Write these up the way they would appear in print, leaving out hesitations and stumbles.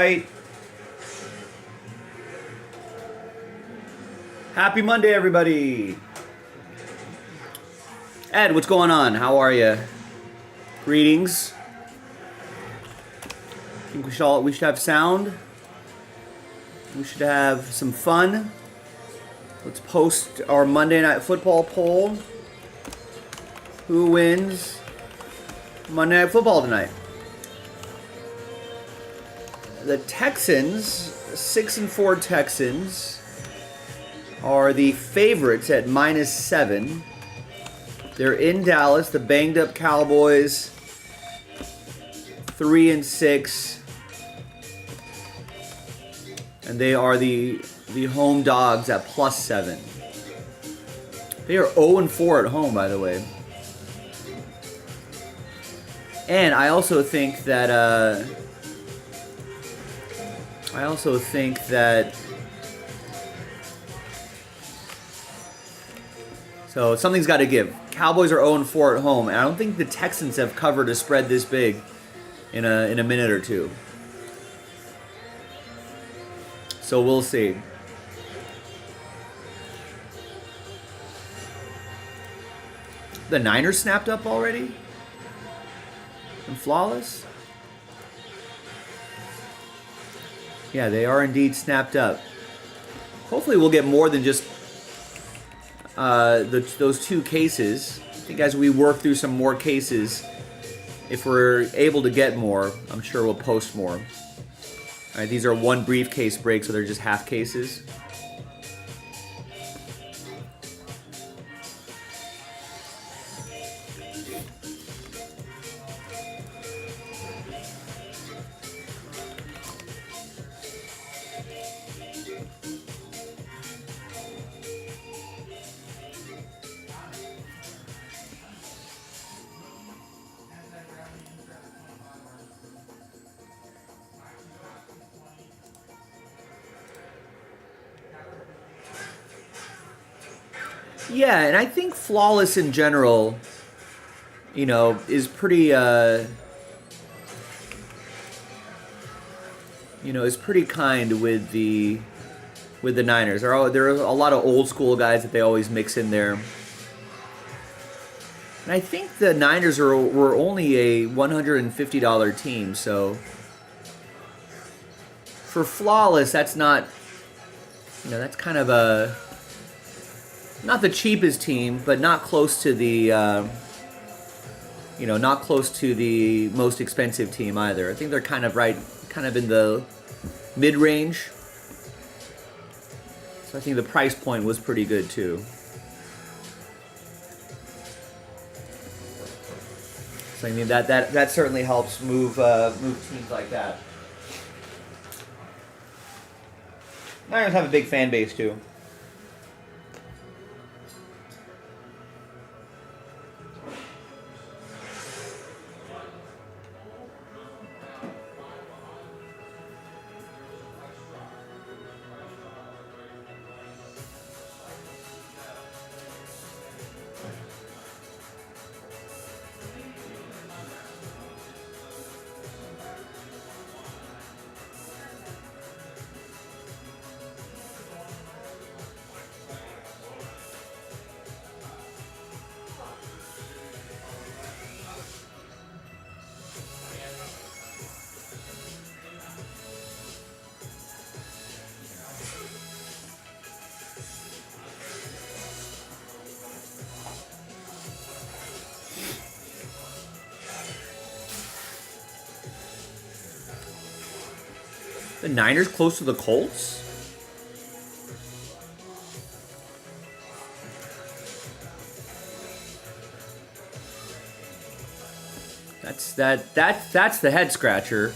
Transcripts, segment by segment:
right. Happy Monday, everybody. Ed, what's going on? How are you? Greetings. I think we should have sound. We should have some fun. Let's post our Monday Night Football poll. Who wins Monday Night Football tonight? The Texans, 6-4 Texans, are the favorites at -7. They're in Dallas. The banged up Cowboys, 3-6, and they are the home dogs at +7. They are 0-4 at home, by the way. And I also think that so something's got to give. Cowboys are 0-4 at home, and I don't think the Texans have covered a spread this big in a minute or two. So we'll see. The Niners snapped up already? And flawless? Yeah, they are indeed snapped up. Hopefully we'll get more than just those two cases. I think as we work through some more cases, if we're able to get more, I'm sure we'll post more. All right, these are one briefcase break, so they're just half cases. Yeah, and I think flawless in general, is pretty, is pretty kind with the Niners. There are a lot of old school guys that they always mix in there. And I think the Niners were only a $150 team, so for flawless, that's not, that's kind of a, not the cheapest team, but not close to the, not close to the most expensive team either. I think they're kind of in the mid-range. So I think the price point was pretty good too. So I mean that certainly helps move teams like that. Niners have a big fan base too. The Niners close to the Colts? That's the head scratcher.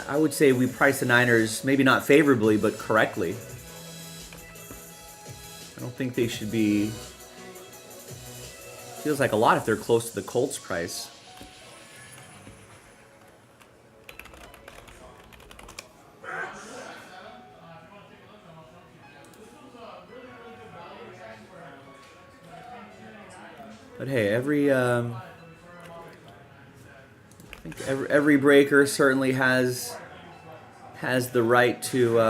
I would say we price the Niners maybe not favorably, but correctly. I don't think they should be. Feels like a lot if they're close to the Colts price. But hey, I think every breaker certainly has the right to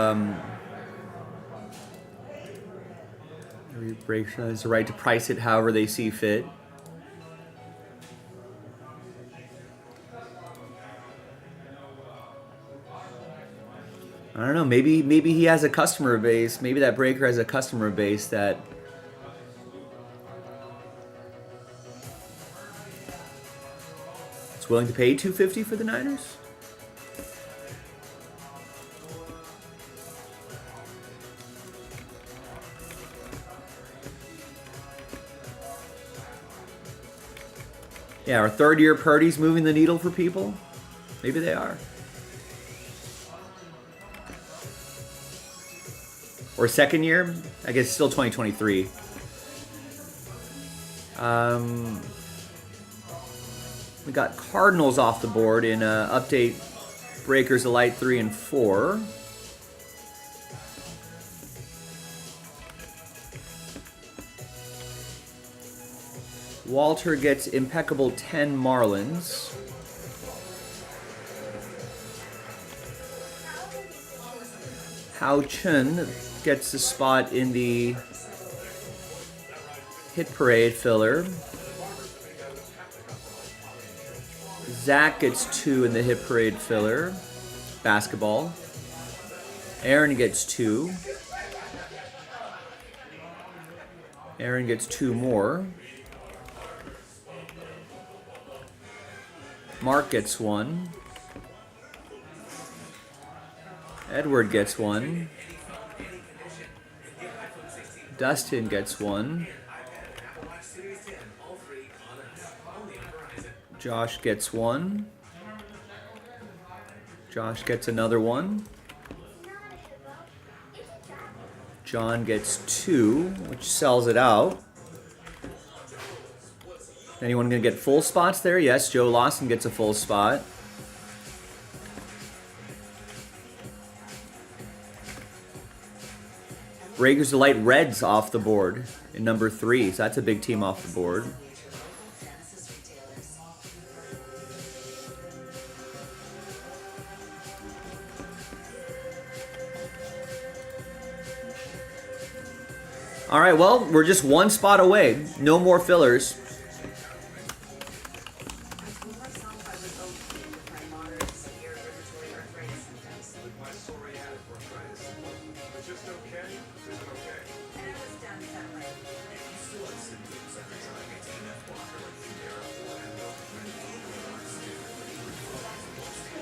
every breaker has the right to price it however they see fit. I don't know. Maybe he has a customer base. Maybe that breaker has a customer base that is willing to pay $250 for the Niners. Yeah, our third-year Purdy's moving the needle for people. Maybe they are. Or second year? I guess still 2023. We got Cardinals off the board in update breakers Elite 3 and 4. Walter gets impeccable 10 Marlins. Hao Chun gets a spot in the Hit Parade filler. Zach gets 2 in the Hit Parade filler. Basketball. Aaron gets 2. Aaron gets 2 more. Mark gets 1. Edward gets 1. Dustin gets 1. Josh gets 1. Josh gets another 1. John gets 2, which sells it out. Anyone going to get full spots there? Yes, Joe Lawson gets a full spot. Breakers Delight Reds off the board in number 3, so that's a big team off the board. All right, well, we're just one spot away. No more fillers.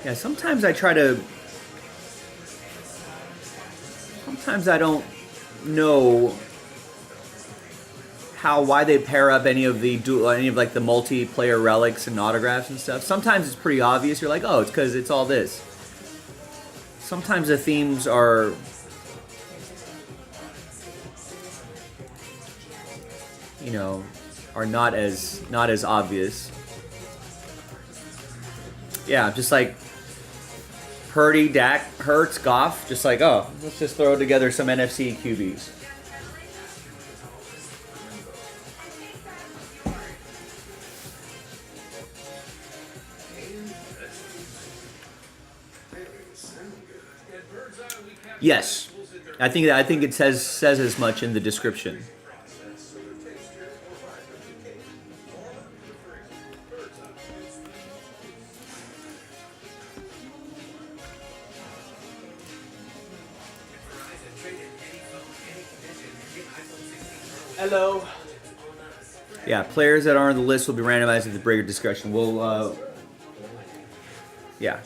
Yeah, sometimes I don't know why they pair up any of like the multiplayer relics and autographs and stuff. Sometimes it's pretty obvious. You're like, oh, it's because it's all this. Sometimes the themes are not as obvious. Yeah, just like Purdy, Dak, Hurts, Goff. Just like, oh, let's just throw together some NFC QBs. Yes, I think it says as much in the description. Hello. Yeah, players that are on the list will be randomized at the breaker discussion. We'll, yeah.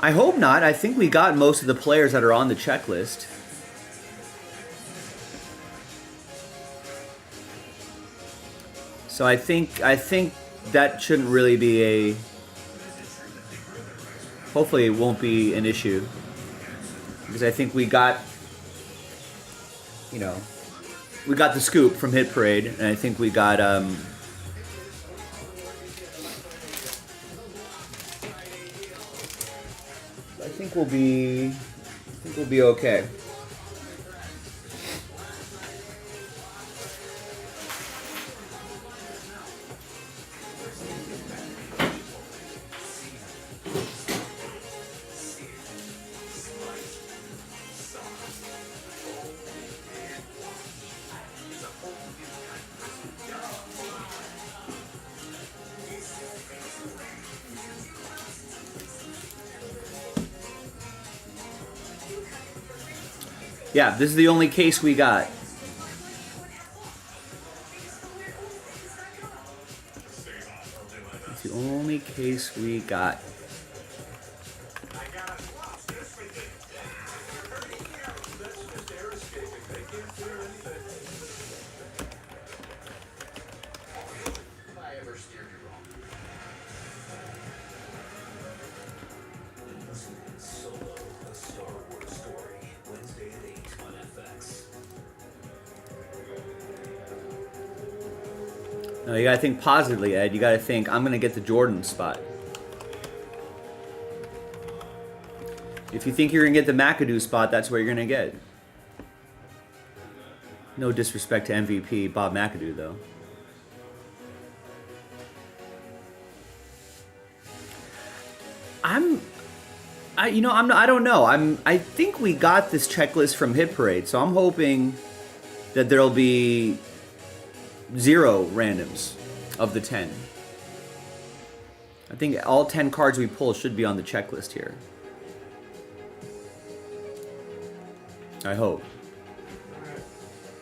I hope not. I think we got most of the players that are on the checklist. So I think that shouldn't really be a. Hopefully, it won't be an issue because I think we got. We got the scoop from Hit Parade, and I think we got. I think we'll be okay. Yeah, this is the only case we got. It's the only case we got. No, you gotta think positively, Ed. You gotta think, I'm gonna get the Jordan spot. If you think you're gonna get the McAdoo spot, that's where you're gonna get. No disrespect to MVP Bob McAdoo, though. I don't know. I think we got this checklist from Hit Parade, so I'm hoping that there'll be 0 randoms of the 10. I think all 10 cards we pull should be on the checklist here. I hope. Alright.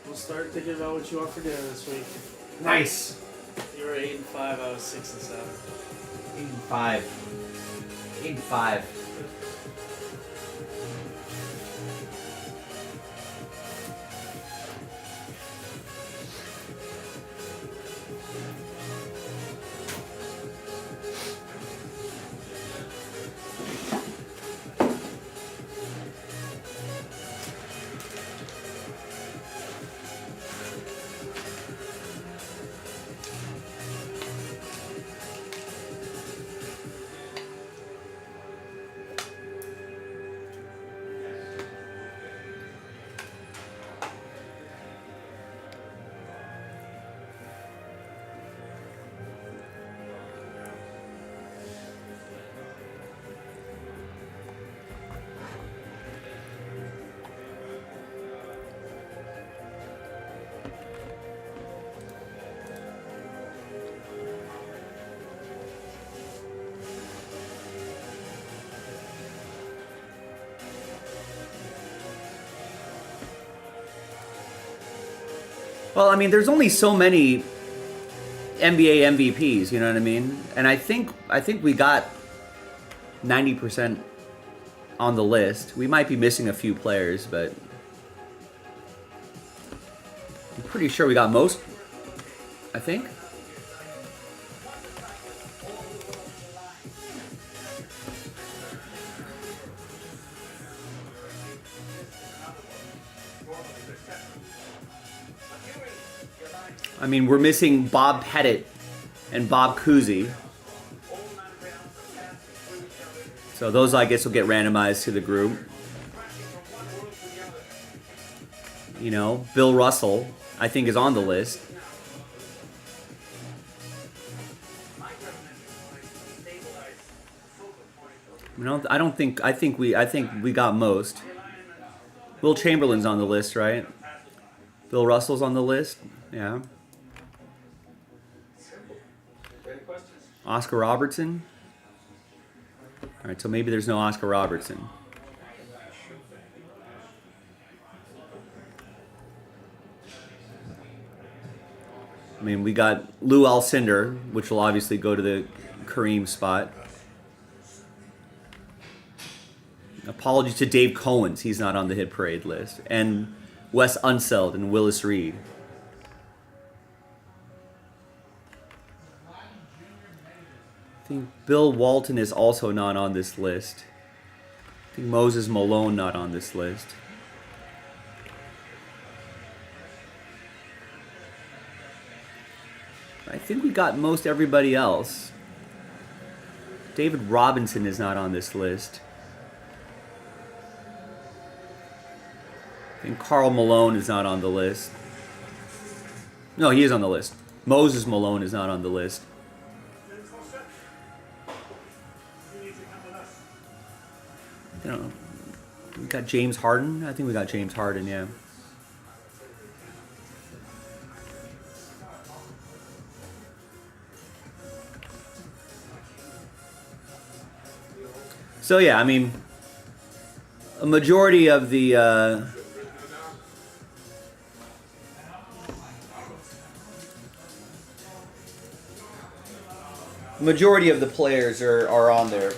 We'll start thinking about what you want for dinner this week. Nice. You were 8 and 5, I was 6 and 7. 8 and 5. 8 and 5. Well, I mean, there's only so many NBA MVPs, you know what I mean? And I think we got 90% on the list. We might be missing a few players, but I'm pretty sure we got most, I think. I mean, we're missing Bob Pettit and Bob Cousy. So those, I guess, will get randomized to the group. You know, Bill Russell, I think, is on the list. I think we got most. Will Chamberlain's on the list, right? Bill Russell's on the list. Yeah. Oscar Robertson. All right, so maybe there's no Oscar Robertson. I mean, we got Lou Alcindor, which will obviously go to the Kareem spot. Apologies to Dave Cohens, he's not on the Hit Parade list. And Wes Unseld and Willis Reed. I think Bill Walton is also not on this list. I think Moses Malone not on this list. I think we got most everybody else. David Robinson is not on this list. I think Karl Malone is not on the list. No, he is on the list. Moses Malone is not on the list. I don't know. got James Harden. I think we got James Harden, yeah. So yeah, I mean, a majority of the players are on there.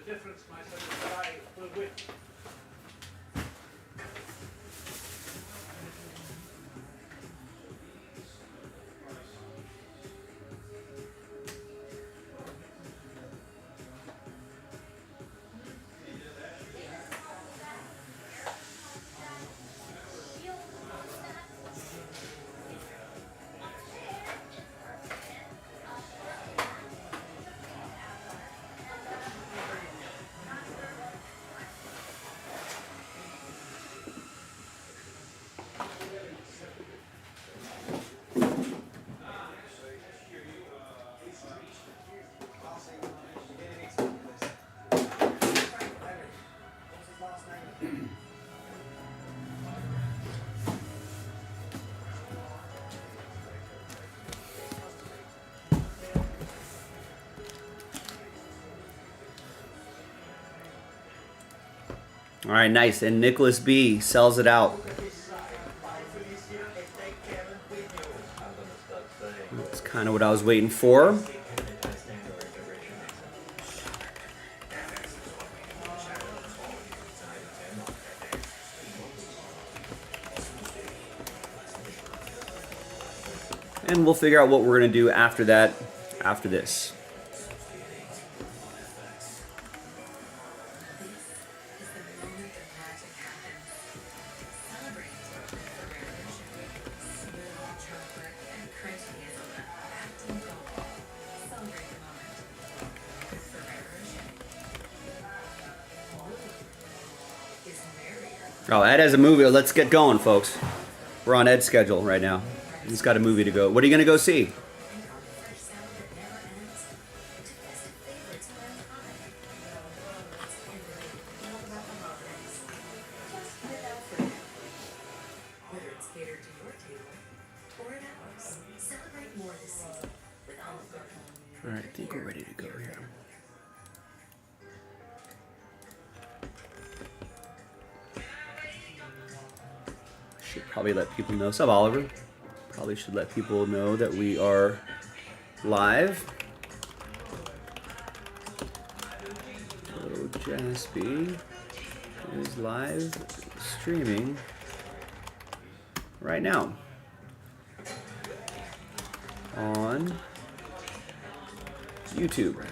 Difference, my son, is that I will win. All right, nice. And Nicholas B sells it out. That's kind of what I was waiting for. And we'll figure out what we're going to do after that, after this. Oh, Ed has a movie. Let's get going, folks. We're on Ed's schedule right now. He's got a movie to go. What are you going to go see? All right, I think we're ready to go here. Should probably let people know. What's up, Oliver? Probably should let people know that we are live. So JASPY is live streaming right now on YouTube.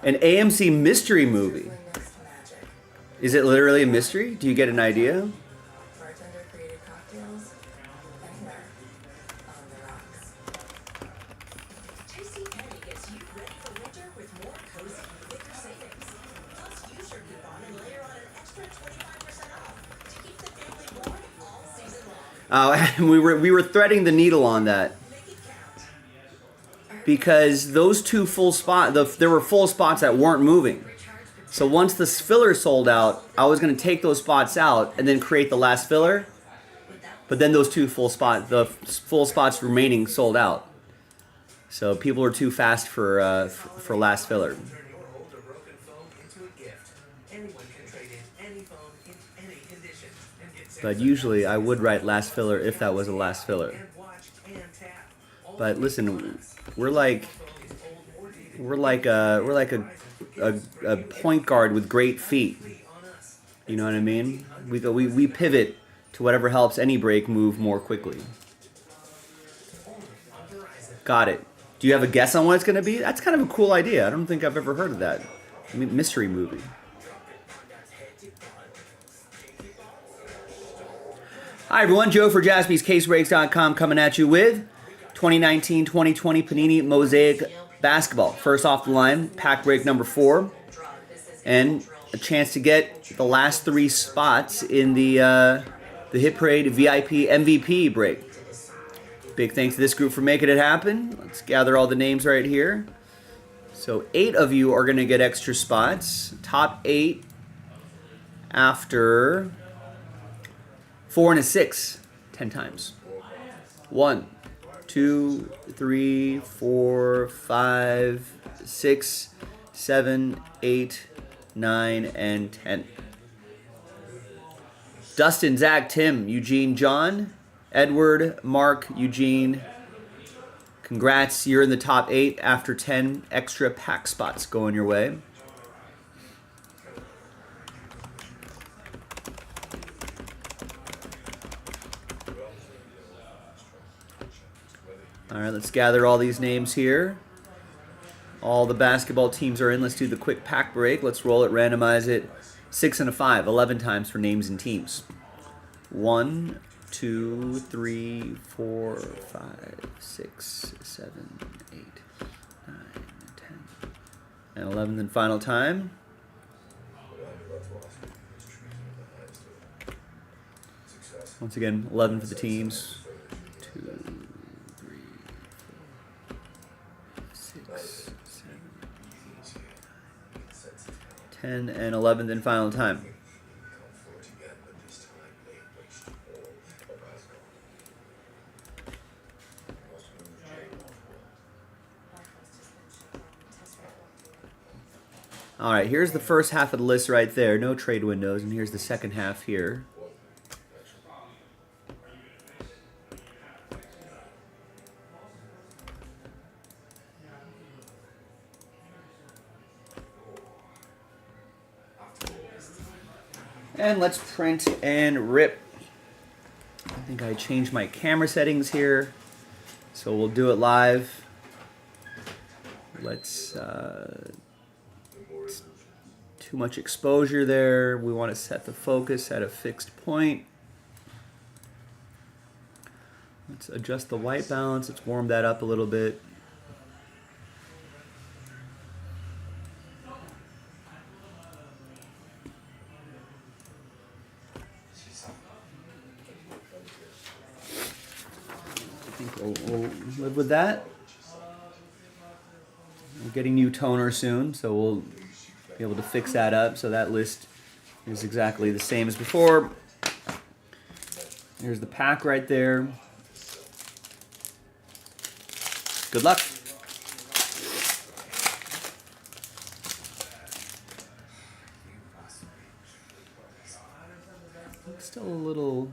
An AMC mystery movie. Is it literally a mystery? Do you get an idea? Bartender created cocktails anywhere on the rocks. JCPenney gets you ready for winter with more cozy winter savings. Plus, use your coupon and layer on an extra 25% off to keep the family warm all season long. And we were threading the needle on that because those two full there were full spots that weren't moving. So once the filler sold out, I was going to take those spots out and then create the last filler. But then those two the full spots remaining sold out. So people were too fast for last filler. But usually I would write last filler if that was a last filler. But listen, we're like a point guard with great feet. You know what I mean? We pivot to whatever helps any break move more quickly. Got it. Do you have a guess on what it's going to be? That's kind of a cool idea. I don't think I've ever heard of that. I mean, mystery movie. Hi, everyone. Joe for JaspysCaseBreaks.com coming at you with 2019-2020 Panini Mosaic Basketball. First off the line, pack break number 4. And a chance to get the last 3 spots in the Hit Parade VIP MVP break. Big thanks to this group for making it happen. Let's gather all the names right here. So 8 of you are going to get extra spots. Top 8 after 4 and a 6, 10 times. 1, 2, 3, 4, 5, 6, 7, 8, 9, and 10. Dustin, Zach, Tim, Eugene, John, Edward, Mark, Eugene. Congrats, you're in the top 8 after 10 extra pack spots going your way. All right, let's gather all these names here. All the basketball teams are in. Let's do the quick pack break. Let's roll it, randomize it. 6 and a 5, 11 times for names and teams. 1, 2, 3, 4, 5, 6, 7, 8, 9, 10. And 11th and final time. Once again, 11 for the teams. 2, 3, 4, 6, 7, 8, 9, 10, and 11th and final time. All right, here's the first half of the list right there. No trade windows, and here's the second half here. And let's print and rip. I think I changed my camera settings here, so we'll do it live. Let's too much exposure there. We want to set the focus at a fixed point. Let's adjust the white balance. Let's warm that up a little bit. I think we'll live with that. We're getting new toner soon, so we'll be able to fix that up so that list is exactly the same as before. Here's the pack right there. Good luck. It's still a little,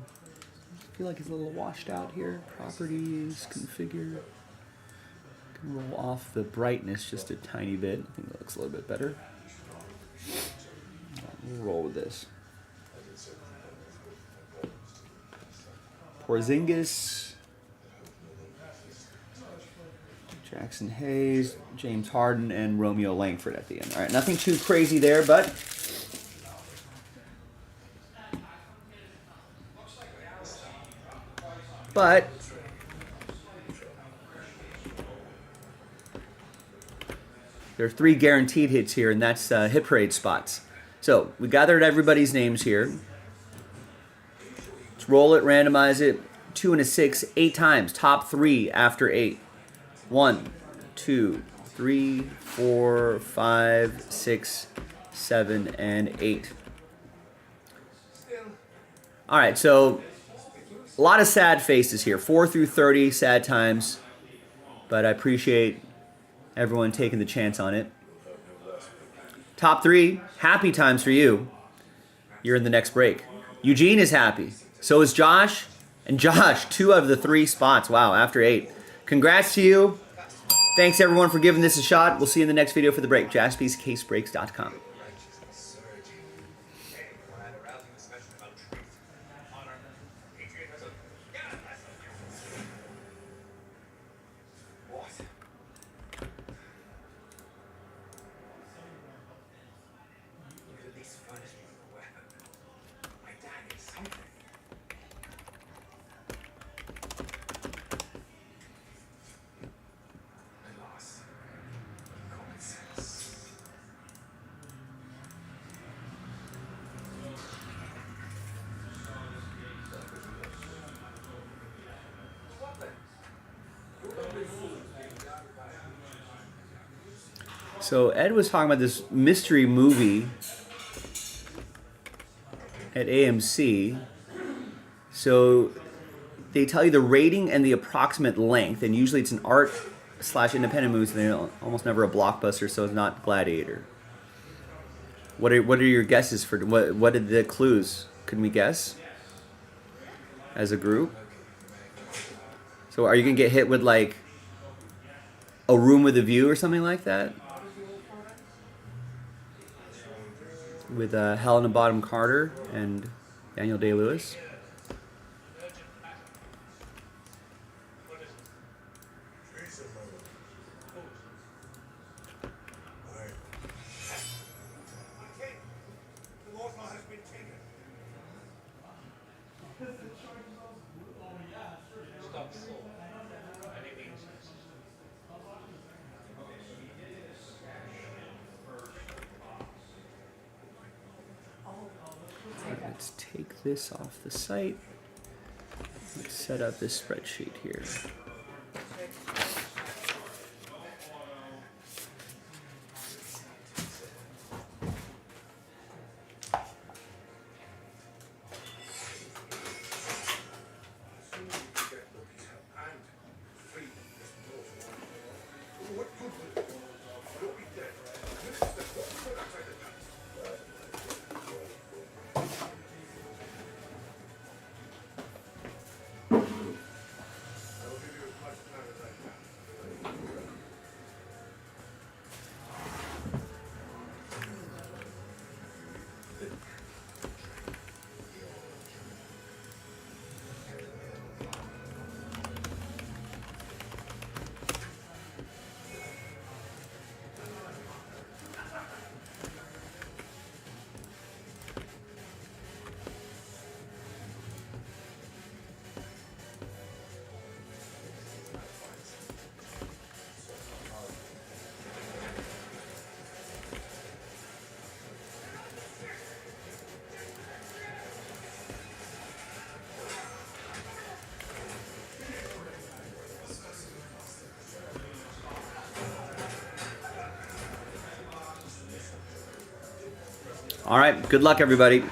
I feel like it's a little washed out here. Properties, configure. Can roll off the brightness just a tiny bit. I think that looks a little bit better. We'll roll with this. Porzingis, Jackson Hayes, James Harden, and Romeo Langford at the end. All right, nothing too crazy there, but there are 3 guaranteed hits here, and that's hit parade spots. So we gathered everybody's names here. Let's roll it, randomize it, 2, and a 6 8 times. Top 3 after 8. 1, 2, 3, 4, 5, 6, 7, and 8. All right, so a lot of sad faces here. 4 through 30, sad times. But I appreciate everyone taking the chance on it. Top 3, happy times for you. You're in the next break. Eugene is happy. So is Josh. And Josh, 2 out of the 3 spots. Wow, after 8. Congrats to you. Thanks everyone for giving this a shot. We'll see you in the next video for the break. JaspysCaseBreaks.com. So Ed was talking about this mystery movie at AMC. So they tell you the rating and the approximate length, and usually it's an art/independent movie, so they're almost never a blockbuster, so it's not Gladiator. What are your guesses for what are the clues? Can we guess as a group? So are you gonna get hit with like A Room with a View or something like that? With Helena Bonham Carter and Daniel Day-Lewis. Let's take this off the site. Let's set up this spreadsheet here. All right, good luck, everybody.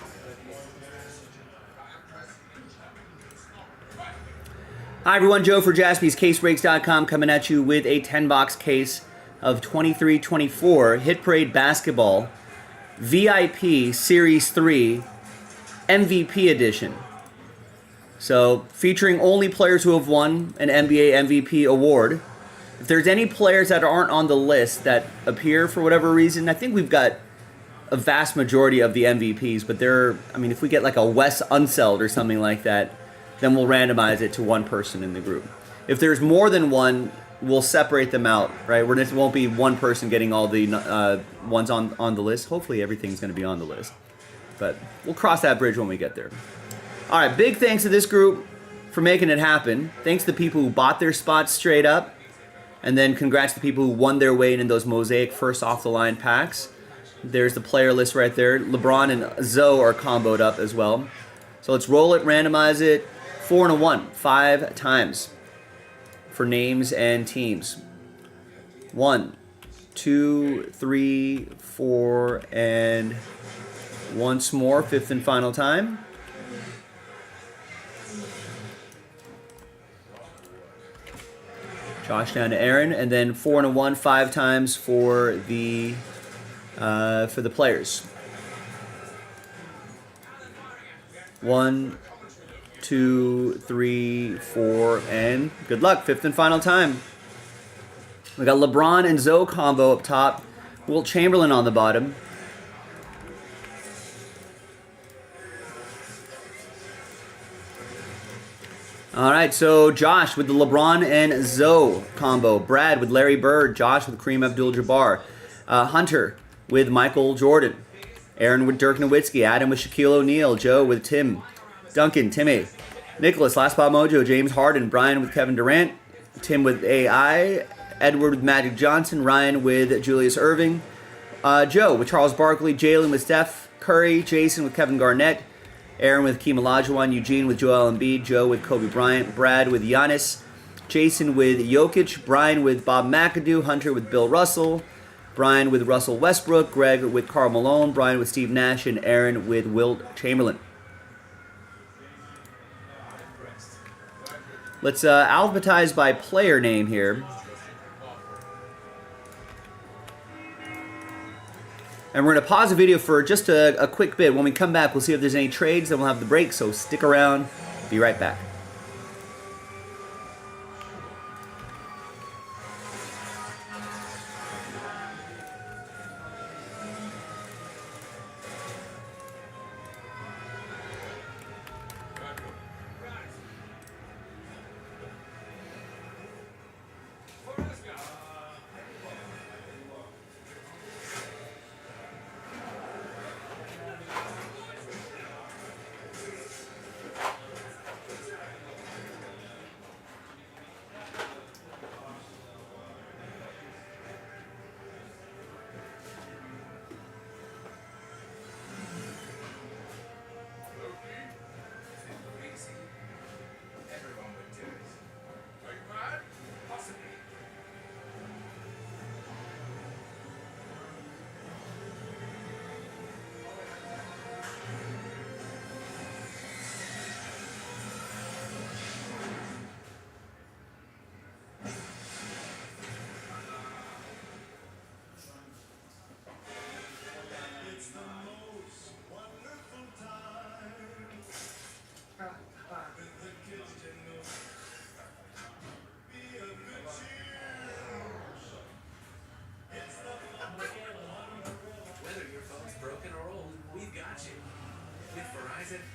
Hi, everyone. Joe for JaspysCaseBreaks.com coming at you with a 10-box case of 23-24 Hit Parade Basketball VIP Series 3 MVP Edition. So, featuring only players who have won an NBA MVP award. If there's any players that aren't on the list that appear for whatever reason, I think we've got a vast majority of the MVPs, but if we get like a Wes Unseld or something like that, then we'll randomize it to one person in the group. If there's more than one, we'll separate them out, right? It won't be one person getting all the ones on the list. Hopefully everything's going to be on the list, but we'll cross that bridge when we get there. All right, big thanks to this group for making it happen. Thanks to the people who bought their spots straight up, and then congrats to the people who won their way in those Mosaic first off-the-line packs. There's the player list right there. LeBron and Zoe are comboed up as well. So let's roll it, randomize it. 4 and a 1, 5 times for names and teams. 1, 2, 3, 4, and once more, 5th and final time. Josh down to Aaron, and then 4 and a 1, 5 times for the players. 1, 2, 3, 4, and good luck. 5th and final time. We got LeBron and Zoe combo up top. Wilt Chamberlain on the bottom. All right, so Josh with the LeBron and Zoe combo. Brad with Larry Bird. Josh with Kareem Abdul-Jabbar. Hunter with Michael Jordan. Aaron with Dirk Nowitzki. Adam with Shaquille O'Neal. Joe with Tim. Duncan, Timmy. Nicholas, Last Spot Mojo. James Harden. Brian with Kevin Durant. Tim with AI. Edward with Magic Johnson. Ryan with Julius Erving. Joe with Charles Barkley. Jalen with Steph Curry. Jason with Kevin Garnett. Aaron with Keem Olajuwon, Eugene with Joel Embiid, Joe with Kobe Bryant, Brad with Giannis, Jason with Jokic, Brian with Bob McAdoo, Hunter with Bill Russell, Brian with Russell Westbrook, Greg with Karl Malone, Brian with Steve Nash, and Aaron with Wilt Chamberlain. Let's alphabetize by player name here. And we're going to pause the video for just a quick bit. When we come back, we'll see if there's any trades, then we'll have the break, so stick around. Be right back.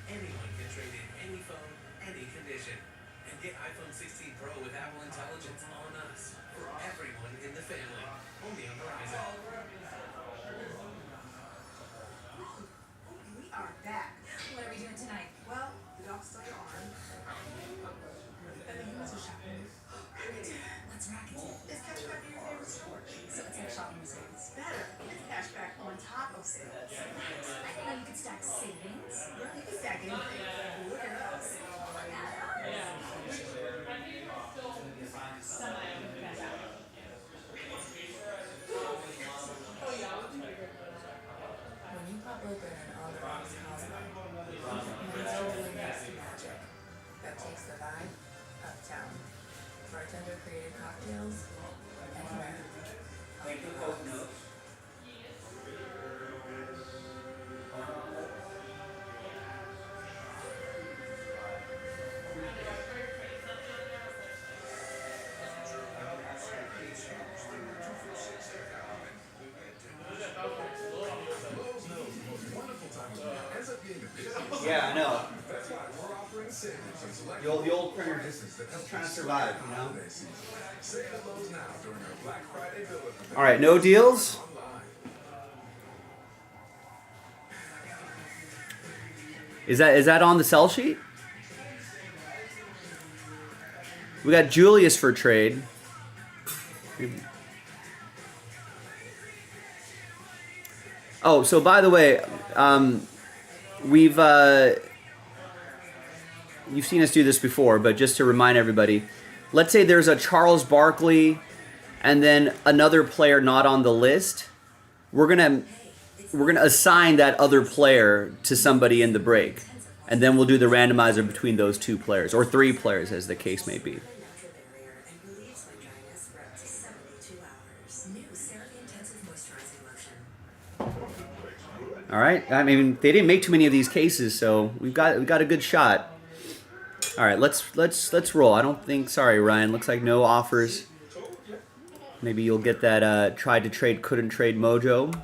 Anyone can trade in any phone, any condition, and get iPhone 16 Pro with Apple Intelligence on us for everyone in the family. Only on Verizon. We are back. What are we doing tonight? Well, the dog's still your arm. And the humans are shopping. What's racket? It's cashback at your favorite store. So it's like shopping sales. Better. It's cashback on top of sales. I didn't know you could stack savings. Yeah, you can stack anything. Look at us. Look at us. When you pop open an all-the-box Cosmo, you're doing magic that takes the vibe uptown. Bartender created cocktails anywhere. Yeah, I know. The old printer just trying to survive, you know? All right, no deals. Is that on the sell sheet? We got Julius for trade. Oh, so by the way, we've you've seen us do this before, but just to remind everybody, let's say there's a Charles Barkley and then another player not on the list. We're gonna assign that other player to somebody in the break, and then we'll do the randomizer between those two players or three players, as the case may be. All right. I mean, they didn't make too many of these cases, so we've got a good shot. All right, let's roll. I don't think. Sorry, Ryan. Looks like no offers. Maybe you'll get that tried to trade, couldn't trade mojo.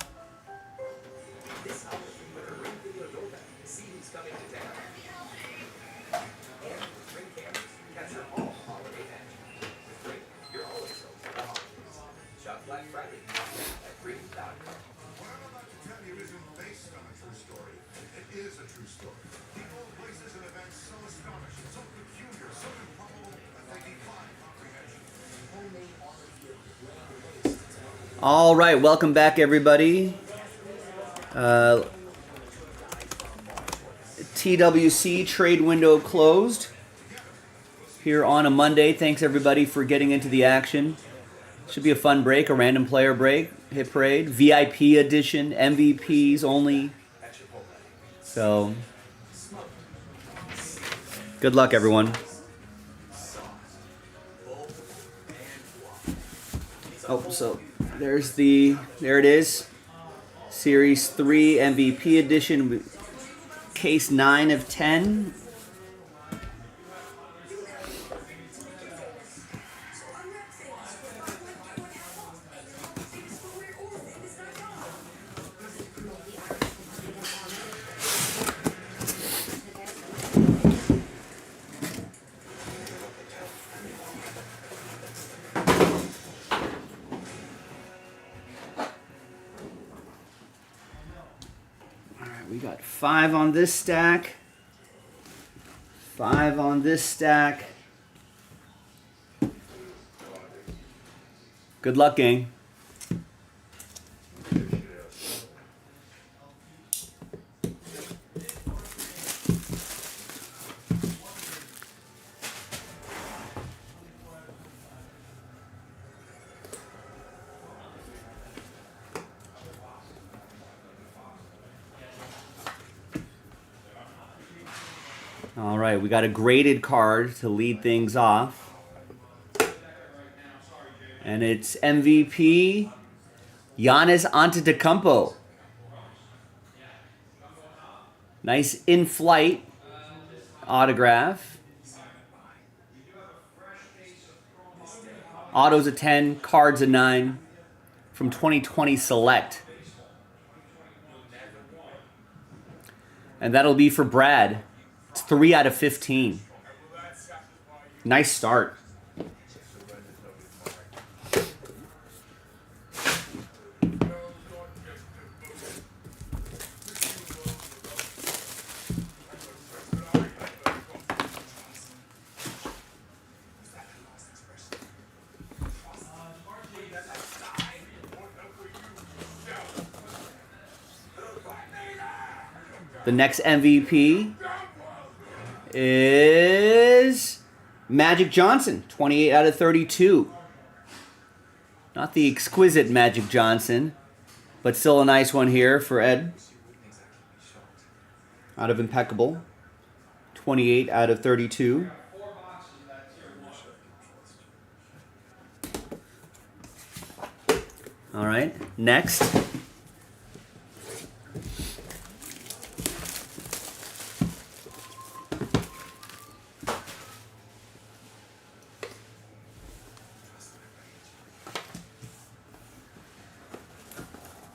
All right, welcome back, everybody. TWC trade window closed here on a Monday. Thanks, everybody, for getting into the action. Should be a fun break, a random player break, hit parade, VIP edition, MVPs only. So, good luck, everyone. Oh, so there it is. Series 3 MVP edition, case 9 of 10. We got 5 on this stack, 5 on this stack. Good luck, gang. All right, we got a graded card to lead things off. And it's MVP Giannis Antetokounmpo. Nice in-flight autograph. Auto's a 10, cards a 9 from 2020 Select. And that'll be for Brad. It's 3 out of 15. Nice start. The next MVP is Magic Johnson, 28 out of 32. Not the exquisite Magic Johnson, but still a nice one here for Ed. Out of Impeccable, 28 out of 32. All right, next.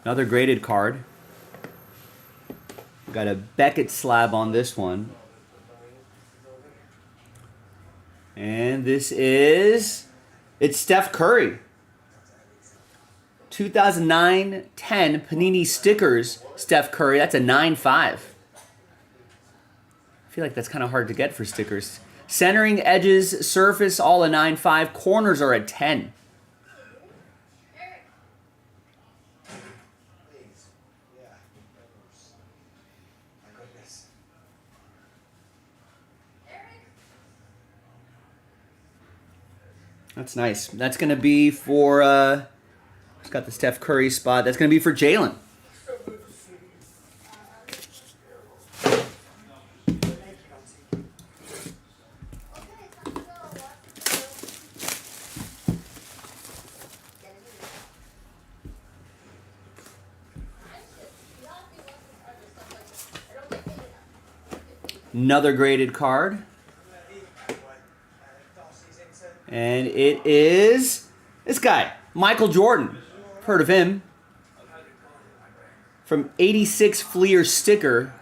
Another graded card. Got a Beckett slab on this one. And this is, it's Steph Curry. 2009-10 Panini Stickers, Steph Curry. That's a 9.5. I feel like that's kind of hard to get for stickers. Centering, edges, surface, all a 9.5. Corners are a 10. That's nice. That's going to be for, it's got the Steph Curry spot. That's going to be for Jalen. Another graded card. And it is this guy, Michael Jordan. Heard of him. From 86 Fleer sticker,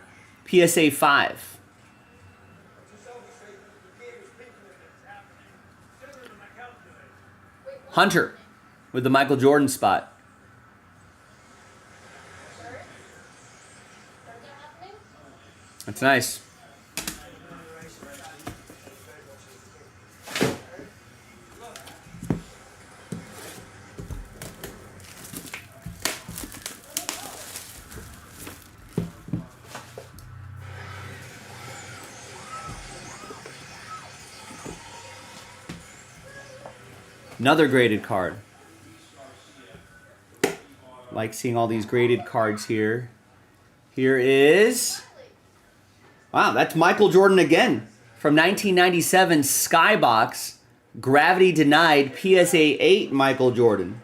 PSA 5. Hunter with the Michael Jordan spot. That's nice. Another graded card. Like seeing all these graded cards here. Here is... Wow, that's Michael Jordan again. From 1997 Skybox. Gravity Denied PSA 8 Michael Jordan.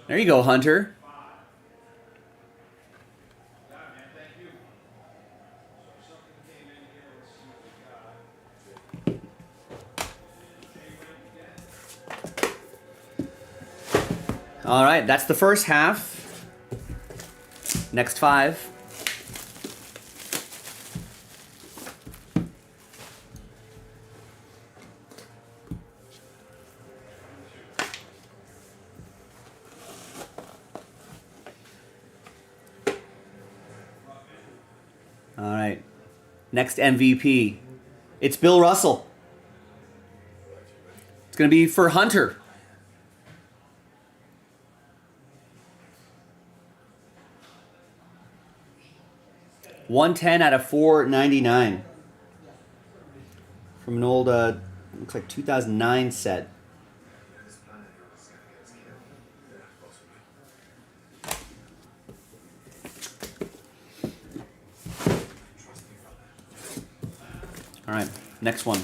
There you go, Hunter. All right, that's the first half. Next 5. All right, next MVP. It's Bill Russell. It's going to be for Hunter. $110 out of $499 from an old, looks like 2009 set. All right, next one.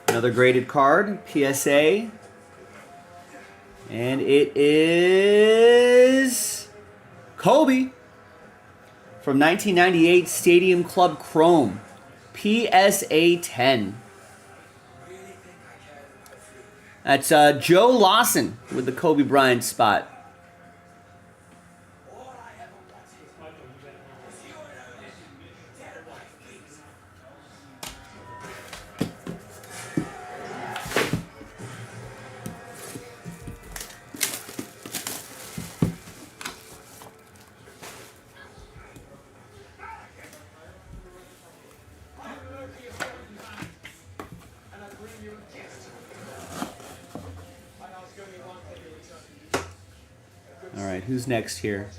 Another graded card, PSA. And it is Kobe from 1998 Stadium Club Chrome, PSA 10. That's Joe Lawson with the Kobe Bryant spot. All right, who's next here?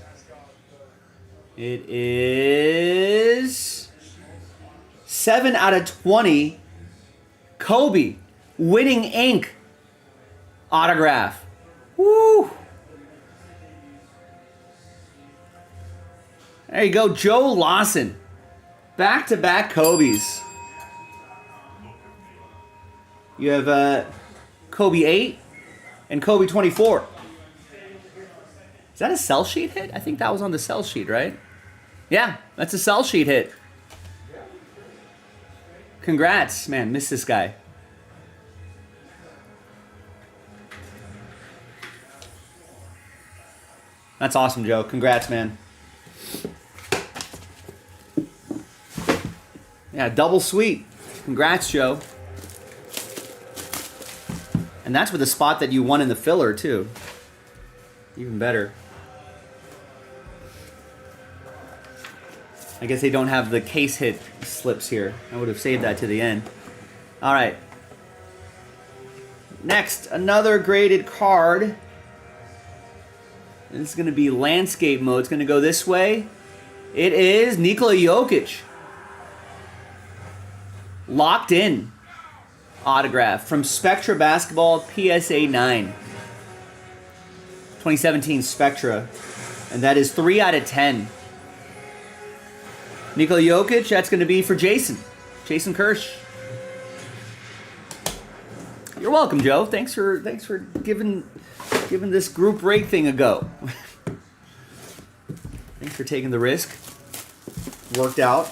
It is 7 out of 20. Kobe, Winning Ink autograph. Woo! There you go, Joe Lawson. Back-to-back Kobe's. You have Kobe 8 and Kobe 24. Is that a sell sheet hit? I think that was on the sell sheet, right? Yeah, that's a sell sheet hit. Congrats, man. Miss this guy. That's awesome, Joe. Congrats, man. Yeah, double sweet. Congrats, Joe. And that's with a spot that you won in the filler, too. Even better. I guess they don't have the case hit slips here. I would have saved that to the end. All right. Next, another graded card. This is going to be landscape mode. It's going to go this way. It is Nikola Jokic. Locked in. Autograph from Spectra Basketball PSA 9. 2017 Spectra. And that is 3 out of 10. Nikola Jokic, that's going to be for Jason. Jason Kirsch. You're welcome, Joe. Thanks for giving this group break thing a go. Thanks for taking the risk. Worked out.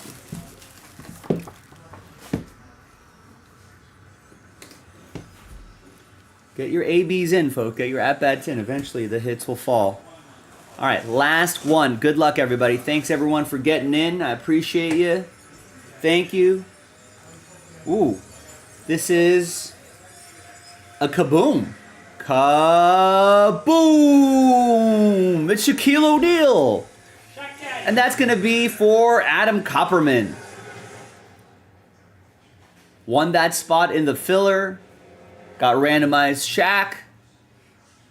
Get your ABs in, folks. Get your at-bats in. Eventually, the hits will fall. All right, last one. Good luck, everybody. Thanks, everyone, for getting in. I appreciate you. Thank you. Ooh, this is a kaboom. Kaboom! It's Shaquille O'Neal. And that's going to be for Adam Copperman. Won that spot in the filler. Got randomized Shaq.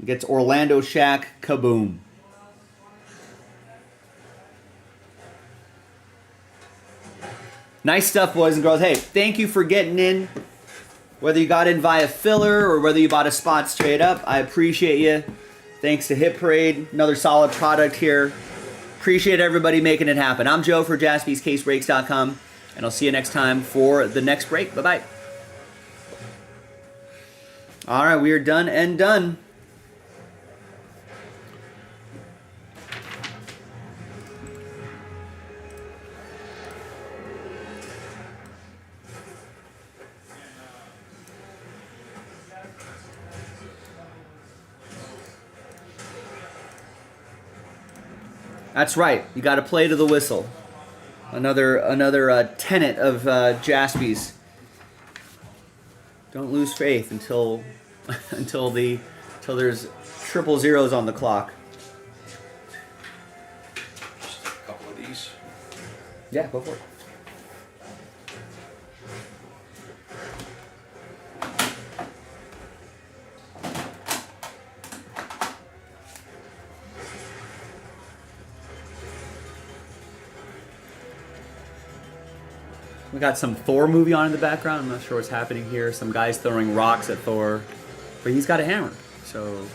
Gets Orlando Shaq. Kaboom. Nice stuff, boys and girls. Hey, thank you for getting in. Whether you got in via filler or whether you bought a spot straight up, I appreciate you. Thanks to Hit Parade. Another solid product here. Appreciate everybody making it happen. I'm Joe for JaspysCaseBreaks.com, and I'll see you next time for the next break. Bye-bye. All right, we are done and done. That's right. You got to play to the whistle. Another tenet of Jaspy's. Don't lose faith until there's triple zeros on the clock. Just a couple of these. Yeah, go for it. We got some Thor movie on in the background. I'm not sure what's happening here. Some guys throwing rocks at Thor, but he's got a hammer. So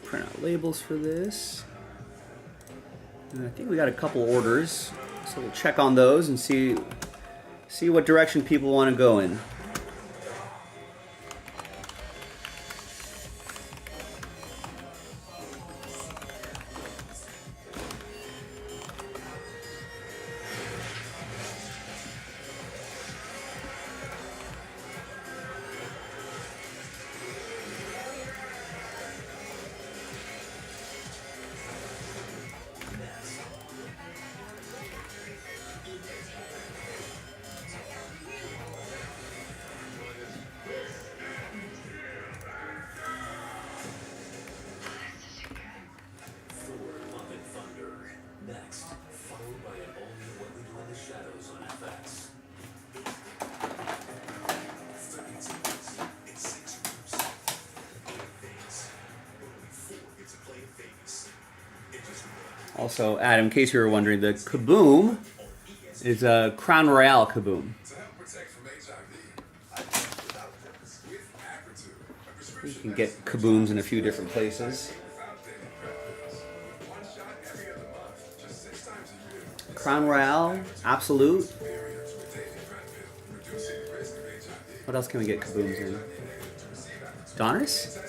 print out labels for this. And I think we got a couple orders, so we'll check on those and see what direction people want to go in. Also, Adam, in case you were wondering, the Kaboom is a Crown Royale Kaboom. You can get Kabooms in a few different places. Crown Royale, Absolute. What else can we get Kabooms in? Donruss?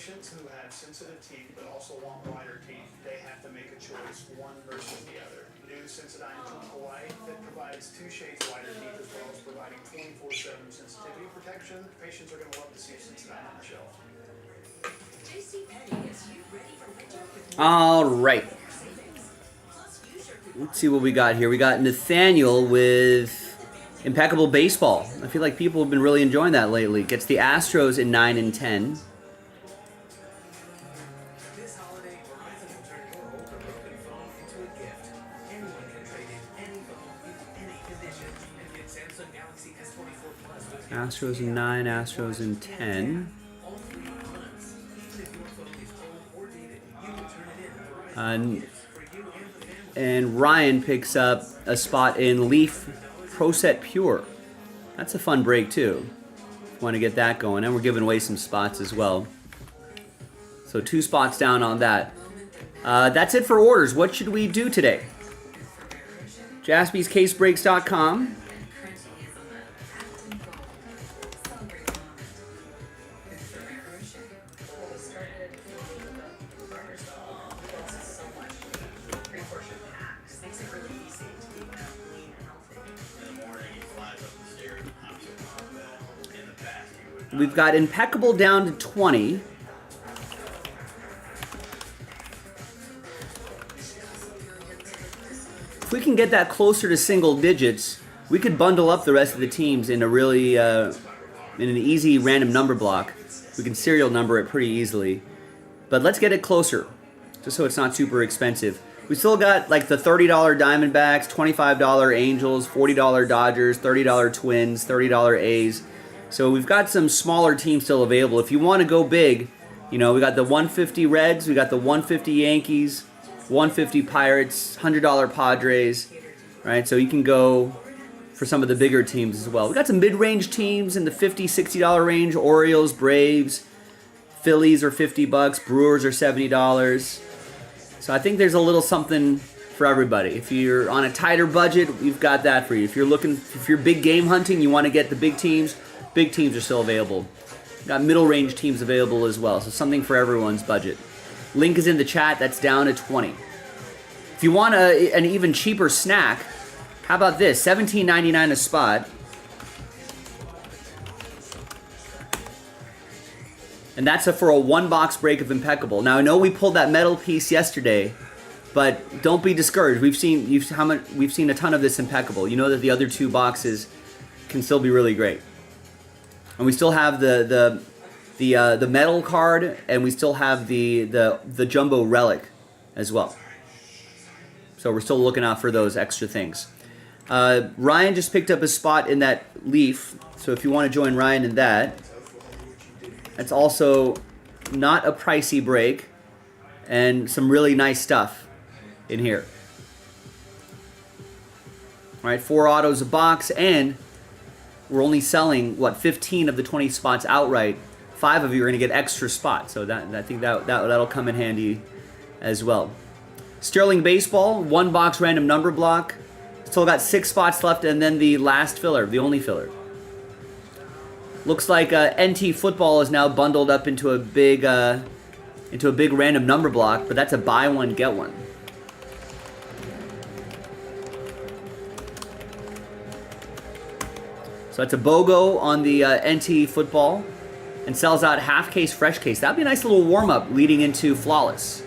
patients who have sensitive teeth but also want wider teeth, they have to make a choice, one versus the other. New Sensodyne Tooth White that provides 2 shades wider teeth as well as providing 24/7 sensitivity protection. Patients are going to love to see Sensodyne on the shelf. All right. Let's see what we got here. We got Nathaniel with Impeccable Baseball. I feel like people have been really enjoying that lately. Gets the Astros in 9 and 10. This holiday, Verizon will turn your old or broken phone into a gift. Anyone can trade in any phone in any condition and get Samsung Galaxy S24 Plus with Astros in 9, Astros in 10. only on us. Even if your phone is old or dated, you can turn it in at Verizon. Gifts for you and the family. And Ryan picks up a spot in Leaf Pro Set Pure. That's a fun break too. Want to get that going, and we're giving away some spots as well. So 2 spots down on that. That's it for orders. What should we do today? JaspysCaseBreaks.com. We've got Impeccable down to 20. If we can get that closer to single digits, we could bundle up the rest of the teams in a really in an easy random number block. We can serial number it pretty easily. But let's get it closer, just so it's not super expensive. We still got like the $30 Diamondbacks, $25 Angels, $40 Dodgers, $30 Twins, $30 A's. So we've got some smaller teams still available. If you want to go big, you know, we got the 150 Reds, we got the 150 Yankees, 150 Pirates, $100 Padres, right? So you can go for some of the bigger teams as well. We got some mid-range teams in the $50, $60 range. Orioles, Braves, Phillies are $50, Brewers are $70. So I think there's a little something for everybody. If you're on a tighter budget, we've got that for you. If you're big game hunting, you want to get the big teams are still available. We've got middle range teams available as well, so something for everyone's budget. Link is in the chat. That's down to 20. If you want an even cheaper snack, how about this? $17.99 a spot. And that's for a 1-box break of Impeccable. Now I know we pulled that metal piece yesterday, but don't be discouraged. We've seen a ton of this Impeccable. You know that the other 2 boxes can still be really great. And we still have the metal card, and we still have the jumbo relic as well. So we're still looking out for those extra things. Ryan just picked up a spot in that Leaf, so if you want to join Ryan in that, that's also not a pricey break, and some really nice stuff in here. All right, 4 autos a box, and we're only selling, 15 of the 20 spots outright. 5 of you are going to get extra spots, so I think that'll come in handy as well. Sterling Baseball, 1-box random number block. Still got 6 spots left, and then the last filler, the only filler. Looks like NT Football is now bundled up into a big random number block, but that's a buy one get one. So that's a BOGO on the NT Football, and sells out half case, fresh case. That'd be a nice little warm up leading into Flawless.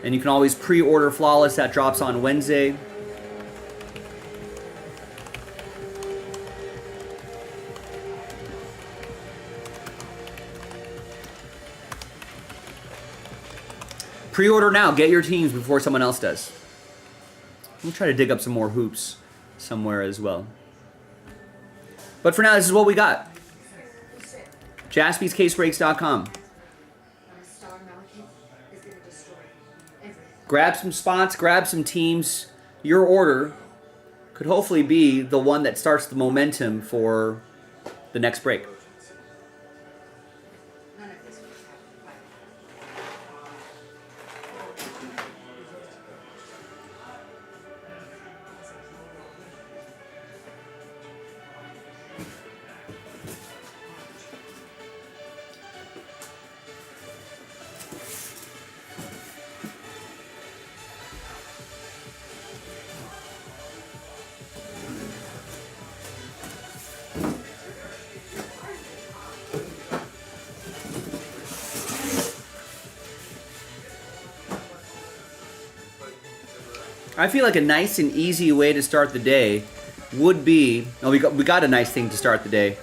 And you can always pre-order Flawless. That drops on Wednesday. Pre-order now. Get your teams before someone else does. We'll try to dig up some more hoops somewhere as well. But for now, this is what we got. JaspysCaseBreaks.com. Grab some spots, grab some teams. Your order could hopefully be the one that starts the momentum for the next break. I feel like a nice and easy way to start the day would be, oh, we got a nice thing to start the day,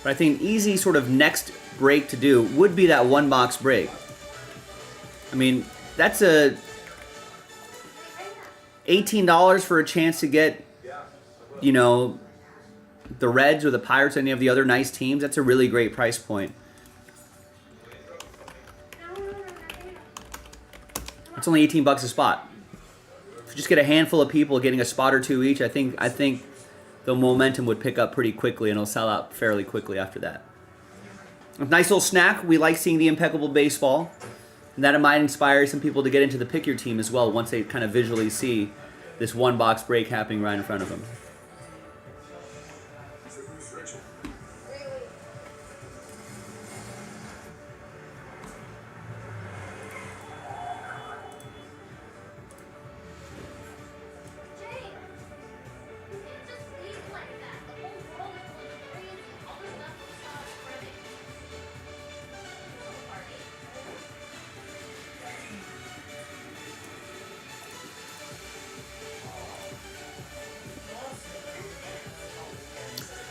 but I think an easy sort of next break to do would be that one box break. I mean, that's a $18 for a chance to get, you know, the Reds or the Pirates, any of the other nice teams. That's a really great price point. It's only 18 bucks a spot. If you just get a handful of people getting a spot or two each, I think the momentum would pick up pretty quickly and it'll sell out fairly quickly after that. A nice little snack. We like seeing the impeccable baseball. And that might inspire some people to get into the pick your team as well once they kind of visually see this one box break happening right in front of them.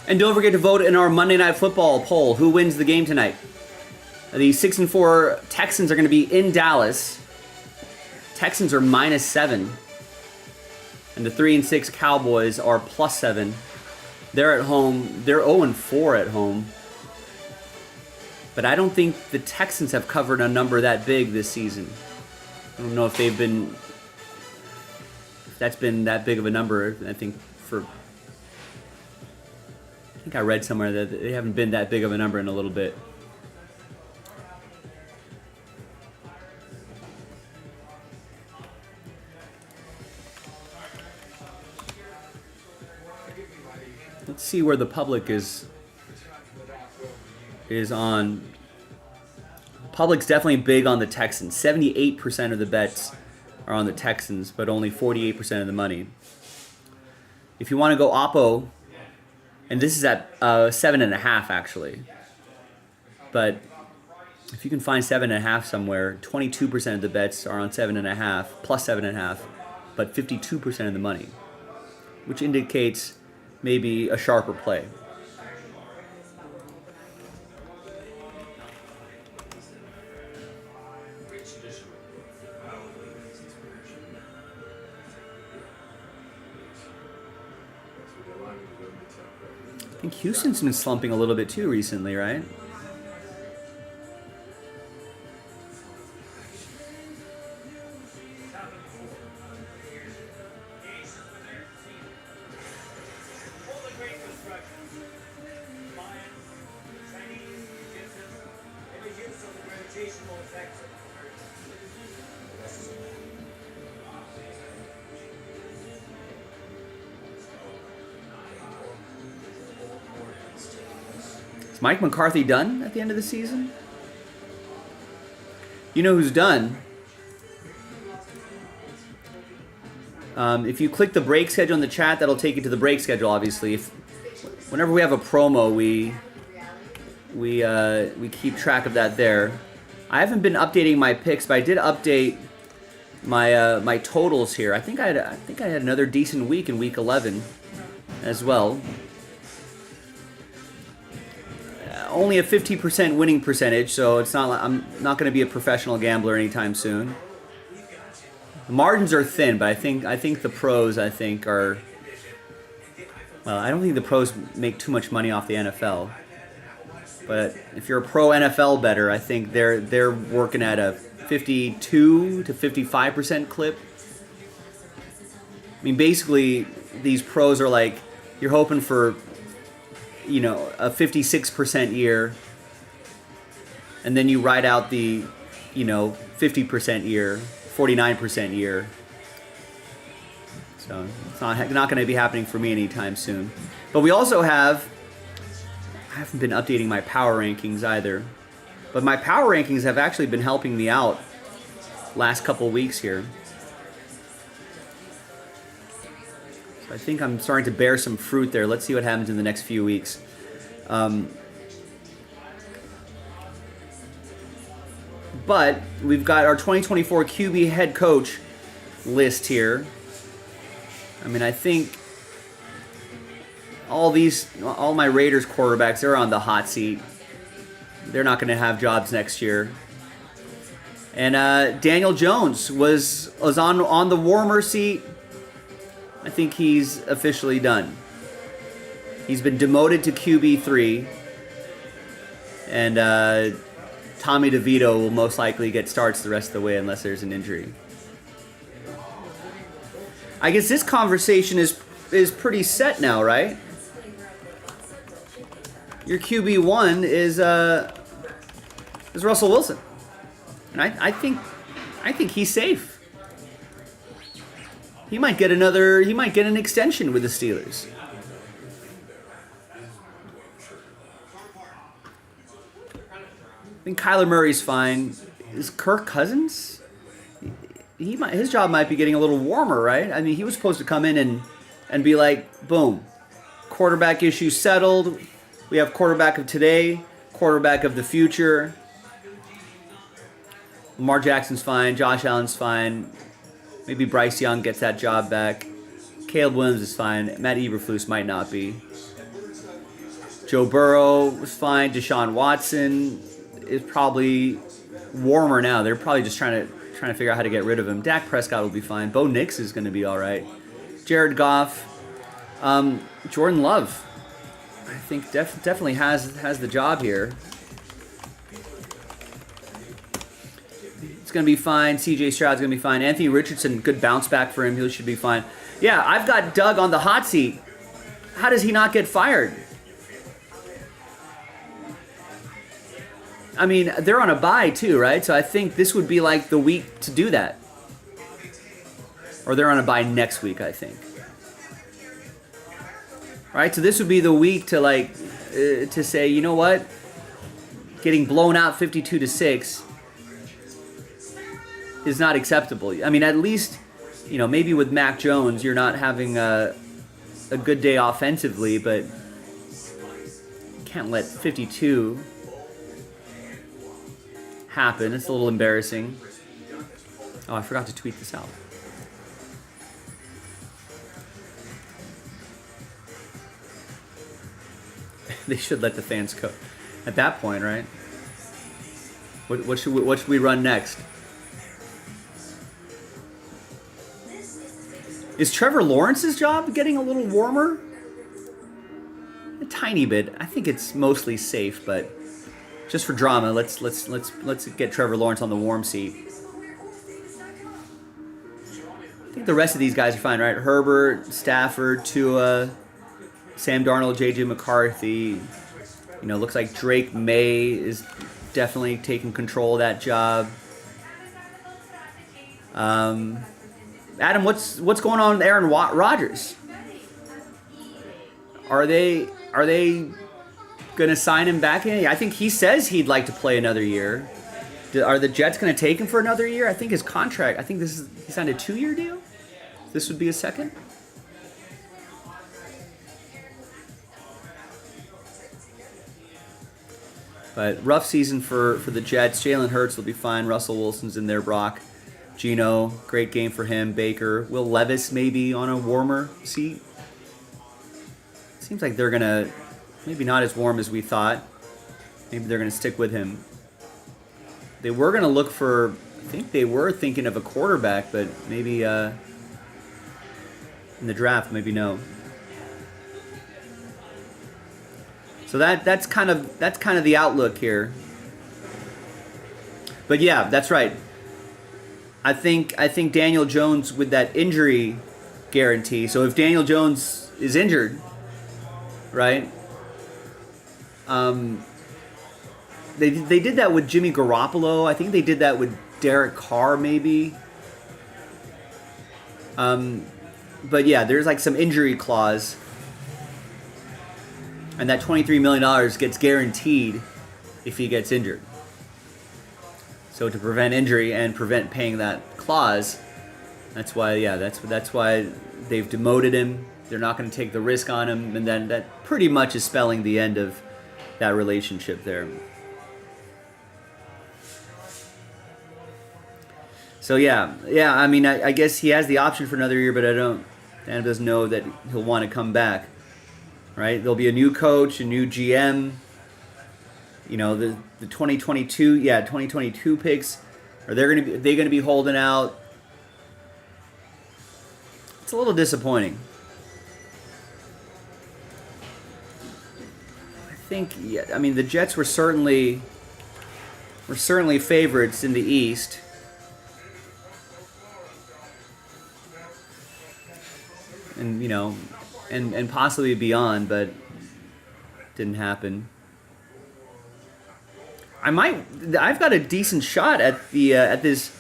And don't forget to vote in our Monday Night Football poll. Who wins the game tonight? The 6-4 Texans are going to be in Dallas. Texans are -7. And the 3-6 Cowboys are +7. They're at home. They're 0-4 at home. But I don't think the Texans have covered a number that big this season. I don't know if that's been that big of a number. I think I read somewhere that they haven't been that big of a number in a little bit. Let's see where the public is on. Public's definitely big on the Texans. 78% of the bets are on the Texans, but only 48% of the money. If you want to go Oppo, and this is at 7.5 actually. But if you can find 7.5 somewhere, 22% of the bets are on 7.5, +7.5, but 52% of the money, which indicates maybe a sharper play. I think Houston's been slumping a little bit too recently, right? Is Mike McCarthy done at the end of the season? You know who's done? If you click the break schedule in the chat, that'll take you to the break schedule. Obviously, whenever we have a promo, we keep track of that there. I haven't been updating my picks, but I did update my my totals here. I think I had another decent week in week 11 as well. Only a 50% winning percentage, so it's not like I'm not going to be a professional gambler anytime soon. The margins are thin, but I think the pros are, well, I don't think the pros make too much money off the NFL. But if you're a pro NFL bettor, I think they're working at a 52 to 55% clip. I mean, basically, these pros are like, you're hoping for, you know, a 56% year, and then you ride out the, you know, 50% year, 49% year. So it's not going to be happening for me anytime soon. But we also have, I haven't been updating my power rankings either, but my power rankings have actually been helping me out last couple weeks here. So I think I'm starting to bear some fruit there. Let's see what happens in the next few weeks. But we've got our 2024 QB head coach list here. I mean, I think all my Raiders quarterbacks, they're on the hot seat. They're not going to have jobs next year. And Daniel Jones was on the warmer seat. I think he's officially done. He's been demoted to QB3. And Tommy DeVito will most likely get starts the rest of the way unless there's an injury. I guess this conversation is pretty set now, right? Your QB1 is Russell Wilson. And I think he's safe. He might get an extension with the Steelers. I think Kyler Murray's fine. Is Kirk Cousins? His job might be getting a little warmer, right? I mean, he was supposed to come in and be like, boom, quarterback issue settled. We have quarterback of today, quarterback of the future. Lamar Jackson's fine. Josh Allen's fine. Maybe Bryce Young gets that job back. Caleb Williams is fine. Matt Eberflus might not be. Joe Burrow was fine. Deshaun Watson is probably warmer now. They're probably just trying to figure out how to get rid of him. Dak Prescott will be fine. Bo Nix is going to be all right. Jared Goff. Jordan Love. I think definitely has the job here. It's going to be fine. CJ Stroud's going to be fine. Anthony Richardson, good bounce back for him. He should be fine. Yeah, I've got Doug on the hot seat. How does he not get fired? I mean, they're on a bye too, right? So I think this would be like the week to do that. Or they're on a bye next week, I think. Right? So this would be the week to to say, you know what? Getting blown out 52-6 is not acceptable. I mean, at least, maybe with Mac Jones, you're not having a good day offensively, but you can't let 52 happen. It's a little embarrassing. Oh, I forgot to tweet this out. They should let the fans cook at that point, right? What should we run next? Is Trevor Lawrence's job getting a little warmer? A tiny bit. I think it's mostly safe, but just for drama, let's get Trevor Lawrence on the warm seat. I think the rest of these guys are fine, right? Herbert, Stafford, Tua, Sam Darnold, JJ McCarthy. Looks like Drake May is definitely taking control of that job. Adam, what's going on with Aaron Rodgers? Are they going to sign him back in? I think he says he'd like to play another year. Are the Jets going to take him for another year? I think his contract. He signed a 2-year deal. This would be a second. But rough season for the Jets. Jalen Hurts will be fine. Russell Wilson's in there. Brock. Gino, great game for him. Baker. Will Levis maybe on a warmer seat. Seems like they're going to, maybe not as warm as we thought. Maybe they're going to stick with him. They were going to look for, I think they were thinking of a quarterback, but maybe in the draft, maybe no. So that's kind of the outlook here. But yeah, that's right. I think Daniel Jones with that injury guarantee. So if Daniel Jones is injured, right? They did that with Jimmy Garoppolo. I think they did that with Derek Carr, maybe. But yeah, there's like some injury clause. And that $23 million gets guaranteed if he gets injured. So to prevent injury and prevent paying that clause, that's why they've demoted him. They're not going to take the risk on him, and then that pretty much is spelling the end of that relationship there. So yeah. I mean, I guess he has the option for another year, but I Dan doesn't know that he'll want to come back, right? There'll be a new coach, a new GM. You know, the 2022 picks, are they going to be holding out? It's a little disappointing. I think, yeah, I mean, the Jets were certainly favorites in the East. And, you know, and possibly beyond, but didn't happen. I've got a decent shot at the at this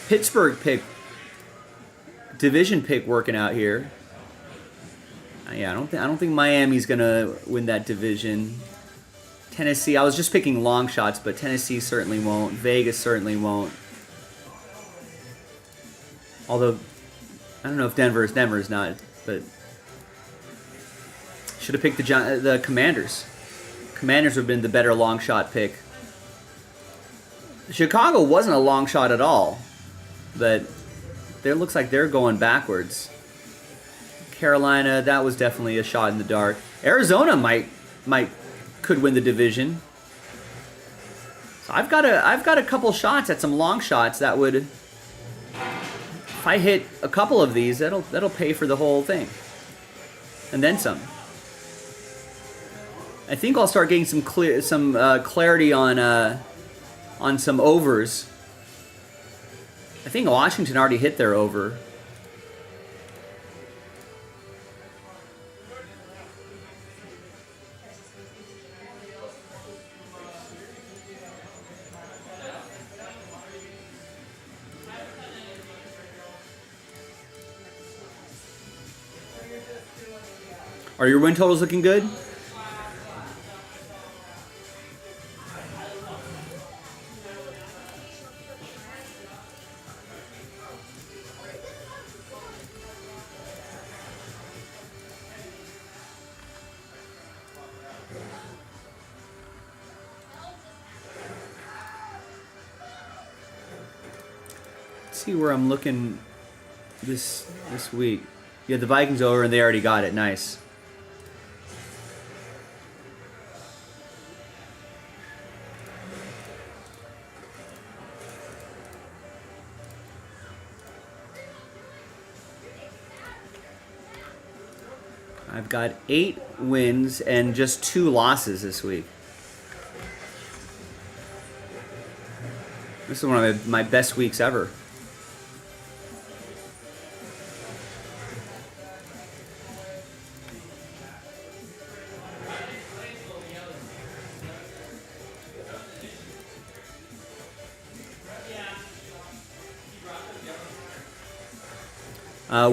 Pittsburgh division pick working out here. Yeah, I don't think Miami's gonna win that division. Tennessee, I was just picking long shots, but Tennessee certainly won't. Vegas certainly won't. Although I don't know if Denver's not, but should have picked the Commanders. Commanders would have been the better long shot pick. Chicago wasn't a long shot at all, but it looks like they're going backwards. Carolina, that was definitely a shot in the dark. Arizona could win the division. So I've got a couple shots at some long shots that would, if I hit a couple of these, that'll pay for the whole thing, and then some. I think I'll start getting some clarity on some overs. I think Washington already hit their over. Are your win totals looking good? See where I'm looking this week. Yeah, the Vikings over and they already got it. Nice. I've got 8 wins and just 2 losses this week. This is one of my best weeks ever.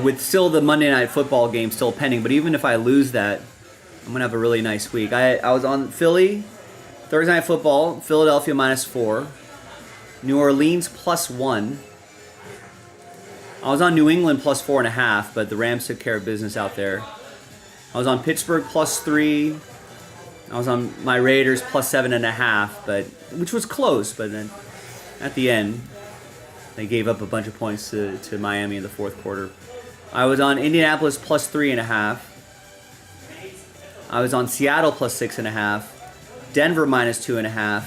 With still the Monday Night Football game still pending, but even if I lose that, I'm going to have a really nice week. I was on Philly, Thursday Night Football, Philadelphia -4, New Orleans +1. I was on New England +4.5, but the Rams took care of business out there. I was on Pittsburgh +3. I was on my Raiders +7.5, but which was close, but then at the end, they gave up a bunch of points to Miami in the fourth quarter. I was on Indianapolis +3.5. I was on Seattle +6.5. Denver -2.5.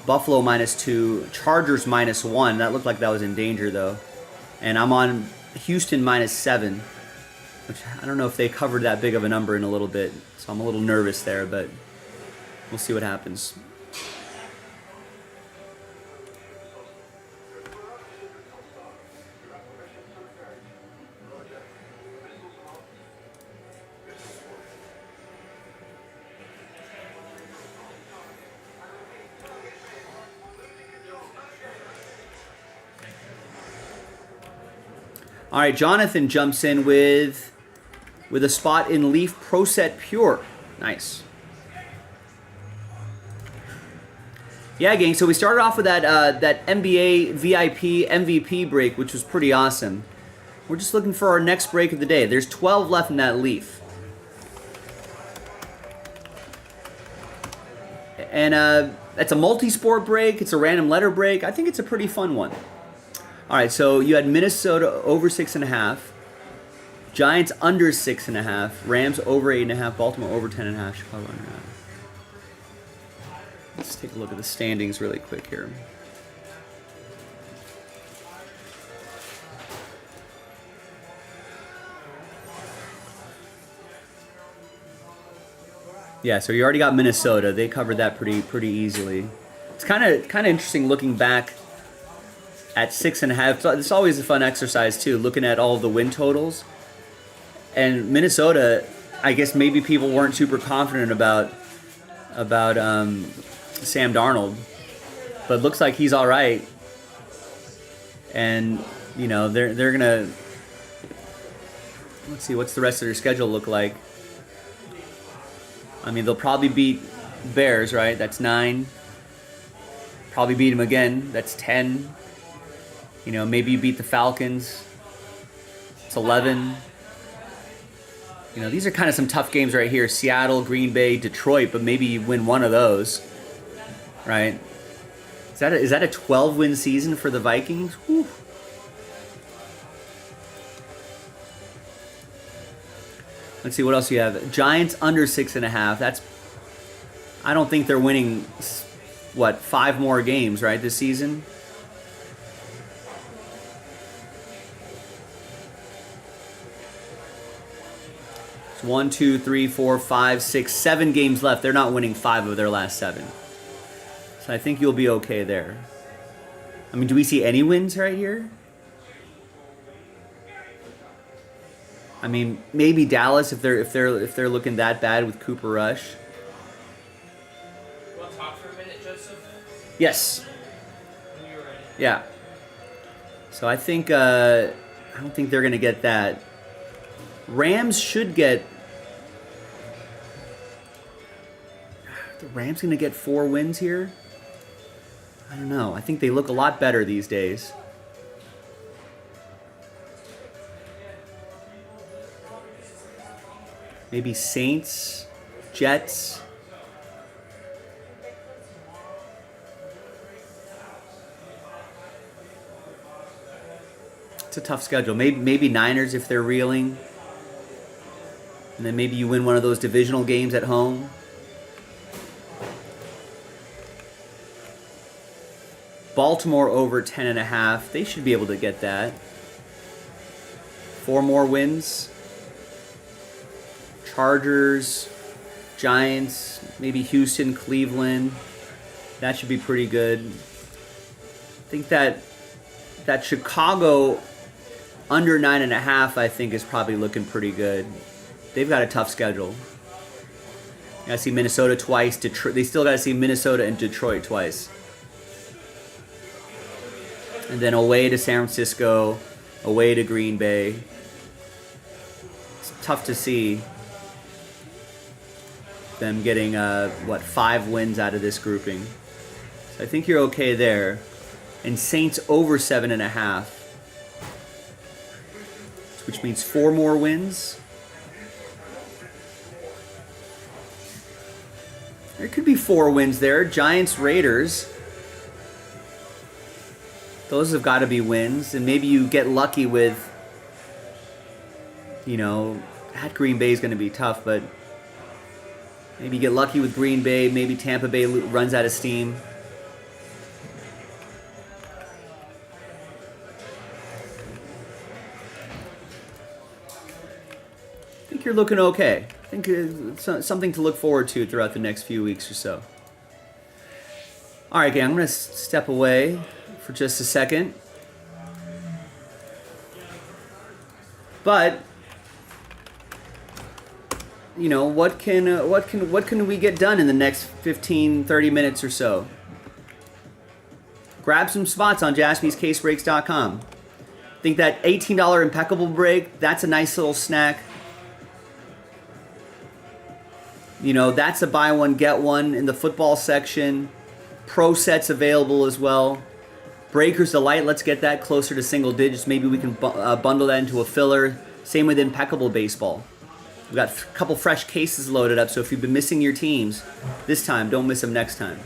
Buffalo -2. Chargers -1. That looked like that was in danger though. And I'm on Houston -7, which I don't know if they covered that big of a number in a little bit. So I'm a little nervous there, but we'll see what happens. All right, Jonathan jumps in with a spot in Leaf Pro Set Pure. Nice. Yeah, gang. So we started off with that NBA VIP MVP break, which was pretty awesome. We're just looking for our next break of the day. There's 12 left in that Leaf. And it's a multi-sport break. It's a random letter break. I think it's a pretty fun one. All right, so you had Minnesota over 6.5. Giants under 6.5. Rams over 8.5. Baltimore over 10.5. Chicago under 9. Let's take a look at the standings really quick here. Yeah, so you already got Minnesota. They covered that pretty easily. It's kind of interesting looking back at 6.5. It's always a fun exercise too, looking at all of the win totals. And Minnesota, I guess maybe people weren't super confident about Sam Darnold, but it looks like he's all right. And you know they're gonna, let's see, what's the rest of their schedule look like? I mean, they'll probably beat Bears, right? That's 9. Probably beat them again. That's 10. You know, maybe you beat the Falcons. It's 11. You know, these are kind of some tough games right here. Seattle, Green Bay, Detroit, but maybe you win one of those, right? Is that a 12-win season for the Vikings? Whew. Let's see, what else you have? Giants under 6.5. That's, I don't think they're winning, what, 5 more games, right, this season? It's 1, 2, 3, 4, 5, 6, 7 games left. They're not winning 5 of their last 7. So I think you'll be okay there. I mean, do we see any wins right here? I mean, maybe Dallas if they're looking that bad with Cooper Rush. Want to talk for a minute, Joseph? Yes. When you're ready. Yeah. So I think I don't think they're gonna get that. Rams should get. The Rams gonna get 4 wins here? I don't know. I think they look a lot better these days. Maybe Saints, Jets. It's a tough schedule. Maybe Niners if they're reeling. And then maybe you win one of those divisional games at home. Baltimore over 10.5. They should be able to get that. 4 more wins. Chargers, Giants, maybe Houston, Cleveland. That should be pretty good. I think that Chicago under 9.5, I think, is probably looking pretty good. They've got a tough schedule. You gotta see Minnesota twice. Detroit. They still gotta see Minnesota and Detroit twice. And then away to San Francisco, away to Green Bay. It's tough to see them getting 5 wins out of this grouping. So I think you're okay there. And Saints over 7.5, which means 4 more wins. There could be 4 wins there. Giants, Raiders. Those have got to be wins. And maybe you get lucky with, you know, at Green Bay is going to be tough, but maybe you get lucky with Green Bay. Maybe Tampa Bay runs out of steam. I think you're looking okay. I think it's something to look forward to throughout the next few weeks or so. All right, gang, I'm going to step away for just a second. But you know, what can we get done in the next 15-30 minutes or so? Grab some spots on JaspysCaseBreaks.com. I think that $18 impeccable break, that's a nice little snack. You know, that's a buy one get one in the football section. Pro sets available as well. Breakers Delight, let's get that closer to single digits. Maybe we can bundle that into a filler. Same with impeccable baseball. We've got a couple fresh cases loaded up, so if you've been missing your teams this time, don't miss them next time.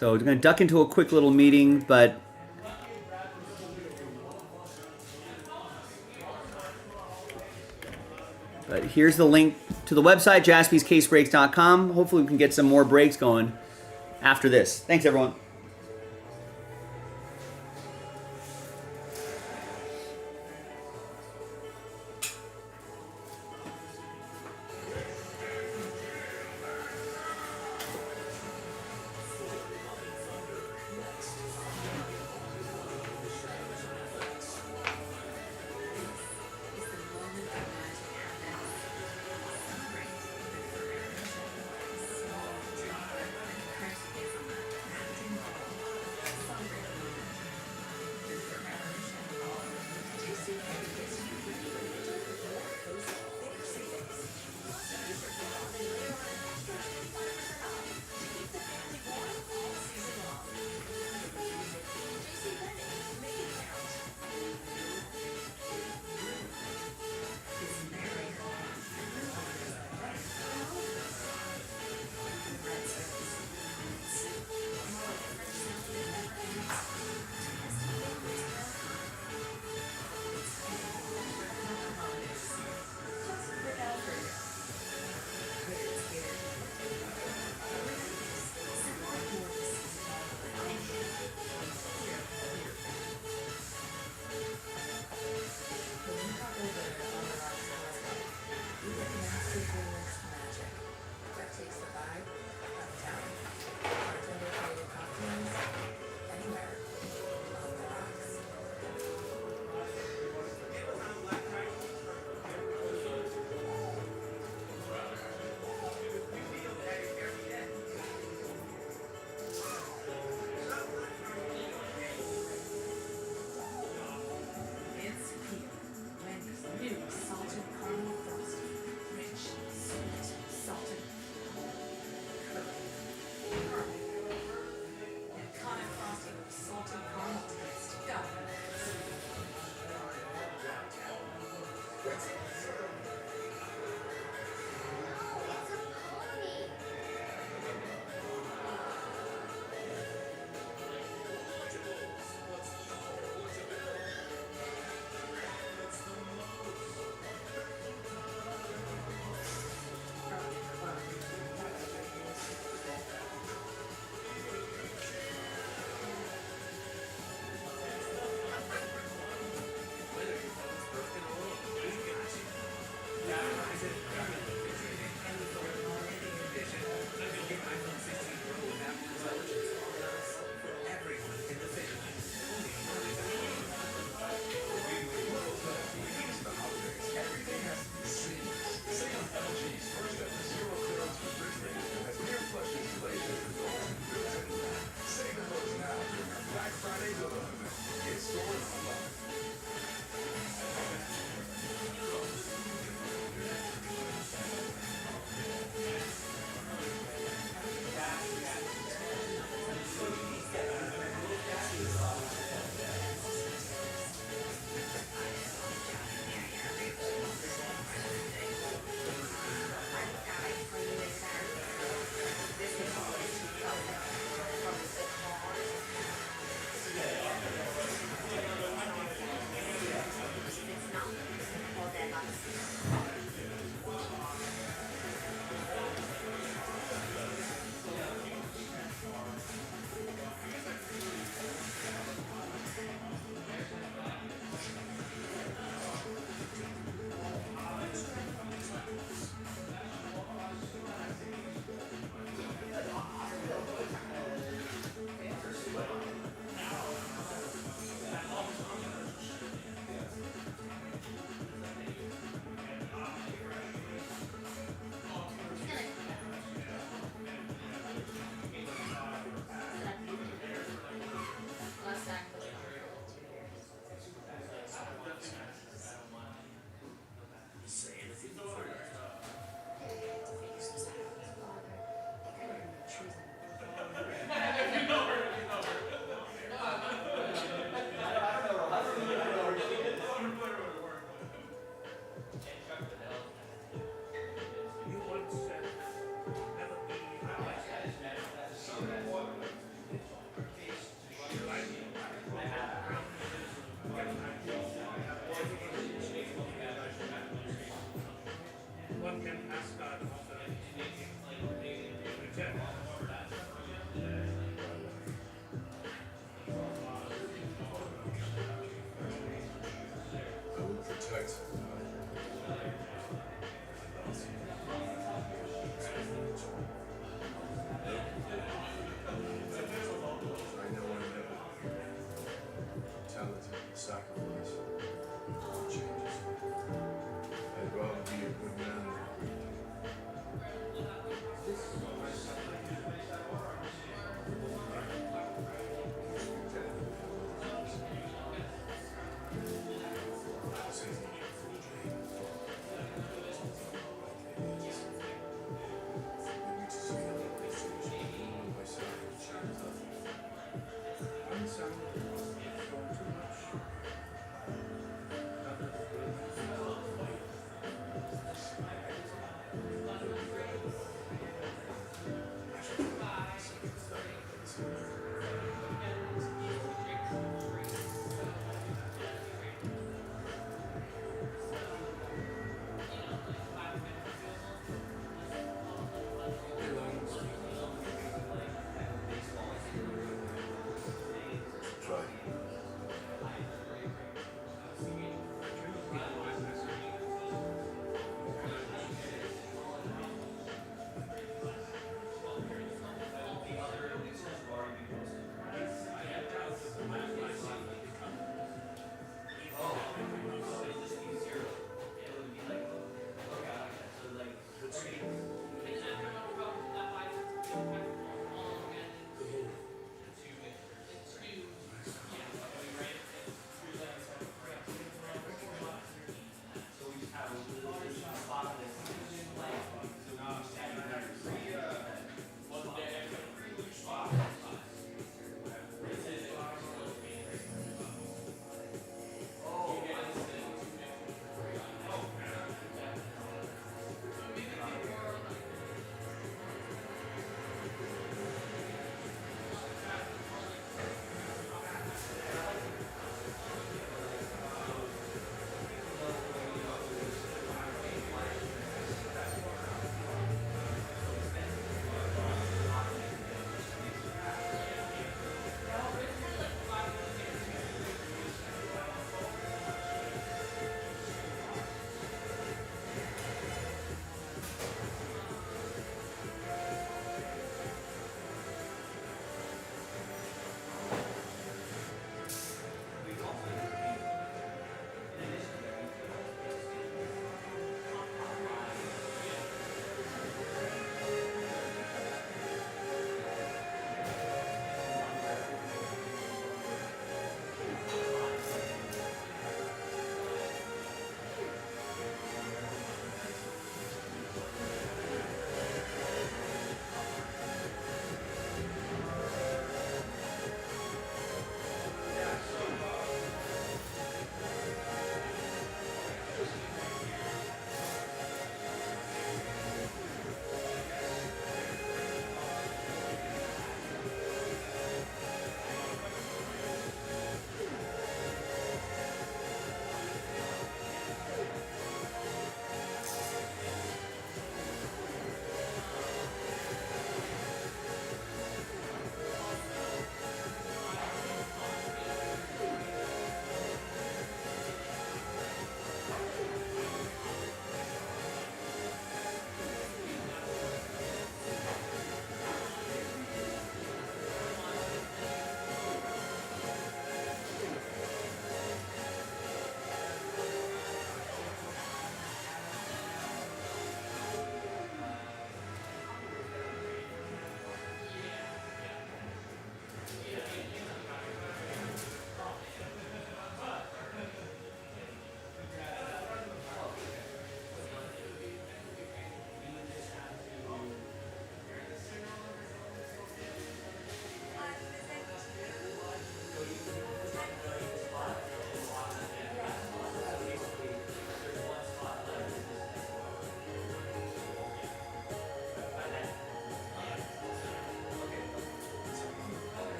So we're going to duck into a quick little meeting, but here's the link to the website, jaspyscasebreaks.com. Hopefully we can get some more breaks going after this. Thanks, everyone.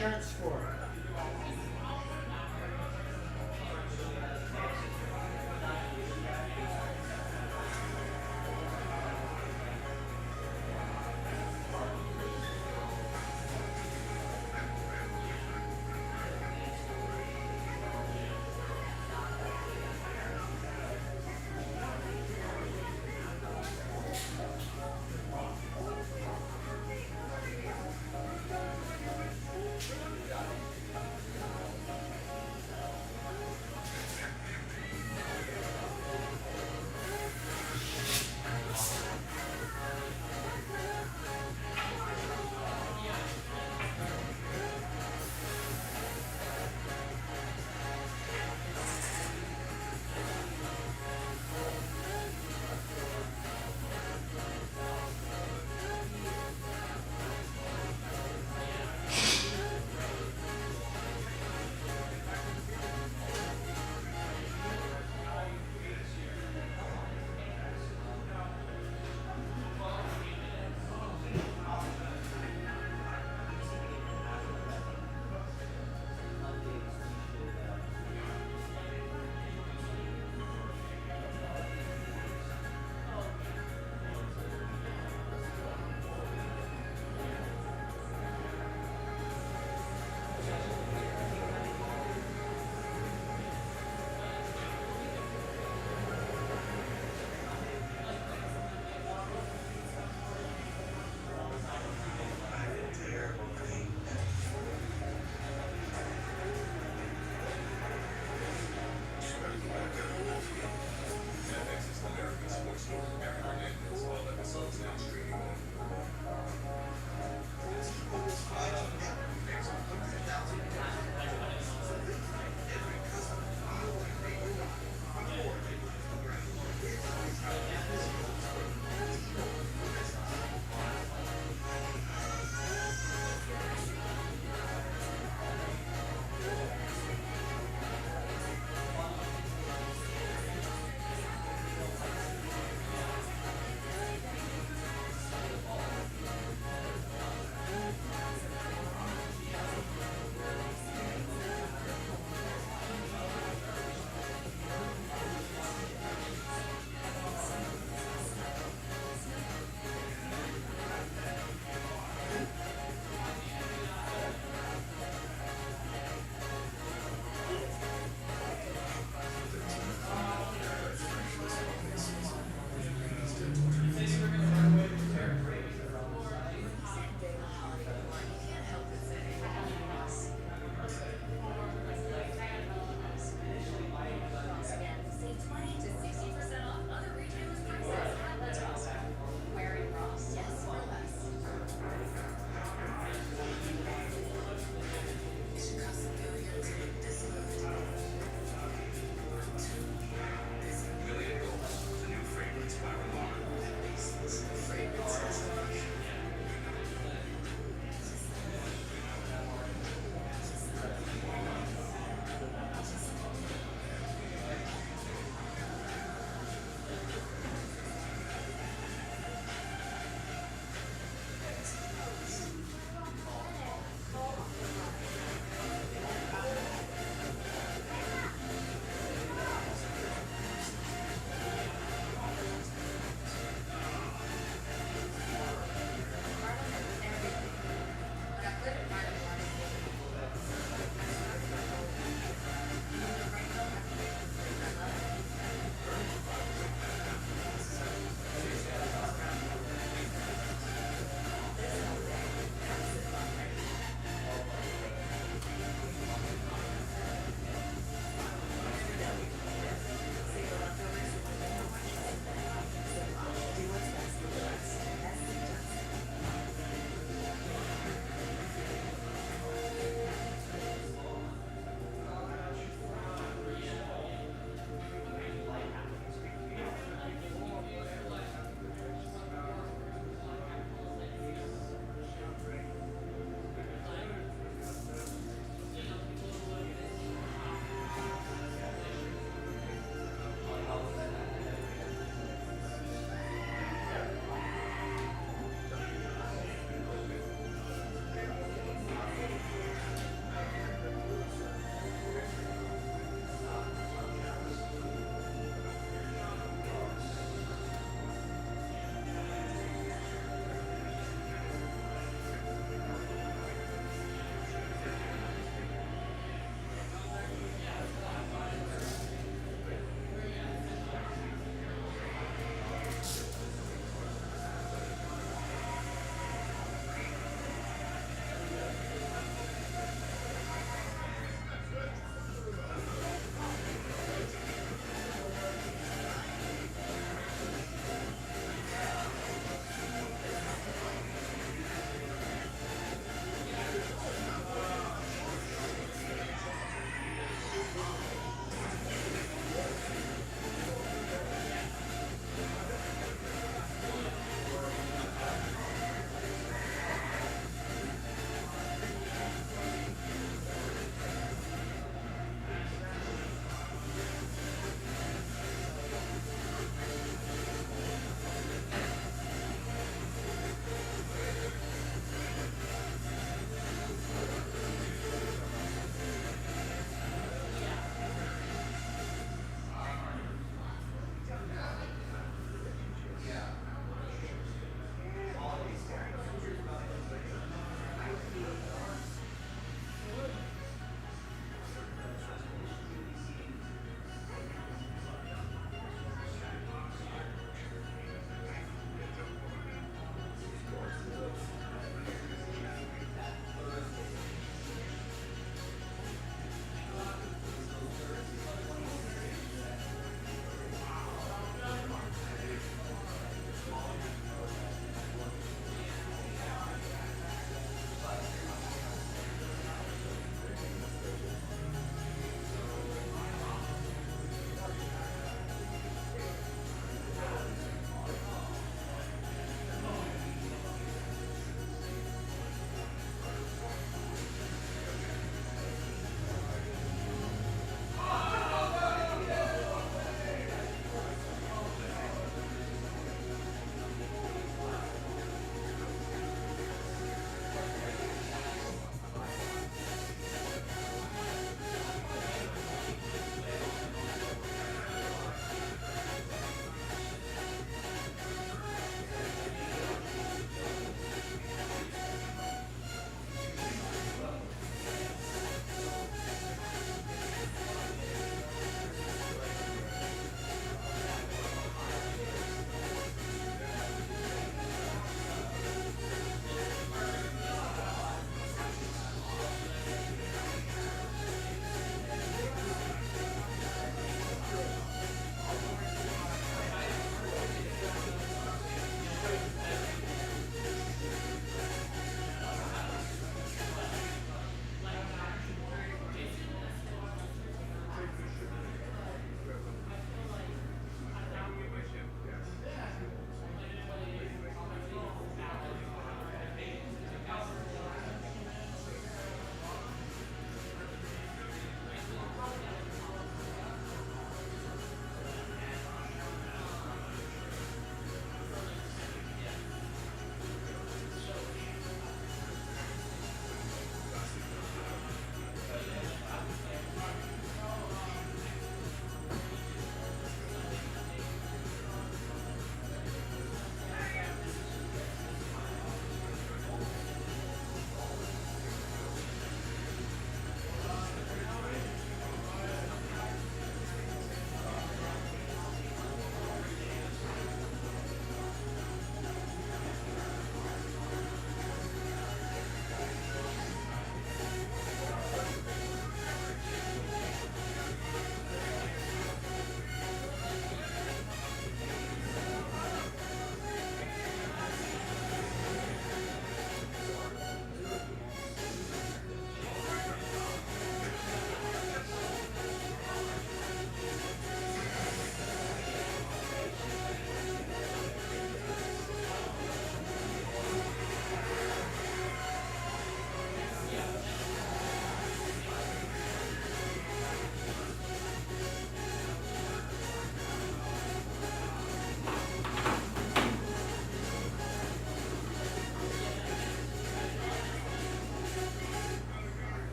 insurance for?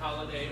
Holiday.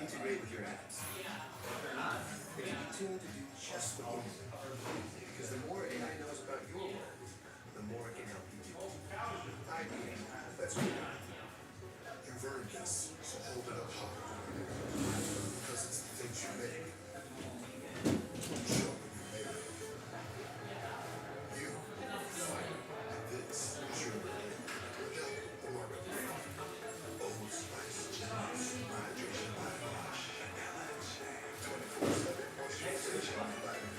Integrate with your apps. tuned to do just what you want. Because the more AI knows about your world, the more it can help you do. IBM, that's what You've earned this, so hold it up high. Because it's the things you make. Show when you made it. You, fighter, and this is your reward. Help the market fight. Old Spice, hydration, mouthwash, and LH. 24/7 moisturization and vitamin.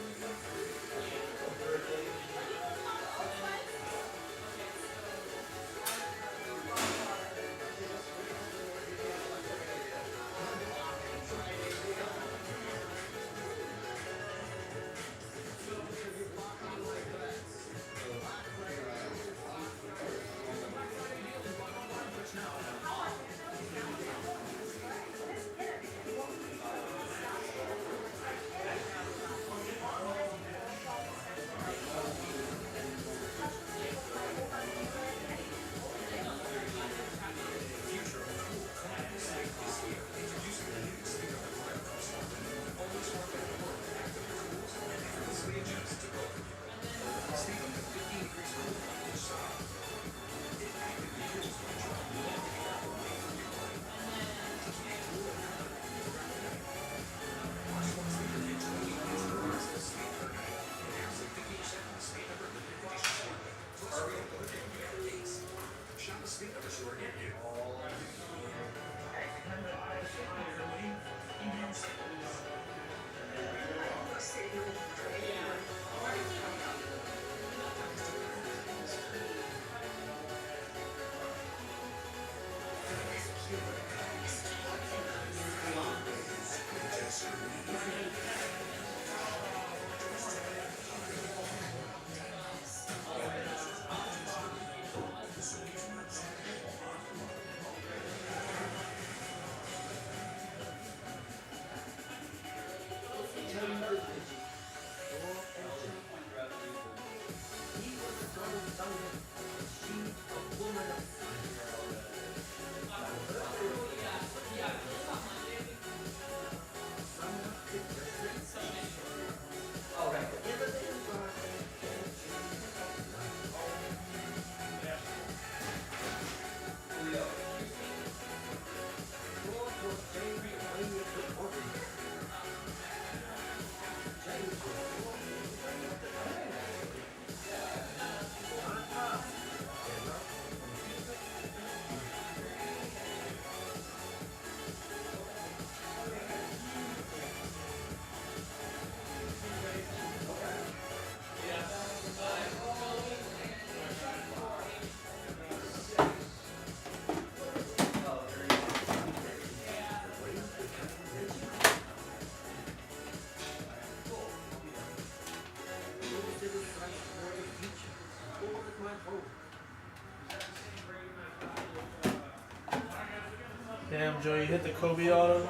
Damn, Joe, you hit the Kobe auto.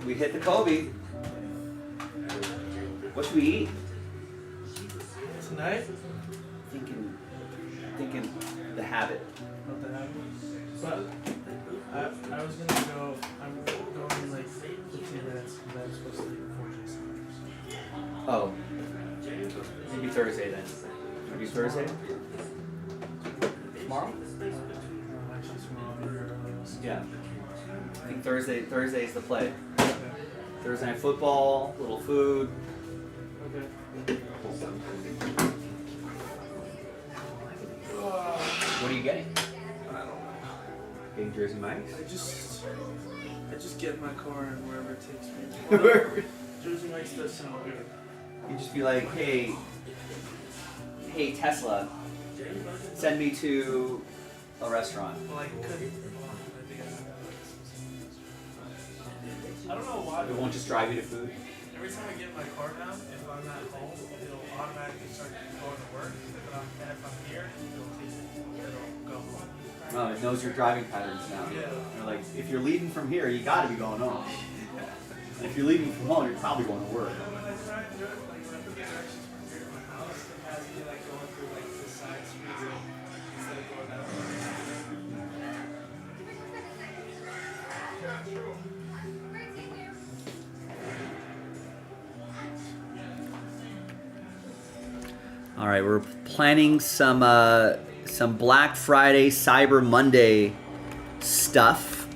We hit the Kobe. What should we eat? Tonight? Thinking the habit. Not the habit. But I was gonna go. I'm going in like 15 minutes because I was supposed to leave before Jason. Oh. Maybe Thursday then. Maybe Thursday? Tomorrow? Actually, tomorrow I'll be here early also. Yeah. I think Thursday is the play. Okay. Thursday night football, little food. Okay. What are you getting? Getting Jersey Mike's? I just get in my car and wherever it takes me. Jersey Mike's does sound good. You just be like, hey Tesla, send me to a restaurant. Well, I could. I don't know why. It won't just drive you to food. Every time I get my car down, if I'm at home, it'll automatically start going to work. And if I'm here, it'll go home. No, it knows your driving patterns now. Yeah. You're like, if you're leaving from here, you gotta be going home. And if you're leaving from home, you're probably going to work. When I try and do it, like when I put the directions from here to my house, it has me like going through like the side streets instead of going that way. All right, we're planning some Black Friday, Cyber Monday stuff.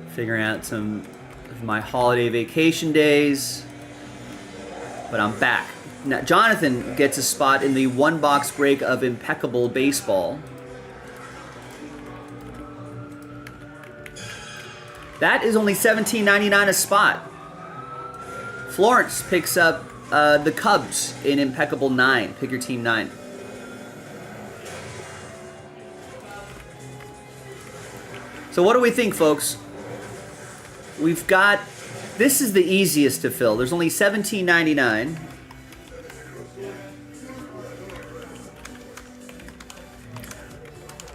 Figuring out some of my holiday vacation days. But I'm back. Now, Jonathan gets a spot in the one box break of Impeccable Baseball. That is only $17.99 a spot. Florence picks up the Cubs in Impeccable 9. Pick your team 9. So what do we think, folks? We've got... This is the easiest to fill. There's only $17.99.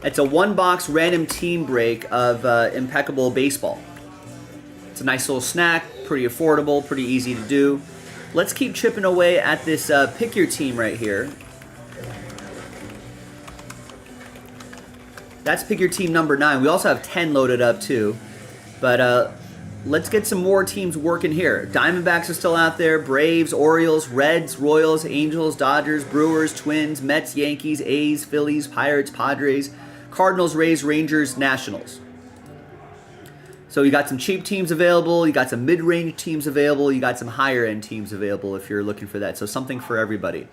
It's a one-box random team break of Impeccable Baseball. It's a nice little snack, pretty affordable, pretty easy to do. Let's keep chipping away at this pick your team right here. That's pick your team number 9. We also have 10 loaded up too. But let's get some more teams working here. Diamondbacks are still out there. Braves, Orioles, Reds, Royals, Angels, Dodgers, Brewers, Twins, Mets, Yankees, A's, Phillies, Pirates, Padres, Cardinals, Rays, Rangers, Nationals. So you got some cheap teams available. You got some mid-range teams available. You got some higher-end teams available if you're looking for that. So something for everybody.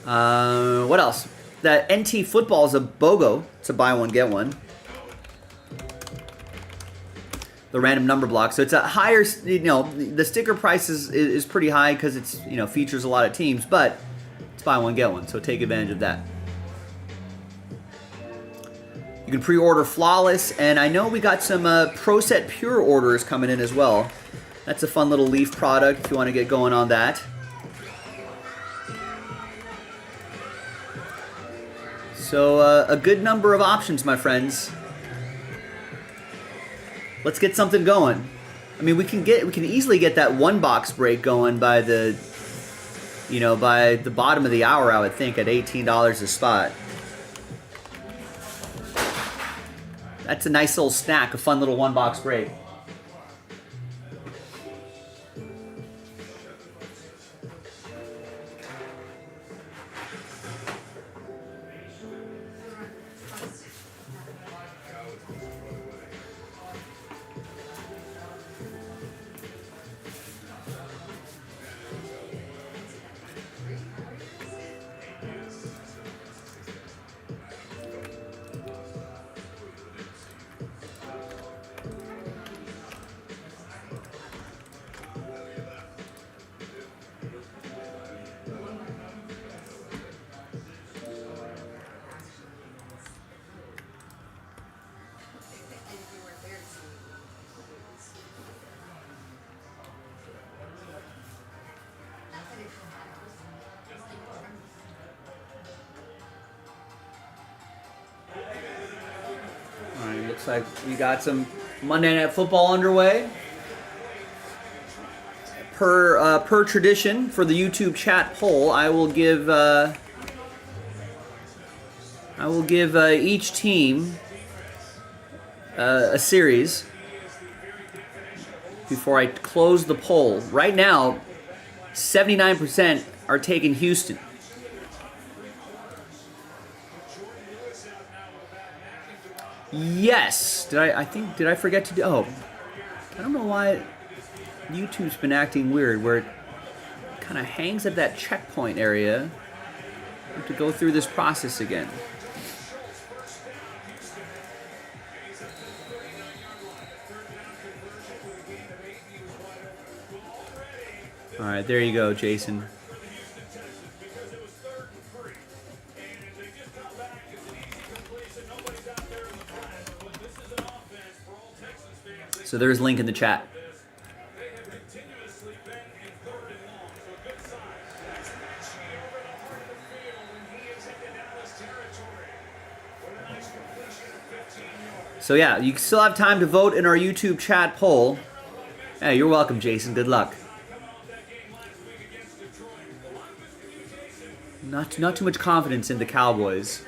What else? That NT football is a BOGO. It's a buy one, get one. The random number block. So it's a higher, the sticker price is pretty high because it's, features a lot of teams, but it's buy one, get one. So take advantage of that. You can pre-order Flawless, and I know we got some Pro Set Pure orders coming in as well. That's a fun little Leaf product if you want to get going on that. So a good number of options, my friends. Let's get something going. I mean, we can easily get that one box break going by the bottom of the hour, I would think, at $18 a spot. That's a nice little snack, a fun little one box break. Looks like we got some Monday Night Football underway. Per tradition, for the YouTube chat poll, I will give each team a series before I close the poll. Right now, 79% are taking Houston. Yes. Did I forget to do? Oh, I don't know why YouTube's been acting weird, where it kind of hangs at that checkpoint area. I have to go through this process again. All right, there you go, Jason. So there's a link in the chat. So yeah, you still have time to vote in our YouTube chat poll. Hey, you're welcome, Jason. Good luck. Not too much confidence in the Cowboys.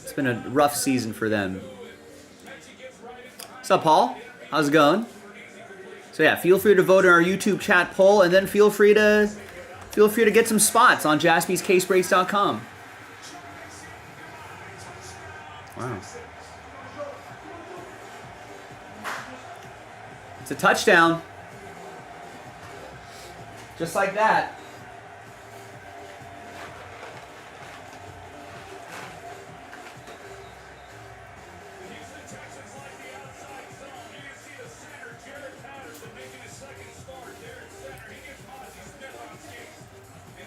It's been a rough season for them. What's up, Paul? How's it going? So So yeah, feel free to vote in our YouTube chat poll, and then feel free to get some spots on JaspysCaseBreaks.com. Wow. It's a touchdown. Just like that.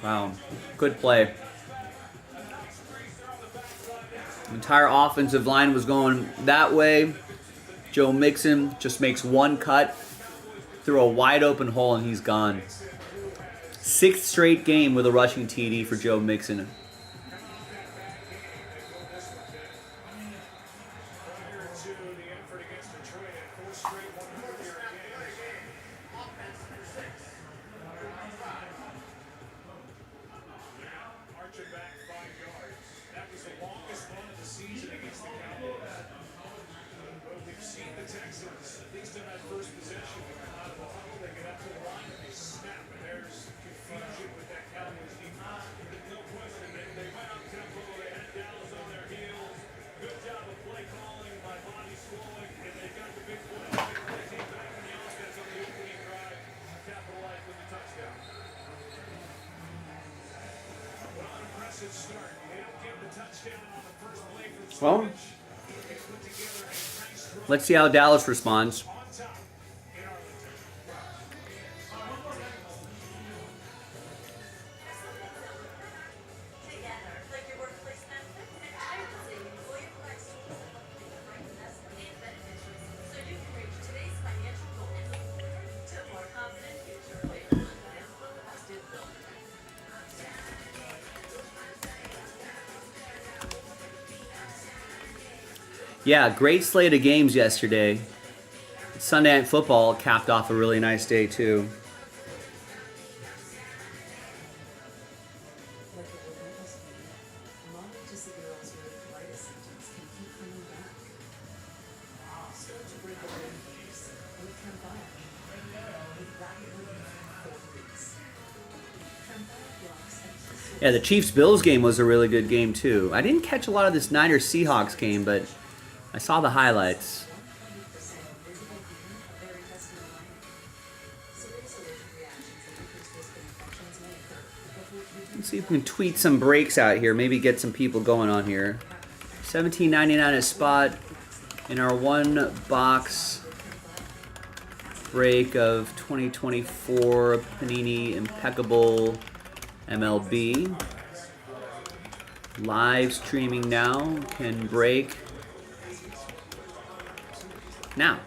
Wow, good play. The entire offensive line was going that way. Joe Mixon just makes one cut through a wide open hole and he's gone. 6th straight game with a rushing TD for Joe Mixon. Well, let's see how Dallas responds. Yeah, great slate of games yesterday. Sunday Night Football capped off a really nice day, too. Yeah, the Chiefs-Bills game was a really good game, too. I didn't catch a lot of this Niners-Seahawks game, but I saw the highlights. Let's see if we can tweet some breaks out here. Maybe get some people going on here. $17.99 a spot in our one box break of 2024 Panini Impeccable MLB. Live streaming now. Can break now.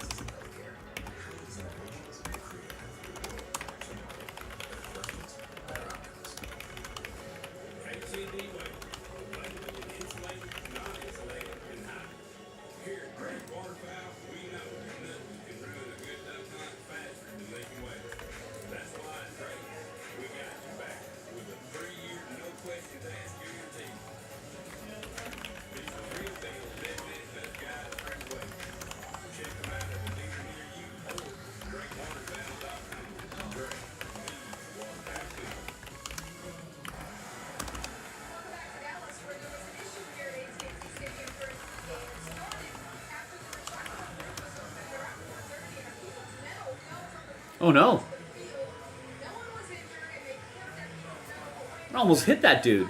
Oh no. I almost hit that dude.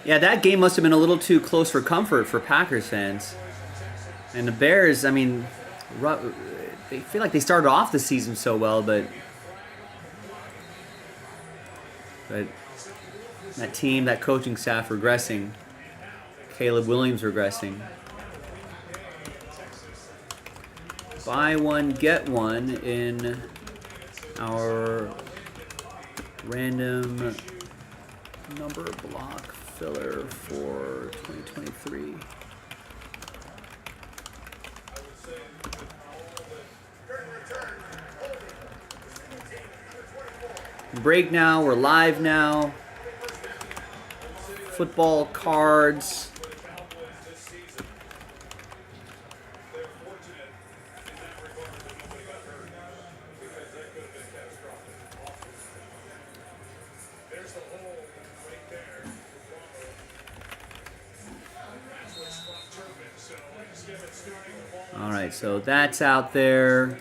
Yeah, that game must have been a little too close for comfort for Packers fans. And the Bears, I mean, they feel like they started off the season so well, but That team, that coaching staff regressing. Caleb Williams regressing. Buy one, get one in our random number block filler for 2023. Break now, we're live now. Football cards. All right, so that's out there.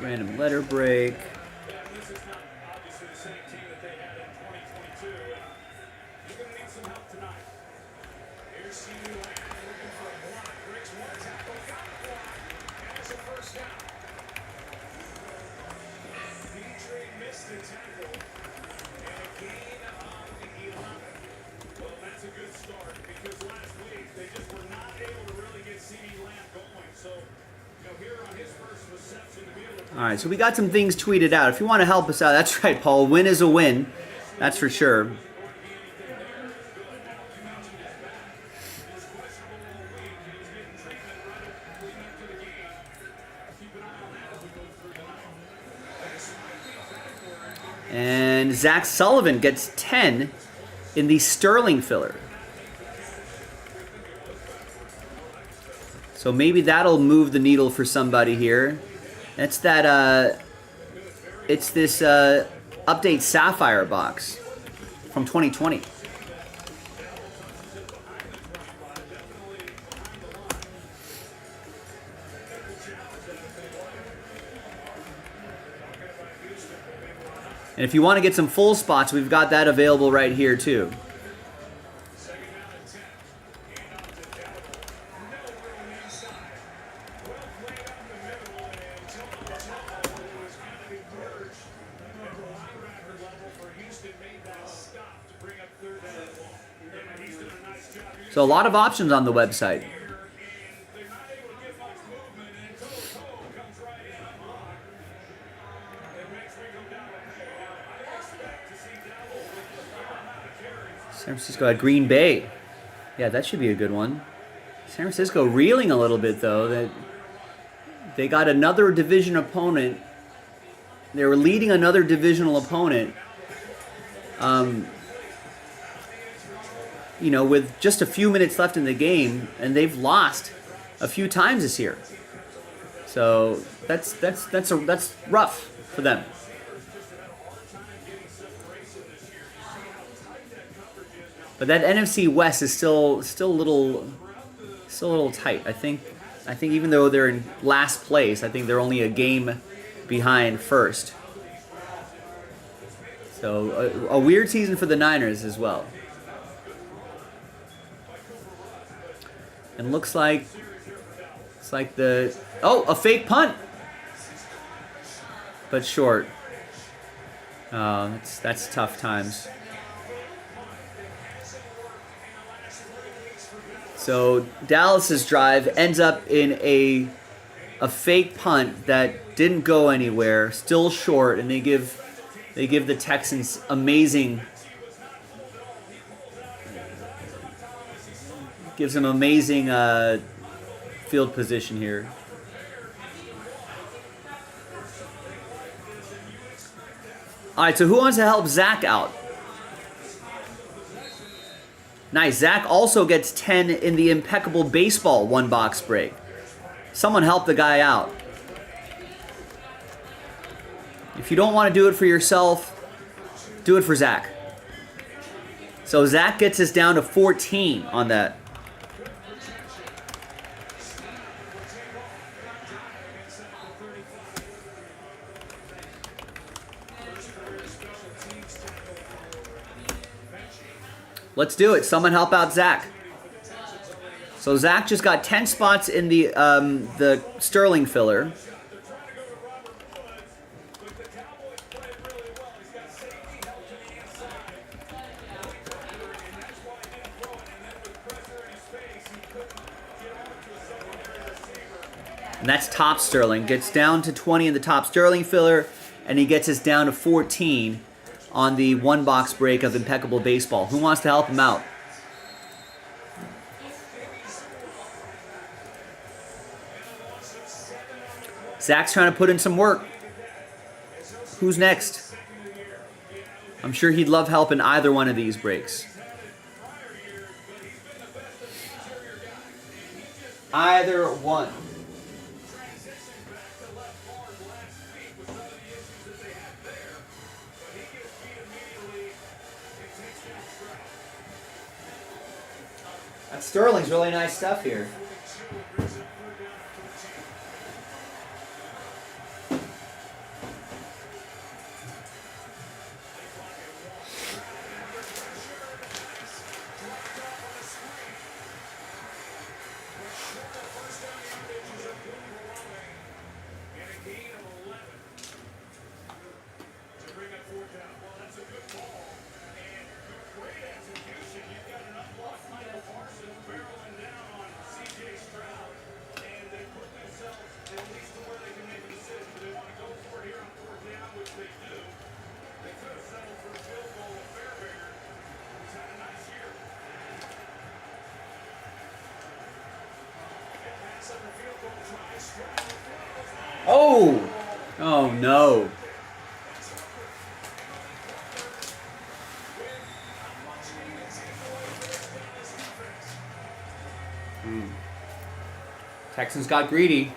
Random letter break. All right, so we got some things tweeted out. If you want to help us out, that's right, Paul. Win is a win. That's for sure. And Zach Sullivan gets 10 in the Sterling filler. So maybe that'll move the needle for somebody here. It's that, it's this Update Sapphire box from 2020. And if you want to get some full spots, we've got that available right here too. So a lot of options on the website. San Francisco at Green Bay. Yeah, that should be a good one. San Francisco reeling a little bit though. That they got another division opponent. They were leading another divisional opponent. You know, with just a few minutes left in the game, and they've lost a few times this year. So that's rough for them. But that NFC West is still a little tight. I think even though they're in last place, I think they're only a game behind first. So a weird season for the Niners as well. And looks like a fake punt, but short. That's tough times. So Dallas's drive ends up in a fake punt that didn't go anywhere, still short, and they give the Texans gives them amazing field position here. All right, so who wants to help Zach out? Nice. Zach also gets 10 in the Impeccable Baseball one box break. Someone help the guy out. If you don't want to do it for yourself, do it for Zach. So Zach gets us down to 14 on that. Let's do it. Someone help out Zach. So Zach just got 10 spots in the Sterling filler. And that's top Sterling. Gets down to 20 in the top Sterling filler, and he gets us down to 14 on the one box break of Impeccable Baseball. Who wants to help him out? Zach's trying to put in some work. Who's next? I'm sure he'd love help in either one of these breaks. Either one. That Sterling's really nice stuff here. Oh! Oh no. Texans got greedy.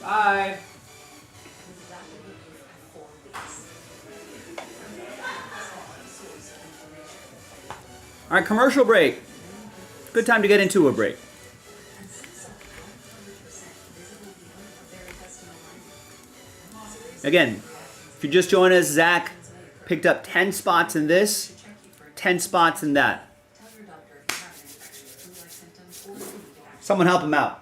Bye. All right, commercial break. Good time to get into a break. Again, if you just joined us, Zach picked up 10 spots in this, 10 spots in that. Someone help him out.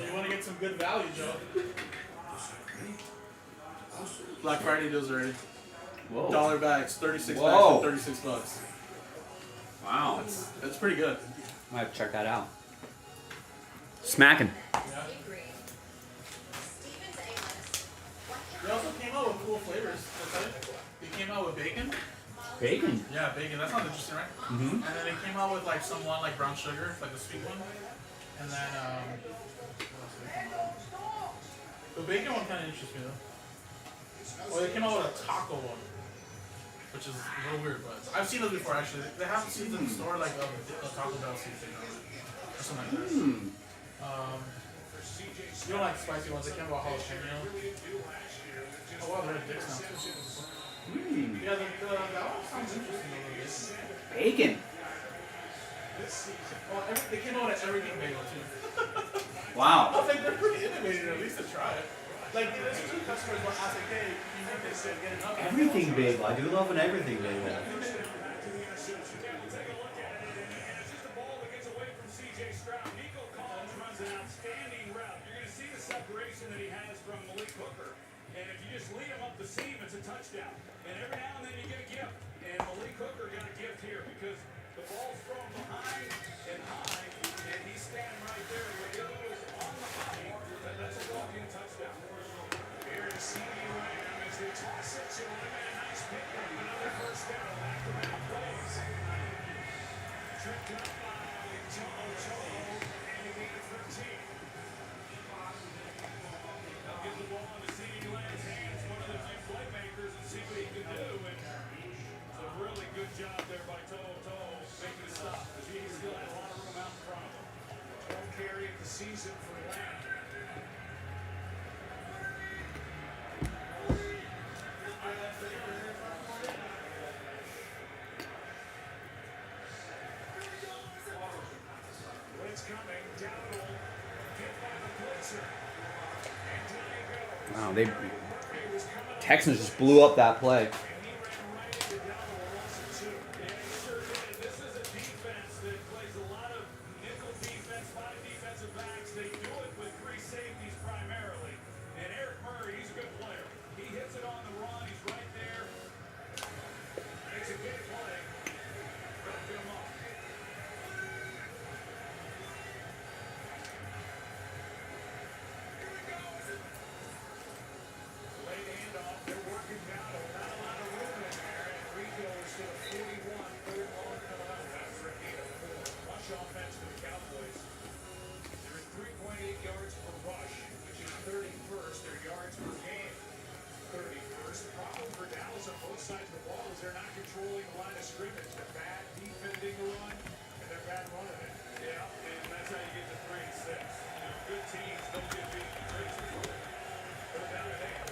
You want to get some good value, Joe? Black Friday deals already. Whoa. Dollar bags, 36 Whoa. bags for $36. Wow. That's pretty good. Might have to check that out. Smacking. Yeah. They also came out with cool flavors. They came out with bacon. Bacon. Yeah, bacon. That sounds interesting, right? Mm-hmm. And then they came out with like some one like brown sugar, like the sweet one. And then what else did they come out with? The bacon one kind of interests me though. Oh, they came out with a taco one. which is a little weird, but I've seen those before actually. They have seeds in the store like a Taco Bell seed thing on it, or something like that. You don't like spicy ones? They came out jalapeno. Oh wow, they're dicks now. Yeah, that one sounds interesting a little bit. Bacon. Well, they came out at everything bagel too. Wow. I was like, they're pretty innovative at least to try it. Like, there's two customers will ask, like, hey, you think they should get enough? Everything bagel. I do love an everything bagel. The ball that gets away from C.J. Stroud. Nico Collins runs an outstanding route. You're going to see the separation that he has from Malik Hooker. And if you just lead him up the seam, it's a touchdown. And every now and then you get a gift. And Malik Hooker got a gift here because the ball's thrown behind and high, and he's standing right there. When it goes on the high, that's a walking touchdown. Here is C.D. Lamb as they toss it to him, and a nice pickup. Another first down. Back-to-back plays. Tripped up by Toto, and he made it 13. They'll get the ball into C.D. Lamb's hands, one of the few playmakers, and see what he can do. And it's a really good job there by Toto, making a stop, because he still had a lot of room out in front of him. 12 carry of the season for Lamb. Blitz coming, Dowdle, hit by the blitzer. And Diego. Wow, they Texans just blew up that play. And he ran right into Dowdle, a loss of 2. Yeah, he sure did. This is a defense that plays a lot of nickel defense, a lot of defensive backs. They do it with 3 safeties primarily. And Eric Murray, he's a good player. He hits it on the run. He's right there. Makes a big play. Wrapping him up. Late handoff. They're working Dowdle. Not a lot of room in there. And Rico is to the 41. Third long coming up after a gain of 4. Rush offense for the Cowboys. They're at 3.8 yards per rush, which is 31st. Their yards per game, 31st. The problem for Dallas on both sides of the ball is they're not controlling the line of scrimmage. They're bad defending the run, and they're bad running it. Yeah, and that's how you get to 3 and 6. Good teams don't get beat in 3 and 4. Put it down to there.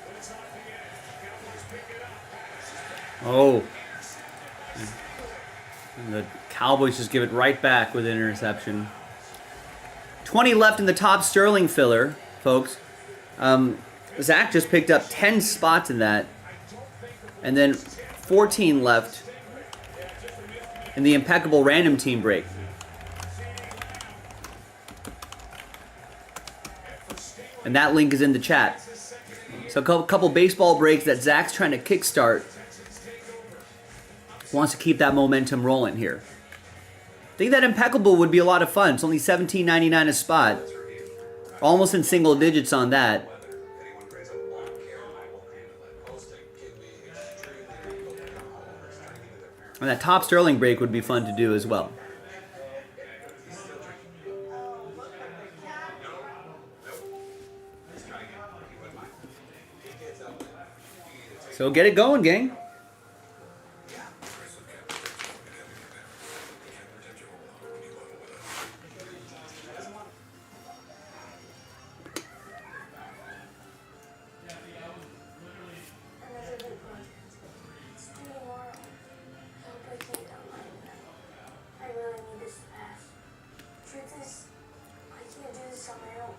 Blitz off the edge. Cowboys pick it up. Pass is back. Oh. And the Cowboys just give it right back with an interception. 20 left in the top Sterling filler, folks. Zach just picked up 10 spots in that. And then 14 left in the impeccable random team break. And that link is in the chat. So a couple baseball breaks that Zach's trying to kickstart. Wants to keep that momentum rolling here. I think that impeccable would be a lot of fun. It's only $17.99 a spot. Almost in single digits on that. And that top Sterling break would be fun to do as well. So get it going, gang. I really need this to pass. Truth is, I can't do this on my own.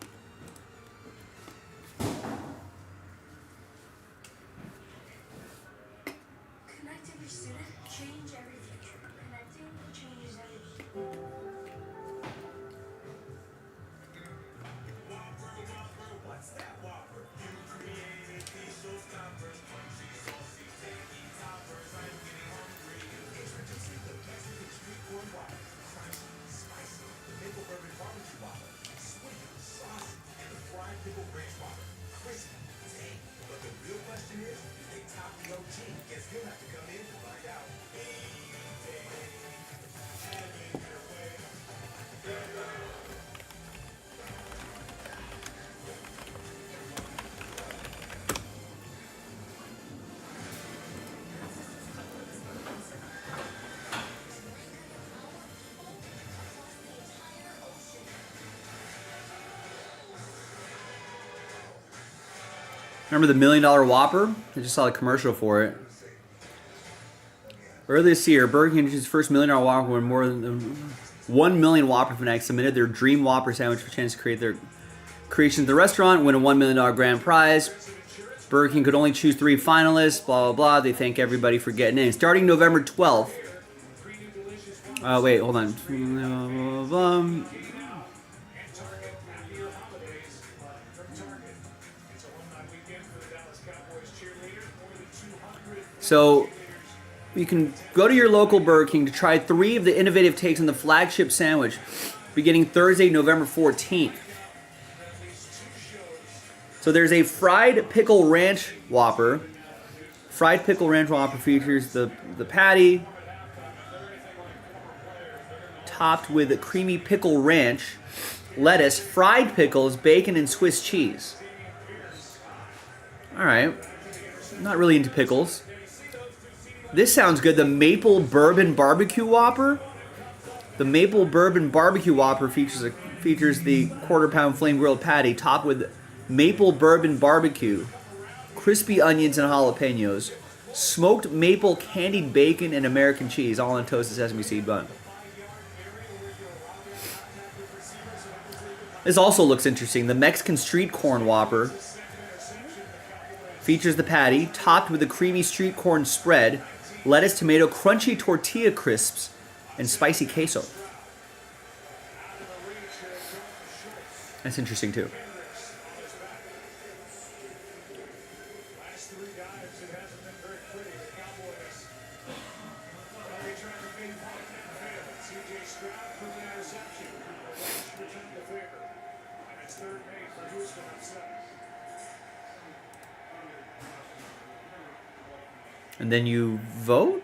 Remember the $1 Million Whopper? I just saw the commercial for it. Earlier this year, Burger King introduced its first $1 Million Whopper when more than 1 million Whopper fanatics submitted their dream Whopper sandwich for a chance to create their creation at the restaurant, win a $1 million grand prize. Burger King could only choose 3 finalists, blah, blah, blah. They thank everybody for getting in. Starting November 12th. Wait, hold on. So you can go to your local Burger King to try 3 of the innovative takes on the flagship sandwich beginning Thursday, November 14th. So there's a fried pickle ranch Whopper. Fried pickle ranch Whopper features the patty topped with a creamy pickle ranch, lettuce, fried pickles, bacon, and Swiss cheese. All right. I'm not really into pickles. This sounds good. The Maple Bourbon Barbecue Whopper. The Maple Bourbon Barbecue Whopper features the quarter-pound flame-grilled patty topped with maple bourbon barbecue, crispy onions and jalapenos, smoked maple candied bacon, and American cheese, all on toasted sesame seed bun. This also looks interesting. The Mexican Street Corn Whopper features the patty topped with a creamy street corn spread, lettuce, tomato, crunchy tortilla crisps, and spicy queso. That's interesting too. And then you vote?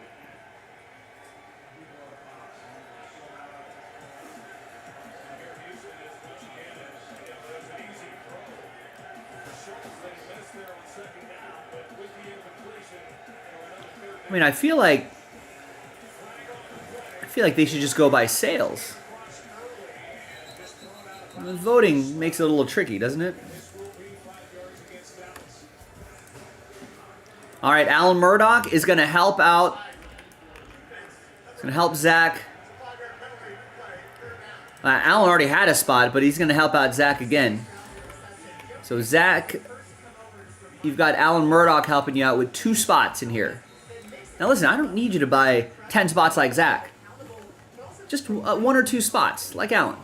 I mean, I feel like they should just go by sales. The voting makes it a little tricky, doesn't it? All right, Alan Murdoch is going to help out. He's going to help Zach. Alan already had a spot, but he's going to help out Zach again. So Zach, you've got Alan Murdoch helping you out with 2 spots in here. Now listen, I don't need you to buy 10 spots like Zach. Just 1 or 2 spots, like Alan.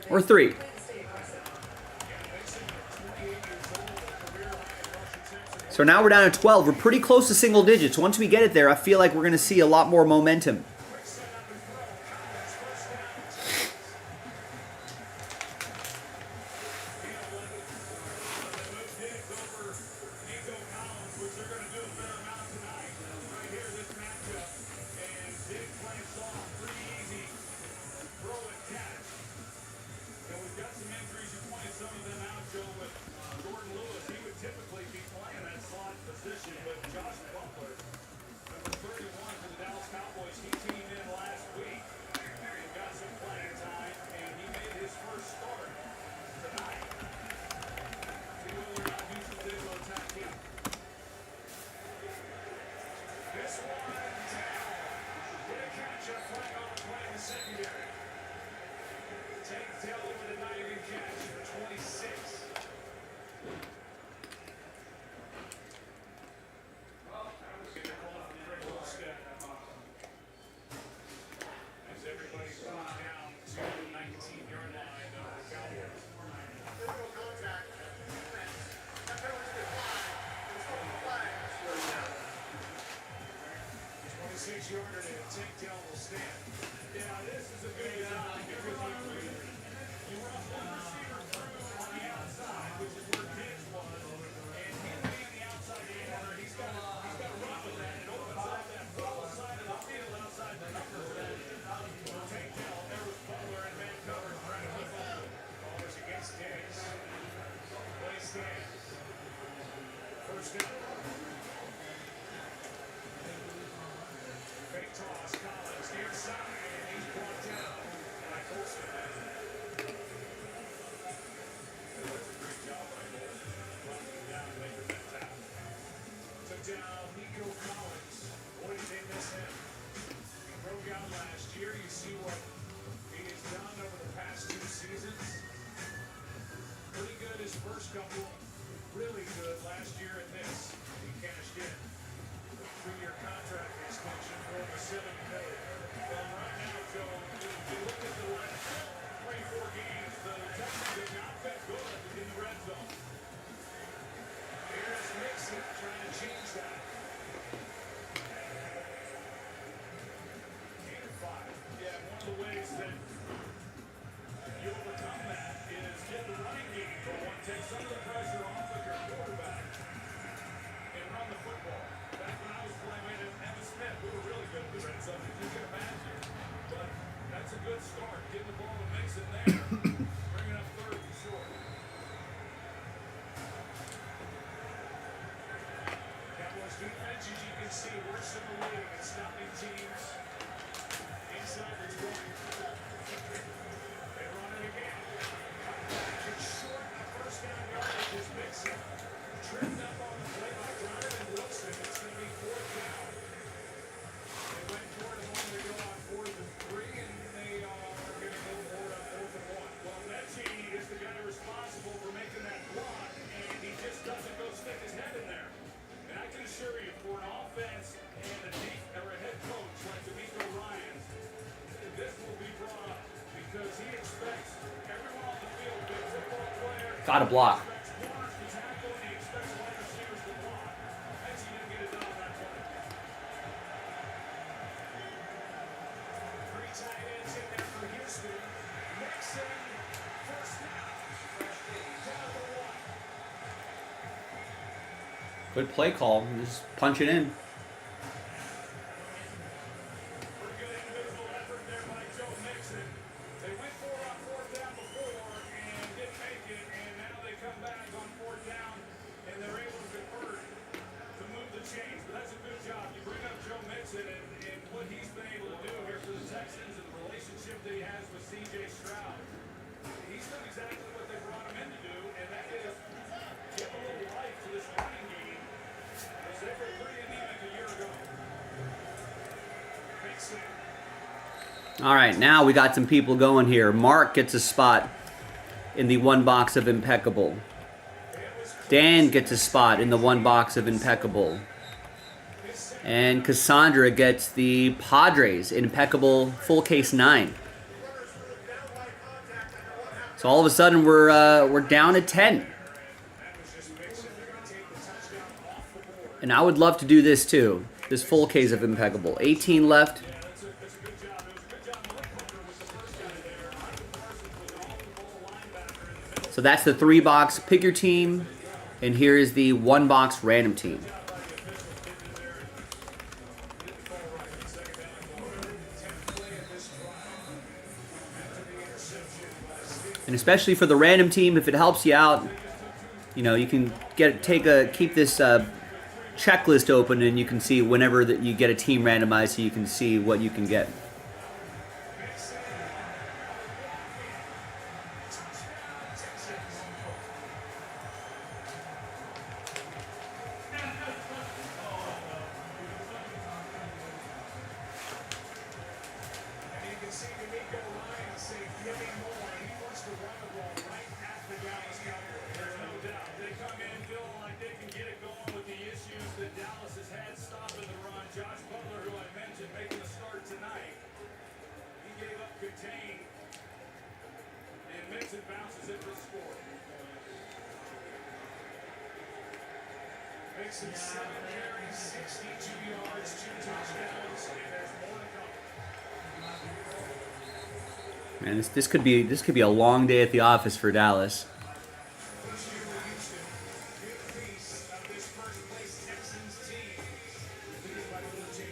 Or 3. So now we're down to 12. We're pretty close to single digits. Once we get it there, I feel like we're going to see a lot more momentum. really good last year at this. He cashed in a 3-year contract extension for over $7 million. Well, right now, Joe, if you look at the last 3-4 games, the Texans have not been good in the red zone. Here's Mixon trying to change that. 8 and 5. Yeah, one of the ways that you overcome that is get the running game going, take some of the pressure off of your quarterback, and run the football. Back when I was playing with Emmitt Smith, we were really good at the red zone, as you can imagine. But that's a good start, getting the ball to Mixon there, bringing up 3rd and short. Cowboys defense, as you can see, works in the league at stopping teams inside the 20. They run it again. Cutback, it's short. First down yardage is Mixon. Tripped up on the play by Jonathan Wilson. It's going to be 4th down. They went for it and wanted to go on 4th and 3, and they are going to go for it on 4th and 1. Well, Mechie is the guy responsible for making that block, and he just doesn't go stick his head in there. And I can assure you, for an offense and a head coach like D'Amico Ryans, this will be brought up because he expects everyone on the field, big football player, Got to block. expects corners to tackle, and he expects wide receivers to block. Mechie didn't get it done on that play. 3 tight ends in there for Houston. Mixon, first down. Down to 1. Good play call. Just punch it in. Pretty good individual effort there by Joe Mixon. They went for it on 4th down before and didn't make it, and now they come back on 4th down and they're able to convert to move the chains. But that's a good job. You bring up Joe Mixon and what he's been able to do here for the Texans and the relationship that he has with C.J. Stroud. He's done exactly what they brought him in to do, and that is give a little life to this running game. Because they were pretty anemic a year ago. Mixon. All right, now we got some people going here. Mark gets a spot in the 1 box of Impeccable. Dan gets a spot in the 1 box of Impeccable. And Cassandra gets the Padres Impeccable full case 9. So all of a sudden we're down to 10. And I would love to do this too. This full case of Impeccable. 18 left. So that's the 3 box pick your team, and here is the 1 box random team. And especially for the random team, if it helps you out, you know, you can keep this checklist open, and you can see whenever that you get a team randomized, so you can see what you can get. Mixon 7 carries, 62 yards, 2 touchdowns, and there's more to come. Man, this could be a long day at the office for Dallas. First year with Houston, good piece of this first place Texans team, leading by 14.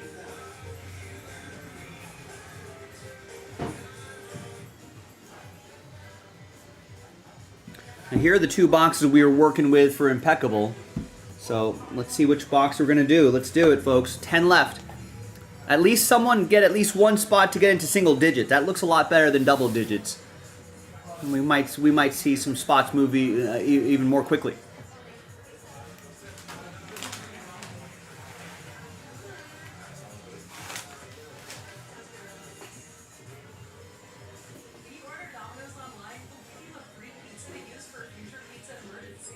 And here are the 2 boxes we were working with for Impeccable. So let's see which box we're going to do. Let's do it, folks. 10 left. At least someone get at least 1 spot to get into single digits. That looks a lot better than double digits. We might see some spots move even more quickly. If you order Domino's online, we'll give you a free pizza to use for a future pizza emergency.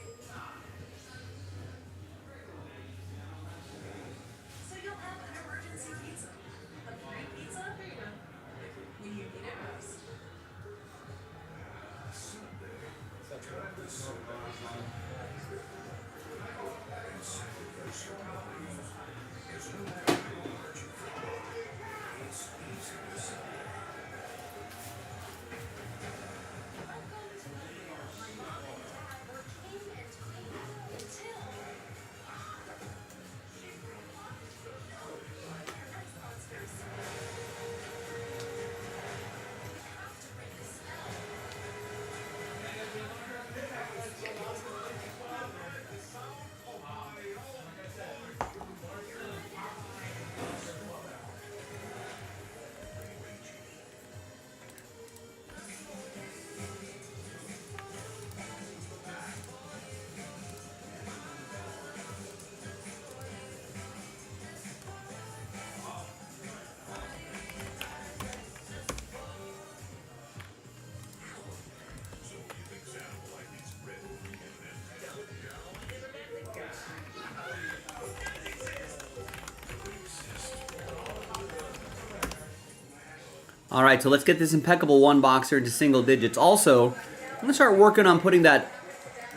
All right, so let's get this impeccable one boxer into single digits. Also, I'm gonna start working on putting that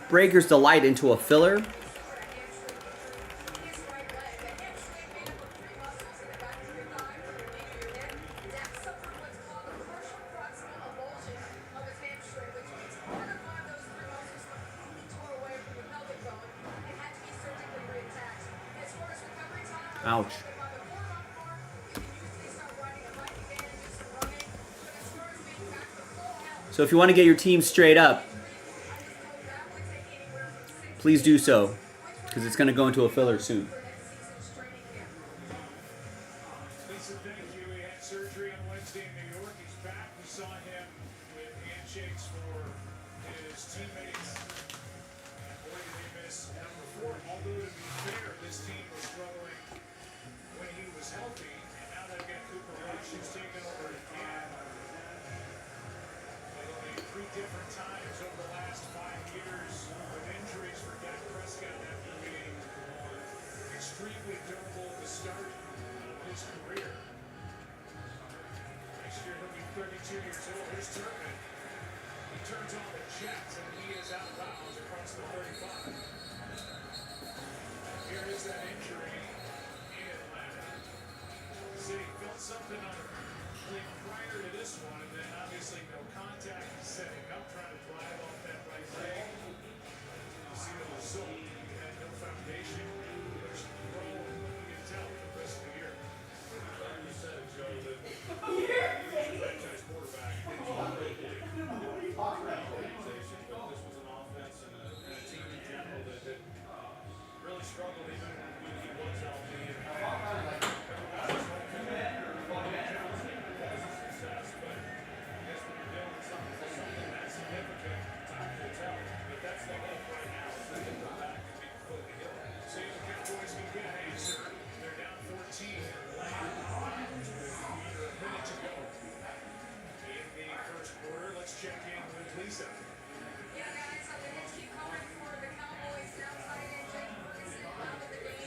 Breaker's Delight into a filler. Ouch. So if you want to get your team straight up, please do so, because it's going to go into a filler soon. Lisa, thank you. He had surgery on Wednesday in New York. He's back. We saw him with handshakes for his teammates. Boy, did he miss number 4. Although, to be fair, this team was struggling when he was healthy. And now they've got Cooper Rush who's taken over again. Only 3 different times over the last 5 years with injuries for Dak Prescott after being extremely durable at the start of his career. Next year he'll be 32 years old. Here's Turpin. He turns on the Jets and he is out of bounds across the 35. Here is that injury in Atlanta. City felt something on prior to this one, and then obviously no contact. He's setting up, trying to drive off that right leg. You see the result. He had no foundation. There's no, you can tell for the rest of the year. You said it, Joe, that franchise quarterback. Organization, but this was an offense and a team in general that really struggled even when he was healthy. Check in with Lisa. Yeah, guys, so we just keep calling for the Cowboys outside and Jake Ferguson out of the game.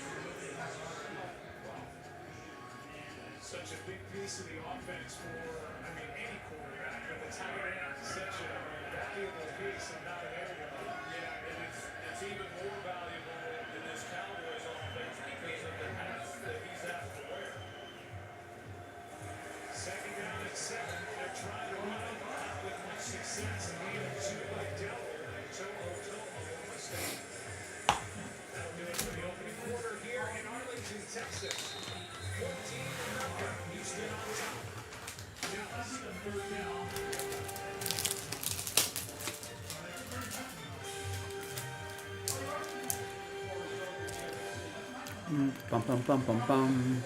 Such a big piece of the offense for, any quarterback, but the tight end is such a valuable piece and not an area. Yeah, and it's even more valuable in this Cowboys offense because of the hats that he's asked to wear. Second down and 7. They're trying to run it with much success. And even 2 by Delaware. Oklahoma State. That'll do it for the opening quarter here in Arlington, Texas. 14-0. Houston on top. Dallas, the 3rd down. Bum, bum, bum, bum, bum.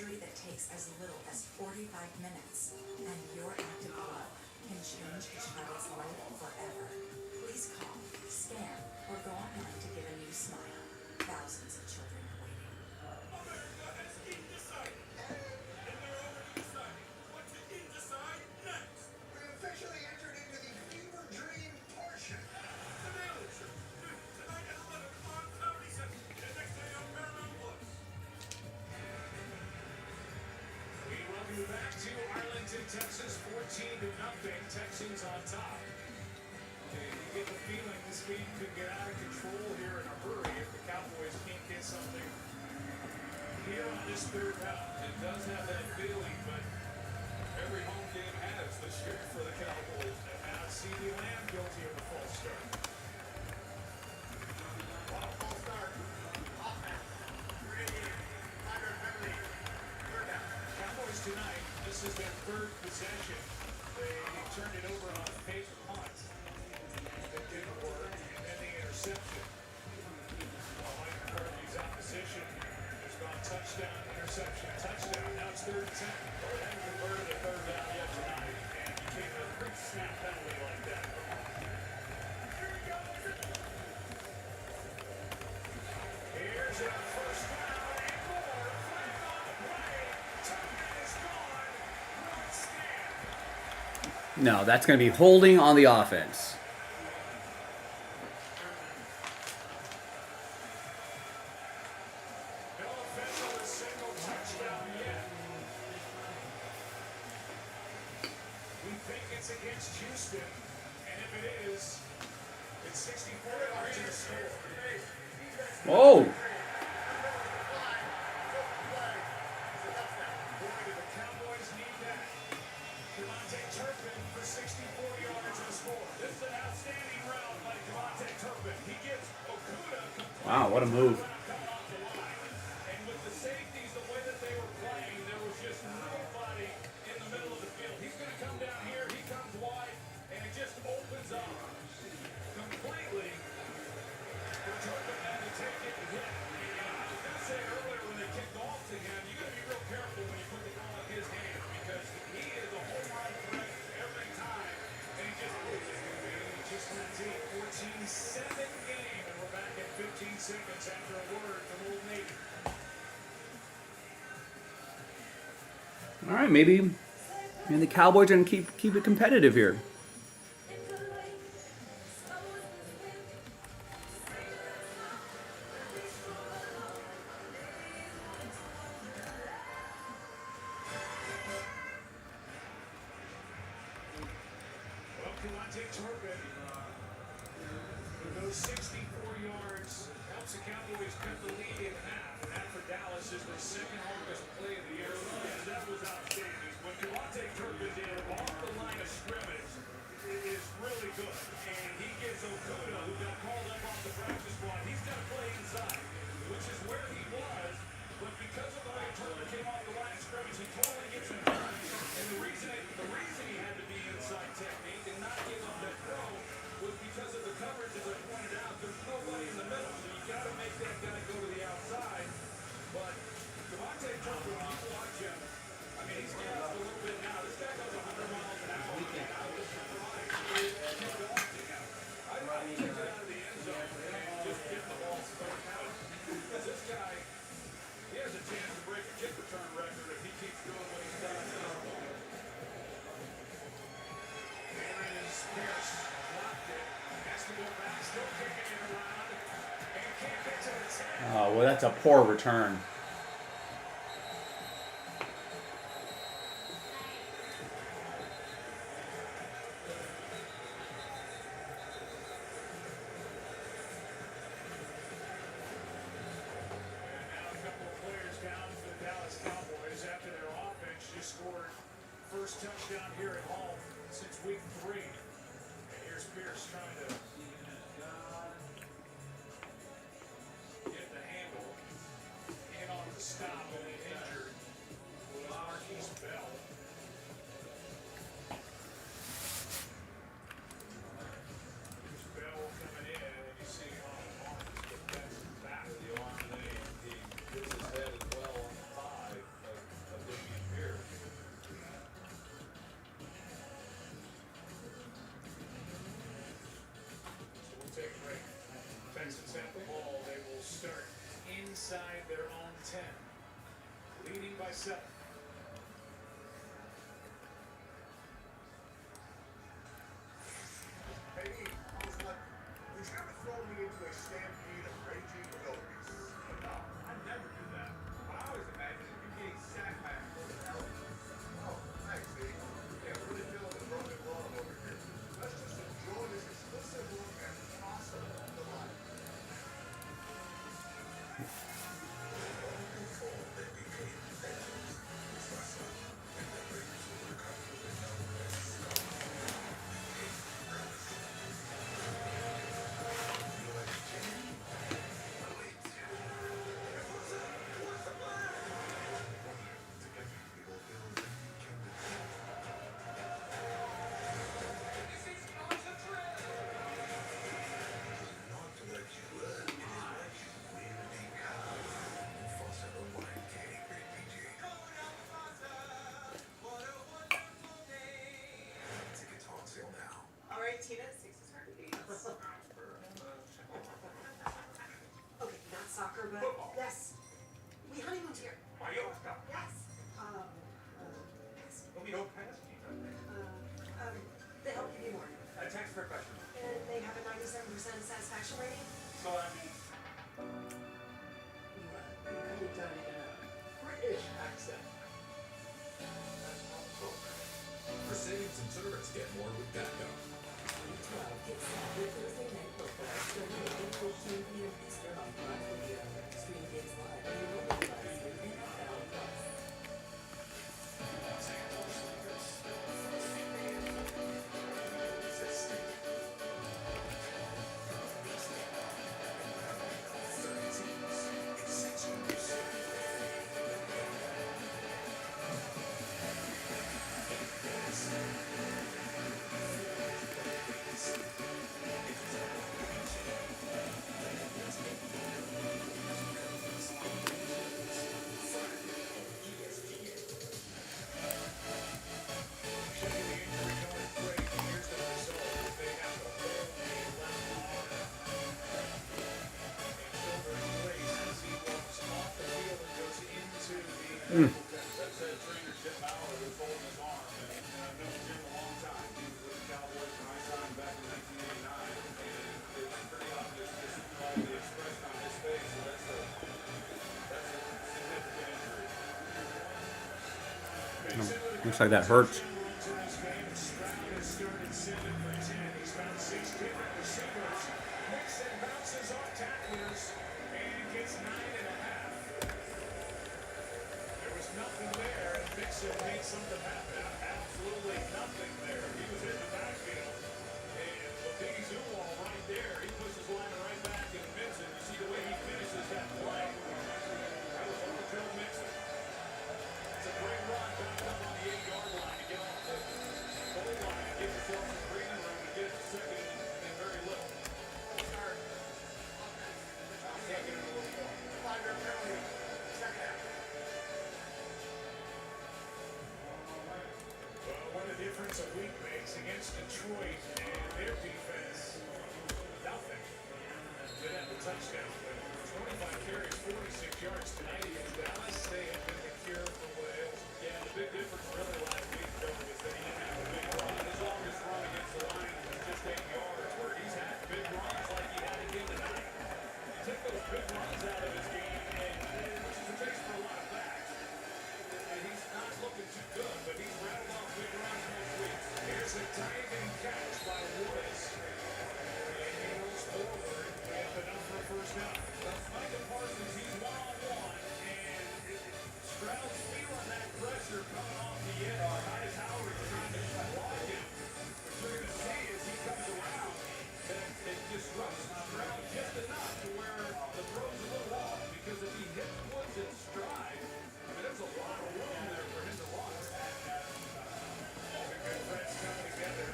surgery that takes as little as 45 minutes, and your active glow can change a child's life forever. Please call, scan, or go online to get a new smile. Thousands of children are waiting. America has decided. And they're already deciding what to decide next. We officially entered into the fever dream portion. The Daily Show. Tonight at 11 on Comedy Central. And next day on Paramount Plus. We welcome you back to Arlington, Texas. 14-0. Texans on top. And you get the feeling this game could get out of control here in a hurry if the Cowboys can't get something here on this third round. It does have that feeling, but every home game has this year for the Cowboys. And now CeeDee Lamb guilty of a false start. Wow, false start. Offense. Brilliant. Tiger penalty. Third down. Cowboys tonight, this is their third possession. They turned it over on a fake punt. That didn't work, and then the interception. Well, Mike McCarthy's opposition has gone touchdown, interception, touchdown. Now it's 3rd and 10. Well, they haven't converted a third down yet tonight, and you can't have a quick snap penalty like that. Here's a first down and more. Flag on the play. Turner is gone. One stand. No, that's going to be holding on the offense. No official has signaled touchdown yet. We think it's against Houston, and if it is, it's 64 yards to the score. Whoa! Boy, do the Cowboys need that. Devontae Turpin for 64 yards to score. This is an outstanding round by Devontae Turpin. He gives Okuda complete. Wow, what a move. Coming off the line. And with the safeties, the way that they were playing, there was just nobody in the middle of the field. He's going to come down here, he comes wide, and it just opens up completely for Turpin then to take it and hit. And I was going to say earlier when they kicked off to him, you got to be real careful when you put the ball in his hands because he is a home run threat every time. And he just moves it. And he just went deep. 14-7 game, and we're back at 15 seconds after a word from Old Navy. All right, maybe the Cowboys are going to keep it competitive here. Well, Devontae Turpin, who goes 64 yards, helps the Cowboys cut the lead in half. And that for Dallas is their second longest play of the year. And that was outstanding. What Devontae Turpin did off the line of scrimmage is really good. And he gives Okuda, who got called up off the practice squad, he's got to play inside, which is where he was. But because of the way Turpin came off the line of scrimmage, he totally gets him done. And the reason he had to be inside technique and not give up that throw was because of the coverage, as I pointed out. There's nobody in the middle, so you got to make that guy go to the outside. But Devontae Turpin, when you watch him, I mean, he's gassed a little bit now. This guy goes 100 miles an hour. I was surprised when he kicked off to him. I'd rather kick it out of the end zone and just get the ball thrown out. Because this guy, he has a chance to break a kick return record if he keeps doing what he's done. There is Pierce, blocked it, has to go back, still kicking it around, and can't get to the 10. Oh, well, that's a poor return. And now a couple of players down for the Dallas Cowboys after their offense just scored first touchdown here at home since week 3. And here's Pierce trying to get the handle in on the stop, and the injured was Marquise Bell. Here's Bell coming in, and you see on the arm, just get back to the back of the arm, and then he hits his head as well on the thigh. But defense and snap the ball, they will start inside their own 10, leading by 7. Hey, I was wondering, would you ever throw me into a stampede of raging wildebeests? No, I'd never do that. But I always imagine you getting sacked by a herd of elephants. Oh, thanks, Steve. Yeah, really feeling the broken love over here. Let's just enjoy this exclusive look at possible delight. All right, Tina, 6 is hard to beat. Okay, not soccer, but Football. yes. We honeymooned here. Mallorca. Yes. Yes. Well, we don't pass you. They help give you more. A tax professional. And they have a 97% satisfaction rating. So I mean, You could have done it in a British accent. For savings and service, get more with Geico. 12. Get set with Thursday night football. Starting at 8:14 p.m. Eastern on Prime Video. Stream games live on your mobile device with NFL Plus. Looks like that hurts. A week makes against Detroit and their defense, nothing. Did have a touchdown, but 25 carries, 46 yards tonight against Dallas. They have been the cure for Wales. Yeah, the big difference really last week, though, was that he didn't have a big run. His longest run against the Lions was just 8 yards, where he's had big runs like he had again tonight. You take those big runs out of his game, and which is the case for a lot of backs. And he's not looking too good, but he's rattled off big runs most weeks. Here's a diving catch by Woods. And he rolls forward with enough for a first down. Micah Parsons, he's one-on-one, and Stroud's feeling that pressure coming off the edge. Tyus Howard trying to block him. What you're going to see as he comes around, that it disrupts Stroud just enough to where the throw's a little off, because if he hits Woods in stride, I mean, there's a lot of room there for him to run. All the good friends coming together.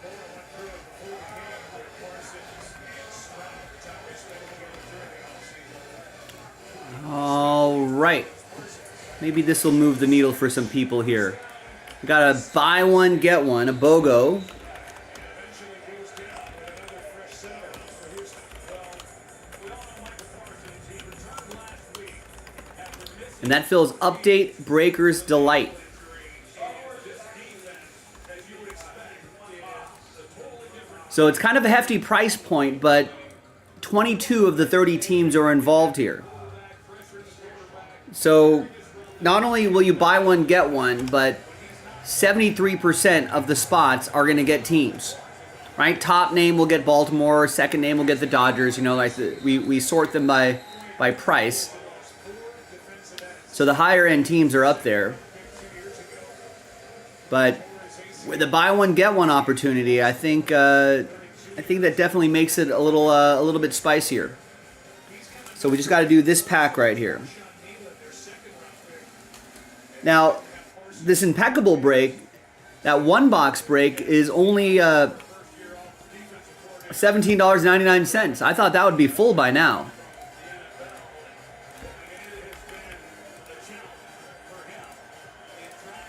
Porter went through it before the game with Parsons and Stroud. That's how they stayed together during the offseason. All right. Maybe this will move the needle for some people here. We got a buy one, get one, a BOGO. Eventually goes down with another fresh setup. So here's And that fills Update Breaker's Delight. So it's kind of a hefty price point, but 22 of the 30 teams are involved here. So not only will you buy one, get one, but 73% of the spots are going to get teams. Right? Top name will get Baltimore, second name will get the Dodgers. You know, like we sort them by price. So the higher end teams are up there. But with the buy one get one opportunity, I think that definitely makes it a little bit spicier. So we just got to do this pack right here. Now, this impeccable break, that one box break is only $17.99. I thought that would be full by now.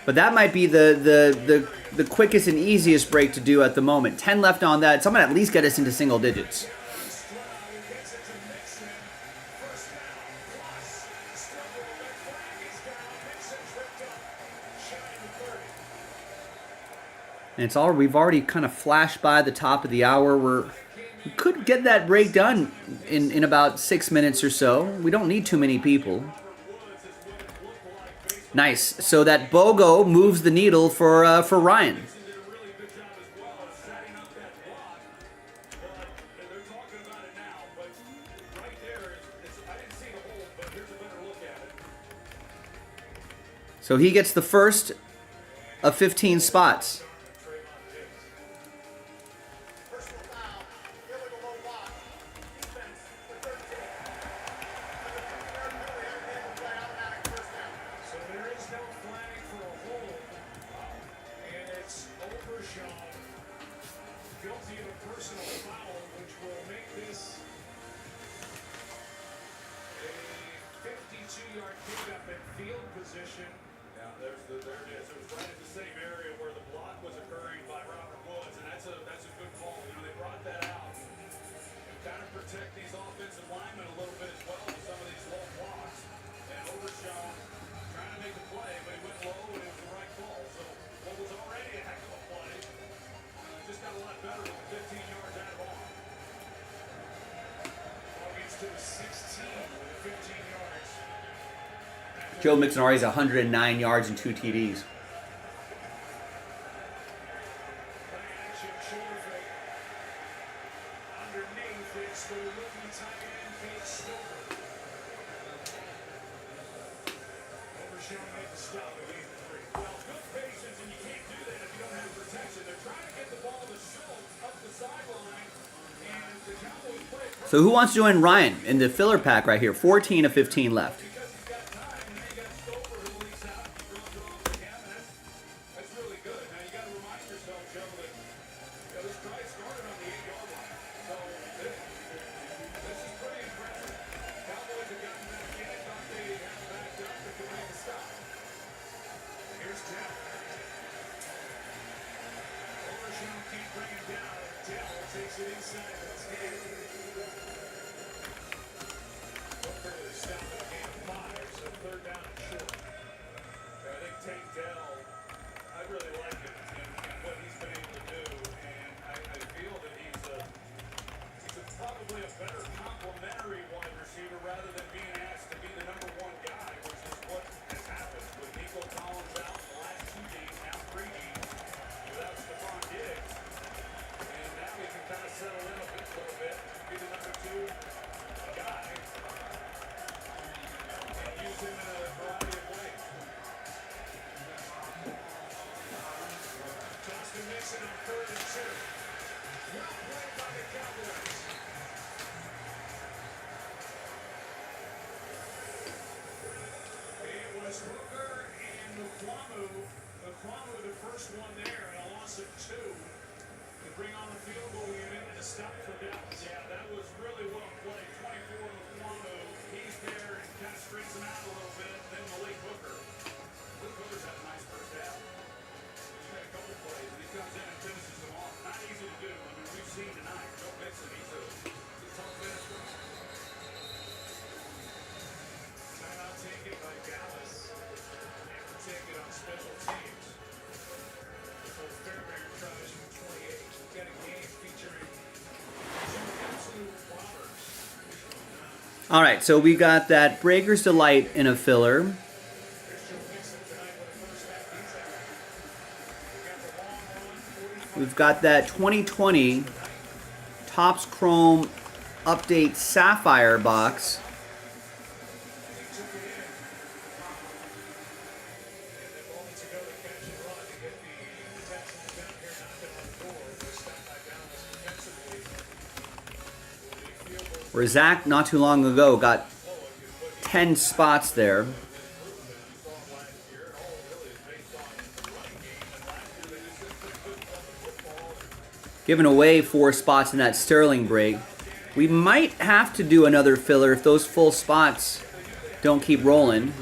But that might be the quickest and easiest break to do at the moment. 10 left on that. Someone at least get us into single digits. And it's all, we've already kind of flashed by the top of the hour. We could get that break done in about 6 minutes or so. We don't need too many people. Nice. So that BOGO moves the needle for Ryan. So he gets the first of 15 spots. Joe Mixon already has 109 yards and 2 TDs. So who wants to join Ryan in the filler pack right here? 14 of 15 left. All right, so we got that Breaker's Delight in a filler. We've got that 2020 Topps Chrome Update Sapphire box. Where Zach, not too long ago, got 10 spots there. Giving away 4 spots in that Sterling break. We might have to do another filler if those full spots don't keep rolling.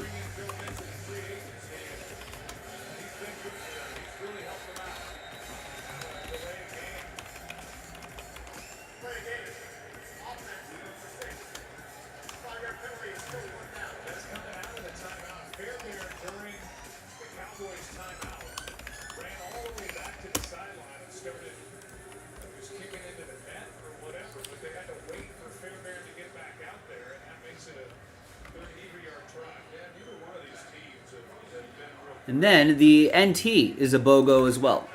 And then the NT is a BOGO as well.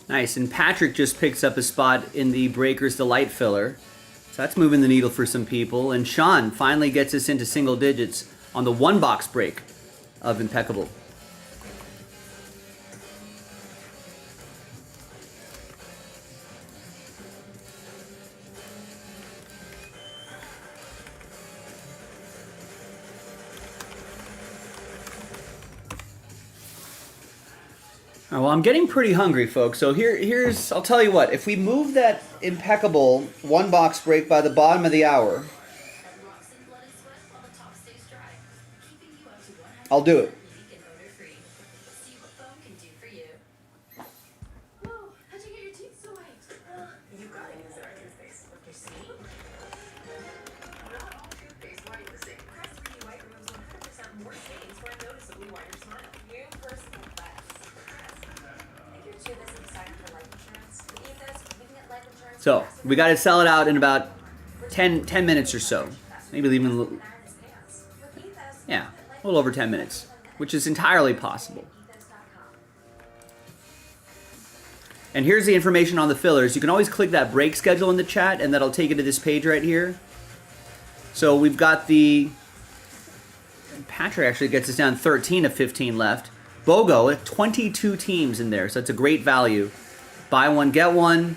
Nice, and Patrick just picks up a spot in the Breaker's Delight filler. So that's moving the needle for some people. And Sean finally gets us into single digits on the 1-box break of Impeccable. All right, well, I'm getting pretty hungry, folks. So here's, I'll tell you what. If we move that Impeccable 1-box break by the bottom of the hour, I'll do it. So we got to sell it out in about 10 minutes or so. Maybe even, yeah, a little over 10 minutes, which is entirely possible. And here's the information on the fillers. You can always click that break schedule in the chat, and that'll take you to this page right here. So we've got the, Patrick actually gets us down 13 of 15 left. BOGO, 22 teams in there, so it's a great value. Buy one, get one.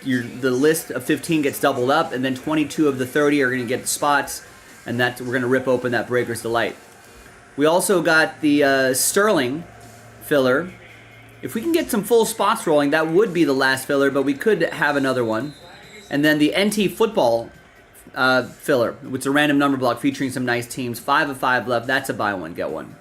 The list of 15 gets doubled up, and then 22 of the 30 are going to get spots, and we're going to rip open that Breaker's Delight. We also got the Sterling filler. If we can get some full spots rolling, that would be the last filler, but we could have another one. And then the NT football filler, which is a random number block featuring some nice teams. 5 of 5 left. That's a buy one, get one.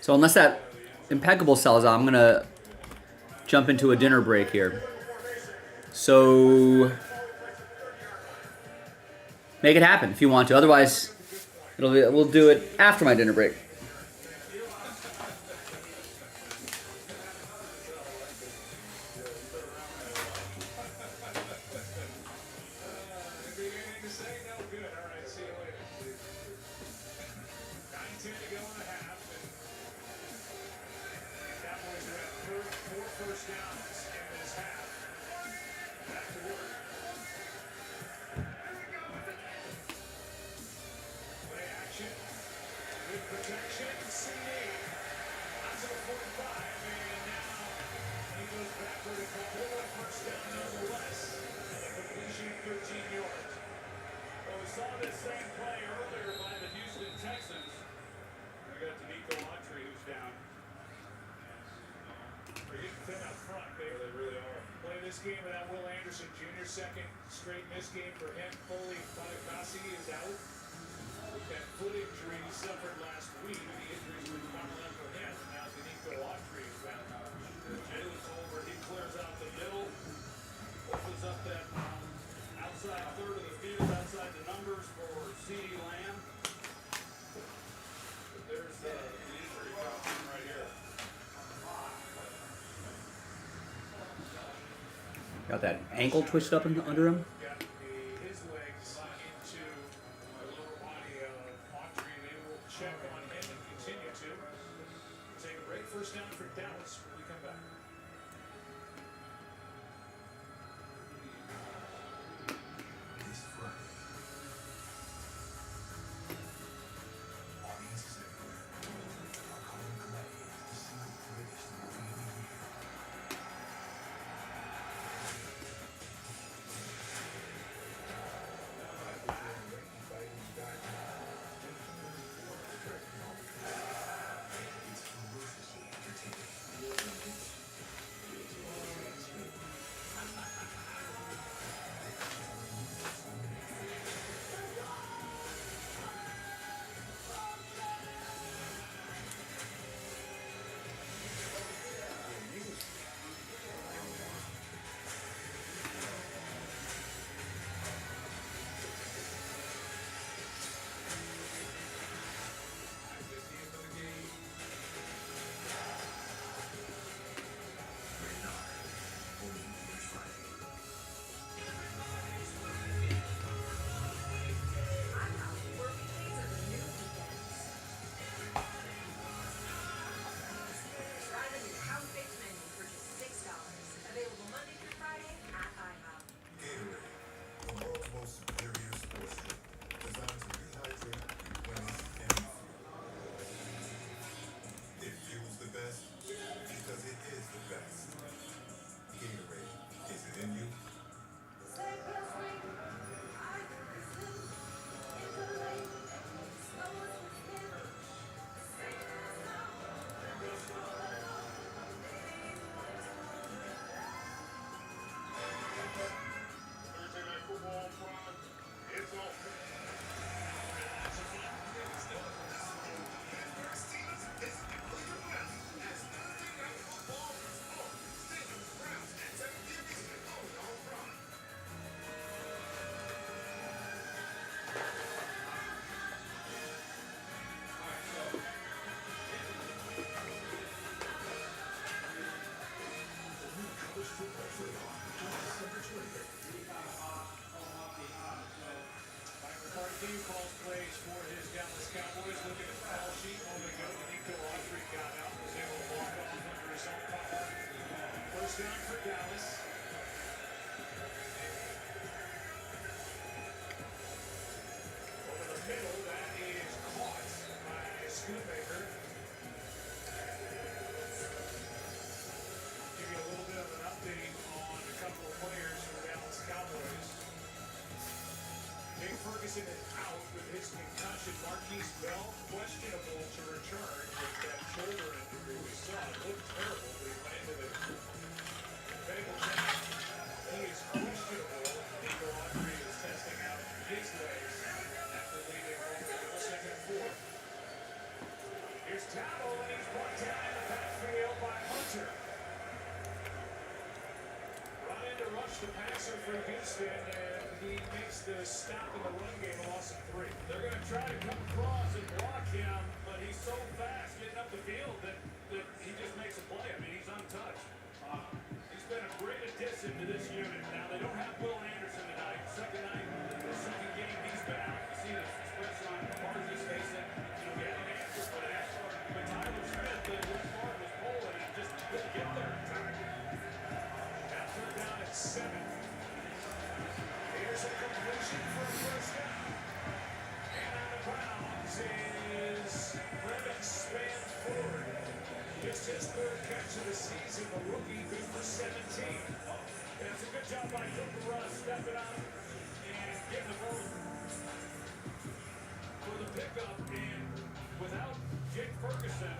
So unless that impeccable sells out, I'm going to jump into a dinner break here. So make it happen if you want to. Otherwise, we'll do it after my dinner break. Game without Will Anderson Jr. Second straight miss game for him. Foley Bonacassi is out with that foot injury he suffered last week. The injuries were coming up for him. Now Nico Autry is back. Jalen's over. He clears out the middle. Opens up that outside third of the field, outside the numbers for CeeDee Lamb. But there's the injury problem right here. Got that ankle twisted up under him. Got his legs into the lower body of Autry. They will check on him and continue to take a break. First down for Dallas when we come back. This Friday, audiences everywhere are calling Gladiator the single greatest movie of the year. It's ferociously entertaining. Calls plays for his Dallas Cowboys. Looking at the call sheet a moment ago. Nico Autry got out, was able to walk off under his own power. First down for Dallas. Over the middle, that is caught by Schoonmaker. Give you a little bit of an update on a couple of players for the Dallas Cowboys. Nick Ferguson is out with his concussion. Marquise Bell questionable to return with that shoulder injury we saw. It looked terrible, but he went into the medical check. He is questionable. Nico Autry is testing out his legs after leaving home to go second and fourth. Here's Towell, and he's Brought down in the backfield by Hunter. Run in to rush the passer for Houston, and he makes the stop in the run game, a loss of 3. They're going to try to come across and block him, but he's so fast getting up the field that he just makes a play. I mean, he's untouched. He's been a great addition to this unit. Now, they don't have Will Anderson tonight. Second night, the second game he's been out. You see the expression on Margie's face that, we had an answer for that. But Tyler Smith, the left guard, was pulling and just couldn't get there in time. Now third down at 7. Here's a completion for a first down. And out of bounds is Brevin Spanford. Just his third catch of the season, the rookie, good for 17. And it's a good job by Cooper Rush stepping up and getting the ball for the pickup. And without Jake Ferguson,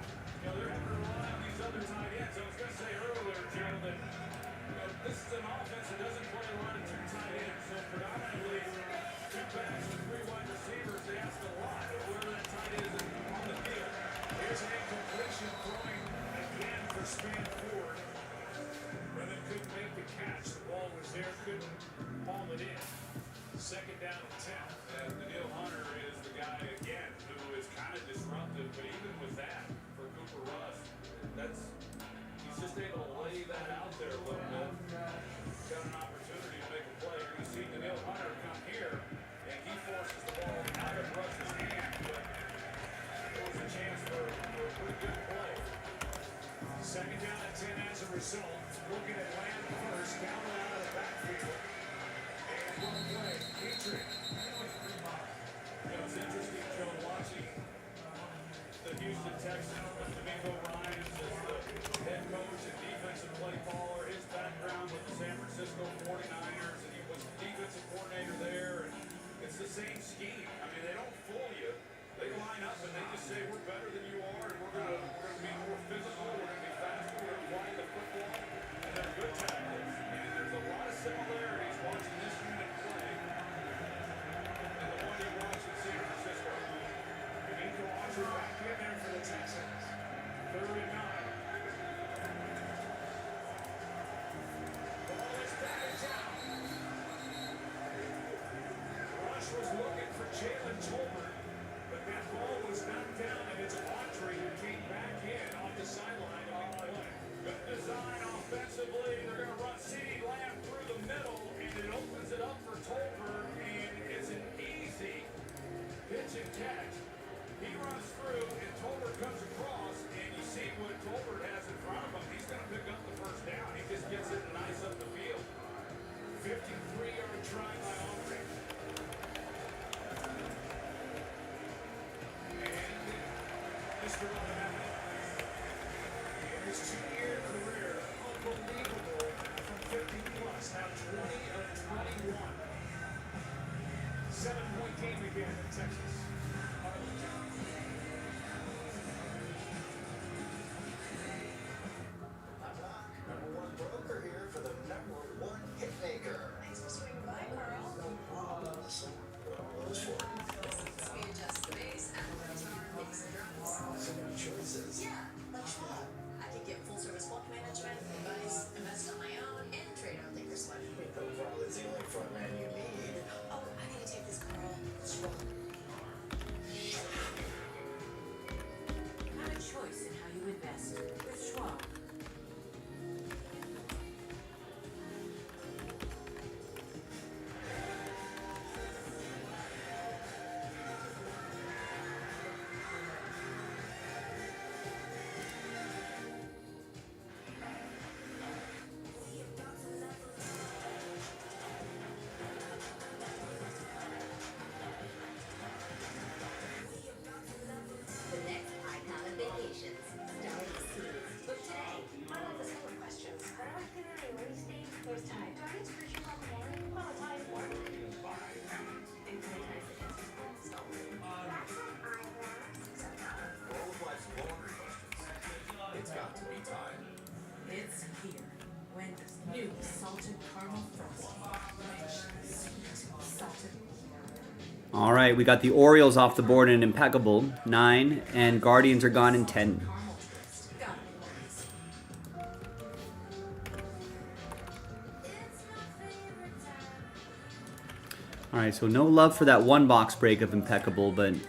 they're having to rely on these other tight ends. I was going to say earlier, Joe, that this is an offense that doesn't play a lot of 2 tight ends. So predominantly 2 backs and 3 wide receivers. They ask a lot of whoever that tight end is on the field. Here's an incompletion throwing again for Spanford. Brevin couldn't make the catch. The ball was there, couldn't palm it in. Second down and 10. And Daniil Hunter is the guy again who is kind of disruptive, but even with that, for Cooper Rush, he's just able to lay that out there a little bit. Got an opportunity to make a play. You're going to see Daniil Hunter come here, and he forces the ball out of Rush's hand, but there was a chance for a pretty good play. Second down and 10 as a result. Looking at Lamb first, down and out of the backfield. And one play, Petrie. It's interesting, Joe, watching the Houston Texans with D'Amico Ryans as the head coach and defensive play caller. His background with the San Francisco 49ers, and he was defensive coordinator there. And it's the same scheme. I mean, they don't fool you. They line up and they just say, we're better than you are, and we're going to be more physical, we're going to be faster, we're going to fly the football. And they're good tactics. And there's a lot of similarities watching this unit play and the one you watched in San Francisco. D'Amico Autry back in there for the Texans. 3rd and 9. Ball is batted down. Rush was looking for Jalen Tolbert, but that ball was knocked down, and it's Autry who came back in off the sideline on the play. Good design offensively. They're going to run CeeDee Lamb through the middle, and it opens it up for Tolbert, and it's an easy pitch and catch. He runs through, and Tolbert comes across, and you see what Tolbert has in front of him. He's going to pick up the first down. He just gets it nice up the field. 53-yard try by Autry. And Mr. Automatic, in his 2-year career, unbelievable from 50+, now 20 of 21. 7-point game again in Texas. #1 broker here for the #1 hitmaker. Thanks for swinging by, Carl. No problem. Listen, what are those for? We adjust the base and the guitar, mix and drums. So many choices. Yeah, like what? I could get full service wealth management, advice, invest on my own, and trade on Thinkorswim. Profile is the only front man you need. Oh, I need to take this, Carl. What's wrong? Have a choice in how you invest with Schwab. The next icon of vacations, Starry Seas. Book today. I love the simple questions. How do I get in a release date? There's time. Do I get screeching on the morning? Well, it's time for it. For all of life's laundry questions, it's got to be time. It's here. Wendy's new salted caramel frosting. Rich, sweet, salted. All right, we got the Orioles off the board in impeccable 9, and Guardians are gone in 10. Caramel twist. Alright, so no love for that one box break of Impeccable, but I'm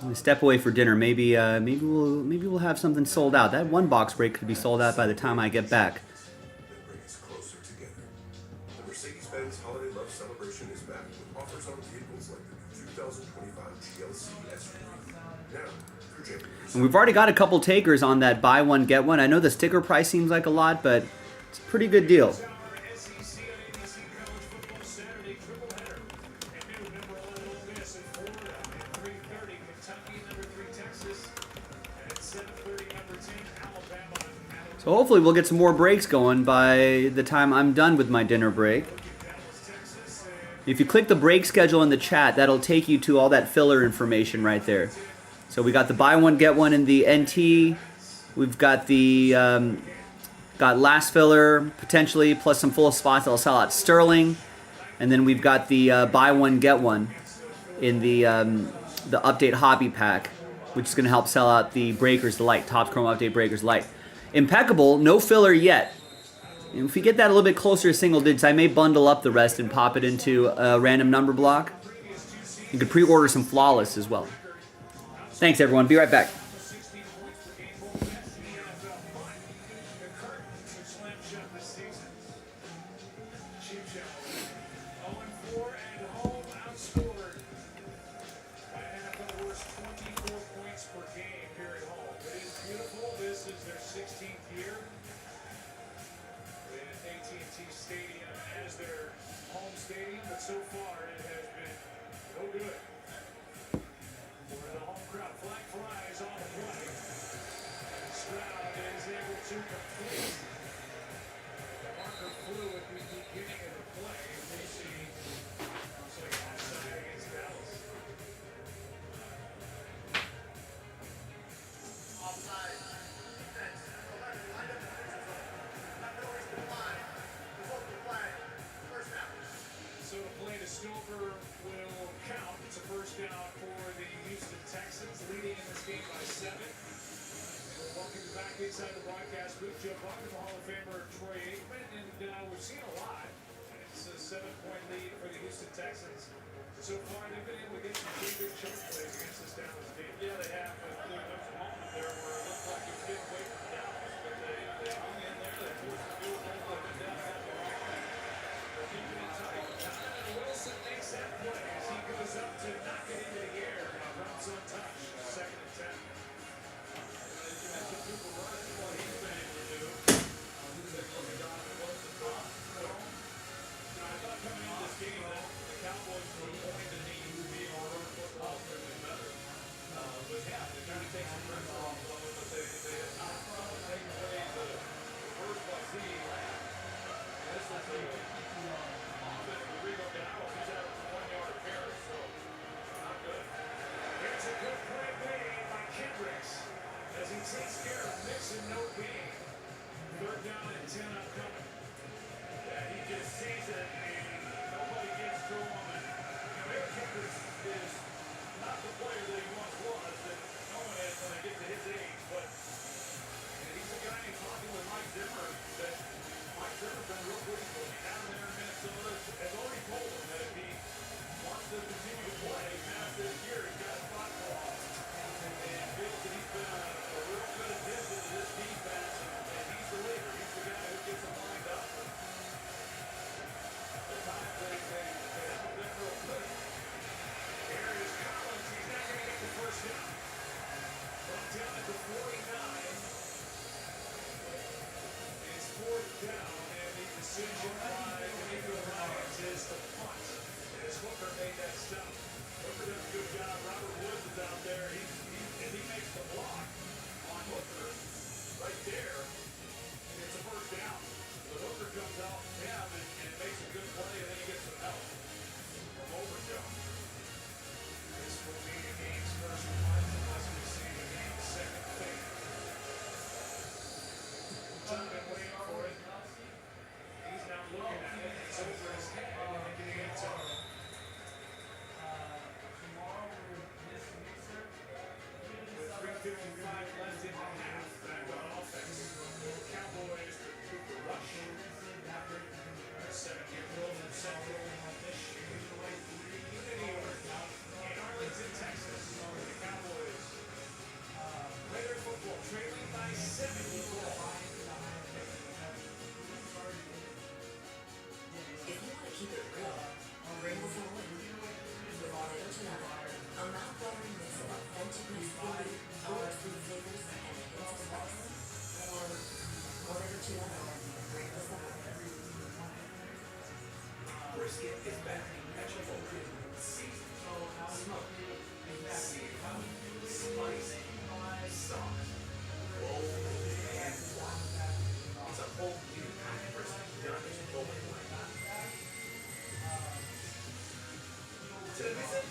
gonna step away for dinner. Maybe we'll have something sold out. That one box break could be sold out by the time I get back. That bring us closer together. The Mercedes-Benz Holiday Love Celebration is back with offers on vehicles like the 2025 GLC SUV. Now, through January. And we've already got a couple takers on that buy one, get one. I know the sticker price seems like a lot, but it's a pretty good deal. SEC on ABC College Football Saturday tripleheader. And new number 11 Ole Miss in Florida at 3:30. Kentucky, number 3 Texas, and at 7:30 number 10 Alabama. So hopefully we'll get some more breaks going by the time I'm done with my dinner break. If you click the break schedule in the chat, that'll take you to all that filler information right there. So we got the buy one, get one in the NT. We've got the got last filler, potentially, plus some full spots that'll sell out Sterling. And then we've got the buy one, get one in the update hobby pack, which is going to help sell out the Breakers Light, Topps Chrome Update Breakers Light. Impeccable, no filler yet. And if we get that a little bit closer to single digits, I may bundle up the rest and pop it into a random number block. You could pre-order some Flawless as well. Thanks, everyone. Be right back. So far, it has been no good. For the home crowd, flag flies on the play. Stroud is able to complete. The marker flew at the beginning of the play. We see, looks like offside against Dallas. Offside. So the play to Stover will count. It's a first down for the Houston Texans, leading in this game by 7. We'll welcome you back inside the broadcast booth. Joe Buckner, Hall of Famer Troy Aikman, and we've seen a lot. It's a 7-point lead for the Houston Texans. So far, they've been able to get some pretty good chunk plays against this Dallas team. Yeah, they have, but there was a moment there where it looked like it was getting away from Dallas, but they hung in there. They forced the field goal. They've been down that far. They're keeping it tight. Wilson makes that play as he goes up to knock it into the air. Runs untouched. 2nd and 10. As you mentioned, Cooper Rush, what he's been able to do. I thought coming into this game that the Cowboys were going to need to be able to run football a little bit better. But yeah, they're trying to take some pressure off of it, but they have not taken away the first by C.D. Lamb. This is the Rigo Dallas. He's out for 1-yard carry, so not good. Here's a good play made by Kendricks as he takes care of Mixon, no gain. 3rd down and 10 upcoming. Yeah, he just sees it and nobody gets to him. And Eric Kendricks is not the player that he once was, that no one is when they get to his age, but he's a guy named talking with Mike Zimmer that Mike Zimmer's been real pleased with him. Down there in Minnesota has already told him that if he wants to continue to play past this year, he's got a spot for him. And feels that he's been a real good addition to this defense, and he's the leader. He's the guy who gets them lined up. The times they haven't been real good. Here is Collins. He's not going to get the first down. Brought down at the 49. It's 4th down, and the decision by D'Amico Ryans is to punt. As Hooker made that stop. Hooker does a good job. Robert Woods is out there. And he makes the block on Hooker right there. It's a first down. But Hooker comes out him and makes a good play, and then he gets some help from Overshown. This will be the game's first punt unless we see the game's second fake. John been waiting for it. He's now looking at it. It's over his head and into the end zone. With 3:55 left in the half, back on offense. Cowboys with Cooper Rush. 7-year pro from Central Michigan. Brisket is back at Chipotle. Seasoned, smoked, seared, spicy, soft, bold, and warm. It's a whole new kind of brisket done the Chipotle way. Did I miss it?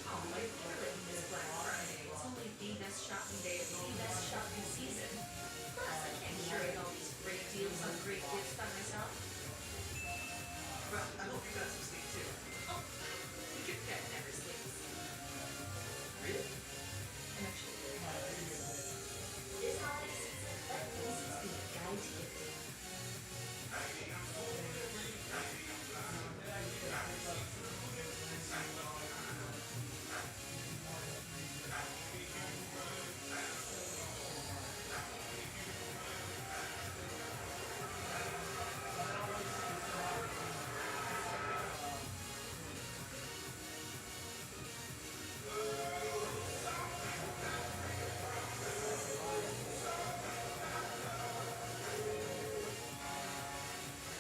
Oh, like really, this Black Friday. It's only the best shopping day of the best shopping season. Plus, I can't curate all these great deals on great gifts by myself. But I hope you got some sleep too. Oh, the gift guide never sleeps. Really? I'm actually very happy. This holiday season, let Macy's be a guide to gifting.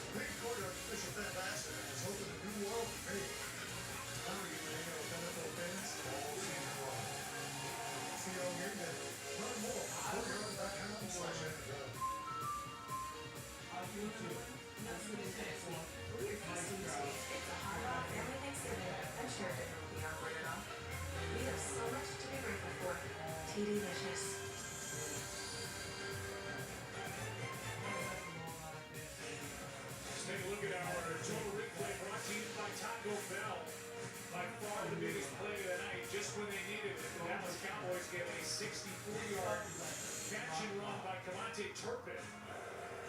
Big quarter official ambassador is hoping to do well for me. I'm going to be hanging out with NFL fans all season long. See you all game day. Learn more at quarteryard.com/NFL. Weird festivals. It's a hot dog family Thanksgiving. I'm sure it won't be awkward at all. We have so much to be grateful for. Tea-delicious. Let's take a look at our total replay brought to you by Taco Bell. By far the biggest play of the night, just when they needed it. The Dallas Cowboys get a 64-yard catch and run by Cavante Turpin.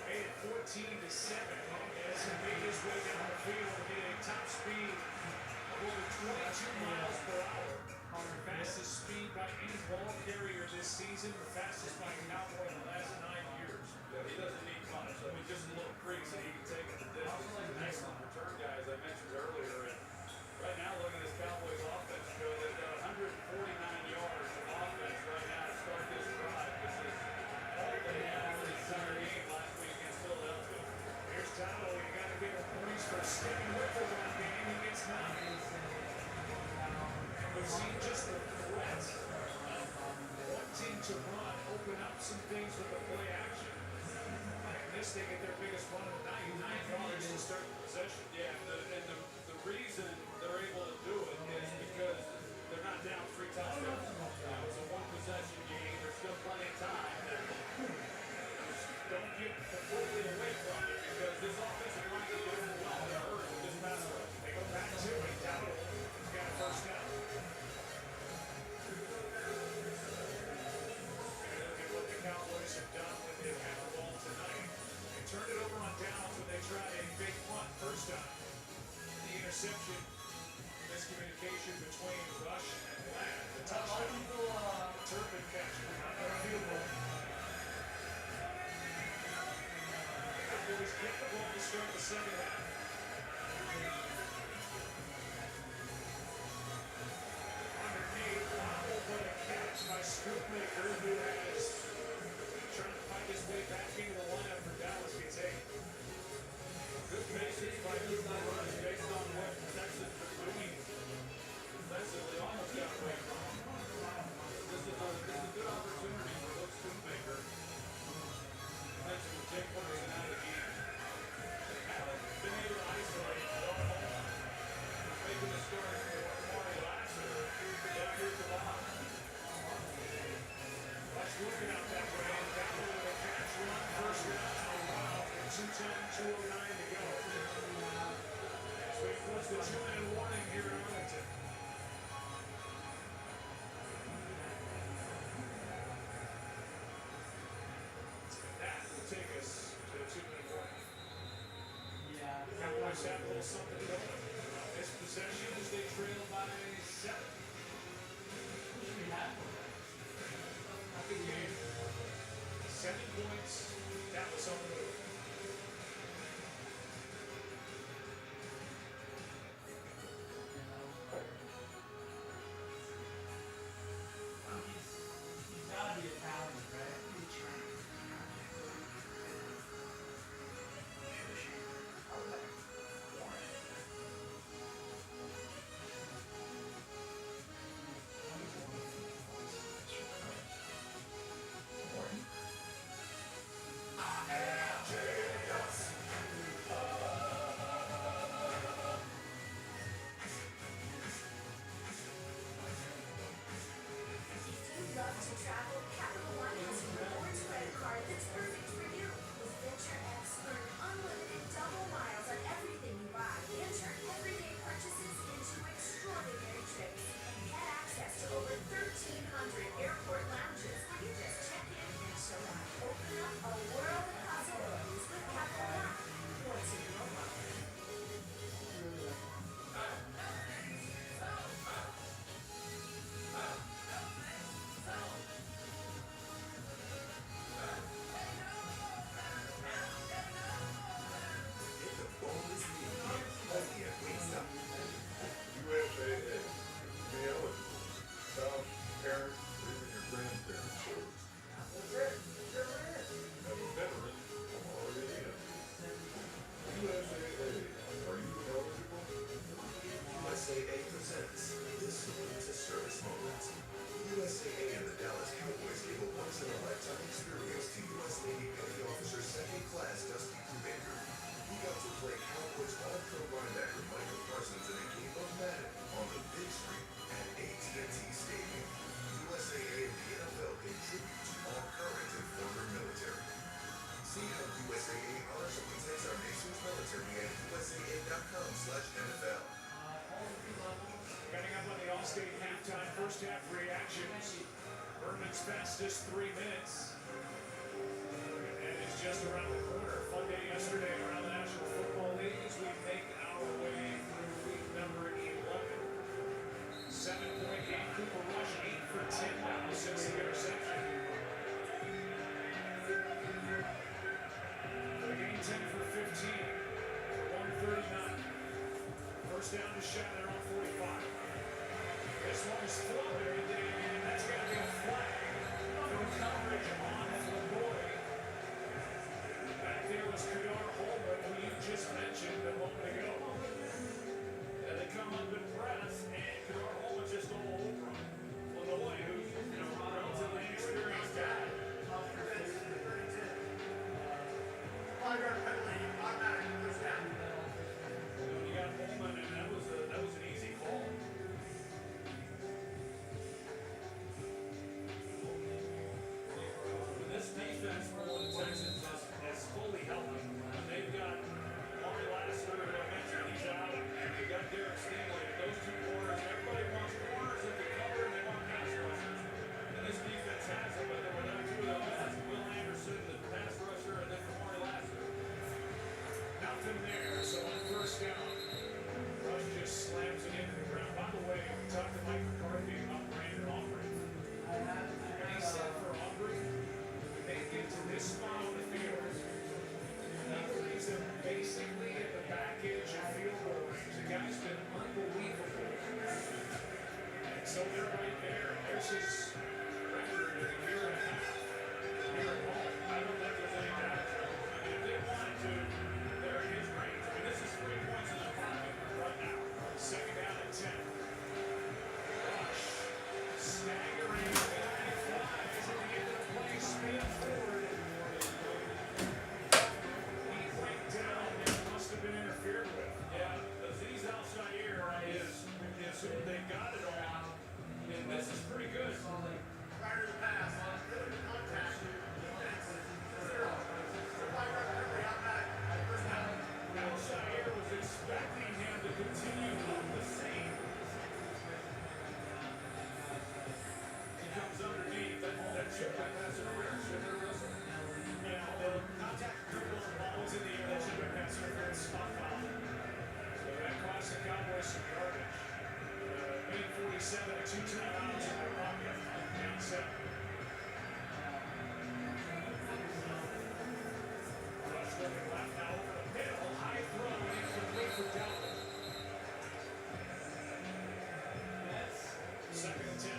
Made it 14-7 as he made his way down the field, hitting a top speed of over 22 miles per hour. Our fastest speed by any ball carrier this season, the fastest by a Cowboy in the last 9 years. Yeah, he doesn't need much. I mean, just a little crease and he can take it to distance. He's an excellent return guy, as I mentioned earlier. And right now, look at this Cowboys offense, Joe. They've got 149 yards of offense right now to start this drive. This is all they had for the entire game last week against Philadelphia. Here's Tato, you got to give him points for sticking with the run game. He gets 9. We've seen just the threat of wanting to run, open up some things with the play action. And this, they get their biggest run of the night, 9 yards to start the possession. Yeah, the reason they're able to do it is because they're not down 3 touchdowns. It's a one-possession game. There's still plenty of time. Don't get completely away from it because this offensive line is doing well. They're hurt with this pass rush. They go back to it. Tato, he's got a first down. Look at what the Cowboys have done when they've had the ball tonight. They turned it over on downs when they tried a big punt first time. The interception, miscommunication between Rush and Ladd. The touchdown. Turpin catch on the field goal. Cowboys get the ball to start the second half. Underneath, Waddle for the catch by Scoopmaker, who has trying to find his way back into the lineup for Dallas, gets 8. Good message by Cooper Rush based on what Texas was doing defensively. Almost got away from him. This is a good opportunity for Luke Schoonmaker. Mentioned with Jake Ferguson out of the game. Been able to isolate making the start for Amari Lasser. Down here at the bottom. Let's looking out that way. Down with a catch run, first down. Oh, wow. 2:10, 2:09 to go. As we approach the 2-minute warning here in Arlington. That will take us to the 2-minute warning. Yeah. Cowboys have a little something going. This possession as they trail by 7. Good game. 7 points. That was on the move. He's gotta be Italian, right? cents. Listen to service moments. USAA and the Dallas Cowboys give a once-in-a-lifetime experience to U.S. Navy Petty Officer Second Class Dusty Brubaker. He got to play Cowboys All-Pro linebacker Michael Parsons in a game of Madden on the big screen at AT&T Stadium. USAA and the NFL pay tribute to all current and former military. See how USAA honors and protects our nation's military at USAA.com/NFL. Coming up on the All-State halftime, first half reactions. Berman's fastest 3 minutes. And it's just around the corner. Fun day yesterday around the National Football League as we make our way through week number 11. 7-point game. Cooper Rush 8 for 10 now since the interception. The game 10 for 15. 139. First down to Shatner on 45. This one is floated, and that's got to be a flag for the coverage on Floyd. Back there was Kadar Holman, who you just mentioned a moment ago. And they come up in press, and Kadar Holman just all over him. Floyd, who's a relatively inexperienced guy. You got Holman, and that was an easy call. This defense for the Texans is fully healthy. They've got Mari Lassiter, who I mentioned, he's out. They've got Derek Stingley. Those two corners, everybody wants corners that can cover, and they want pass rushers. And this defense has them, but without two of them, that's Will Anderson, the pass rusher, and then Mari Lassiter. Nothing there, so on first down, Rush just slams it into the ground. By the way, we talked to Mike McCarthy about Brandon Aubrey. And he said for Aubrey, they get to this spot on the field. He believes them basically at the back edge of field goal range. The guy's been unbelievable. And so they're right there. There's his record in a year and a half. Here at home. I don't think there's any doubt. If they wanted to, they're in his range. I mean, this is 3 points in the pocket right now. Second down and 10. Rush. Staggering. Guy flies at the end of the play. Spin forward. He went down and must have been interfered with. Yeah, Aziz Al-Shaair is who they got it on. And this is pretty good. Prior to the pass, good contact. Defense, 0. Flag recovery, automatic. First down. Al-Shaair was expecting him to continue on the same. He comes underneath. That should have pass interference. Yeah, the contact occurred on the ball was in the air. That should have pass interference. Spot foul. So that cost the Cowboys some yardage. Made 47 at 2 timeouts in their pocket. Down 7. Rush looking left now over the middle. High throw incomplete for Dalton. Second and 10.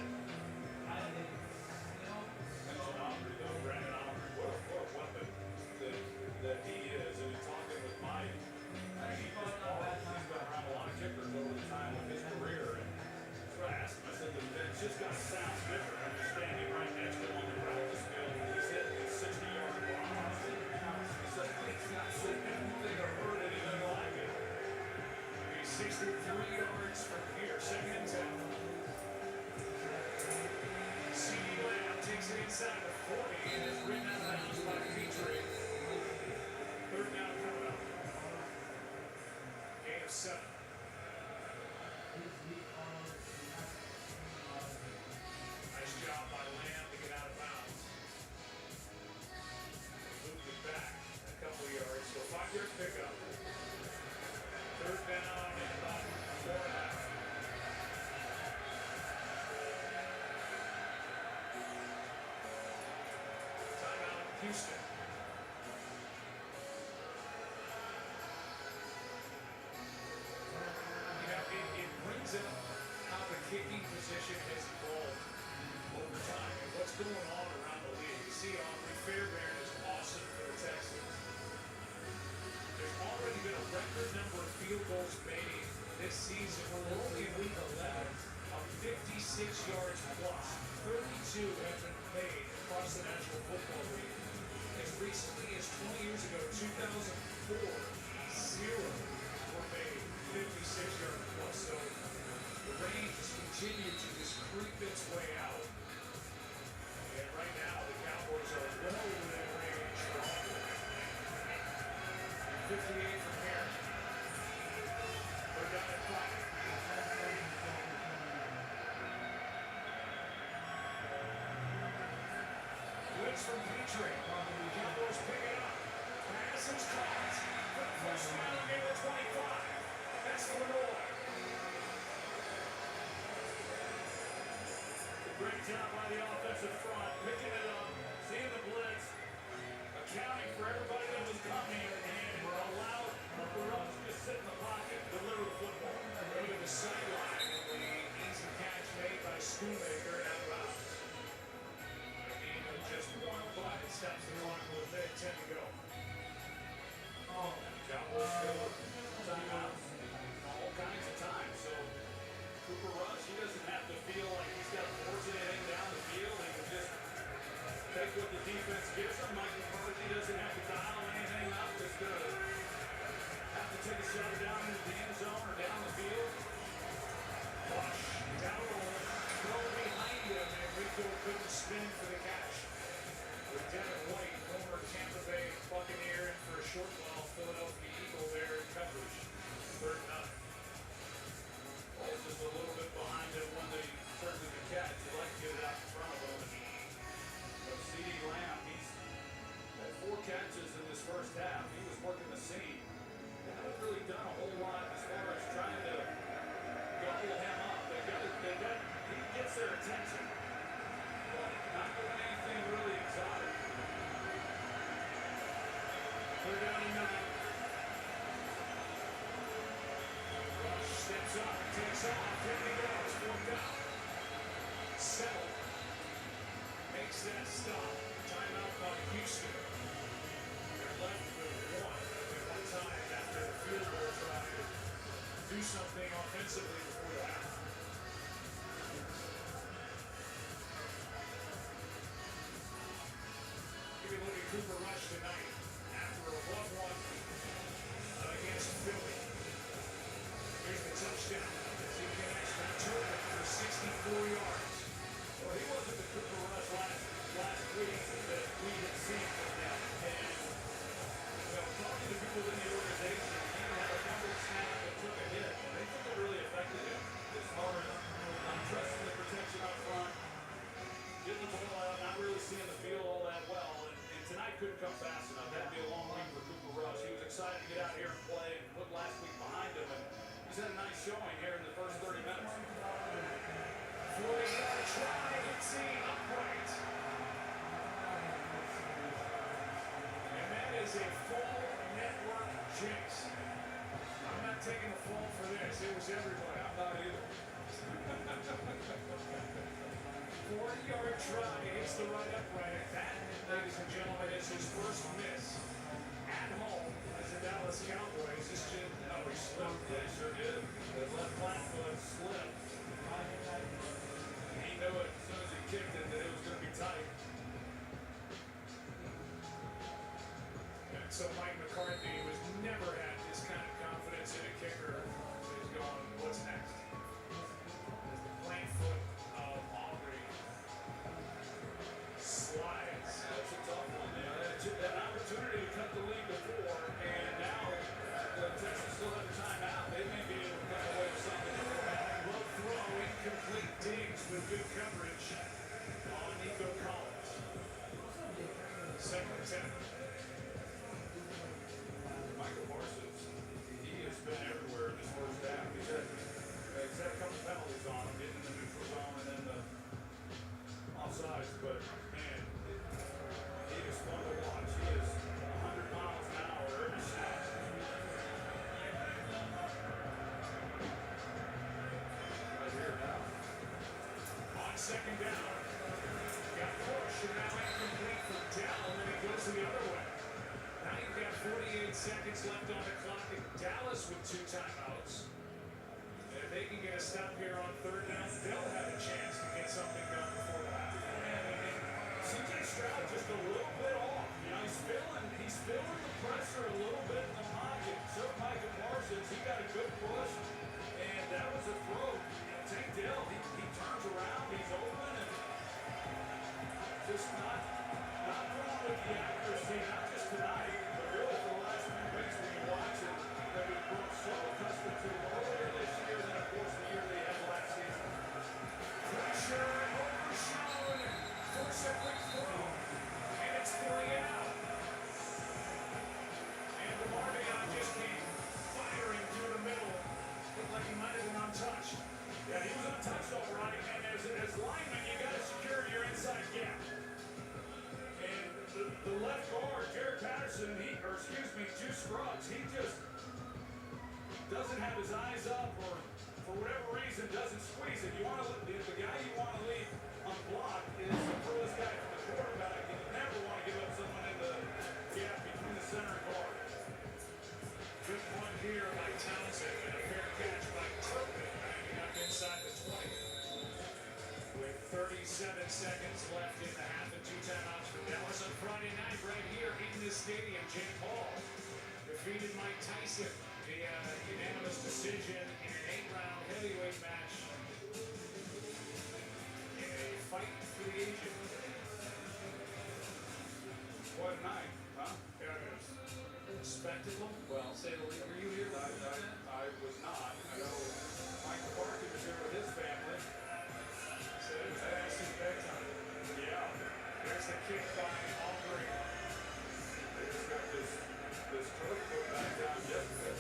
Aubrey, though, Brandon Aubrey, what a weapon that he is. And talking with Mike, he's been around a lot of kickers over the time of his career. And that's what I asked him. I said, it just got to sound different. I'm just standing right next to him on the practice field. He's hitting these 60-yard bombs. He said, it's not sitting anything or heard anything like it. He's 63 yards from here. Second and 10. CeeDee Lamb takes it inside the 40 and is written out of bounds by Petrie. Third down coming up. Gain of 7. Nice job by Lamb to get out of bounds. Moved it back a couple yards, so 5-yard pickup. Third down and about 4.5. Timeout, Houston. It brings up how the kicking position has evolved over time and what's going on around the league. You see, Aubrey Fairbairn is awesome for the Texans. There's already been a record number of field goals made this season. We're only in week 11. yards plus. 32 have been made across the National Football League. As recently as 20 years ago, 2004, 0 were made 56-yard plus. So the range has continued to just creep its way out. And right now, the Cowboys are well within range for 58 from here. They're down at 5. Blitz from Petrie. Cowboys pick it up. Pass is caught. For the first down, game of 25. That's Lenore. Great job by the offensive front, picking it up, seeing the blitz, accounting for everybody that was coming, and allowed Cooper Rush to just sit in the pocket, deliver the football. Go to the sideline, the easy catch made by Schoonmaker out of bounds. A game of just one play stops the clock with 10 to go. Cowboys go timeouts all kinds of times, so Cooper Rush, he doesn't have to feel like he's got to force anything down the field. He can just take what the defense gives him. Mike McCarthy doesn't have to dial anything up. Just have to take a shot down into the end zone or down the field. Rush down the hole, throw behind him, and Rico couldn't spin for the catch. With Devin White, former Tampa Bay Buccaneer, in for a short ball, Philadelphia Eagle there in coverage. 3rd down. Ball just a little bit behind him when they certainly the catch. You'd like to get it out in front of him. But CeeDee Lamb, he's had 4 catches in this first half. He was working the seam. They haven't really done a whole lot as far as trying to gobble him up. He gets their attention, but not doing anything really exotic. 3rd down and 9. Steps up, takes off, there he goes, 4th down. Settle makes that stop. Timeout by Houston. They're left with 1 at one time after the field goal try to do something offensively before the half. Give you a look at Cooper Rush tonight after a 1-1 against Philly. Here's the touchdown. He connects to Turner for 64 yards. Well, he wasn't the Cooper Rush last week that we had seen from him. And talking to people in the organization, he had a number snap that took a hit. And they think it really affected him as far as not trusting the protection up front, getting the ball out, not really seeing the field all that well. And tonight couldn't come fast enough. That'd be a long week for Cooper Rush. He was excited to get out here and play and put last week behind him. And he's had a nice showing here in the first 30 minutes. 40-yard try, hits the upright. And that is a full network jinx. I'm not taking the fall for this. It was everybody. I'm not either. 40-yard try, hits the right upright. That, ladies and gentlemen, is his first miss at home as the Dallas Cowboys. He slipped. Yeah, he sure did. The left flat foot slipped. He knew it as soon as he kicked it that it was going to be tight. And so Mike McCarthy was never had this kind of confidence in a kicker. He's going, what's next? As the plant foot of Aubrey slides. That's a tough one. An opportunity to cut the lead before, and now Texas still have a timeout. They may be able to come away with something. Low throw, incomplete. Diggs with good coverage on Nico Collins. 2nd and 10. Michael Parsons, he has been everywhere in this first half. He's had a couple penalties on him, getting in the neutral zone and then the offsides. But man, he is fun to watch. He is 100 miles an hour every snap. Right here now. On 2nd down. Got pushed and now incomplete for Dell, and then he goes the other way. Now you've got 48 seconds left on the clock in Dallas with 2 timeouts. And if they can get a stop here on 3rd down, they'll have a chance to get touch though, Ronnie, and as linemen, you got to secure your inside gap. And the left guard, Jared Patterson, Juice Scruggs, he just doesn't have his eyes up, or for whatever reason doesn't squeeze it. You want to the guy you want to leave unblocked is the furthest guy from the quarterback. You never want to give up someone in the gap between the center and guard. Good one here by Townsend, and a fair catch by Turpin, backing up inside the 20. With 37 seconds left in the half and 2 timeouts for Dallas on Friday night right here in this stadium. Jake Paul defeated Mike Tyson via unanimous decision in an 8-round heavyweight match in a fight for the ages. What a night, huh? Yeah, it was a spectacle. Well, say the least. Were you here? I was not. I know Mike McCarthy was here with his family. So it was past his bedtime. Yeah. There's the kick by Aubrey. They just got this turf put back down yesterday.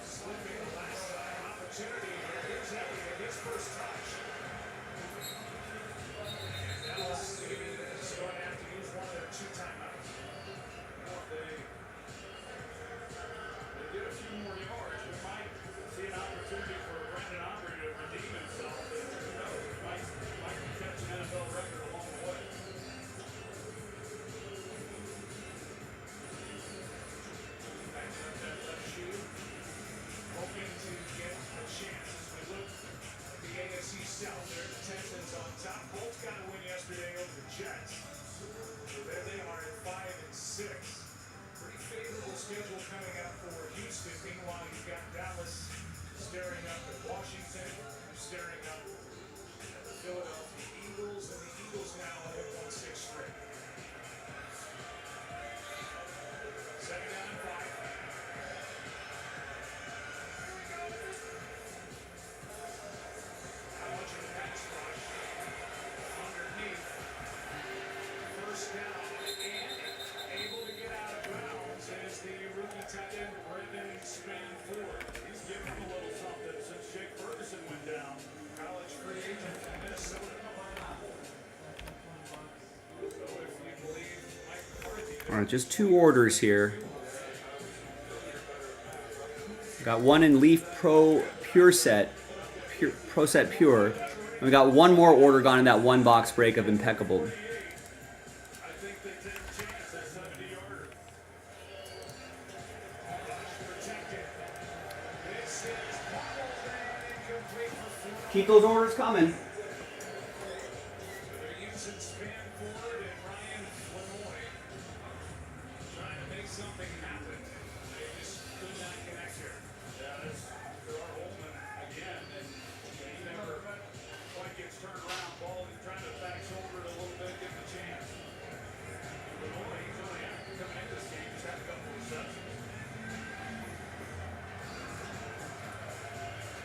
Slipping the last opportunity. Here's Elliott, his first touch. And Dallas is going to have to use one of their 2 timeouts. Well, they get a few more yards. We might see an opportunity for Brandon Aubrey to redeem himself. But who knows? He might catch an NFL record along the way. Backing up that left shoe, hoping to get a chance as we look at the AFC South. There the Texans on top. Colts got a win yesterday over the Jets. So there they are at 5-6. Pretty favorable schedule coming up for Houston. Meanwhile, you've got Dallas staring up at Washington, staring up at the Philadelphia Eagles, and the Eagles now have won 6 straight. Second down and 5. How much of a pass rush underneath? First down, and able to get out of bounds is the rookie tight end Brendan Spanford. He's given him a little something since Jake Ferguson went down. College free agent from Minnesota. So if you believe Mike McCarthy, All right, just 2 orders here. Got one in Leaf Pro Pure Set, Pro Set Pure. And we got one more order gone in that 1 box break of Impeccable. I think they take a chance at 70-yarder. protected. This is fumbled and incomplete for 4. Keep those orders coming. They're using Spanford and Ryan Lemoy, trying to make something happen. They just could not connect here. Yeah, that's Gerard Holman again, and he never quite gets turned around. Ball, he's trying to back shoulder it a little bit, give him a chance. But boy, he's only coming into this game, he's had a couple of receptions.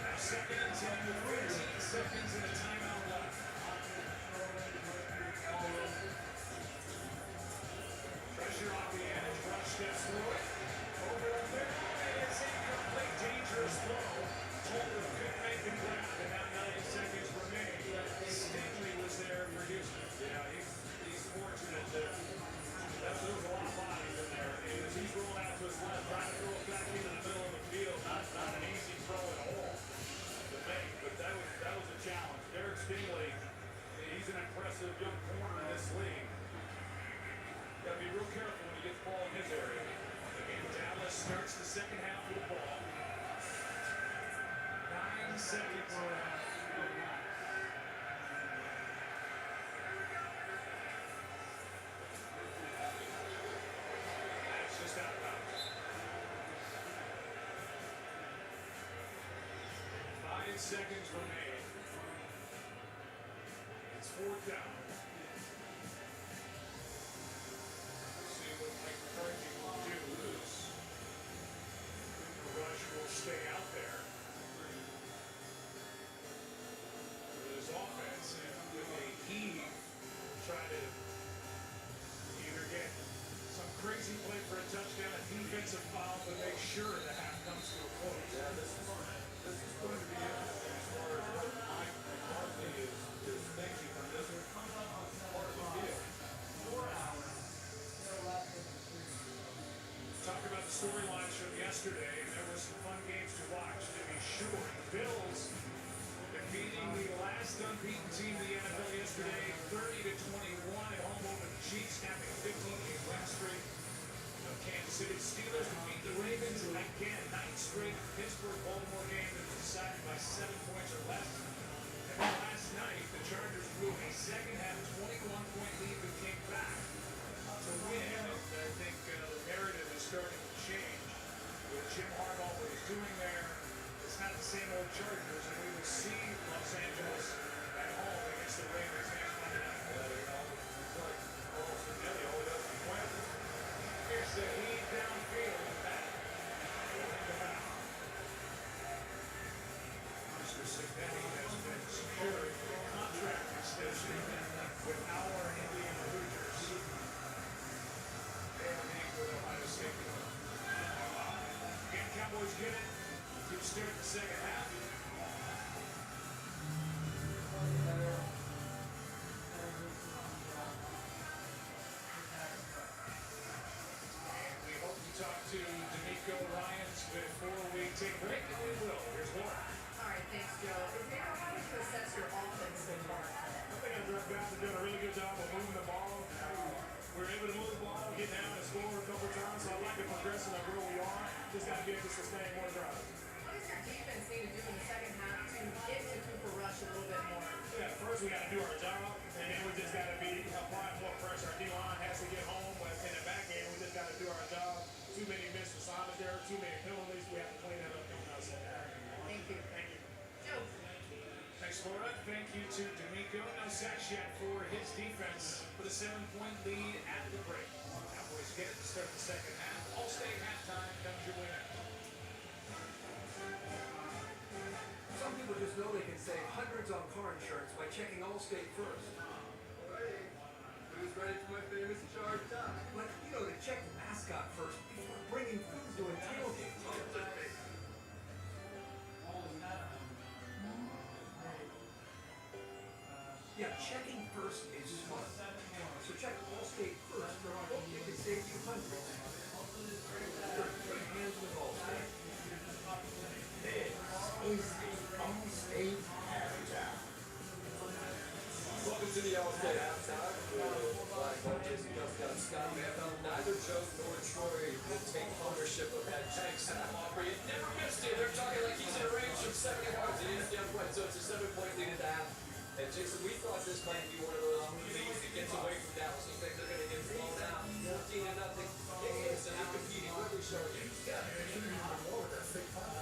Now second and 10 with 15 seconds and a timeout left. Pressure off the edge, rush steps through it. Over the middle, and it's incomplete. Dangerous throw. Holder couldn't make the grab, and now 9 seconds remain. Stingley was there for Houston. Yeah, he's fortunate that there was a lot of bodies in there. And as he's rolling out to his left, trying to throw it back into the middle of the field, not an easy throw at all to make, but that was a challenge. Derek Stingley, he's an impressive young corner in this league. Got to be real careful when he gets the ball in his area. And Dallas starts the second half with the ball. 9 seconds. That's just out of bounds. 5 seconds remain. It's 4th down. See what Mike McCarthy will do. The rush will stay out there. With his offense and with a heave, try to either get some crazy play for a touchdown, a defensive foul, but make sure the half comes to a close. Yeah, this is going to be interesting as far as what storylines from yesterday, and there were some fun games to watch, to be sure. The Bills defeating the last unbeaten team in the NFL yesterday, 30-21 at home over the Chiefs, snapping a 15-game win streak. The Kansas City Steelers defeat the Ravens again, 9th straight Pittsburgh-Baltimore game that was decided by 7 points or less. And then last night, the Chargers blew a second-half 21-point lead but came back to win. I think the narrative is starting to change. With Jim Harbaugh, what he's doing there, it's not the same old Chargers, and we will see Los Angeles at home against the Ravens next Monday night. Here's the lead downfield. Mr. Signetti has been secured a contract extension with our Indiana Hoosiers. They are named with Ohio State. Again, Cowboys get it. Keep steering the second half. And we hope to talk to D'Amico Ryans before we take a break, and we will. Here's more. All right, thanks, Joe. How would you assess your offense so far? I think our guys have done a really good job of moving the ball. We're able to move the ball, get down and score a couple times. So I like the progression of where we are. Just got to be able to sustain more drives. What does your defense need to do in the second half to get to Cooper Rush a little bit more? Yeah, first we got to do our job, and then we just got to be applying more pressure. Our D-line has to get home, but in the back end, we just got to do our job. Too many missed assignments there, too many penalties. We have to clean that up coming out second half. Thank you. Thank you. Joe. Thanks, Laura. Thank you to D'Amico. No sacks yet for his defense with a 7-point lead at the break. Cowboys get it to start the second half. All-State halftime comes your winner. Some people just know they can save hundreds on car insurance by checking Allstate first. Hey, who's ready for my famous charge up? But you know, to check the mascot first before bringing food to a tailgate. Yeah, checking first is smart. So check Allstate first for a hope it can save you hundreds. Good hands with Allstate. This is the Allstate Halftime. Welcome to the Allstate Halftime. Black Vultures and Scott Manville. Neither Joe nor Troy will take ownership of that Jackson offer. You never missed it. They're talking like he's in a range from 70 yards. It is down point, so it's a 7-point lead at the half. And Jason, we thought this might be one of those leads that gets away from Dallas. You think they're going to get blown out 14-0? Yeah, so they're competing. What are we showing you? Yeah, they're even more with that fake punch.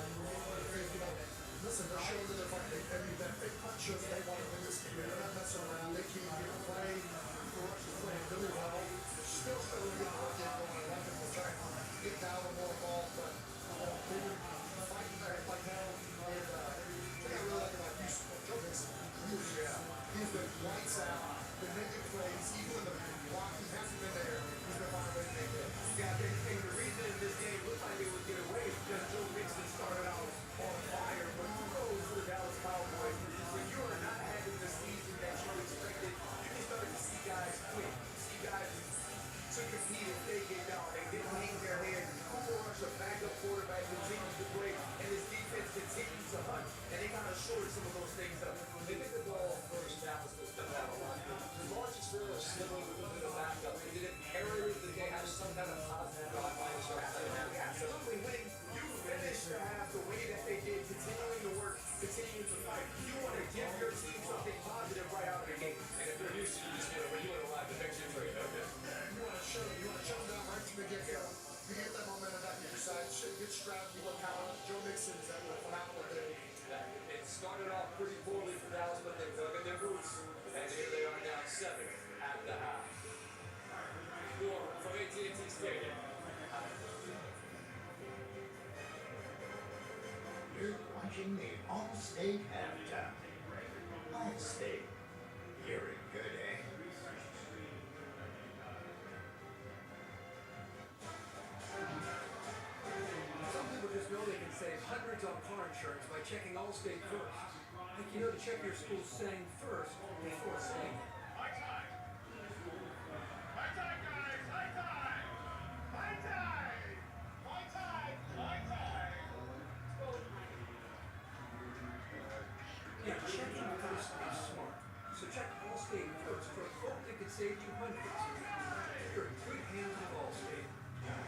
Listen, they're showing that they're fighting. I mean, that fake punch shows they want to win this game. They're not messing around. They can't even play. Rush is playing really well. They're still showing good work in going. I want them to try and get down the ball, but they were fighting back like hell. And they got really like about Houston. Joe Mixon. He's been lights out, been making plays, even when the block, he hasn't been there, he's been finding a way to make it. Yeah, and the reason this game looked like it would get away is because Joe Mixon started out on fire, but kudos to the Dallas Cowboys. When you are not having the season that you expected, you can start to see guys quit. See guys to compete if they get down. They didn't hang their head. Cooper Rush, a backup quarterback, continues to play, and his defense continues to hunt. And they kind of shorted some of those things up. They did the ball first. Dallas was still out a lot. The Lawrence Taylor slipping with a bit of backup. They did it imperative that they have some kind of positive drive by the second half. Absolutely. When you finish the half the way that they did, continuing to work, continuing to fight, you want to give your team something positive right out of the gate. And if they're used to this, you want to live the picture for you. Okay. You want to show them right from the get-go. You get that momentum back to your side, get strapped, you look how Joe Mixon is that phenomenal day. It started off pretty poorly for Dallas, but they dug in their roots, and here they are now 7 at the half. 4 from AT&T Stadium. You're watching the All-State Halftime. All-State, you're in good hands. Some people just know they can save hundreds on car insurance by checking Allstate first. Like you know to check your school's saying first before saying it. High time! High time, guys! High time! High time! High Allstate first for hope that could save you hundreds. You're in good hands with Allstate.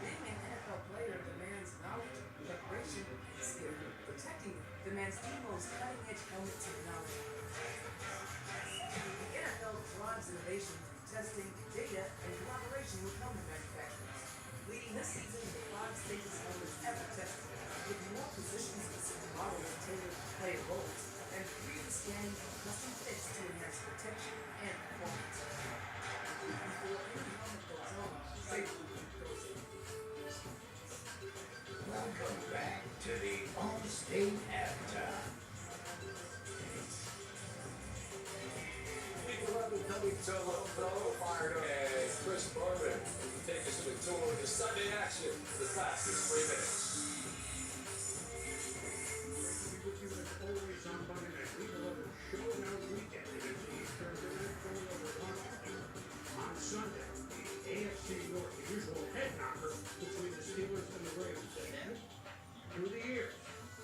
Being an NFL player demands knowledge, preparation, and skill. Protecting them demands T-Mobile's cutting-edge helmet technology. The NFL drives innovation through testing, data, and collaboration with helmet manufacturers, leading this season with the 5 safest helmets ever tested, with more position-specific models tailored to player roles, and 3D scanning for custom fits to enhance protection and performance. Before any helmet goes on, safety goes in. Welcome back to the Allstate halftime. People have been coming to Low fired up. And Chris Berman will take us on a tour of the Sunday action for the fastest 3 minutes. Great to be with you as always on Monday night. We will have a showdown weekend against the Eastern Division going over Washington. On Sunday, the AFC North, the usual head knocker between the Steelers and the Ravens. And through the years,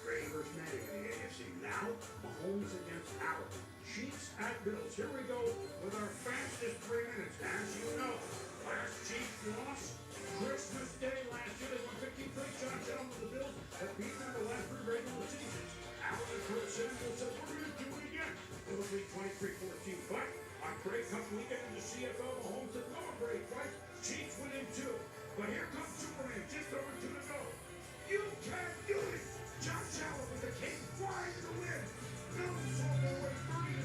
Brady versus Manning in the AFC. Now, Mahomes against Allen. Chiefs at Bills. Here we go with our fastest 3 minutes. As you know, last Chiefs loss, Christmas Day last year, they won 53 shots down with the Bills that beat them the last 3 regular seasons. Allen and Kurt Samuel said, we're going to do it again. It was 23-14, but on Grey Cup weekend in the CFL, Mahomes said, no, great fight. Chiefs win in 2. But here comes Superman, just over 2 to go. You can't do it! Josh Allen with the king flying to the wind. Bills sold their way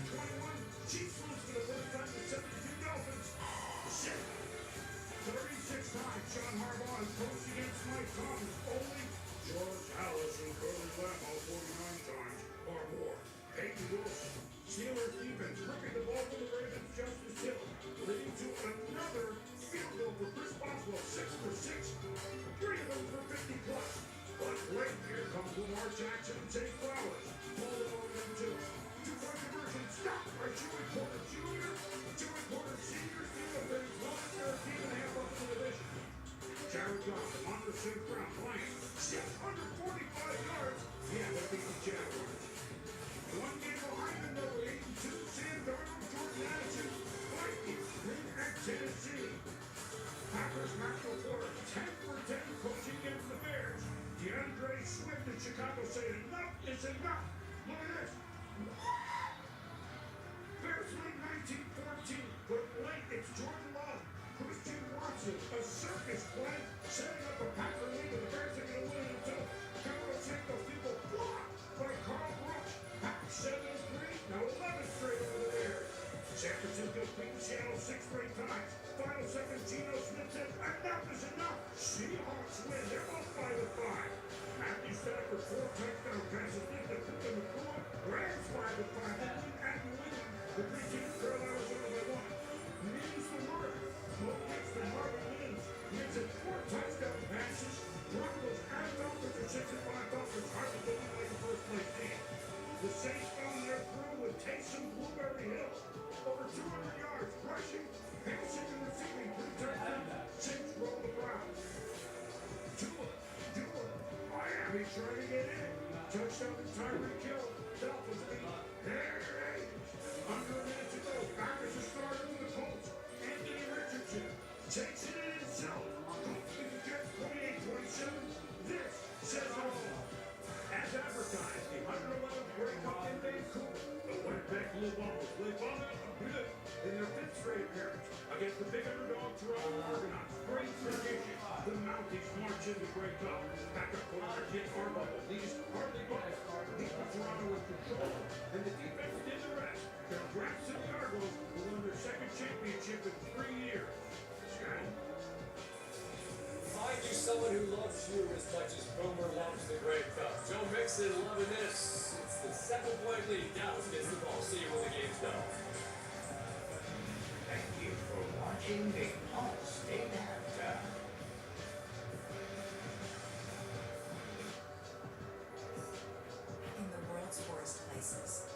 30-21. Chiefs lose for the first time to 72 Dolphins. Shit. 36 times John Harbaugh has coached against Mike Thomas. Only George Hallis and Curly Lambeau 49 times or more. Peyton Wilson. Steelers defense ripping the ball from the Ravens Justice Hill, leading to another field goal for Chris Boswell. 6 for 6. 3 of them for 50 plus. But wait, here comes Lamar Jackson and Zay Flowers. Ball over them too. 2-point conversion stopped by Joey Porter Jr. Joey Porter Sr. Steelers fans lost their team and a half up in the division. Jared Goff, Amon St. Brown, Lions, 645 yards. Yeah, that beat the Jaguars. 1 game behind them, number 82, Sam Darnold, Jordan Addison, Vikings, win at Tennessee. Packers, Matthew Porter, 10 for 10 coaching against the Bears. DeAndre Swift in Chicago saying enough is enough. Look at this. Bears win 19-14, but late it's Jordan Love, Christian Watson, a circus play, setting up a Packer lead, and the Bears are going to win it until Carlos Santos people blocked by Carl Brooks. Packers 7-3, now 11 straight over the Bears. San Francisco beat Seattle 6 straight times. Final second, Geno Smith said, enough is enough. Seahawks win. They're up 5-5. Matthew Stafford 4 touchdown passes. Nick McCoy, Rams 5-5. They win at New England. The three teams trail Arizona by 1. Means the word. Mo Nix and Marvin Mims. Mims had 4 touchdown passes. Broncos and Dolphins are 6-5. Dolphins hardly looking like a first-place team. The Saints found their through with Taysom Blueberry Hill. Over 200 yards, rushing, passing, and receiving. 3 touchdowns. Saints roll the Browns. Tua. Miami trying to get in. Touchdown to Tyreek Hill. Dolphins beat their Ravens. Under a minute to go. Packers are starting with the Colts. Anthony Richardson takes it in himself. Colts beat the Jets 28-27. This says it all. As advertised, the 111th Grey Cup in Vancouver. The Winnipeg Blue Bombers play Bombers in their 5th straight appearance against the big underdog Toronto Argonauts. Great tradition. The Mounties march into Grey Cup. Backup quarterback Jim Harbaugh leads hardly by leaving Toronto in control, and the defense did the rest. Congrats to the Argos, who won their 2nd championship in 3 years. Scott? Find you someone who loves you as much as Boomer loves the Grey Cup. Joe Mixon loving this. It's the 7-point lead. Dallas gets the ball. See you when the game's done. Thank you for watching the Allstate halftime. In the world's worst places,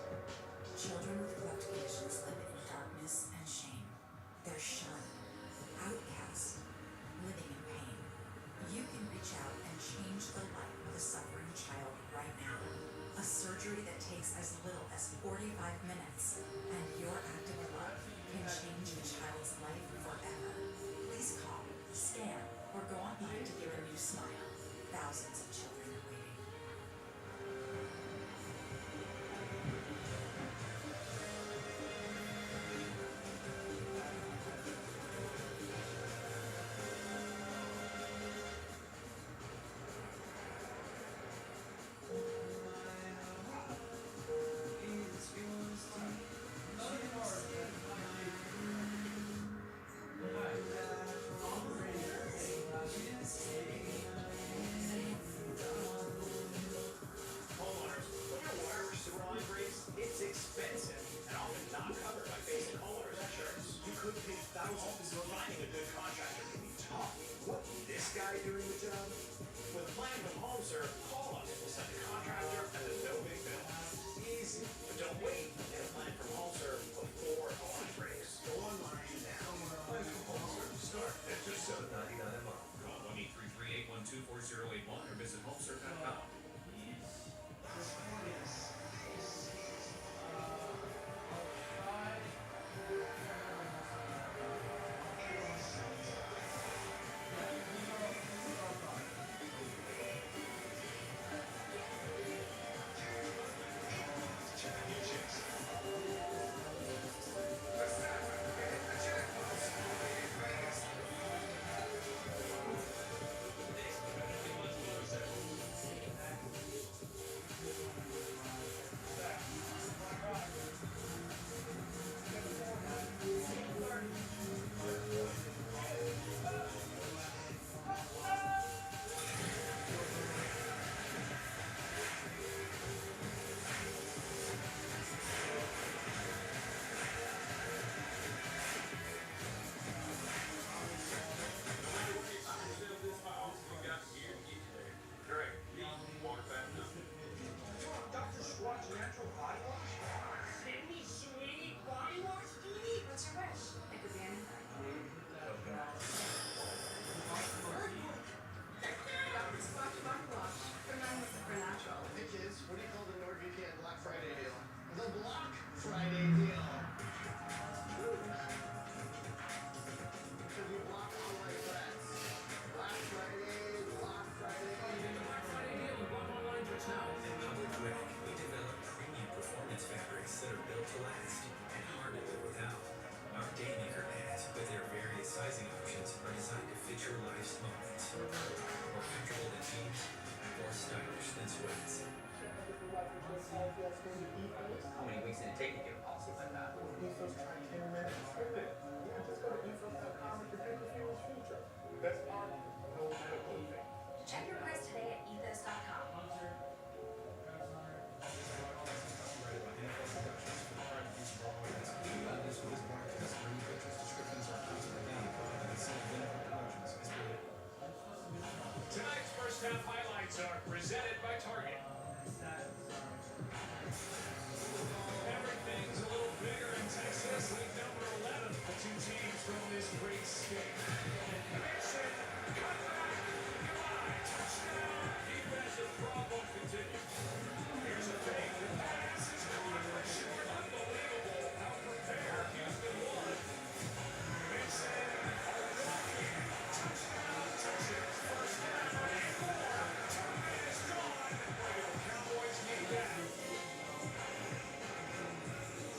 children with cleft conditions live in darkness and shame. They're shunned, outcast, living in pain. You can reach out and change the life of a suffering child right now. A surgery that takes as little as 45 minutes, and your act of love can change a child's life forever. Please call, scan, or go online to get a new smile. Thousands of children are waiting. Homeowners, when your water or sewer line breaks, it's expensive and often not covered by basic homeowners insurance. You could pay thousands. Finding a good contractor can be tough. What, this guy doing the job? With a plan from HomeServe, call us. We'll send a contractor and there's no big bill. Easy. But don't wait. Get a plan from HomeServe before a line breaks. Go online now. Plan from HomeServe. Start at just $7.99 a month. Call 1-833-812-4081 or visit homeserve.com. Dr. Schwartz Natural Body Wash? Sydney, sweetie, body wash, Edie? What's your wish? It could be anything. Dr. Squatch Body Wash. For men with supernatural. Hey kids, what do you call the NordVPN Black Friday deal? The Block Friday deal. Because you block online threats. Black Friday, Block Friday. Black Friday deal and block online just now. At Public Rec, we develop premium performance fabrics that are built to last and hard to live without. Our Daymaker pads, with their various sizing options, are designed to fit your life's moments. More comfortable than jeans, more stylish than sweats. How many weeks did it take to get a policy like that? That's our no medical thing. Check your price today at ethos.com. Tonight's first half highlights are presented by Target. Everything's a little bigger in Texas. League number 11. The two teams from this great state. Mason, cut back. Goodbye. Touchdown. Defensive problem continues. Here's a fake. The pass is caught for short. Unbelievable how prepared Houston was. Mason, a rocket. Touchdown, Texas. First down and 4. Time is gone. Boy, the Cowboys need that.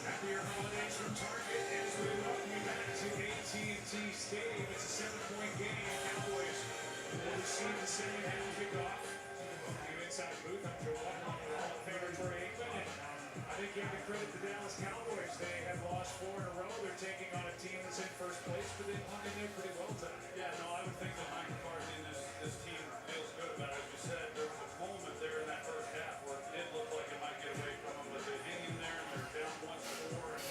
Happier holidays from Target as we welcome you back to AT&T Stadium. It's a 7-point game. Cowboys will receive the second half kickoff. The inside booth, I'm Joe Walker on the Hall of Famer Troy Aikman. And I think you have to credit the Dallas Cowboys. They have lost 4 in a row. They're taking on a team that's in first place, but they hung in there pretty well tonight. Yeah, no, I would think that Mike McCarthy and this team feels good about it. As you said, there was a moment there in that first half where it did look like it might get away from them, but they hang in there and they're down 1-4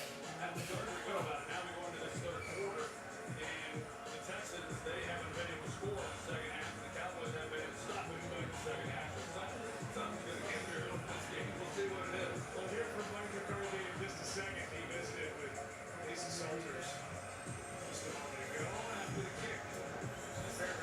and we feel pretty good about it. Now we go into this third quarter and the Texans, they haven't been able to score in the second half and the Cowboys haven't been able to stop anybody in the second half. So something's going to get there in this game. We'll see what it is. We'll hear from Mike McCarthy in just a second. He visited with Lisa Salters just a moment ago after the kick. Fair.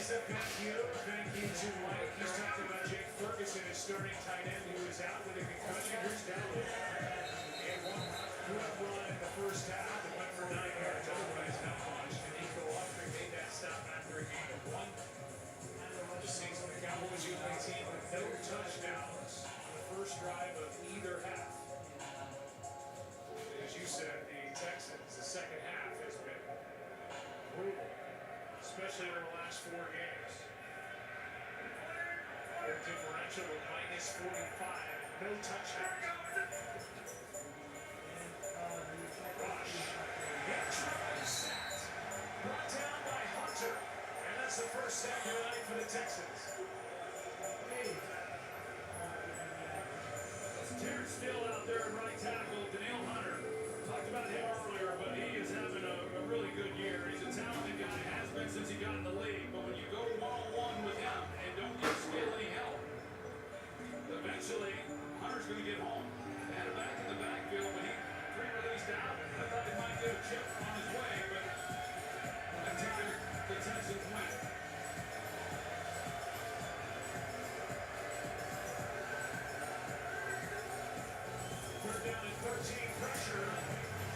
Lisa, thank you. Thank you to Mike. He's talking about Jake Ferguson, his starting tight end, who is out with a concussion. Here's Dallas. And one good run in the first half that went for 9 yards. Otherwise, not much. And Nico Autry made that stop after a gain of 1. This season, the Cowboys use a team with no touchdowns on the first drive of either half. As you said, the Texans, the second half has been brutal, especially over the last 4 games. Their differential of minus 45, no touchdowns. Rush. Sacked. Brought down by Hunter. And that's the first sack of the night for the Texans. Terrence still out there at right tackle. Danielle Hunter. Talked about him earlier, but he is having a really good year. He's a talented guy, has been since he got in the league. But when you go one-on-one with him and don't give Steele any help, eventually Hunter's going to get home. They had him back in the backfield, but he pre-released out. I thought he might get a chip on his way, but I think the Texans win. Third down and 13, pressure.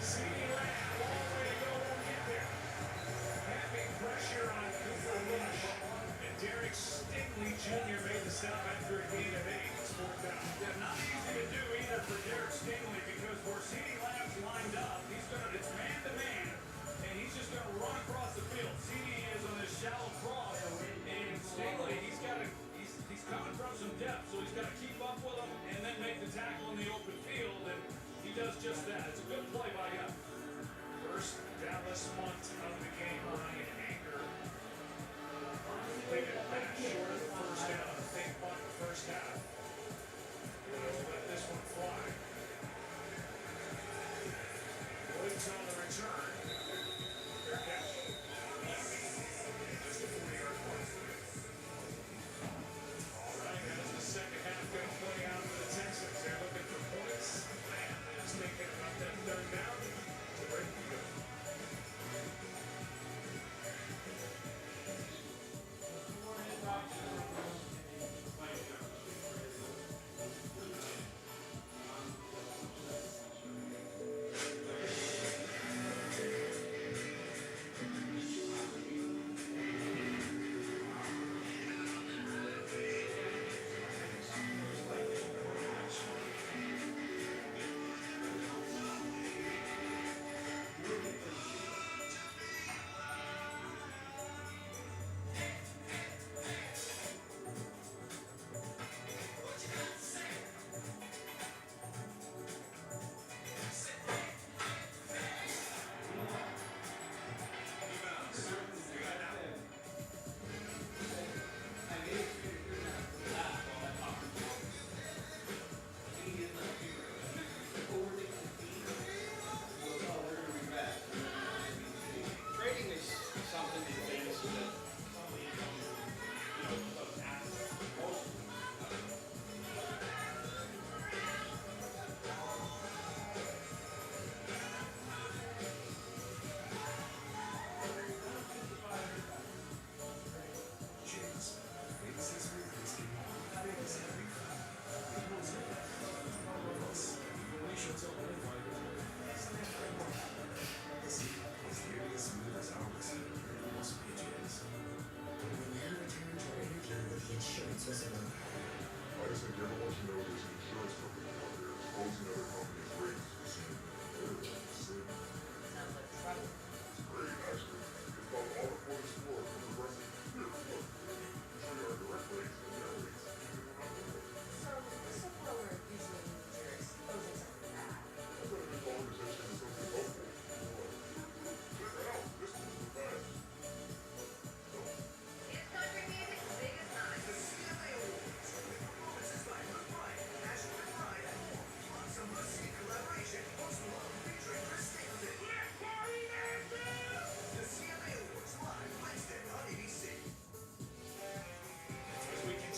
CeeDee Lamb, long way to go, won't get there. Having pressure on Cooper Rush. And Derek Stingley Jr. made the stop after a gain of 8. It's 4th down. Yeah, not easy to do either for Derek Stingley because where CeeDee Lamb's lined up, it's man-to-man, and he's just going to run across the field. CeeDee is on this shallow cross, and Stingley, he's coming from some depth, so he's got to keep up with him and then make the tackle in the open field, and he does just that. It's a good play by him. First Dallas punt of the game on Anchor. Completed a pass short of the first down. A fake punt the first half. We'll let this one fly. Woods on the return. Fair catch. Just a 40-yard punt. All right, how's the second half going to play out for the Texans? They're looking for points. Lamb is thinking about that third down. It's a break to go.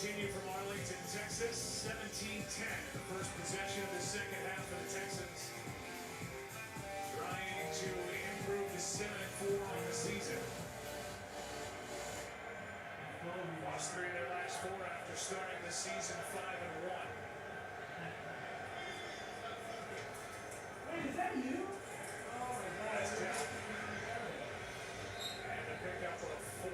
Continue from Arlington, Texas, 17-10. The first possession of the second half for the Texans. Trying to improve to 7-4 on the season. season 5-1. Wait, is that you? That's down. And a pickup of 4.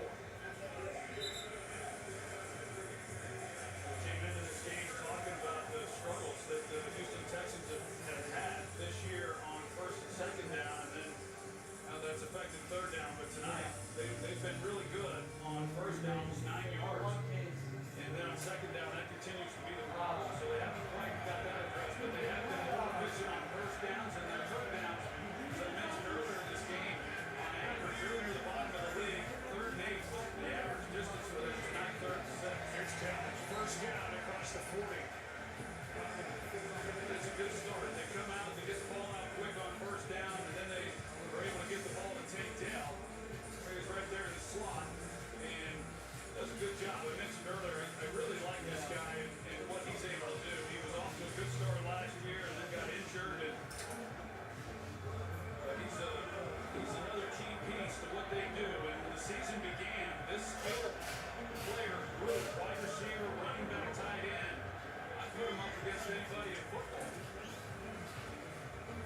Came into this game talking about the struggles that the Houston Texans have had this year on first and second down, and then how that's affected third down. But tonight, they've been really good on first down, almost 9 yards. And then on second down, that continues to be the problem. So they haven't quite got that addressed, but they have been more efficient on first downs and their third downs. As I mentioned earlier in this game, on average, they're near the bottom of the league, 3rd and 8th. The average distance for them is 9 3rd and 7th. Here's Challenge. First down across the 40. That's a good start. They come out, they get the ball out quick on first down, and then they are able to get the ball to Tank Dell. He's right there in the slot, and does a good job. I mentioned earlier, I really like this guy and what he's able to do. He was off to a good start last year and then got injured, and he's another key piece to what they do. And when the season began, this skilled player, group, wide receiver, running back, tight end, I put him up against anybody in football.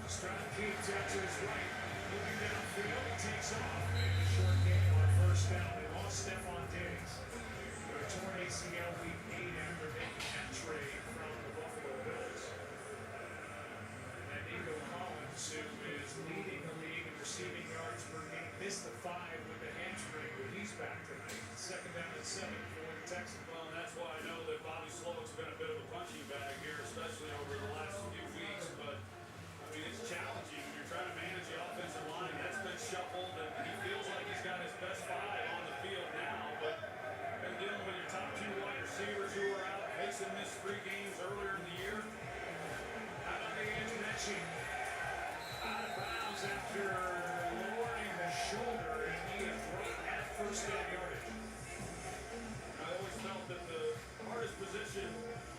Stroud keeps out to his right. Looking downfield, he takes off. And a short game on first down. They lost Stephon Diggs. With a torn ACL week 8 after making that trade from the Buffalo Bills. And then Nico Collins, who is leading the league in receiving yards per game, missed the 5 with the hamstring, but he's back tonight. Second down and 7 for the Texans. Well, and that's why I know that Bobby Slowick's been a bit of a punching bag here, especially over the last few weeks. But I mean, it's challenging when you're trying to manage the offensive line. That's been shuffled, and he feels like he's got his best 5 on the field now. But been dealing with your top 2 wide receivers who are out. Mason missed 3 games earlier in the year. How about the Antonacci? Out of bounds after lowering the shoulder, and he is right at first down yardage. I always felt that the hardest position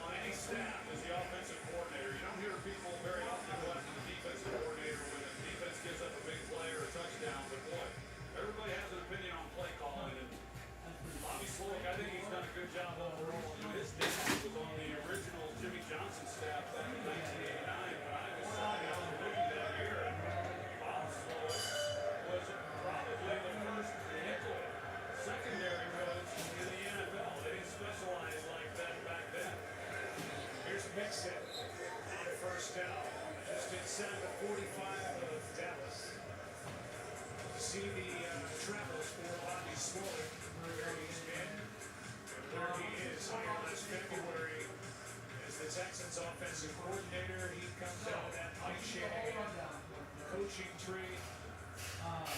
on any staff is the offensive coordinator. You don't hear people very often go after the defensive coordinator when the defense gives up a big play or a touchdown. But boy, everybody has an opinion on play calling. And Bobby Slowick, I think he's done a good job overall. You know, his dad was on the original Jimmy Johnson staff back in 1989 when I was a rookie that year. And Bob Slowick was probably the first nickel secondary coach in the NFL. They didn't specialize like that back then. Here's Mixon on first down. Just inside the 45 of Dallas. See the travels for Bobby Slowick, where he's been and where he is here last February as the Texans offensive coordinator. He comes out of that Mike Shanahan coaching tree. And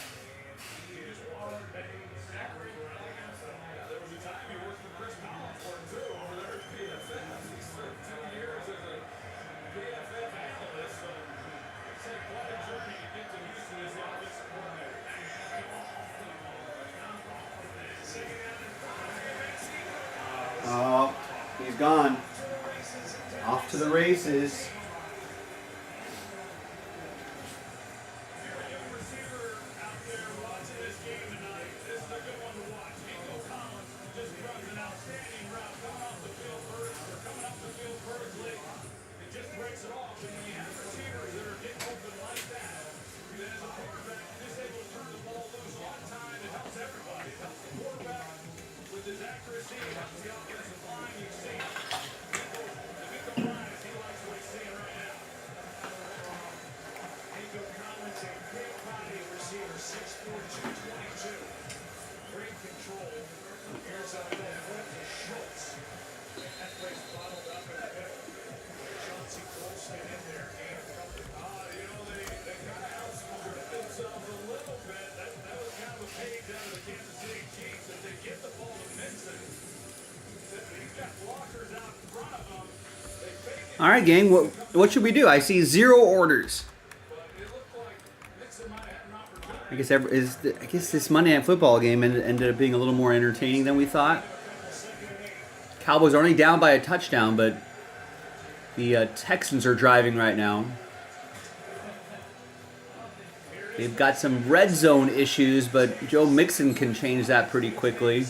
he is one of many that group around the NFL. There was a time he worked for Chris Collinsworth too over there at PFF. He served 2 years as a PFF analyst. So it's had quite a journey to get to Houston as the offensive coordinator. Oh, he's gone. Off to the races. All right, gang. What should we do? I see 0 orders. I guess this Monday Night Football game ended up being a little more entertaining than we thought. Cowboys are only down by a touchdown, but the Texans are driving right now. They've got some red zone issues, but Joe Mixon can change that pretty quickly.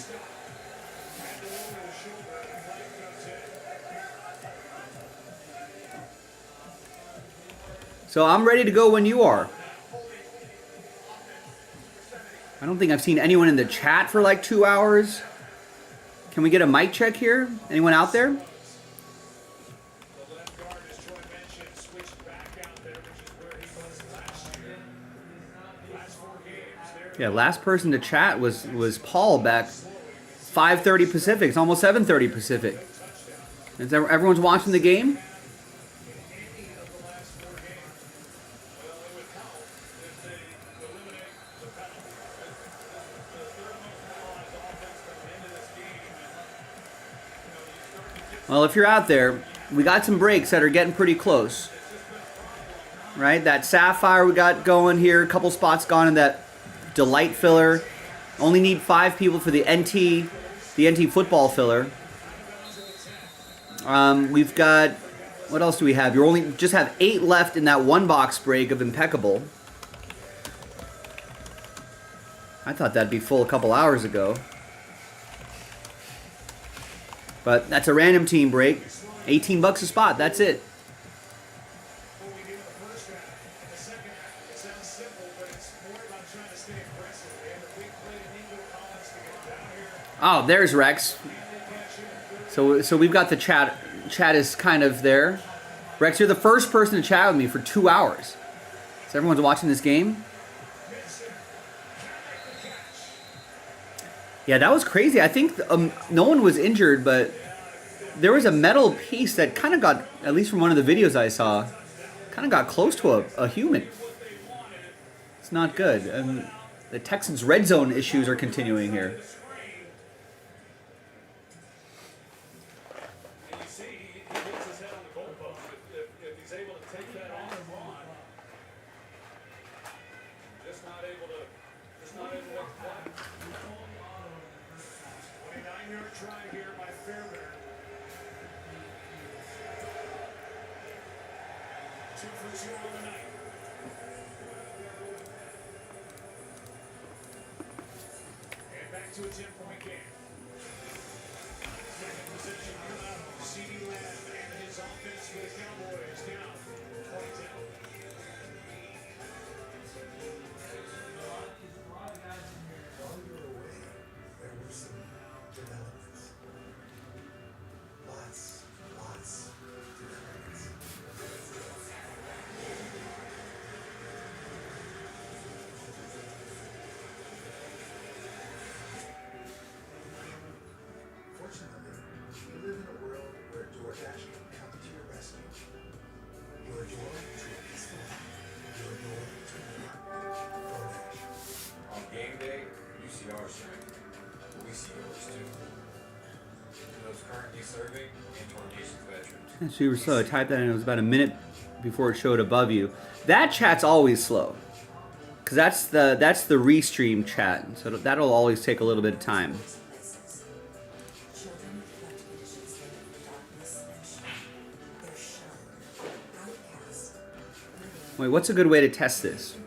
So I'm ready to go when you are. I don't think I've seen anyone in the chat for like 2 hours. Can we get a mic check here? Anyone out there? The left guard, as Troy mentioned, switched back out there, which is where he was last year. Last 4 games, there Yeah, last person to chat was Paul back 5:30 Pacific. It's almost 7:30 Pacific. Is everyone's watching the game? Well, if you're out there, we got some breaks that are getting pretty close. Right? That Sapphire we got going here. A couple spots gone in that Delight filler. Only need 5 people for the NT football filler. We've got, what else do we have? You only just have 8 left in that 1 box break of Impeccable. I thought that'd be full a couple hours ago. But that's a random team break. $18 a spot, that's it. Oh, there's Rex. So we've got the chat. Chat is kind of there. Rex, you're the first person to chat with me for 2 hours. So everyone's watching this game? Yeah, that was crazy. I think no one was injured, but there was a metal piece that kind of got, at least from one of the videos I saw, kind of got close to a human. It's not good. And the Texans' red zone issues are continuing here. To a 10-point game. Second possession come out. CeeDee Lamb and his offense for the Cowboys down 22. While you were away, there were some developments. Lots of developments. Fortunately, we live in a world where DoorDash can come to your rescue. Your door to a peaceful life. Your door to more DoorDash. On game day, you see our strength. We see yours too. To those currently serving and to our nation's veterans. Super slow. I typed that in. It was about a minute before it showed above you. That chat's always slow, because that's the restream chat. So that'll always take a little bit of time. Wait, what's a good way to test this?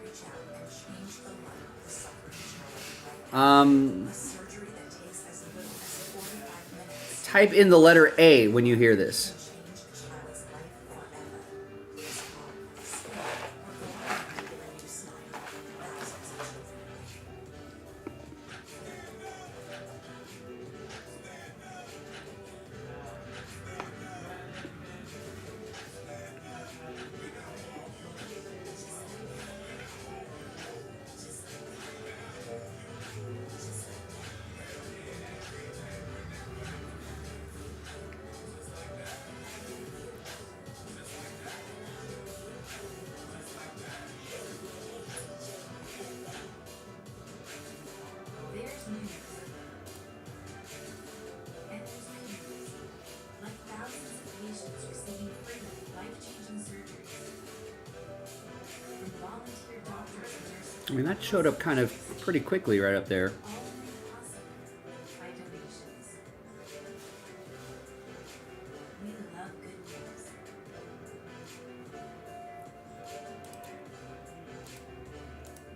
Type in the letter A when you hear this. I mean, that showed up kind of pretty quickly right up there.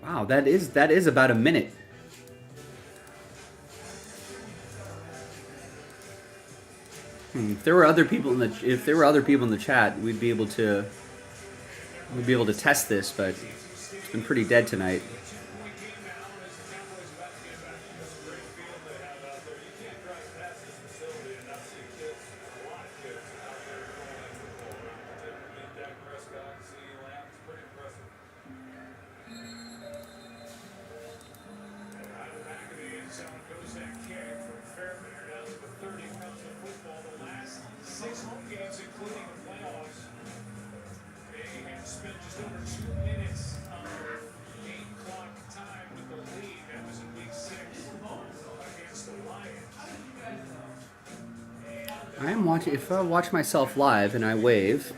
Wow, that is about a minute. If there were other people in the chat, we'd be able to we'll be able to test this, but it's been pretty dead tonight. I am watching. If I watch myself live and I wave.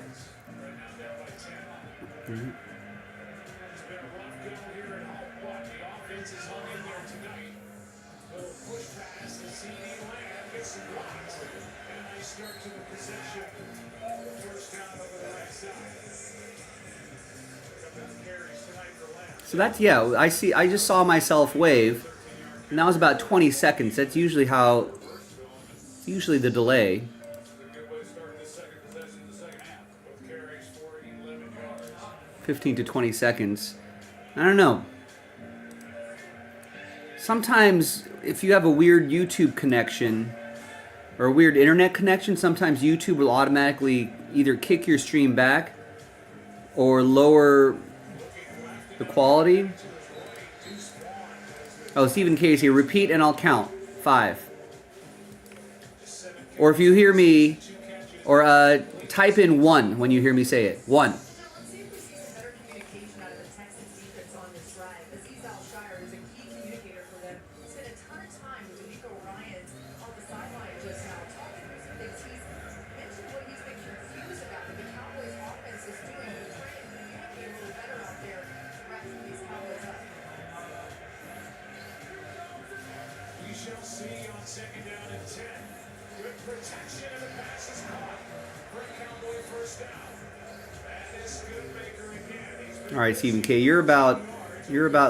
So that's, yeah, I see. I just saw myself wave, and that was about 20 seconds. That's usually how. Usually the delay. 15 to 20 seconds. I don't know. Sometimes if you have a weird YouTube connection or a weird internet connection, sometimes YouTube will automatically either kick your stream back or lower the quality. Oh, Stephen Casey, repeat and I'll count. 5. Or if you hear me, or type in 1 when you hear me say it. 1. All right, Stephen K, you're about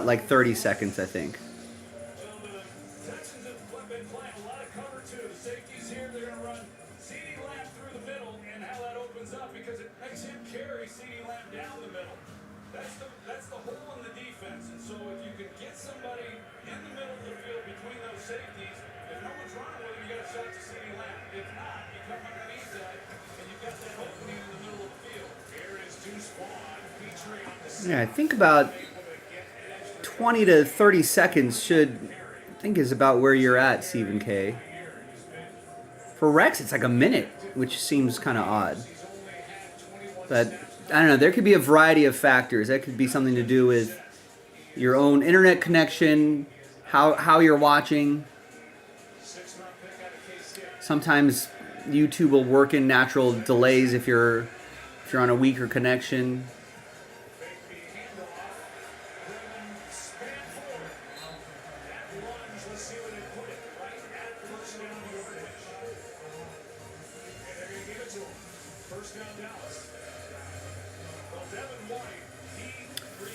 like 30 seconds, I think. That's the hole in the defense, and so if you can get somebody in the middle of the field between those safeties, if no one's running with him, you got a shot to CeeDee Lamb. If not, you come underneath that, and you've got that opening in the middle of the field. Here is Deuce Vaughn featuring on the Yeah, I think about 20 to 30 seconds is about where you're at, Stephen K. For Rex, it's like a minute, which seems kind of odd. But I don't know, there could be a variety of factors. That could be something to do with your own internet connection, how you're watching. Sometimes YouTube will work in natural delays if you're on a weaker connection.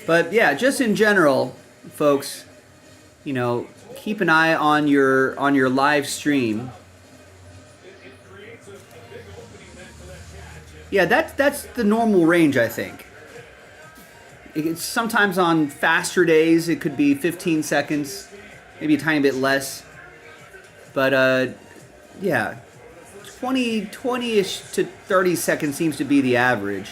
But yeah, just in general, folks, you know, keep an eye on your live stream. Yeah, that's the normal range, I think. It's sometimes on faster days it could be 15 seconds, maybe a tiny bit less. But yeah, 20-ish to 30 seconds seems to be the average.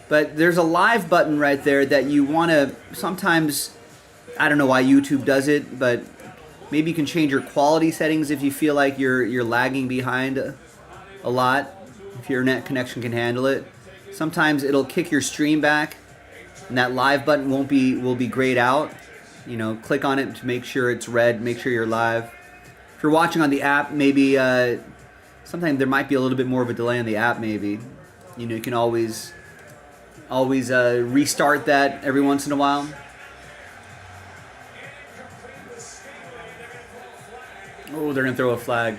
But there's a live button right there that you want to sometimes, I don't know why YouTube does it, but maybe you can change your quality settings if you feel like you're lagging behind a lot, if your net connection can handle it. Sometimes it'll kick your stream back, and that live button will be grayed out. You know, click on it to make sure it's red, make sure you're live. If you're watching on the app, maybe sometimes there might be a little bit more of a delay on the app maybe. You know, you can always restart that every once in a while. Oh, they're going to throw a flag.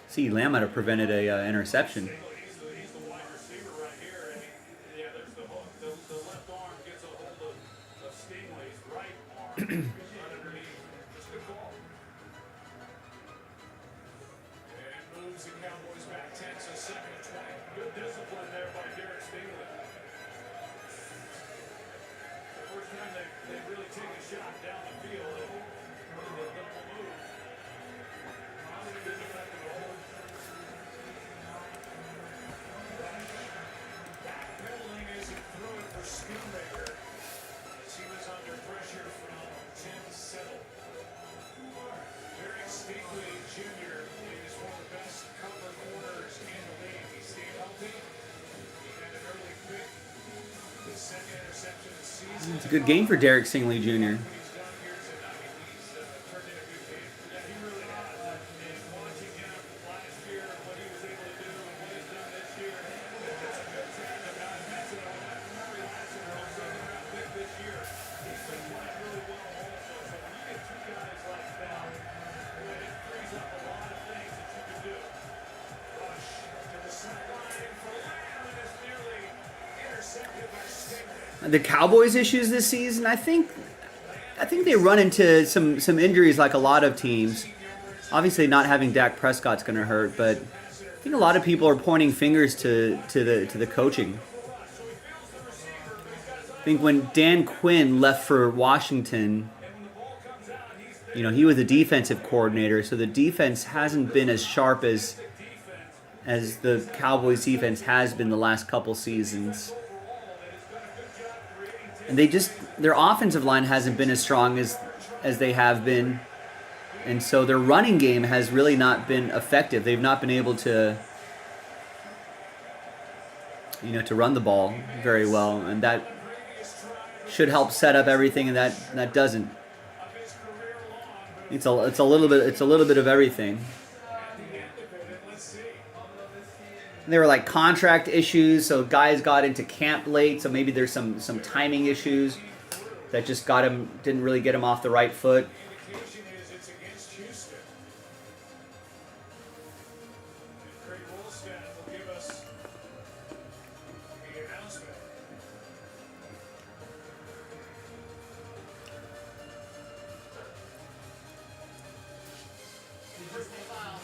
CeeDee Lamb might have prevented a interception. He's the wide receiver right here, and yeah, there's the hook. The left arm gets a hold of Stingley's right arm, right underneath. It's a good call. And moves the Cowboys back 10, so second and 20. Good discipline there by Derek Stingley. The first time they really take a shot down the field, and the double move. Didn't affect him at all. Backpedaling as he threw it for Schoonmaker as he was under pressure from Tim Settle. Derek Stingley Jr. is one of the best cover corners in the league. He stayed healthy. He had an early pick. His second interception of the season. It's a good game for Derek Stingley Jr. What he's done here tonight, he's turned in a good game. Yeah, he really has. And watching him last year, what he was able to do, and what he's done this year, it's a good tandem. Now, I mentioned Murray last year, was second-round pick this year. He's been playing really well also. So when you get two guys like that, boy, it frees up a lot of things that you can do. Rush to the sideline for Lamb, and is nearly intercepted by Stingley. The Cowboys' issues this season, I think they run into some injuries like a lot of teams. Obviously, not having Dak Prescott's going to hurt, but I think a lot of people are pointing fingers to the coaching. I think when Dan Quinn left for Washington, he was a defensive coordinator, so the defense hasn't been as sharp as the Cowboys' defense has been the last couple seasons. And their offensive line hasn't been as strong as they have been. And so their running game has really not been effective. They've not been able to run the ball very well. And that should help set up everything, and that doesn't. It's a little bit of everything. And there were like contract issues, so guys got into camp late, so maybe there's some timing issues that just didn't really get him off the right foot. Indication is it's against Houston. And Craig Wolstad will give us the announcement. Personal foul.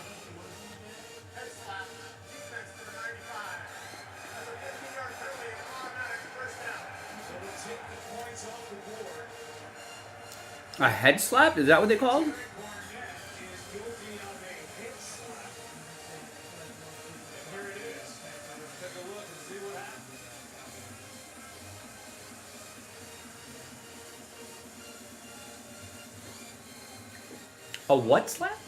Head slap. Defense to the 95. That's a 15-yard penalty and automatic first down. So we'll take the points off the board. A head slap? Is that what they called? Barnett is guilty of a head slap. And here it is. Let's take a look and see what happened. A what slap? I'm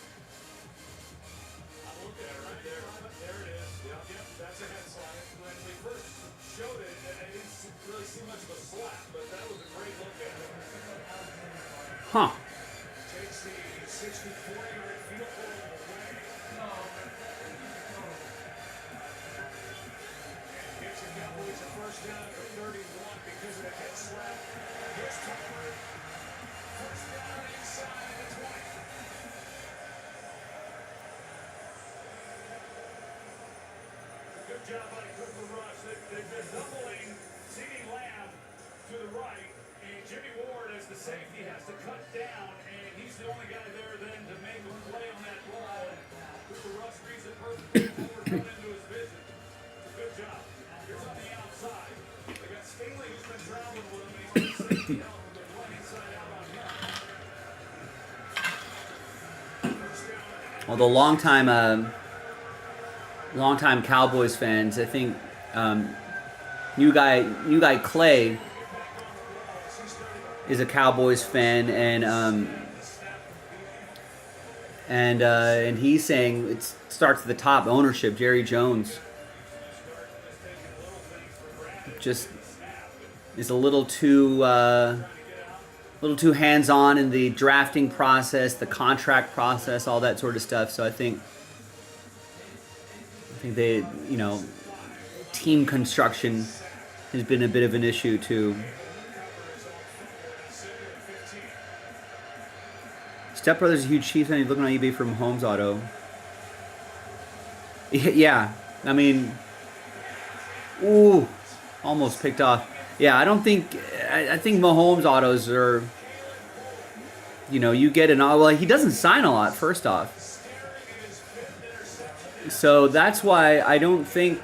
looking at it right there. There it is. Yep, that's a head slap. When we first showed it, it didn't really seem much of a slap, but that was a great look at it. Huh. Takes the 64-yard field goal away. And gives the Cowboys a first down at the 31 because of the head slap. Here's Tucker. First down inside the 20. Good job by Cooper Rush. They've been doubling CeeDee Lamb to the right, and Jimmy Ward, as the safety, has to cut down, and he's the only guy there then to make a play on that ball. And Cooper Rush reads it perfectly. Ward run into his vision. It's a good job. Here's on the outside. They got Stingley, who's been traveling with him, and he's got safety help with the play inside out on him. Although longtime Cowboys fans, I think new guy Clay is a Cowboys fan, and he's saying it starts at the top. Ownership, Jerry Jones, just is a little too hands-on in the drafting process, the contract process, all that sort of stuff. So I think they, team construction has been a bit of an issue too. Step Brothers is a huge Chiefs fan. He's looking on eBay from Holmes Auto. Yeah, I mean, ooh, almost picked off. Yeah, I don't think. I think Mahomes autos are. You know, you get an well. He doesn't sign a lot. First off, so that's why I don't think.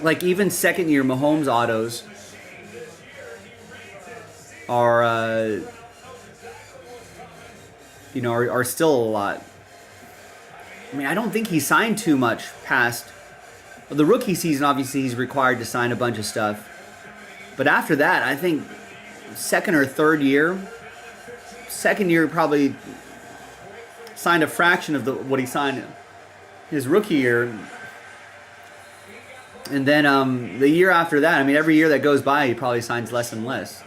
Like even second year Mahomes autos are. You know, are still a lot. I mean, I don't think he signed too much past the rookie season. Obviously, he's required to sign a bunch of stuff, but after that, I think second or third year, second year probably signed a fraction of what he signed his rookie year, and then the year after that, I mean, every year that goes by, he probably signs less and less.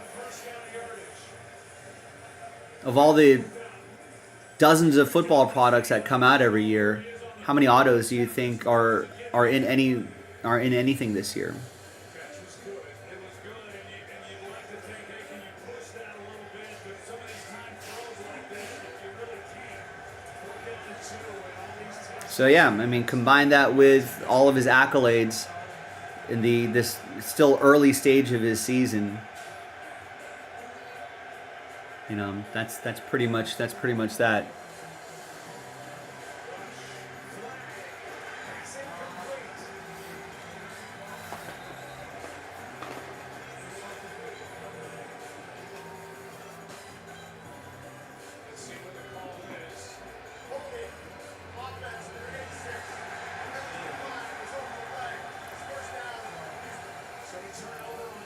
Of all the dozens of football products that come out every year, how many autos do you think are in anything this year? So yeah, I mean, combine that with all of his accolades in this still early stage of his season. You know, that's pretty much that.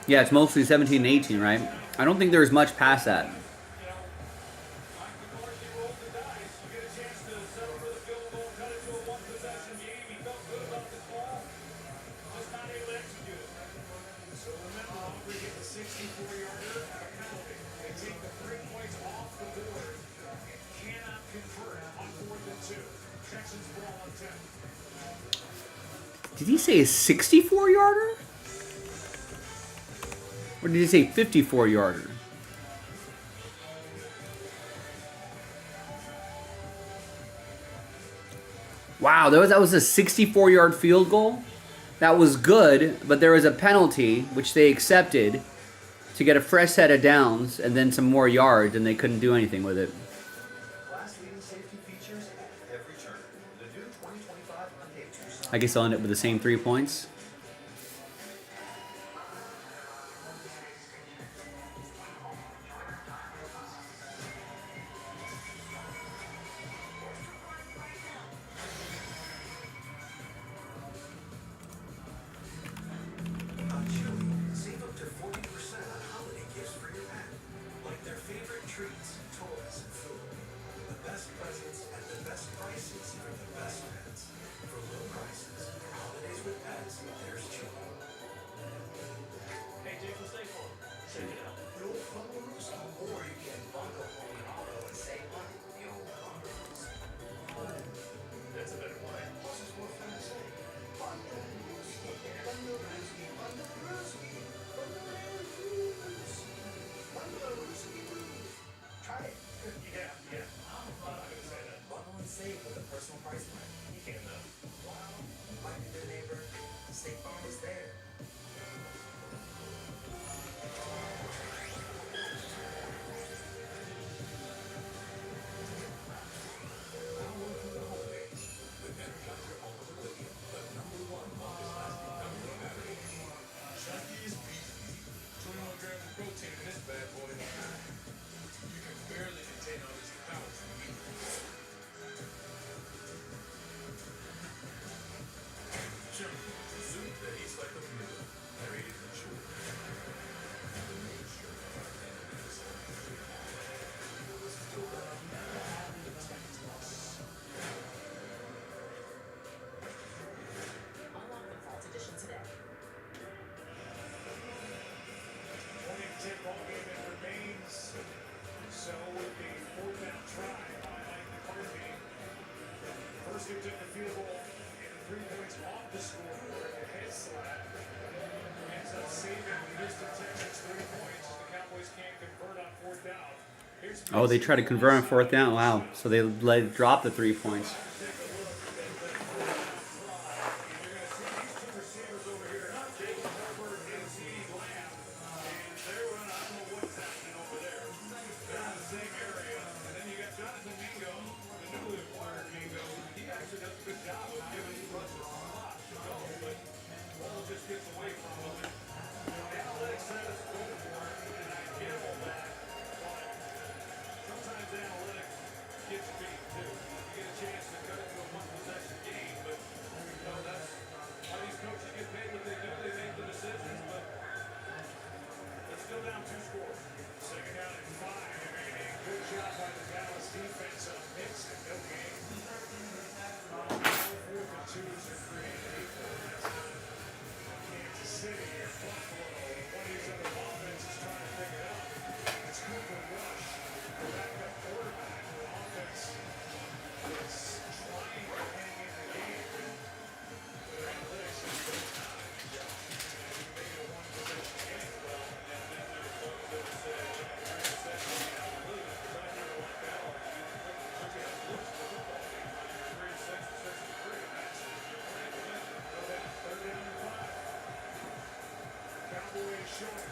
Yeah, it's mostly 17 and 18, right? I don't think there's much past that. Did he say a 64-yarder? Or did he say 54-yarder? Wow, that was a 64-yard field goal. That was good, but there was a penalty, which they accepted, to get a fresh set of downs and then some more yards, and they couldn't do anything with it. Class-leading safety features every turn. The new 2025 Hyundai Tucson. I guess I'll end it with the same 3 points. Save up to 40% on holiday gifts for your pet. Like their favorite treats, toys, and food. The best presents at the best prices for the best pets. For low prices, for holidays with pets, there's Chewy. Hey, Jake, we'll stay for check it out. The old bundles, or you can bundle home and auto and save money. The old bundles. That's a better way. Plus, it's more fun to say. Bundles. Bundles. Bundles. Bundles. Try it. Yeah. I'm not gonna say that. Bundle and save with a personal price plan. You can't know. Like a good neighbor, State Farm is there. JASPY is beefy. 21 grams of protein in this bad boy. You can barely contain all this calories from meat. Chili, soup that eats like a mule, narrated and chewed. The nature of our enemies. Unlock the Vault Edition today. 20-10 ball game it remains. So with the fourth down try by Mike McCarthy. First he took the field goal and 3 points off the scoreboard. A head slap. Ends up saving the Houston Texans 3 points. The Cowboys can't convert on fourth down. Here's Oh, they try to convert on fourth down. Wow. So they drop the 3 points.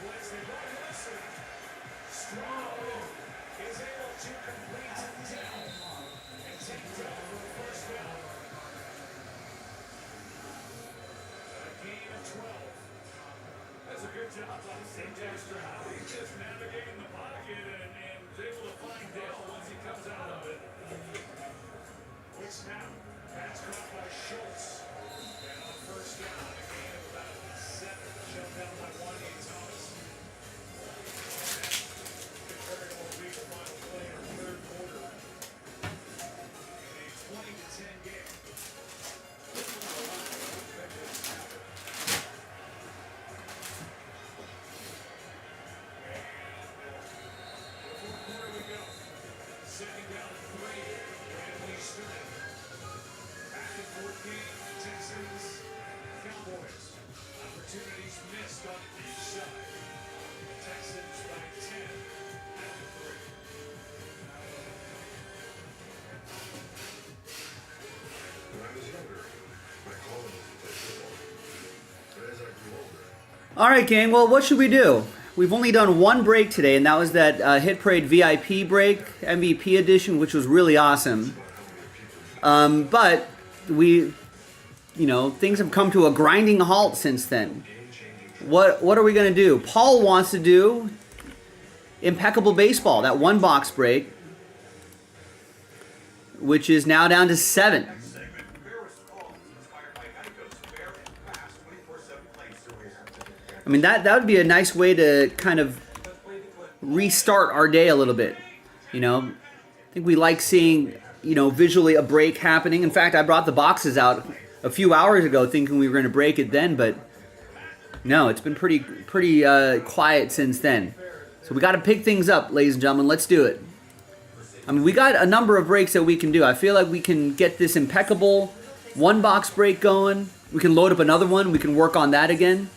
blitz. They brought Wilson. Strong is able to complete Dell and take Dell for the first down. A gain of 12. That's a good job by CJ Stroud. He's just navigating the pocket and is able to find Dale once he comes out of it. Quick snap. Pass caught by Schultz. And on first down, a gain of about 7. Shut down by Wanye Thomas. Converted will be the final play in the third quarter. In a 20-10 game. Second down 3, and we start. Back and forth game, Texans, Cowboys. Opportunities missed on each side. Texans by 10, after 3. When I was younger, my calling was to play football. But as I grew older, All right, gang. Well, what should we do? We've only done one break today, and that was that Hit Parade VIP break, MVP edition, which was really awesome. But we, things have come to a grinding halt since then. What are we going to do? Paul wants to do Impeccable Baseball, that one box break, which is now down to 7. I mean, that would be a nice way to kind of restart our day a little bit. I think we like seeing, visually a break happening. In fact, I brought the boxes out a few hours ago thinking we were going to break it then, but no, it's been pretty quiet since then. So we got to pick things up, ladies and gentlemen. Let's do it. I mean, we got a number of breaks that we can do. I feel like we can get this Impeccable one box break going. We can load up another one. We can work on that again.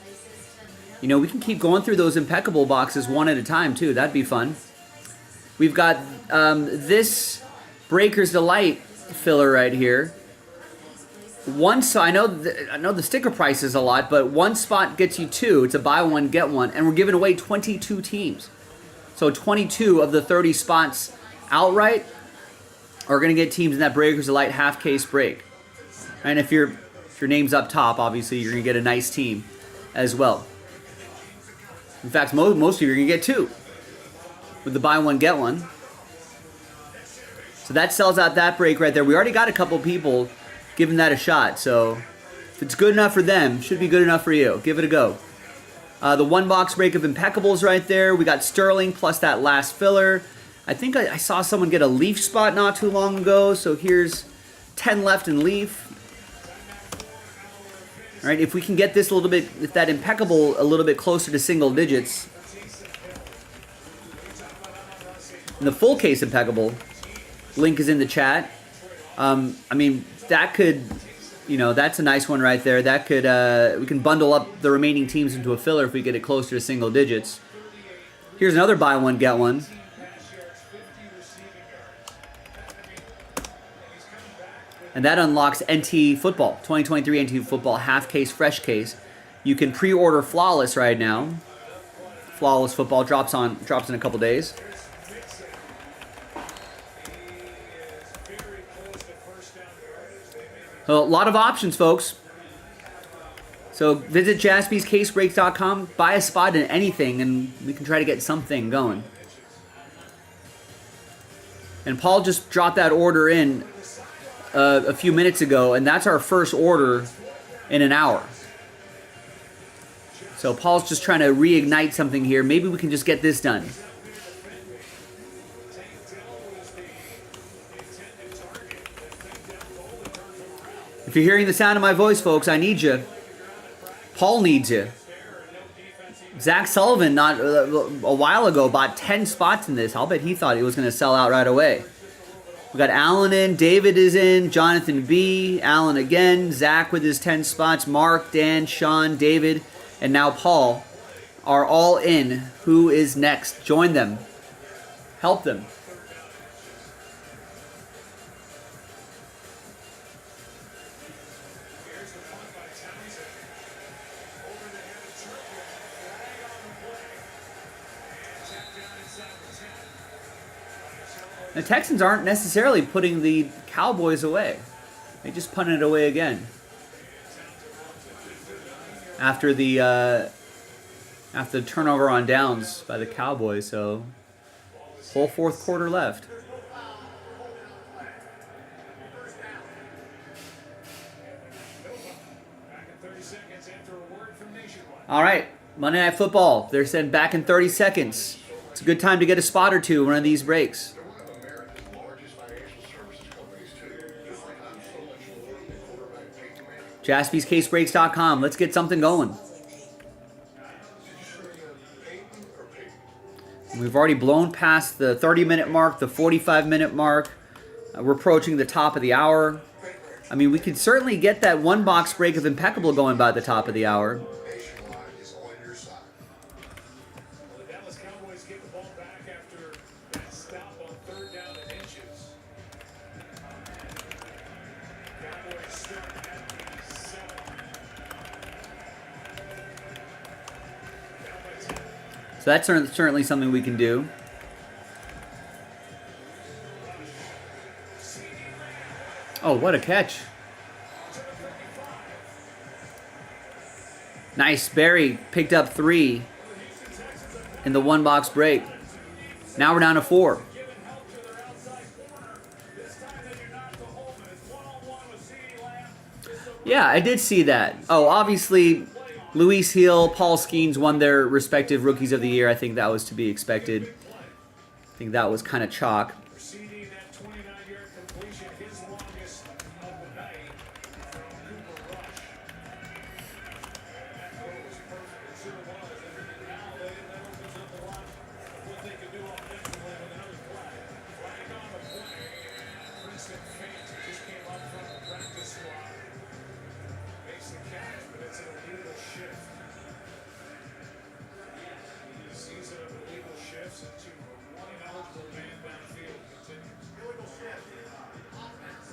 We can keep going through those Impeccable boxes one at a time, too. That'd be fun. We've got this Breaker's Delight filler right here. I know the sticker price is a lot, but one spot gets you 2. It's a buy one, get one. And we're giving away 22 teams. So 22 of the 30 spots outright are going to get teams in that Breaker's Delight half case break. And if your name's up top, obviously, you're going to get a nice team as well. In fact, most of you are going to get 2 with the buy one, get one. So that sells out that break right there. We already got a couple people giving that a shot. So if it's good enough for them, should be good enough for you. Give it a go. The one box break of Impeccables right there. We got Sterling plus that last filler. I think I saw someone get a Leaf spot not too long ago. So here's 10 left in Leaf. All right, if we can get this a little bit, if that Impeccable a little bit closer to single digits. And the full case Impeccable, link is in the chat. I mean, that could, that's a nice one right there. That could, we can bundle up the remaining teams into a filler if we get it closer to single digits. Here's another buy one, get one. And that unlocks NT Football, 2023 NT Football half case, fresh case. You can pre-order Flawless right now. Flawless Football drops in a couple days. So a lot of options, folks. So visit JaspysCaseBreaks.com, buy a spot in anything, and we can try to get something going. And Paul just dropped that order in a few minutes ago, and that's our first order in an hour. So Paul's just trying to reignite something here. Maybe we can just get this done. If you're hearing the sound of my voice, folks, I need you. Paul needs you. Zach Sullivan, not a while ago, bought 10 spots in this. I'll bet he thought he was going to sell out right away. We got Alan in, David is in, Jonathan B, Alan again, Zach with his 10 spots, Mark, Dan, Sean, David, and now Paul are all in. Who is next? Join them. Help them. The Texans aren't necessarily putting the Cowboys away. They just punted it away again. After the turnover on downs by the Cowboys, so whole fourth quarter left. All right, Monday Night Football. They're said back in 30 seconds. It's a good time to get a spot or two in one of these breaks. They're one of America's largest financial services companies, too. Just like I'm so much lower than quarterback Peyton Manning. JaspysCaseBreaks.com. Let's get something going. We've already blown past the 30-minute mark, the 45-minute mark. We're approaching the top of the hour. I mean, we could certainly get that one box break of Impeccable going by the top of the hour. Nationwide is on your side. Well, the Dallas Cowboys get the ball back after that stop on 3rd down and inches. Cowboys start at the 7. So that's certainly something we can do. Oh, what a catch. Nice. Barry picked up 3 in the one box break. Now we're down to 4. Yeah, I did see that. Oh, obviously, Luis Hill, Paul Skeens won their respective Rookies of the Year. I think that was to be expected. I think that was kind of chalk. Receiving that 29-yard completion, his longest of the night from Cooper Rush. That goal was perfect. It sure was. And now that opens up a lot of what they can do offensively with another flag. Flag on the play. Princeton Fant just came up from the practice squad. Makes the catch, but it's an illegal shift. The season of illegal shifts into one ineligible man downfield continues. Illegal shift. Offense.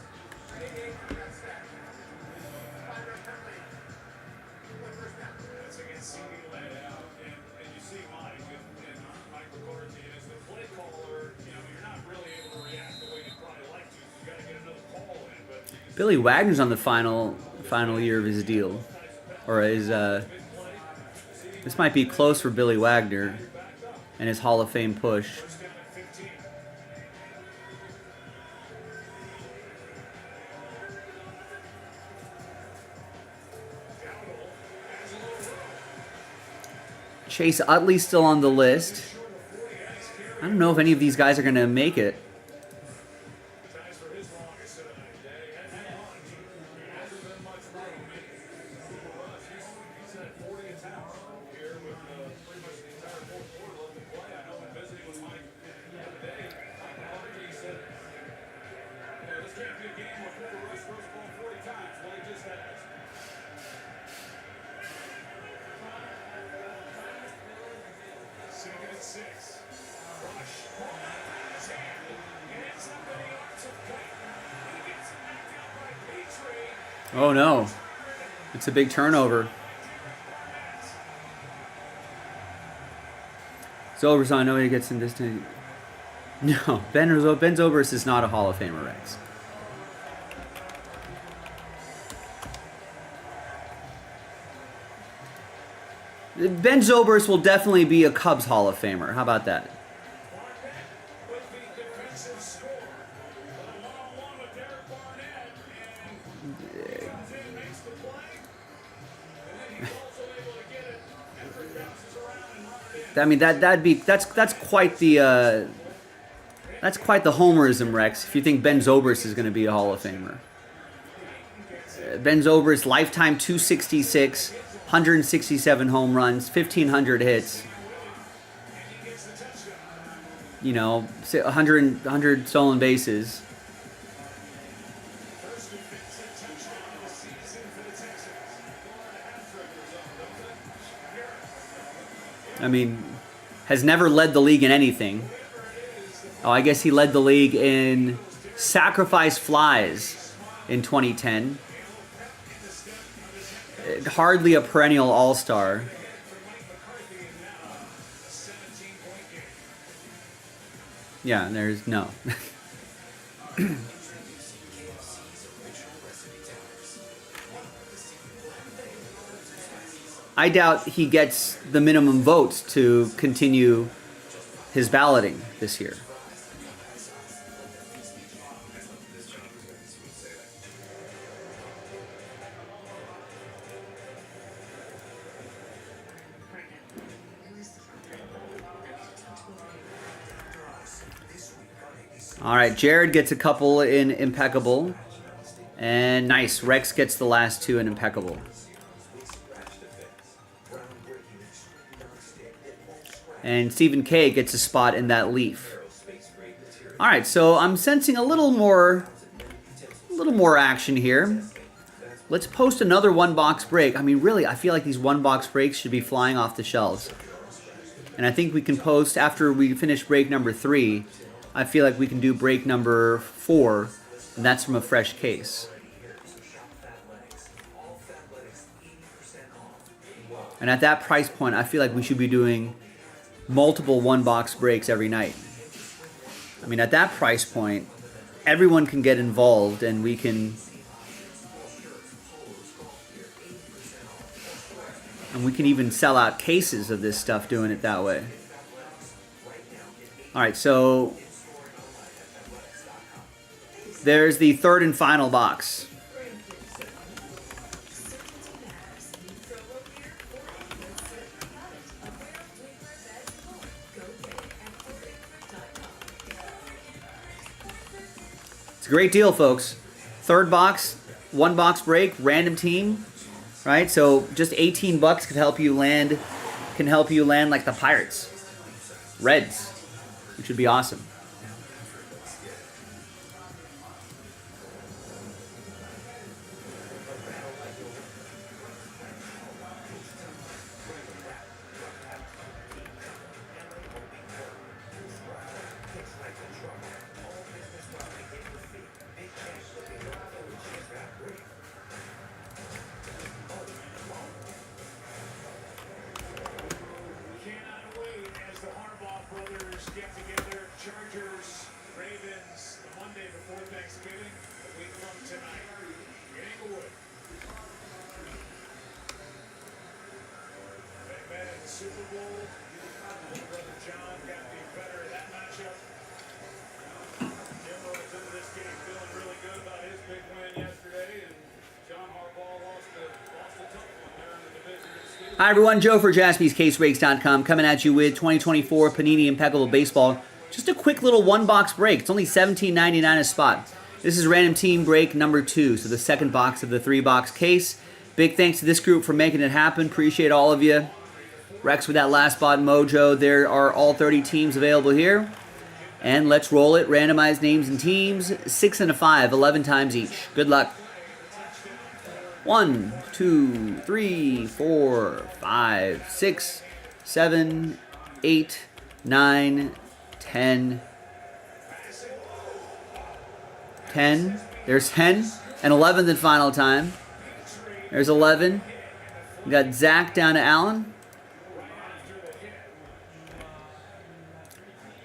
That's against CD Lamb. And you see Mike and Mike McCarthy as the play caller, you're not really able to react the way you'd probably like to. You got to get another call in. But Billy Wagner's on the final year of his deal. Or his, this might be close for Billy Wagner and his Hall of Fame push. Chase Utley's still on the list. I don't know if any of these guys are going to make it. ties for his longest of the night. He hasn't been much room. Cooper Rush, he's had 40 attempts here with pretty much the entire fourth quarter left to play. I know when visiting with Mike the other day, Mike McCarthy said, this can't be a game where Cooper Rush throws the ball 40 times. Well, he just has. Second and 6. Rush. His hand. He ends up in the arms of Clayton. He gets it knocked out by Petrie. Oh no. It's a big turnover. Zobrist, I know he gets in this thing. No, Ben Zobrist is not a Hall of Famer, Rex. Ben Zobrist will definitely be a Cubs Hall of Famer. How about that? Barnett with the defensive score. A one-on-one with Derek Barnett. And he comes in, makes the play. And then he's also able to get it after it bounces around and run it in. I mean that's quite the homerism, Rex. If you think Ben Zobrist is going to be a Hall of Famer. Ben Zobrist, lifetime 266, 167 home runs, 1,500 hits. 100 stolen bases. I mean, has never led the league in anything. Oh, I guess he led the league in sacrifice flies in 2010. Hardly a perennial all-star. Yeah, there's no. I doubt he gets the minimum votes to continue his balloting this year. All right, Jared gets a couple in impeccable. And nice, Rex gets the last two in impeccable. And Stephen K gets a spot in that leaf. All right, so I'm sensing a little more action here. Let's post another one-box break. I mean, really, I feel like these one-box breaks should be flying off the shelves. And I think we can post, after we finish break number 3, I feel like we can do break number 4, and that's from a fresh case. And at that price point, I feel like we should be doing multiple one-box breaks every night. I mean, at that price point, everyone can get involved, and we can even sell out cases of this stuff doing it that way. All right, so there's the third and final box. It's a great deal, folks. Third box, one box break, random team, right? So just $18 could help you land like the Pirates, Reds, which would be awesome. Hi everyone, Joe for JaspysCaseBreaks.com coming at you with 2024 Panini Impeccable Baseball. Just a quick little one-box break. It's only $17.99 a spot. This is random team break number 2, so the second box of the 3-box case. Big thanks to this group for making it happen. Appreciate all of you. Rex with that last spot mojo. There are all 30 teams available here. And let's roll it. Randomized names and teams. 6 and a 5, 11 times each. Good luck. 1, 2, 3, 4, 5, 6, 7, 8, 9, 10. 10. There's 10. And 11th and final time. There's 11. We got Zach down to Allen.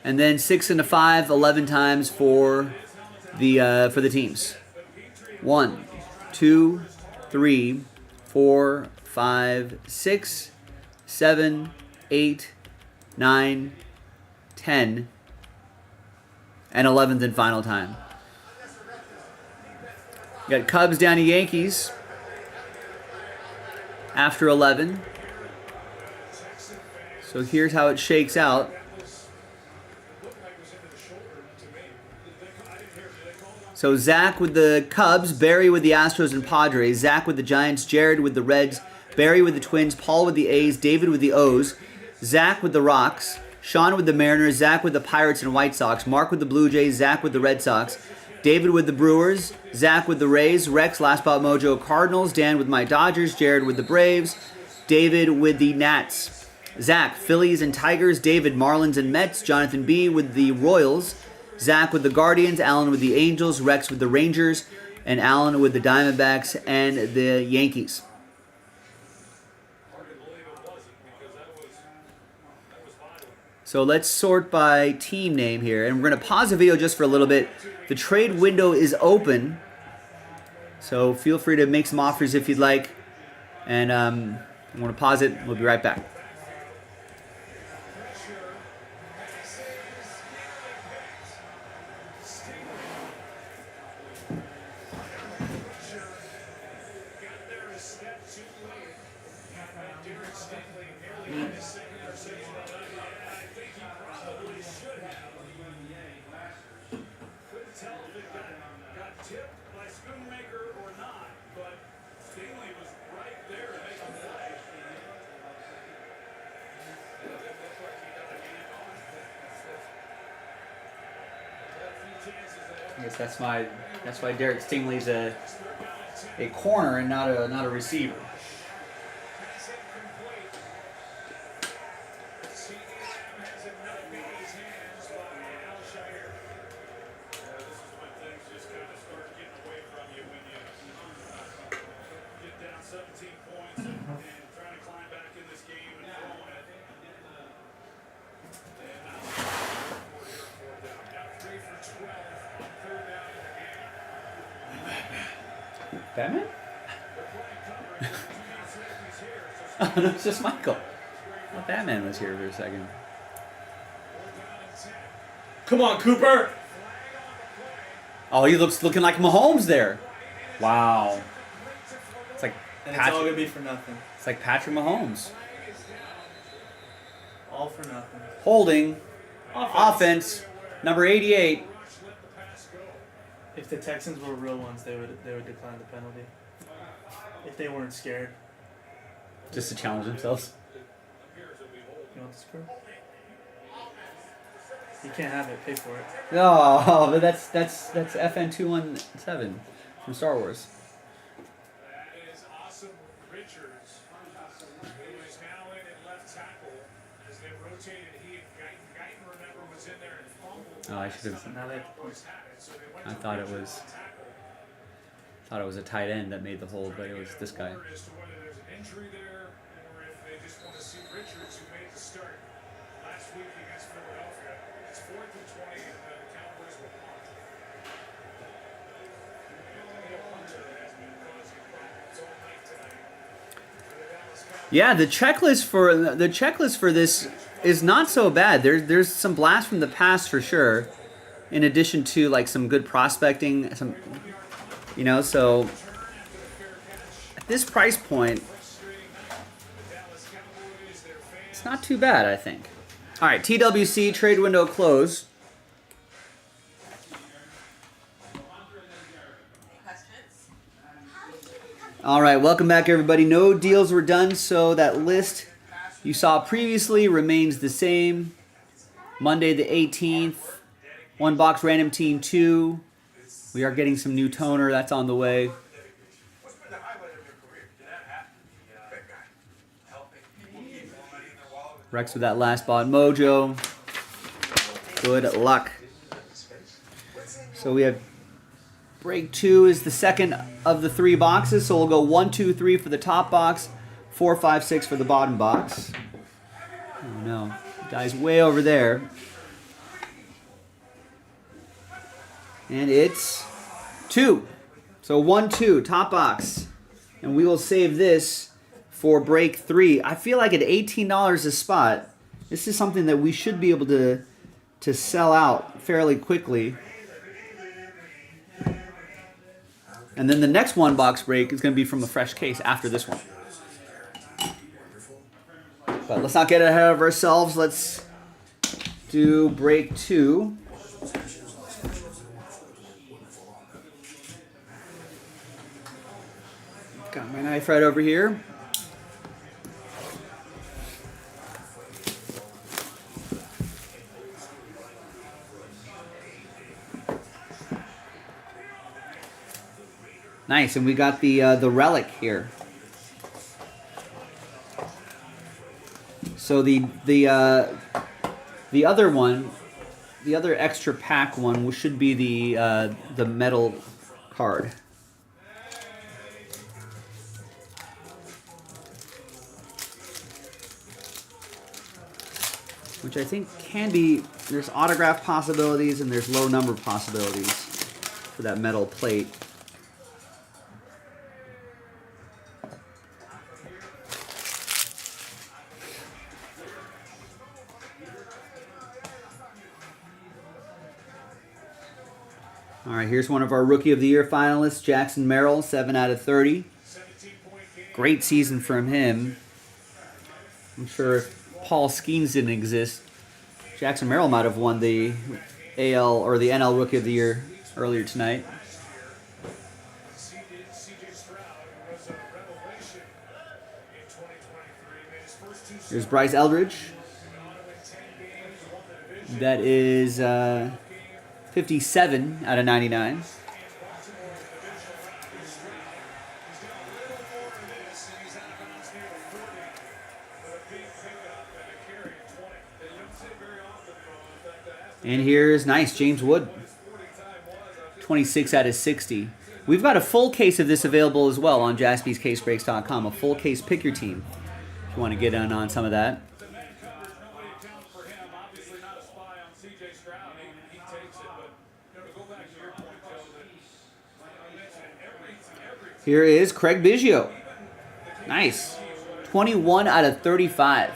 And then 6 and a 5, 11 times for the teams. 1, 2, 3, 4, 5, 6, 7, 8, 9, 10, and 11th and final time. You got Cubs down to Yankees after 11. So here's how it shakes out. So Zach with the Cubs, Barry with the Astros and Padres, Zach with the Giants, Jared with the Reds, Barry with the Twins, Paul with the A's, David with the O's, Zach with the Rocks, Sean with the Mariners, Zach with the Pirates and White Sox, Mark with the Blue Jays, Zach with the Red Sox, David with the Brewers, Zach with the Rays, Rex, Last Spot Mojo, Cardinals, Dan with my Dodgers, Jared with the Braves, David with the Nats, Zach, Phillies and Tigers, David, Marlins and Mets, Jonathan B. with the Royals, Zach with the Guardians, Alan with the Angels, Rex with the Rangers, and Alan with the Diamondbacks and the Yankees. So let's sort by team name here. And we're going to pause the video just for a little bit. The trade window is open. So feel free to make some offers if you'd like. And I'm going to pause it. We'll be right back. I guess that's why Derek Stingley's a corner and not a receiver. Batman? Oh, no, it's just Michael. I thought Batman was here for a second. Come on, Cooper! Oh, he looking like Mahomes there. Wow. It's like And it's all gonna be for nothing. It's like Patrick Mahomes. All for nothing. Holding. Offense. Number 88. If the Texans were real ones, they would decline the penalty. If they weren't scared. Just to challenge themselves. You want the screw? You can't have it. Pay for it. Oh, but that's FN 217 from Star Wars. That is awesome. Richards, who is now in at left tackle, as they rotated. He and Guyton, remember, was in there and fumbled. Oh, I should have. Now they I thought it was a tight end that made the hold, but it was this guy. As to whether there's an injury there, or if they just want to see Richards, who made the start last week against Philadelphia. It's 4th and 20, and the Cowboys will punt. The punter has been causing problems all night tonight for the Dallas Cowboys. Yeah, the checklist for this is not so bad. There's some blast from the past for sure. In addition to like some good prospecting, so at this price point, it's not too bad, I think. All right, TWC trade window close. All right, welcome back, everybody. No deals were done, so that list you saw previously remains the same. Monday the 18th. One box random team 2. We are getting some new toner. That's on the way. What's been the highlight of your career? Did that happen? Big guy. Helping people keep more money in their wallet. Rex with that last bot mojo. Good luck. So we have break 2 is the second of the 3 boxes. So we'll go 1, 2, 3 for the top box. 4, 5, 6 for the bottom box. Oh no. The guy's way over there. And it's 2. So 1, 2, top box. And we will save this for break 3. I feel like at $18 a spot, this is something that we should be able to sell out fairly quickly. And then the next one box break is going to be from a fresh case after this one. But let's not get ahead of ourselves. Let's do break 2. Got my knife right over here. Nice, and we got the relic here. So the other one, the other extra pack one, should be the metal card. which I think can be, there's autograph possibilities and there's low number possibilities for that metal plate. All right, here's one of our Rookie of the Year finalists, Jackson Merrill, 7 out of 30. Great season from him. I'm sure if Paul Skeens didn't exist, Jackson Merrill might have won the AL or the NL Rookie of the Year earlier tonight. Here's Bryce Eldridge. That is 57 out of 99. And here's nice James Wood. 26 out of 60. We've got a full case of this available as well on JaspysCaseBreaks.com. A full case, pick your team if you want to get in on some of that. Here is Craig Biggio. Nice. 21 out of 35.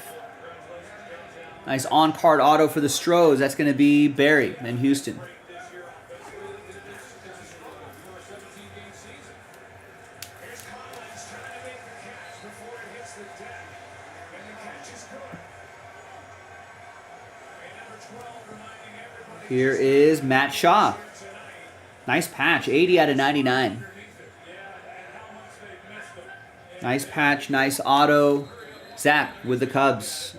Nice on-card auto for the Stros. That's going to be Barry in Houston. Here is Matt Shaw. Nice patch. 80 out of 99. Nice patch, nice auto. Zach with the Cubs.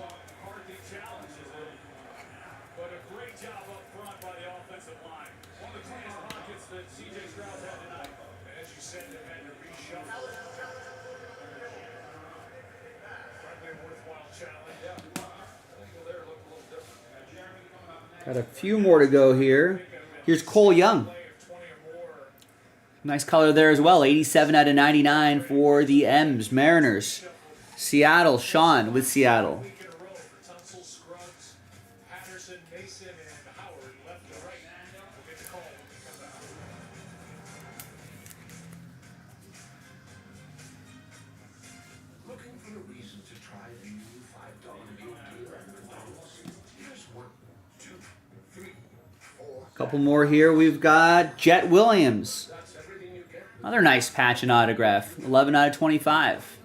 Got a few more to go here. Here's Cole Young. Nice color there as well. 87 out of 99 for the M's. Mariners. Seattle. Sean with Seattle. Looking for a reason to try the new $5 meal deal at McDonald's? Here's 1, 2, 3, 4. Couple more here. We've got Jet Williams. Another nice patch and autograph. 11 out of 25.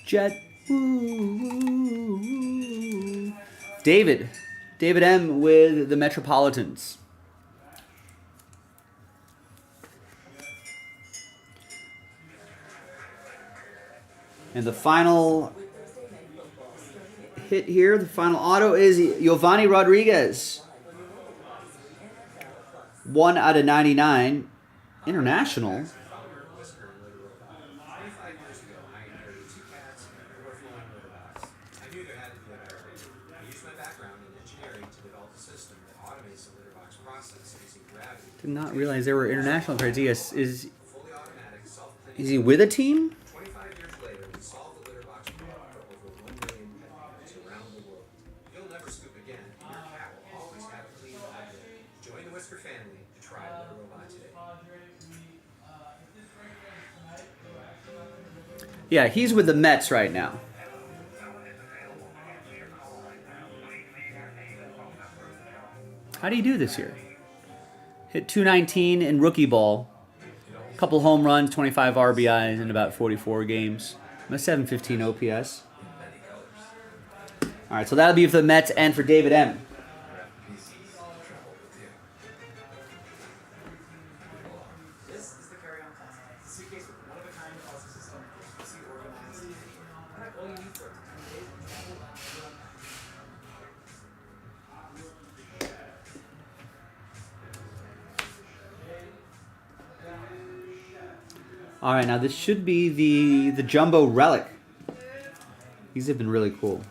Jet. Ooh. David M with the Metropolitans. And the final hit here, the final auto is Giovanni Rodriguez. 1 out of 99. International. Did not realize there were international cards. Is he with a team? 25 years later, we solved the litter box problem for over 1 million pet parents around the world. You'll never scoop again, and your cat will always have a clean hydrant. Join the Whisker family to try a litter robot today. Yeah, he's with the Mets right now. How do you do this year? Hit 219 in rookie ball. Couple home runs, 25 RBIs in about 44 games. A 715 OPS. All right, so that'll be for the Mets and for David M. This is the carry-on closet. It's a suitcase with one-of-a-kind closet system, easy organized. Pack all you need for it to 10 days and travel. All right, now this should be the Jumbo Relic. These have been really cool.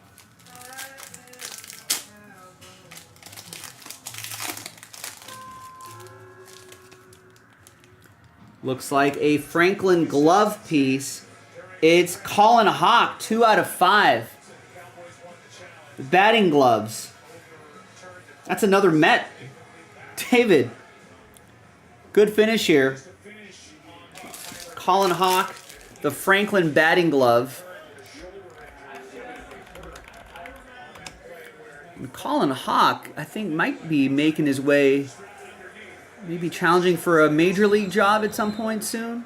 Looks like a Franklin glove piece. It's Colin Hawk, 2 out of 5. Batting gloves. That's another Met. David. Good finish here. Colin Hawk, the Franklin batting glove. And Colin Hawk, I think, might be making his way, maybe challenging for a major league job at some point soon.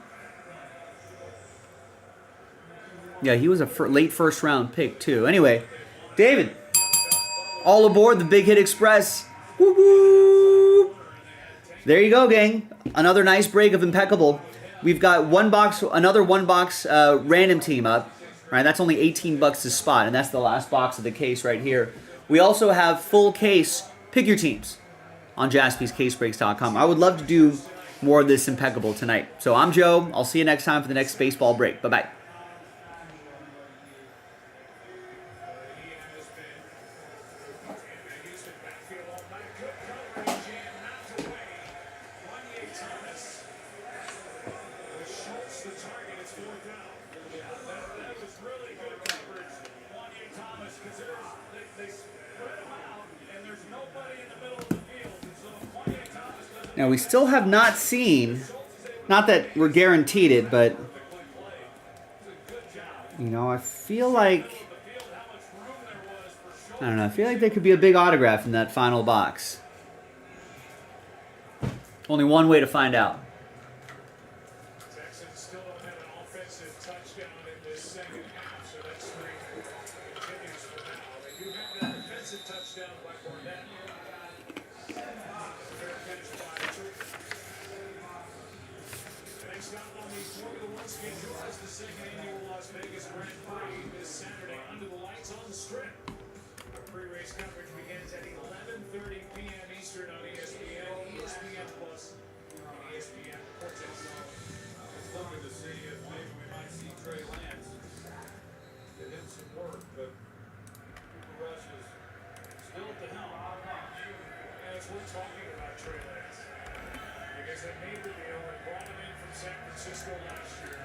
Yeah, he was a late first round pick too. Anyway, David, all aboard the Big Hit Express. Woo woo! There you go, gang. Another nice break of Impeccable. We've got another one box random team up. Right, that's only $18 a spot, and that's the last box of the case right here. We also have full case pick your teams on JaspysCaseBreaks.com. I would love to do more of this Impeccable tonight. So I'm Joe. I'll see you next time for the next baseball break. Bye bye. Now, we still have not seen, not that we're guaranteed it, but, you know, I feel like there could be a big autograph in that final box. Only one way to find out. Texans still don't have an offensive touchdown in this second half, so that streak continues for now. They do have that defensive touchdown by Barnett. Fair catch by Turner. Next up on the Formula One schedule is the second annual Las Vegas Grand Prix this Saturday under the lights on the Strip. Our pre-race coverage begins at 11:30 p.m. Eastern on ESPN, ESPN Plus, and ESPN Cortex. It's looking to see if maybe we might see Trey Lance get him some work, but Cooper Rush is still at the helm. And it's worth talking about Trey Lance because that made the deal and brought him in from San Francisco last year.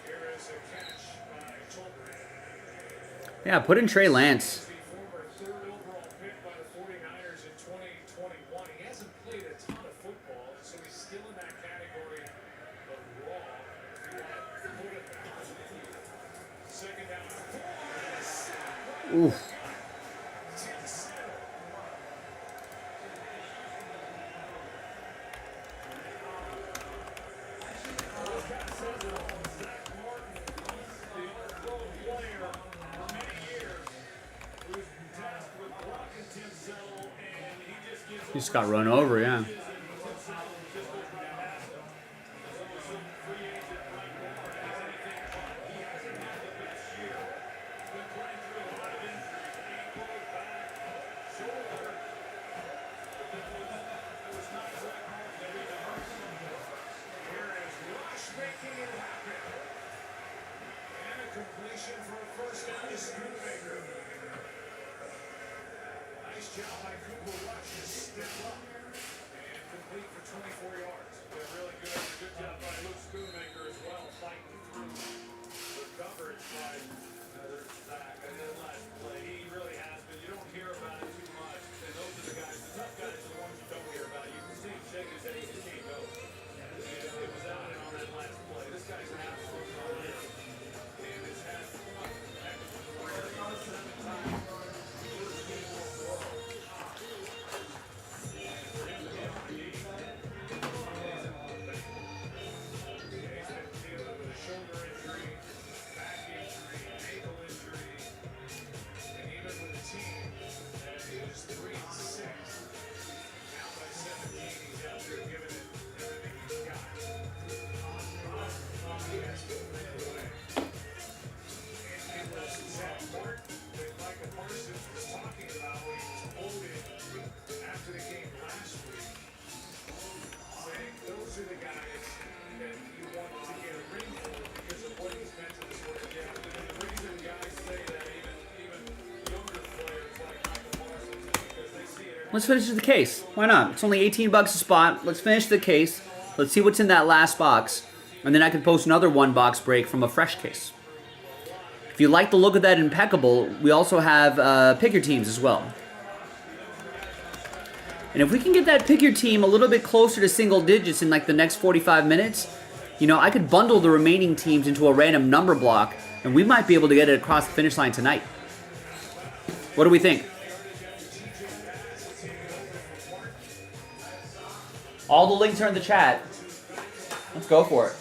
Here is a catch by Tolbert. Yeah, put in Trey Lance. The former third overall pick by the 49ers in 2021. He hasn't played a ton of football, so he's still in that category of raw. If you want to put it that. Second down. Oof. He just got run over, yeah. Completion for a first down to Schoonmaker. Nice job by Cooper Rush to step up and complete for 24 yards. They're really good. Good job by Luke Schoonmaker as well, fighting through the coverage by Zach. And then last play, he really has been. You don't hear about it too much. And those are the guys, the tough guys are the ones you don't hear about. You can see him shake his head, he just can't go. It was out on that last play. This guy's an absolute monster. And has had fun. Shoulder injury, back injury, ankle injury, and even with the team, he was 3-6. Now by 17, he's out there giving it everything he's got. He has to win it away. And it was Zach Martin that Micah Parsons was talking about when he was quoted after the game last week, saying those are the guys that you want to get a ring for because of what he's meant to this organization. And the reason guys say that, even younger players like Michael Parsons, is because they see it. Let's finish the case. Why not? It's only $18 a spot. Let's finish the case. Let's see what's in that last box. And then I can post another one box break from a fresh case. If you like the look of that impeccable, we also have pick your teams as well. And if we can get that pick your team a little bit closer to single digits in like the next 45 minutes, you know, I could bundle the remaining teams into a random number block, and we might be able to get it across the finish line tonight. What do we think? All the links are in the chat. Let's go for it.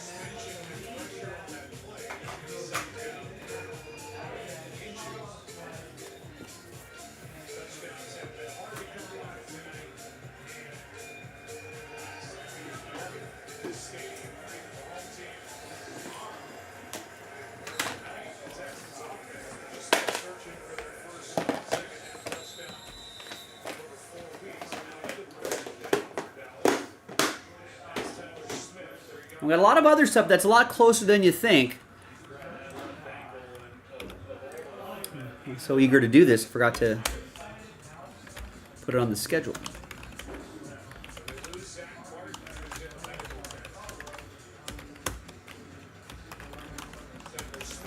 We got a lot of other stuff that's a lot closer than you think. I'm so eager to do this, I forgot to put it on the schedule. So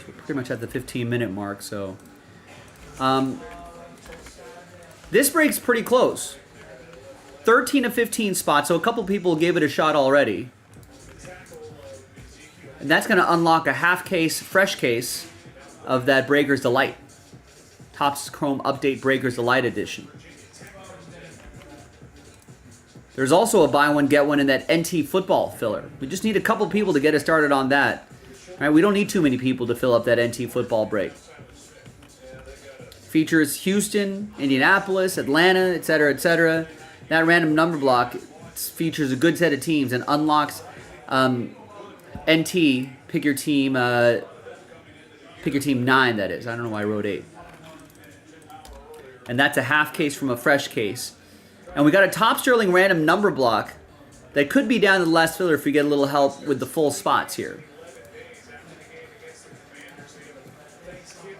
we're pretty much at the 15-minute mark, so this break's pretty close. 13 of 15 spots, so a couple people gave it a shot already. And that's going to unlock a half case, fresh case of that Breaker's Delight. Topps Chrome Update Breaker's Delight Edition. There's also a buy one, get one in that NT football filler. We just need a couple people to get us started on that. All right, we don't need too many people to fill up that NT football break. Features Houston, Indianapolis, Atlanta, etc., etc. That random number block features a good set of teams and unlocks NT, pick your team 9, that is. I don't know why I wrote 8. And that's a half case from a fresh case. And we got a top Sterling random number block that could be down to the last filler if we get a little help with the full spots here.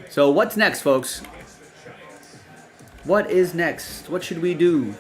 So what's next, folks? What is next? What should we do?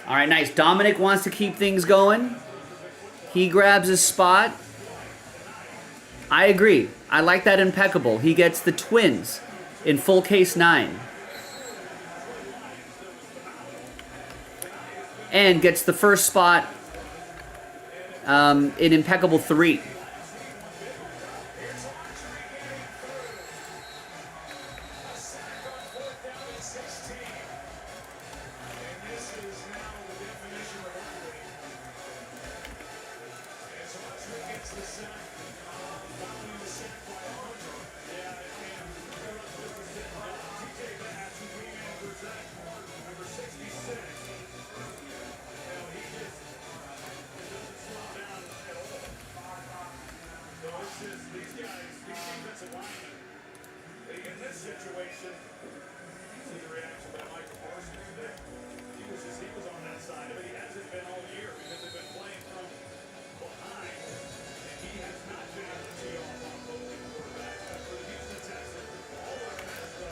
All right, nice. Dominic wants to keep things going. He grabs his spot. I agree. I like that impeccable. He gets the Twins in full case 9. And gets the first spot in impeccable 3.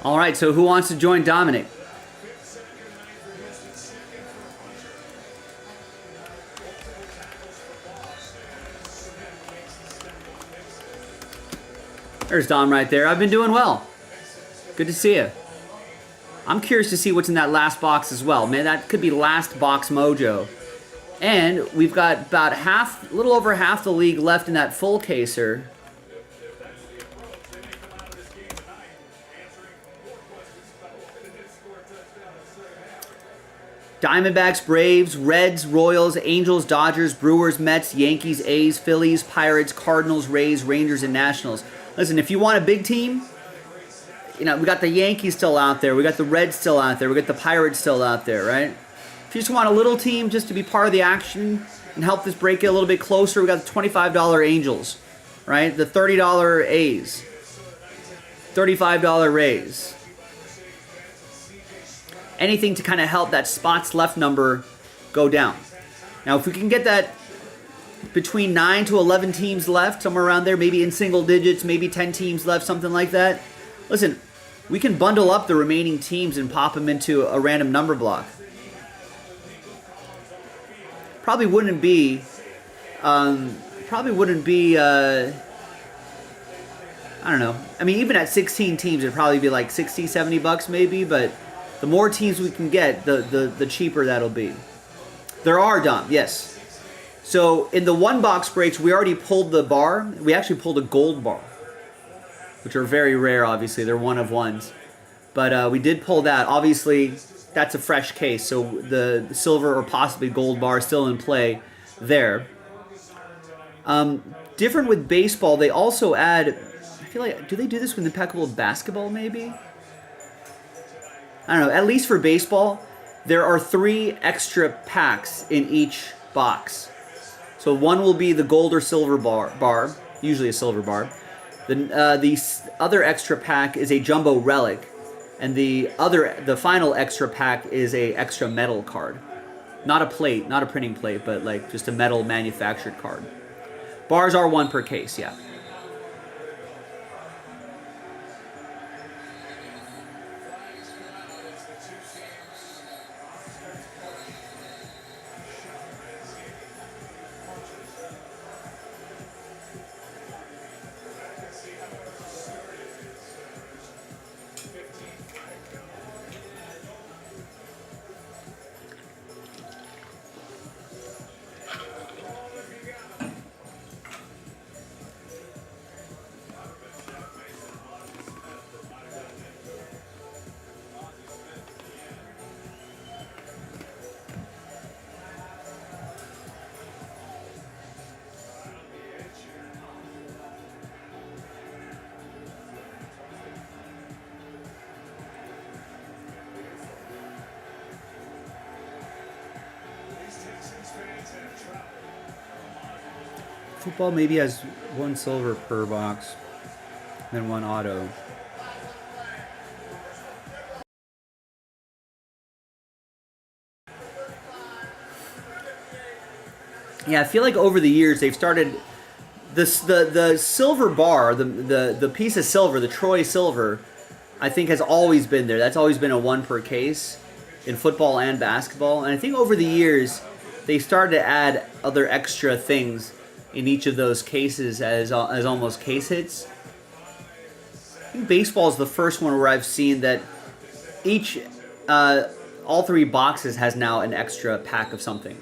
All right, so who wants to join Dominic? There's Dom right there. I've been doing well. Good to see you. I'm curious to see what's in that last box as well. Man, that could be last box mojo. And we've got about half, a little over half the league left in that full caser. Diamondbacks, Braves, Reds, Royals, Angels, Dodgers, Brewers, Mets, Yankees, A's, Phillies, Pirates, Cardinals, Rays, Rangers, and Nationals. Listen, if you want a big team, you know, we got the Yankees still out there. We got the Reds still out there. We got the Pirates still out there, right? If you just want a little team just to be part of the action and help this break get a little bit closer, we got the $25 Angels, right? The $30 A's, $35 Rays. Anything to kind of help that spots left number go down. Now, if we can get that between 9 to 11 teams left, somewhere around there, maybe in single digits, maybe 10 teams left, something like that. Listen, we can bundle up the remaining teams and pop them into a random number block. Probably wouldn't be, I don't know. I mean, even at 16 teams, it'd probably be like 60, 70 bucks maybe, but the more teams we can get, the cheaper that'll be. There are, Dom, yes. So in the one box breaks, we already pulled the bar. We actually pulled a gold bar, which are very rare, obviously. They're one of ones. But we did pull that. Obviously, that's a fresh case, so the silver or possibly gold bar is still in play there. Different with baseball, they also add, I feel like, do they do this with impeccable basketball maybe? I don't know, at least for baseball, there are 3 extra packs in each box. So one will be the gold or silver bar, usually a silver bar. The other extra pack is a jumbo relic, and the final extra pack is a extra metal card. Not a plate, not a printing plate, but like just a metal manufactured card. Bars are 1 per case, yeah. Football maybe has 1 silver per box, then 1 auto. Yeah, I feel like over the years they've started the silver bar, the piece of silver, the Troy silver, I think has always been there. That's always been a 1 per case in football and basketball. And I think over the years they started to add other extra things in each of those cases as almost case hits. I think baseball is the first one where I've seen that all 3 boxes has now an extra pack of something.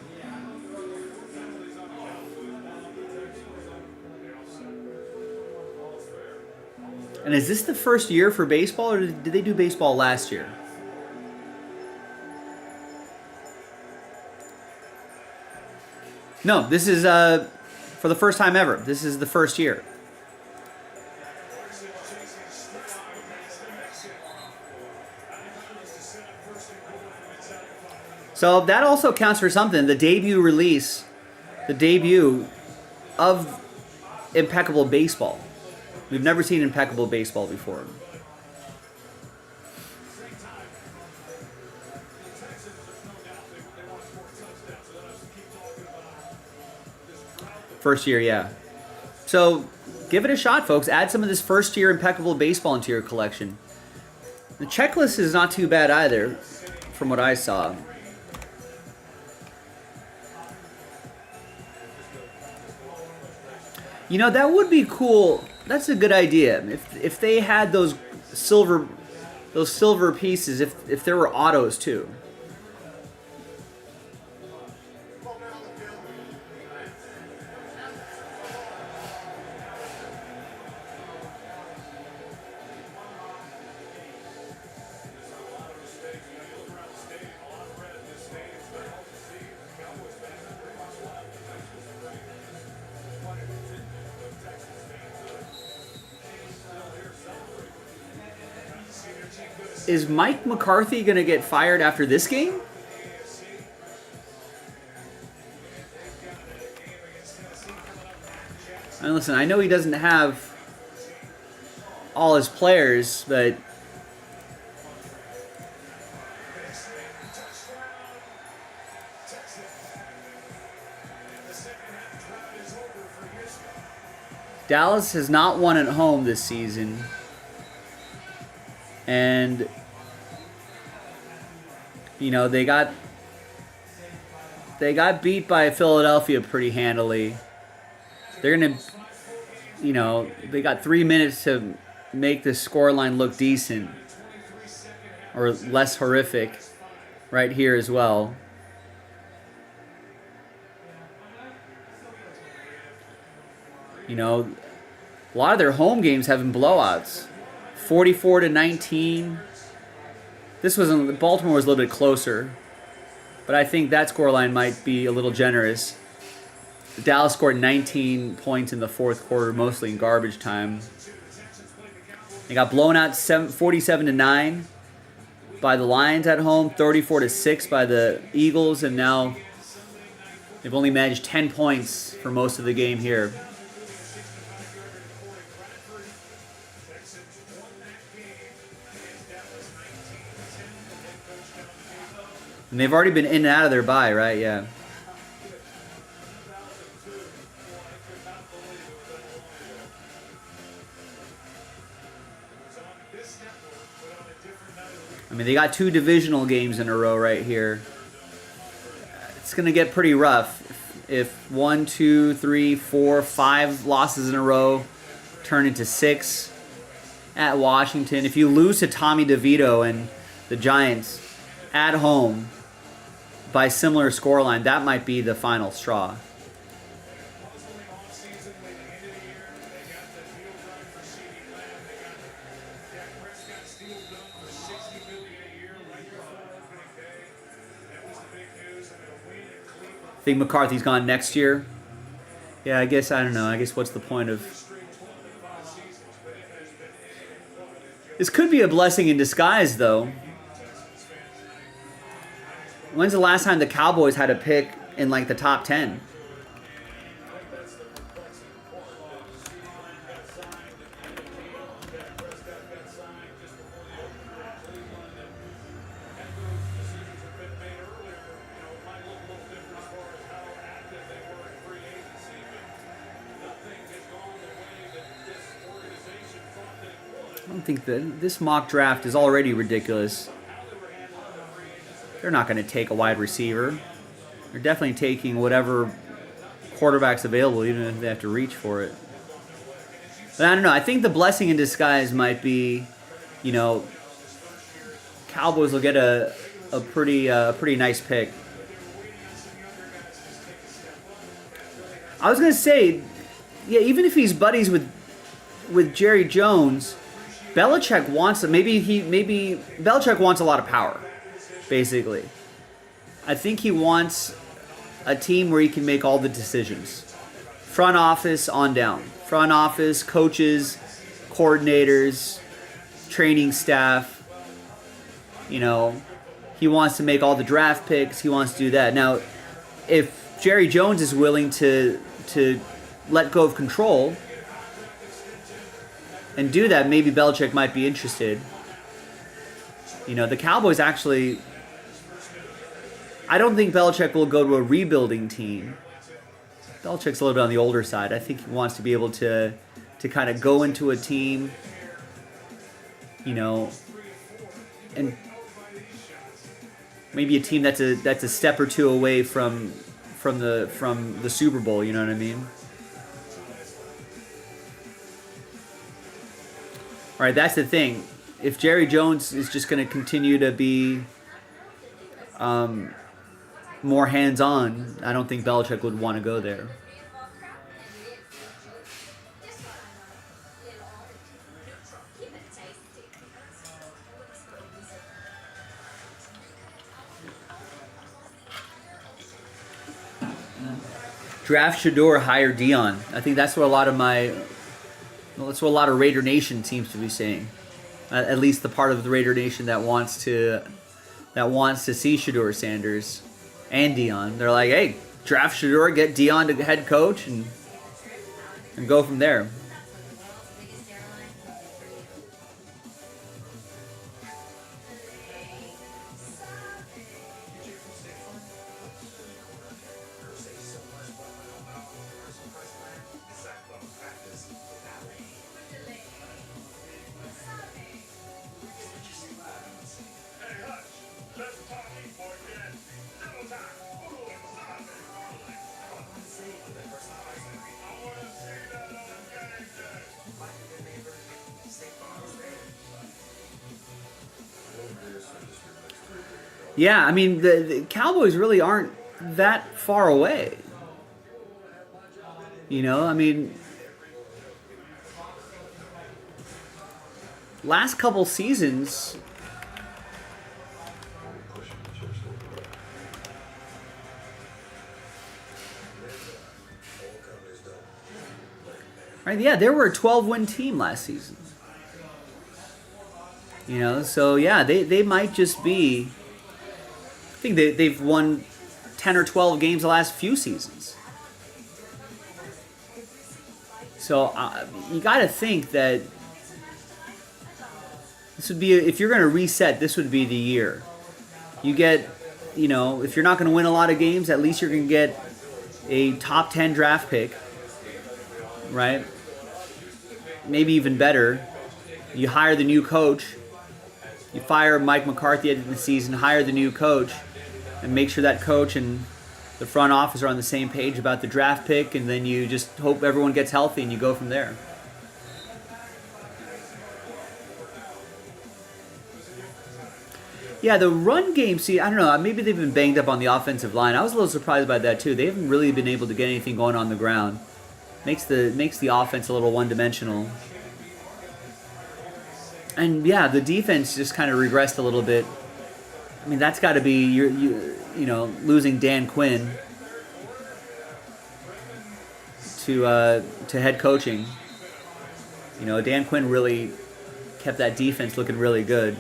And is this the first year for baseball, or did they do baseball last year? No, this is for the first time ever. This is the first year. So that also counts for something. The debut release, the debut of Impeccable Baseball. We've never seen Impeccable Baseball before. First year, yeah. So give it a shot, folks. Add some of this first year Impeccable Baseball into your collection. The checklist is not too bad either, from what I saw. You know, that would be cool That's a good idea. If they had those silver pieces, if there were autos too. Is Mike McCarthy going to get fired after this game? And listen, I know he doesn't have all his players, but Dallas has not won at home this season. And you know, they got beat by Philadelphia pretty handily. They're going to, you know, they got 3 minutes to make the scoreline look decent or less horrific right here as well. You know, a lot of their home games have been blowouts. 44-19. This wasn't, Baltimore was a little bit closer, but I think that scoreline might be a little generous. Dallas scored 19 points in the fourth quarter, mostly in garbage time. They got blown out 47-9 by the Lions at home, 34-6 by the Eagles, and now they've only managed 10 points for most of the game here. And they've already been in and out of their bye, right? Yeah. I mean, they got 2 divisional games in a row right here. It's going to get pretty rough if 1, 2, 3, 4, 5 losses in a row turn into 6 at Washington. If you lose to Tommy DeVito and the Giants at home by similar scoreline, that might be the final straw. Think McCarthy's gone next year? Yeah, I guess, I don't know. I guess what's the point of... This could be a blessing in disguise, though. When's the last time the Cowboys had a pick in like the top 10? I don't think that this mock draft is already ridiculous. They're not going to take a wide receiver. They're definitely taking whatever quarterback's available, even if they have to reach for it. But I don't know. I think the blessing in disguise might be, you know, Cowboys will get a pretty nice pick. I was going to say, yeah, even if he's buddies with Jerry Jones, Belichick wants Belichick wants a lot of power. Basically, I think he wants a team where he can make all the decisions. Front office on down. Front office, coaches, coordinators, training staff. You know, he wants to make all the draft picks. He wants to do that. Now, if Jerry Jones is willing to let go of control and do that, maybe Belichick might be interested. You know, the Cowboys actually... I don't think Belichick will go to a rebuilding team. Belichick's a little bit on the older side. I think he wants to be able to kind of go into a team, you know, and maybe a team that's a step or two away from the Super Bowl. You know what I mean? Right, that's the thing. If Jerry Jones is just going to continue to be more hands-on, I don't think Belichick would want to go there. Draft Shador, hire Dion. I think that's what that's what a lot of Raider Nation seems to be saying. At least the part of the Raider Nation that wants to see Shador Sanders and Dion. They're like, hey, draft Shador, get Dion to head coach, and go from there. Yeah, I mean, the Cowboys really aren't that far away. You know, I mean, last couple seasons, right? Yeah, they were a 12-win team last season. You know, so yeah, they might just be. I think they've won 10 or 12 games the last few seasons. So you got to think that this would be, if you're going to reset, this would be the year. You get, you know, if you're not going to win a lot of games, at least you're going to get a top 10 draft pick, right? Maybe even better. You hire the new coach. You fire Mike McCarthy at the end of the season, hire the new coach, and make sure that coach and the front office are on the same page about the draft pick, and then you just hope everyone gets healthy and you go from there. Yeah, the run game, see, I don't know, maybe they've been banged up on the offensive line. I was a little surprised by that too. They haven't really been able to get anything going on the ground. Makes the offense a little one-dimensional. And yeah, the defense just kind of regressed a little bit. I mean, that's got to be you know, losing Dan Quinn to head coaching. You know, Dan Quinn really kept that defense looking really good.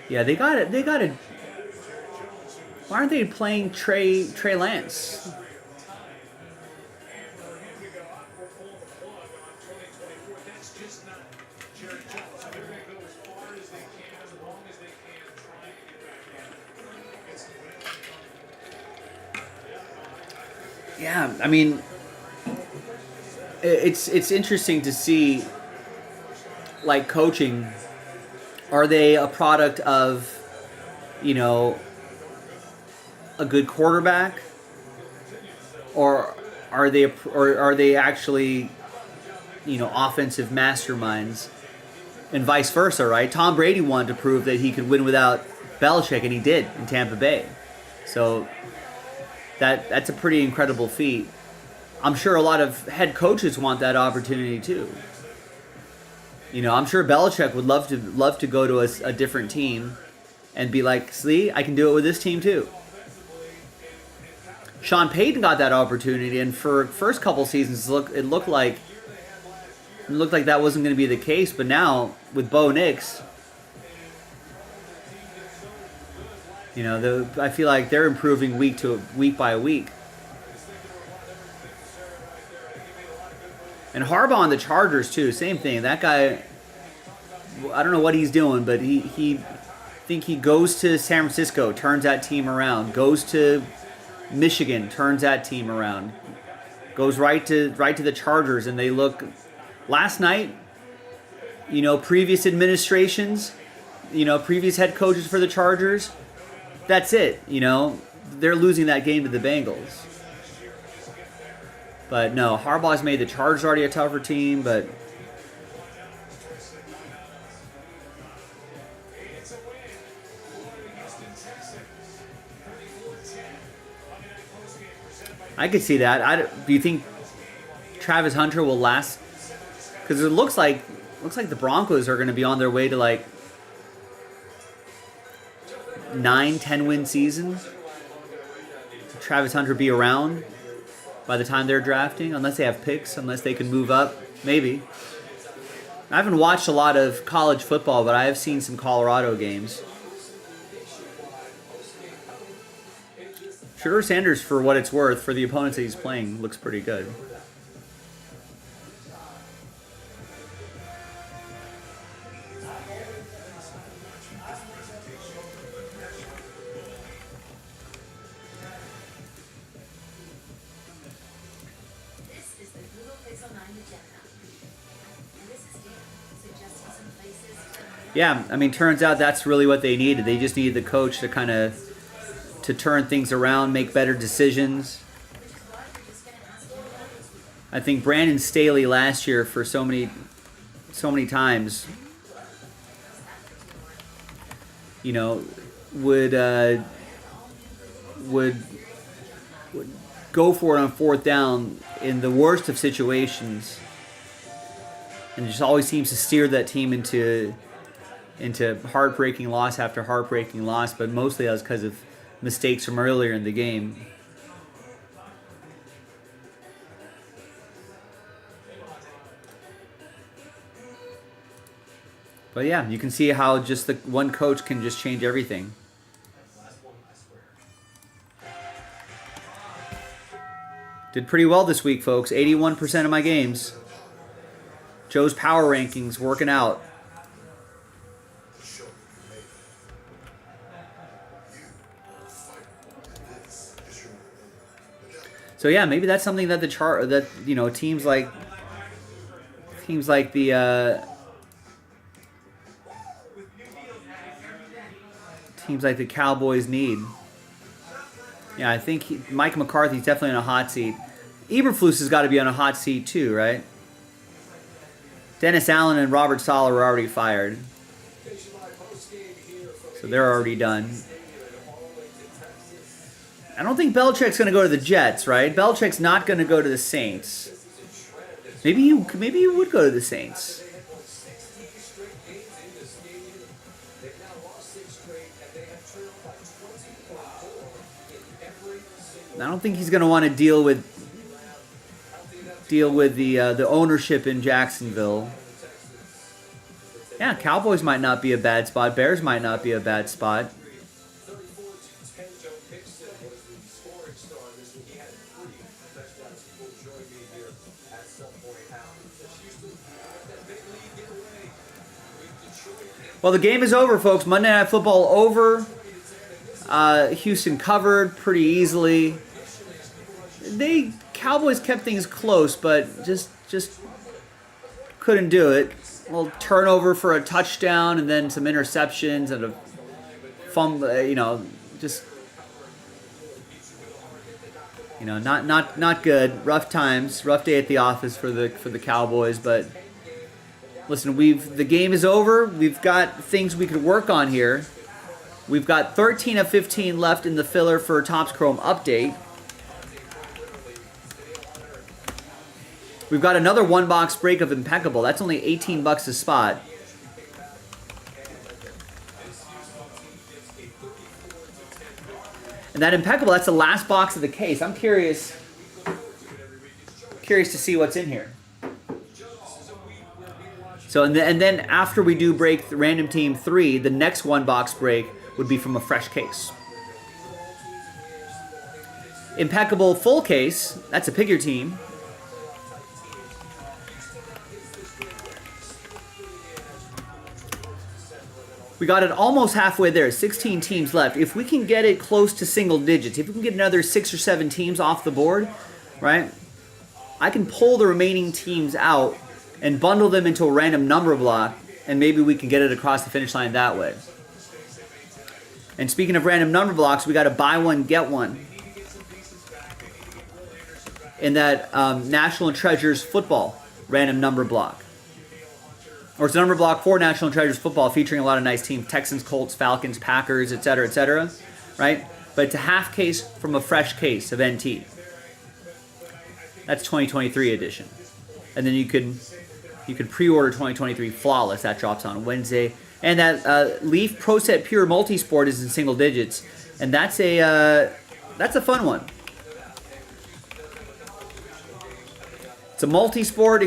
Yeah, they got it. They got it. Why aren't they playing Trey Lance? Yeah, I mean, it's interesting to see, like, coaching. Are they a product of, you know, a good quarterback, or are they actually, you know, offensive masterminds, and vice versa, right? Tom Brady wanted to prove that he could win without Belichick, and he did in Tampa Bay. So that's a pretty incredible feat. I'm sure a lot of head coaches want that opportunity too. You know, I'm sure Belichick would love to go to a different team and be like, see, I can do it with this team too. Sean Payton got that opportunity, and for first couple seasons, it looked like that wasn't going to be the case. But now with Bo Nix, you know, I feel like they're improving week by week. And Harbaugh on the Chargers too, same thing. That guy, I don't know what he's doing, but he goes to San Francisco, turns that team around, goes to Michigan turns that team around. Goes right to the Chargers, and they look. Last night, previous administrations, previous head coaches for the Chargers. That's it. They're losing that game to the Bengals. But no, Harbaugh's made the Chargers already a tougher team, but. I could see that. Do you think Travis Hunter will last? Because it looks like the Broncos are going to be on their way to like 9-10 win season. Travis Hunter be around by the time they're drafting, unless they have picks, unless they can move up, maybe. I haven't watched a lot of college football, but I have seen some Colorado games. Shedeur Sanders, for what it's worth, for the opponents that he's playing, looks pretty good. This is the Google Pixel 9 Magenta. And this is Dan, suggesting some places. Yeah, I mean, turns out that's really what they needed. They just needed the coach to kind of to turn things around, make better decisions. I think Brandon Staley last year, for so many times, would go for it on fourth down in the worst of situations, and just always seems to steer that team into heartbreaking loss after heartbreaking loss. But mostly that was because of mistakes from earlier in the game. But yeah, you can see how just the one coach can just change everything. Did pretty well this week, folks. 81% of my games. Joe's power rankings working out. So yeah, maybe that's something that teams like the Cowboys need. Yeah, I think Mike McCarthy's definitely on a hot seat. Eberflus has got to be on a hot seat too, right? Dennis Allen and Robert Saleh were already fired, so they're already done. I don't think Belichick's going to go to the Jets, right? Belichick's not going to go to the Saints. Maybe you would go to the Saints. I don't think he's going to want to deal with the ownership in Jacksonville. Yeah, Cowboys might not be a bad spot. Bears might not be a bad spot. Well, the game is over, folks. Monday Night Football over. Houston covered pretty easily. Cowboys kept things close, but just couldn't do it. A little turnover for a touchdown, and then some interceptions and a fumble. Not good. Rough times, rough day at the office for the Cowboys. But listen, the game is over. We've got things we could work on here. We've got 13 of 15 left in the filler for Topps Chrome update. We've got another one-box break of Impeccable. That's only $18 a spot. And that Impeccable, that's the last box of the case. I'm curious to see what's in here. So, and then after we do break the Random Team 3, the next one-box break would be from a fresh case. Impeccable full case, that's a Pick Your Team. We got it almost halfway there. 16 teams left. If we can get it close to single digits, if we can get another 6 or 7 teams off the board, right? I can pull the remaining teams out and bundle them into a random number block, and maybe we can get it across the finish line that way. And speaking of random number blocks, we got to buy one, get one in that National Treasures football random number block. Or it's a number block for National Treasures football featuring a lot of nice teams. Texans, Colts, Falcons, Packers, etc., right? But it's a half case from a fresh case of NT. That's 2023 edition. And then you can pre-order 2023 Flawless. That drops on Wednesday. And that Leaf Pro Set Pure Multisport is in single digits. And that's a fun one. It's a multi-sport,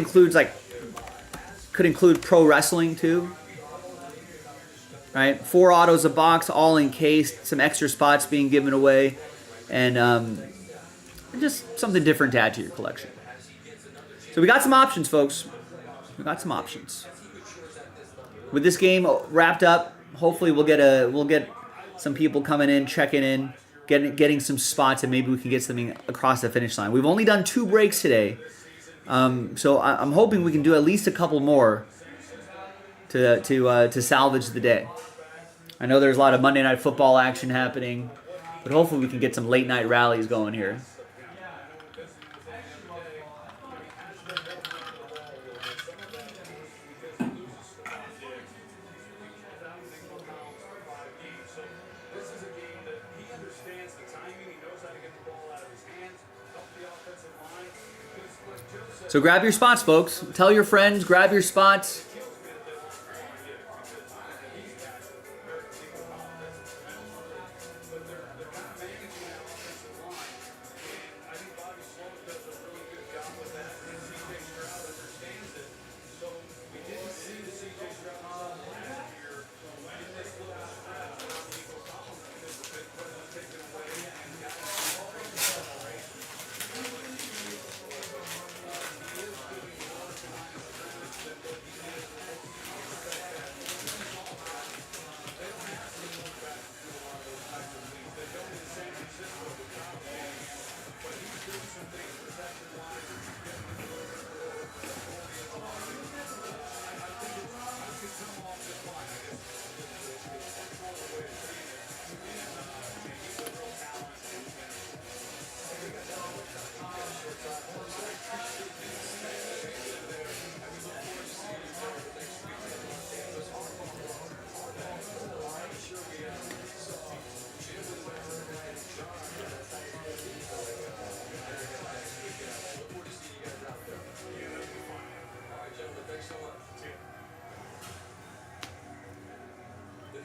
could include pro wrestling too. Right? 4 autos a box, all encased, some extra spots being given away, and just something different to add to your collection. So we got some options, folks. We got some options. With this game wrapped up, hopefully we'll get some people coming in, checking in, getting some spots, and maybe we can get something across the finish line. We've only done 2 breaks today. So I'm hoping we can do at least a couple more to salvage the day. I know there's a lot of Monday Night Football action happening, but hopefully we can get some late night rallies going here. So grab your spots, folks. Tell your friends, grab your spots.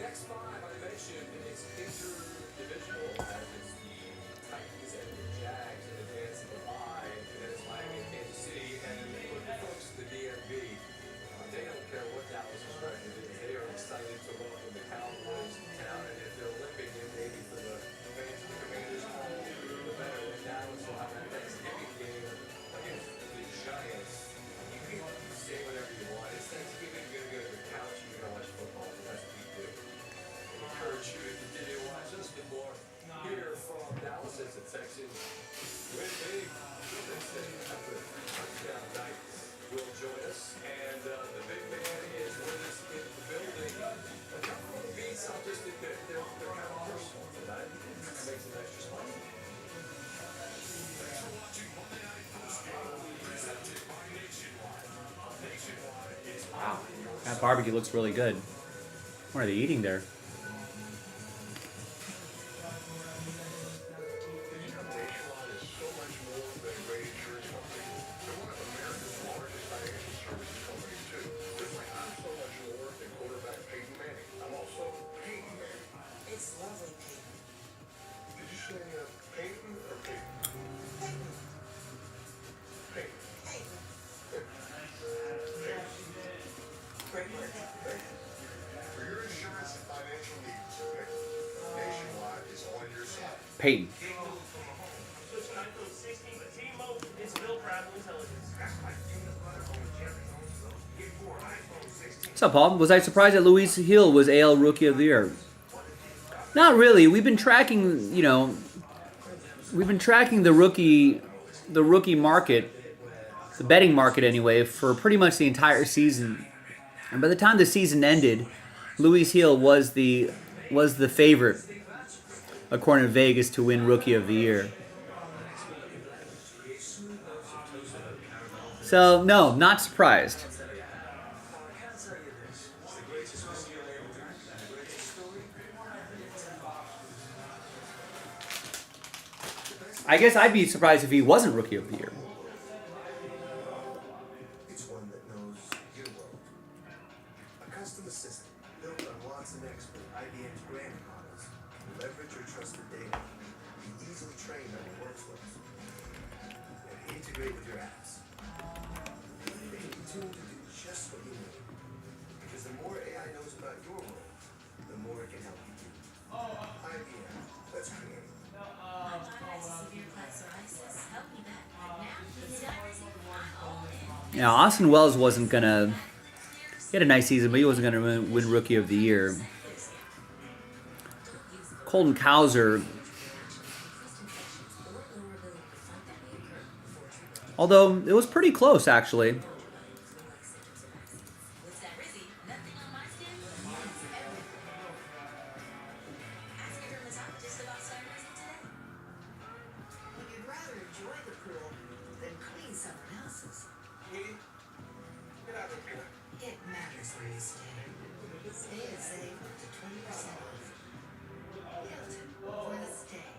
Next 5 I mentioned, it's interdivisional. That is the Titans and the Jags in advance of the bye. And then it's Miami and Kansas City. And for the folks at the DMV, they don't care what Dallas is record is. They are excited to welcome the Cowboys to town. And if they're limping in maybe for the fans of the Commanders home, the better than Dallas will have that Thanksgiving game against the Giants. You can say whatever you want. It's Thanksgiving. You're going to go to the couch. You're going to watch football. That's what we do. Encourage you to continue to watch us get more here from Dallas as the Texans win big. Touchdown night will join us, and the big man is with us in the building. A couple of beats, I'll just admit they're kind of personal tonight. It makes it extra spicy. Thanks for watching Monday Night Football, presented by Nationwide. Nationwide is Wow, that barbecue looks really good. What are they eating there? It's lovely, Peyton. Did you say Peyton or Peyton? Peyton. Peyton. Peyton. Great work. For your insurance and financial needs, Nationwide is on your side. Peyton. Switch 9 to 16, but T-Mobile is built for Apple Intelligence. That's like What's up, Paul? Was I surprised that Luis Hill was AL Rookie of the Year? Not really. We've been tracking, you know, we've been tracking the rookie market, the betting market anyway, for pretty much the entire season. And by the time the season ended, Luis Hill was the favorite, according to Vegas, to win Rookie of the Year. So no, not surprised. I guess I'd be surprised if he wasn't Rookie of the Year. It's one that knows your world. A custom assistant built on Watson Expert IBM's granite models. Leverage your trusted data. Be easily trained on your workflows. And integrate with your apps. They can be tuned to do just what you need. Because the more AI knows about your world, the more it can help you do. IBM. Let's create. My daughter has severe plaque psoriasis. Help me back. Now, he's got everything. I'm all in. Yeah, Austin Wells wasn't gonna. He had a nice season, but he wasn't gonna win Rookie of the Year. Colton Cowser, although it was pretty close actually. What's that, Rizzy? Nothing on my skin? Ask your dermatologist about sunrising today. When you'd rather enjoy the pool than clean someone else's, Get out of here. it matters where you stay. Stay and save up to 20% off. Hilton for the stay.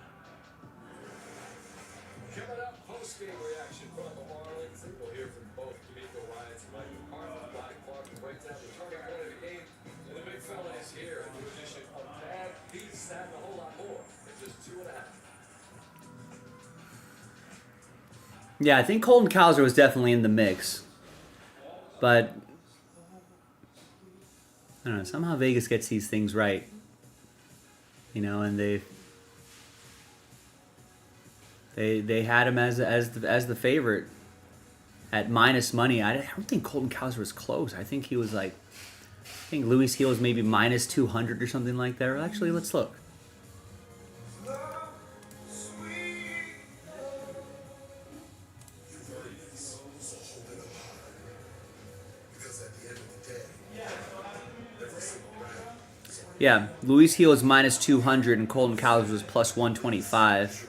Coming up, post-game reaction from the Marlins. We'll hear from both D'Amico Ryans and Mike McCarthy. Black Clark will break down the turning point of the game. And the big fella is here. A new edition of Bad Beats, that and a whole lot more in just 2.5. Yeah, I think Colton Cowser was definitely in the mix, but I don't know. Somehow Vegas gets these things right, you know, and they had him as the favorite at minus money. I don't think Colton Cowser was close. I think he was like, I think Luis Hill was maybe minus 200 or something like that. Actually, let's look. You've earned this, so hold it up high. Because at the end of the day, every single round is a Yeah, Luis Hill was minus 200 and Colton Cowser was plus 125.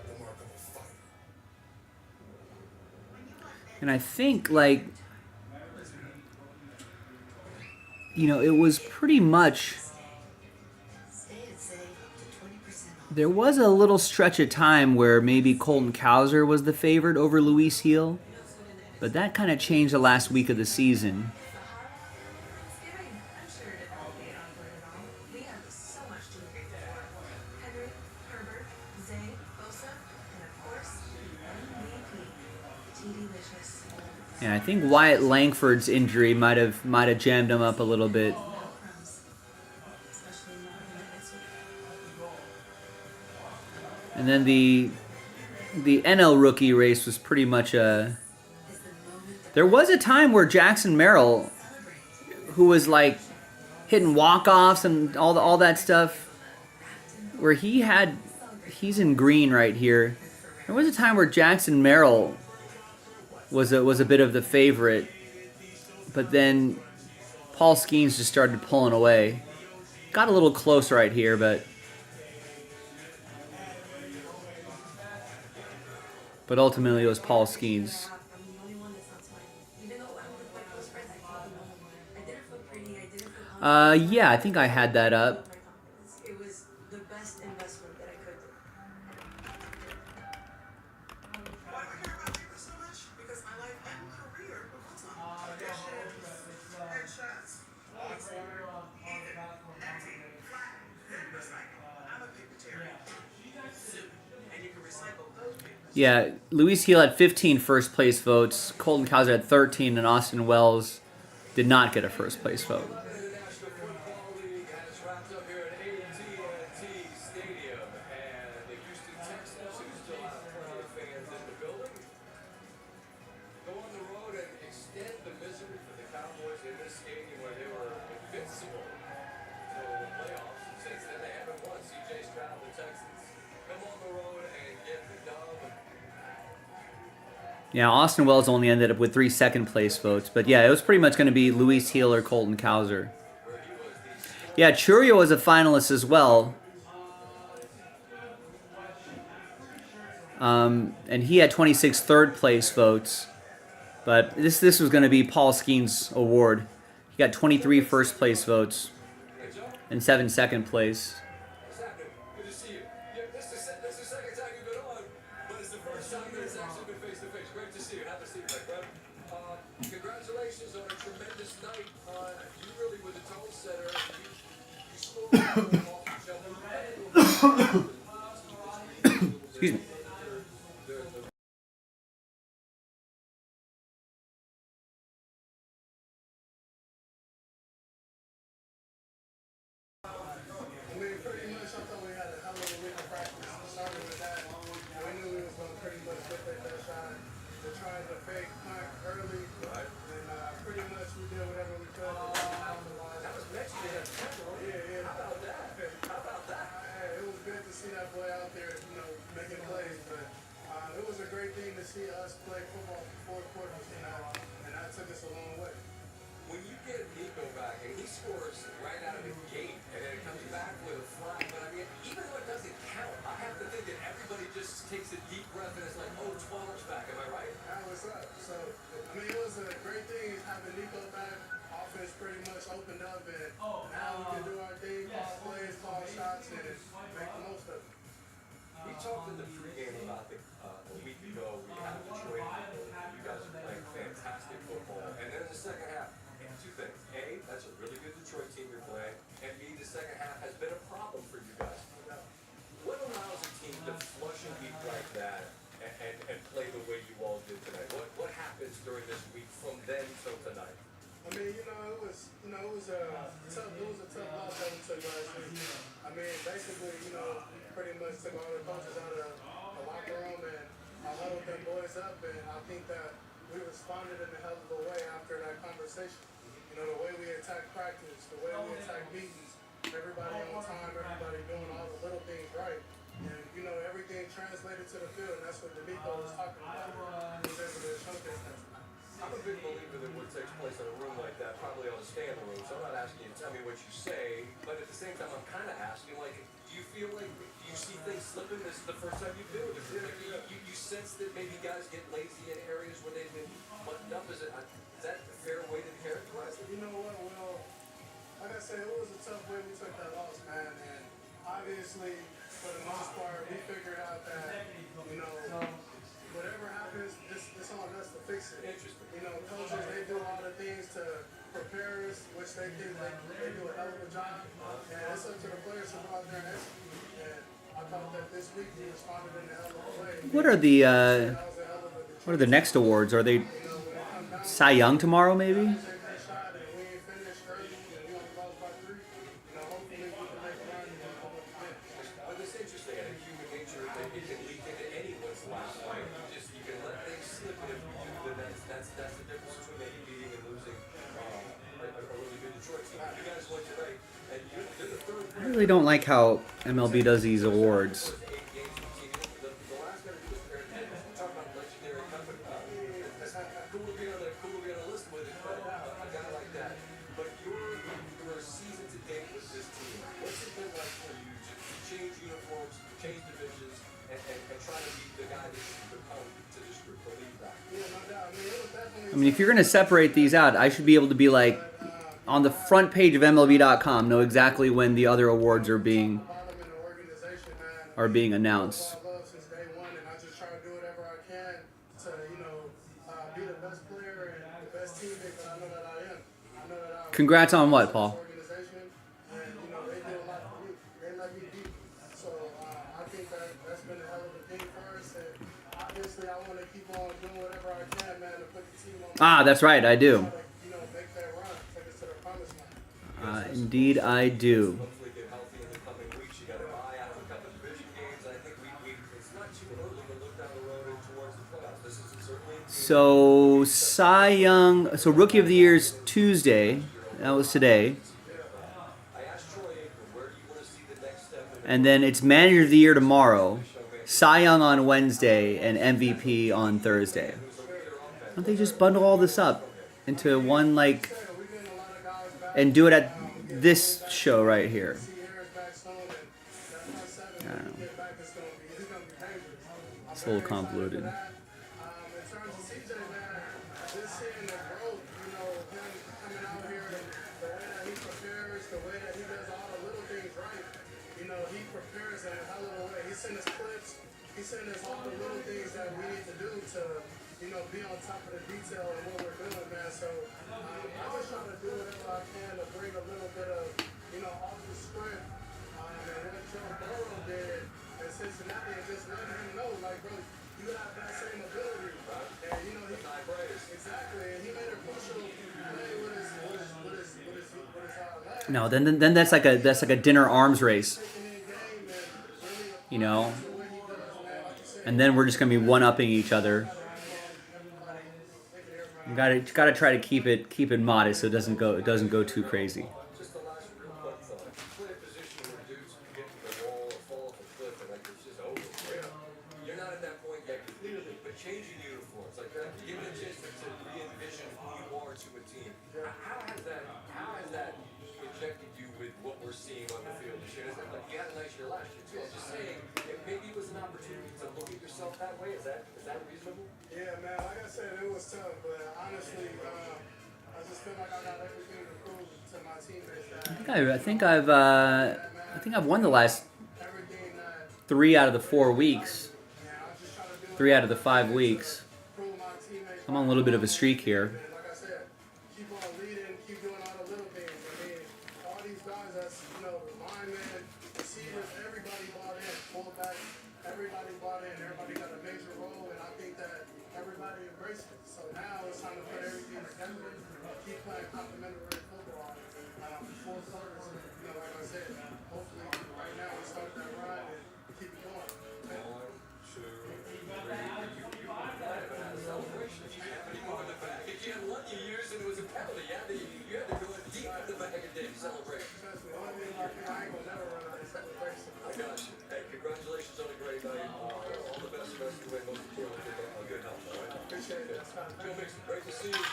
remarkable fighter. And I think, like, you know, it was pretty much, Stay and save up to 20% off. there was a little stretch of time where maybe Colton Cowser was the favorite over Luis Hill, but that kind of changed the last week of the season. Thanksgiving, I'm sure it won't be awkward at all. We have so much to be grateful for. Henry, Herbert, Zay, Bosa, and of course, MVP, T-Delicious. And I think Wyatt Langford's injury might have jammed him up a little bit. No crumbs. Especially not in the next week. And then the NL rookie race was pretty much a. Is the moment that There was a time where Jackson Merrill, who was like hitting walk-offs and all that stuff, where he's in green right here. There was a time where Jackson Merrill was a bit of the favorite, but then Paul Skeens just started pulling away. Got a little close right here, but ultimately it was Paul Skeens. I'm the only one that's not smiling. Even though I'm with my close friends, I called them all. I didn't feel pretty. I didn't feel confident. Yeah, I think I had that up. My confidence. It was the best investment that I could do. Why do I care about paper so much? Because my life and career revolves on auditions, headshots, even empty, flat, then recycle. I'm a papertarian. Soup. And you can recycle those papers. Yeah, Luis Hill had 15 first place votes. Colton Cowser had 13, and Austin Wells did not get a first place vote. The National Football League has wrapped up here at AT&T Stadium, and the Houston Texans, who still have plenty of fans in the building, go on the road and extend Yeah, Austin Wells only ended up with 3 second-place votes. But yeah, it was pretty much going to be Luis Heel or Colton Cowser. Yeah, Churio was a finalist as well. And he had 26 third-place votes. But this was going to be Paul Skeen's award. He got 23 first-place votes and 7 second-place. What's happening? Good to see you. Yeah, this is the second time you've been on, but it's the first time that it's actually been face to face. Great to see you. Have a seat, my friend. Congratulations on a tremendous night. You really were the tone setter. You stole the ball off each other. Excuse me. I mean, pretty much, I thought we had a hell of a week of practice. Starting with that, we knew we was going to pretty much get that shot. We're trying to fake punt early, and pretty much we did whatever we could. That was mentioned in that camera. Yeah. How about that? How about that? It was good to see that boy out there, making plays, but it was a great thing to see us play football for 4 quarters, and that took us a long way. When you get Nico back and he scores right out of the gate and then it comes back with a flag, but I mean, even though it doesn't count, I have to think that everybody just takes a deep breath and it's like, oh, 12's back, am I right? That was up. So, I mean, it was a great thing having Nico back. Offense pretty much opened up, and now we can do our thing, call plays, call shots, and make the most of it. We talked in the pregame about a week ago, we had Detroit, you guys are playing fantastic football, and then in the second half, two things. A, that's a really good Detroit team you're playing, and B, the second half has been a problem for you guys. What allows a team to flush a week like that and play the way you all did tonight? What happens during this week from then till tonight? I mean, it was a tough loss that we took last week. I mean, basically, we pretty much took all the coaches out of the locker room and I huddled them boys up, and I think that we responded in a hell of a way after that conversation. The way we attack practice, the way we attack meetings, everybody on time, everybody doing all the little things right. And, everything translated to the field, and that's what D'Amico was talking about. He was able to showcase that tonight. I'm a big believer that what takes place in a room like that probably ought to stay in the room, so I'm not asking you to tell me what you say, but at the same time, I'm kind of asking, do you feel like, do you see things slipping? This is the first time you've been with the group. You sense that maybe guys get lazy in areas when they've been buttoned up? Is that a fair way to characterize it? You know what, Will? Like I said, it was a tough way we took that loss, man. And obviously, for the most part, we figured out that, whatever happens, it's on us to fix it. Interesting. Coaches, they do all the things to prepare us, which they think they do a hell of a job. And it's up to the players to go out there and execute. And I thought that this week we responded in a hell of a way. What are the next awards? Are they Cy Young tomorrow, maybe? I really don't like how MLB does these awards. I mean, if you're going to separate these out, I should be able to be like, on the front page of MLB.com, know exactly when the other awards are being announced. Congrats on what, Paul? Ah, that's right, I do. Indeed, I do. So, Cy Young, so Rookie of the Year is Tuesday. That was today. And then it's Manager of the Year tomorrow. Cy Young on Wednesday and MVP on Thursday. don't they just bundle all this up into one, like, and do it at this show right here? I don't know. It's a little convoluted. In terms of CJ, man, just seeing the growth, you know, him coming out here, the way that he prepares, the way that he does all the little things right, you know, he prepares in a hell of a way. He sends us clips, he sends us all the little things that we need to do to, you know, be on top of the detail and what we're doing, man. So I just try to do whatever I can to bring a little bit of, you know, off the script and what Joe Burrow did in Cincinnati, and just letting him know, like, bro, you have that same ability. And, you know, exactly, and he made a crucial play with his No, then that's like a dinner arms race, you know. And then we're just gonna be one-upping each other. You gotta try to keep it modest so it doesn't go too crazy. Just the last real quick thought. If you play a position where dudes can get to the wall or fall off a cliff and like it's just over. You're not at that point yet, clearly, but changing uniforms, like that, giving a chance to re-envision who you are to a team. How has that injected you with what we're seeing on the field this year? Like you had a nice year last year too. I'm just saying, maybe it was an opportunity to look at yourself that way. Is that reasonable? Yeah, man, like I said, it was tough, but honestly, I just feel like I got everything to prove to my teammates. I think I've won the last 3 out of the 4 weeks. 3 out of the 5 weeks. I'm on a little bit of a streak here. Like I said, keep on leading, keep doing all the little things. I mean, all these guys that's, you know, linemen, receivers, everybody bought in, fullback, everybody bought in, everybody got a major role, and I think that everybody embraced it. So now it's time to put everything together, keep playing complementary football. 4 quarters, you know, like I said, hopefully right now we start that run and keep it going. 1, 2, 3. You might have had a celebration. You had to go in the back. If you had lucky years and it was a penalty, you had to go deep in the back and then celebrate. Trust me, I ain't gonna never run out of celebration. I got you. Hey, congratulations on a great night. All the best for us to win. Most importantly, a good health. All right? Appreciate it. That's fine. Joe Mixon, great to see you.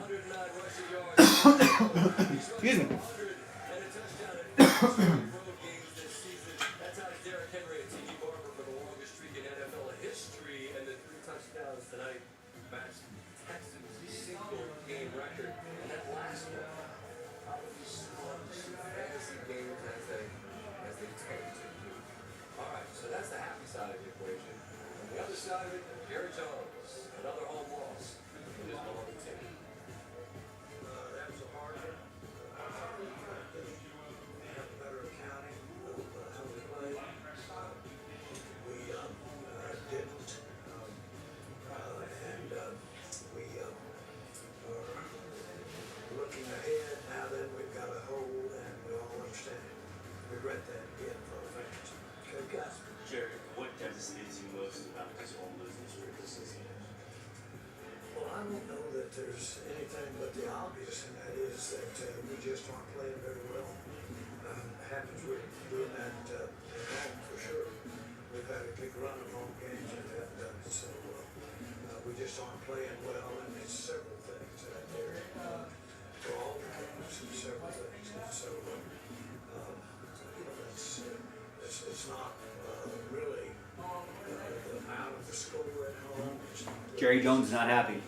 109 rushing yards. Excuse me. 100 and a touchdown in 2 road games this season. That's out of Derrick Henry and T.D. Barber for the longest streak in NFL history, and the 3 touchdowns tonight matched Texans' single-game record. And that last one probably swung some fantasy games as they tend to do. All right, so that's the happy side of the equation. On the other side of it, Jerry Jones, another home loss for his beloved team. That was a hard one. We have better accounting of how we play. We didn't. We are looking ahead now that we've got a hold and we all understand it. Regret that again for our fans. Okay, guys. Jerry, what devastates you most about this whole losing streak this season? Well, I don't know that there's anything but the obvious, and that is that we just aren't playing very well. Happens we're doing that at home for sure. We've had a big run of home games and haven't done it, so we just aren't playing well, and it's several things out there for all the games, and several things, and so you know, it's not really the amount of the score at home. It's not really Jerry Jones is not happy.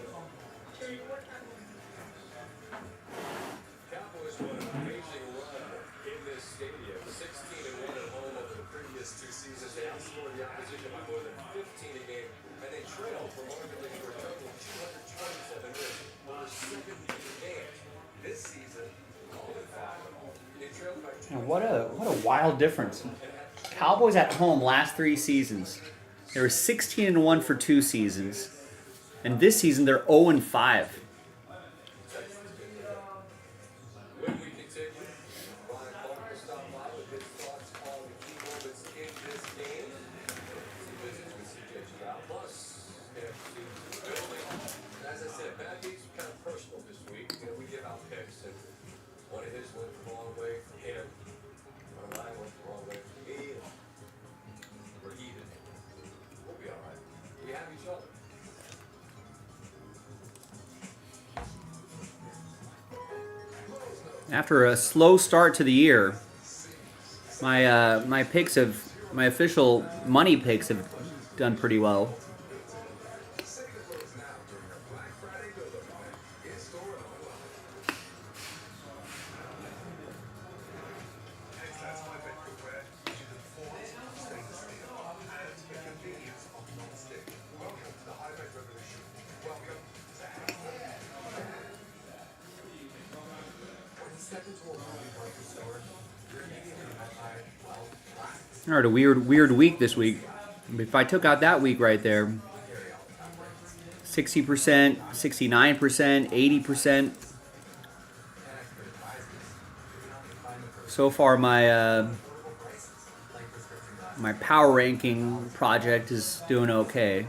Cowboys won an amazing run in this stadium. 16-1 at home over the previous 2 seasons. They outscored the opposition by more than 15 a game, and they trailed remarkably for a total of 227 wins over 70 games. This season, 0-5 at home. They trailed by What a wild difference. Cowboys at home last 3 seasons. They were 16-1 for 2 seasons, and this season they're 0-5. When we continue, Ryan Clark will stop by with his thoughts on the key moments in this game. He visits with C.J. Stroud, plus KFC building. As I said, bad beats were kind of personal this week. You know, we give out picks, and one of his went the wrong way for him. One of mine went the wrong way for me. We're even. We'll be all right. We have each other. After a slow start to the year, my picks have, my official money picks have done pretty well. Save the clothes now during our Black Friday build-up event. In store and online. Next, that's my bed cookware. Using forms of stainless steel and the convenience of non-stick. Welcome to the high-bed revolution. Welcome to When you step into a movie grocery store, you're immediately met by, well, classics. All right, a weird week this week. If I took out that week right there, 60%, 69%, 80%. So far, my power ranking project is doing okay.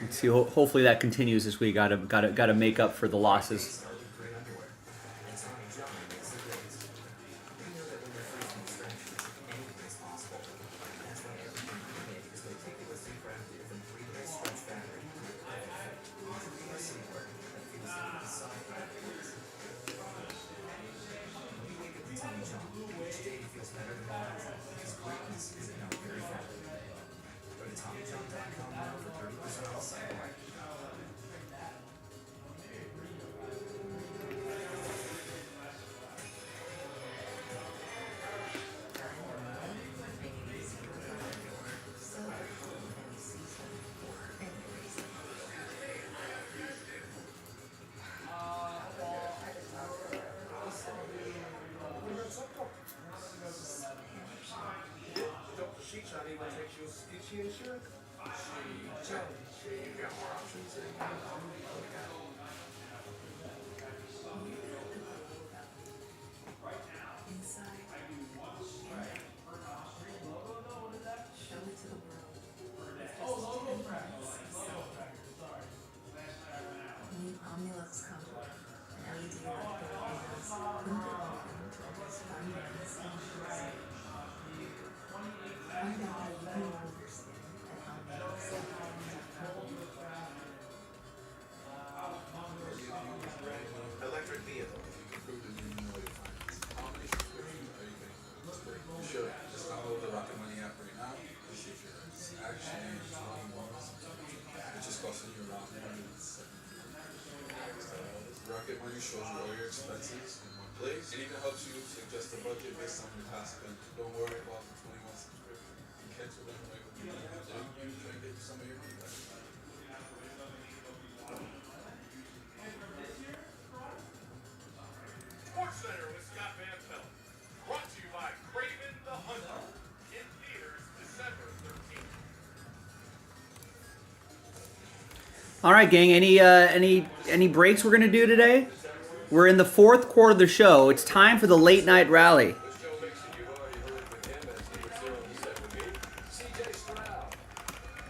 Let's see. Hopefully that continues this week. Gotta make up for the losses. She's not even take your stitchy insurance. You got more options than Inside. Show it to the world. New Omnilux comfort. An LED light that appears. Couldn't get open to almost 5 minutes and shoes. Find out how you can love your skin at Electric vehicle. Improved as you know your finance. How many subscriptions are you paying for? It's great. You should. Just download the Rocket Money app right now. Appreciate your actually 21. It just costing you around $170. Rocket Money shows you all your expenses in one place. It even helps you suggest a budget based on your past spend. Don't worry about the 21 subscription. You cancel them like you try to get you some of your money back. SportsCenter with Scott Van Pelt. Brought to you by Craven the Hunter. In theaters December 13th. All right, gang. Any breaks we're gonna do today? We're in the fourth quarter of the show. It's time for the late night rally. This show makes you already heard with him as he was 0-7 with me. CJ Stroud,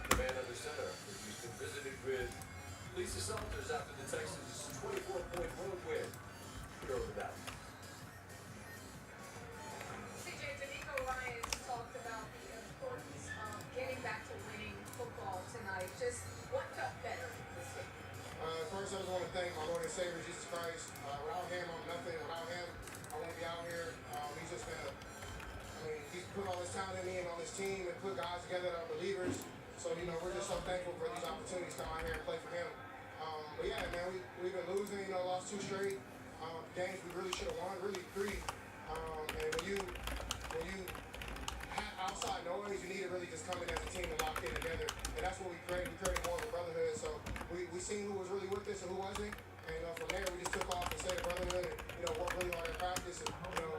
the man under center, who Houston visited with Lisa Salters after the Texans' 24-point road win. Here over that. CJ, D'Amico Ryans talked about the importance of getting back to winning football tonight. Just what got better this week? First, I just want to thank my Lord and Savior, Jesus Christ. Without him, I'm nothing. Without him, I won't be out here. He's just been he's put all his talent in me and on his team and put guys together that are believers. So, we're just so thankful for these opportunities to come out here and play for him. But yeah, man, we've been losing, lost 2 straight games we really should have won, really 3. And when you have outside noise, you need to really just come in as a team and lock in together. And that's what we created. We created more of a brotherhood. So we seen who was really with us and who wasn't. And from there, we just took off and stayed a brotherhood and worked really hard at practice and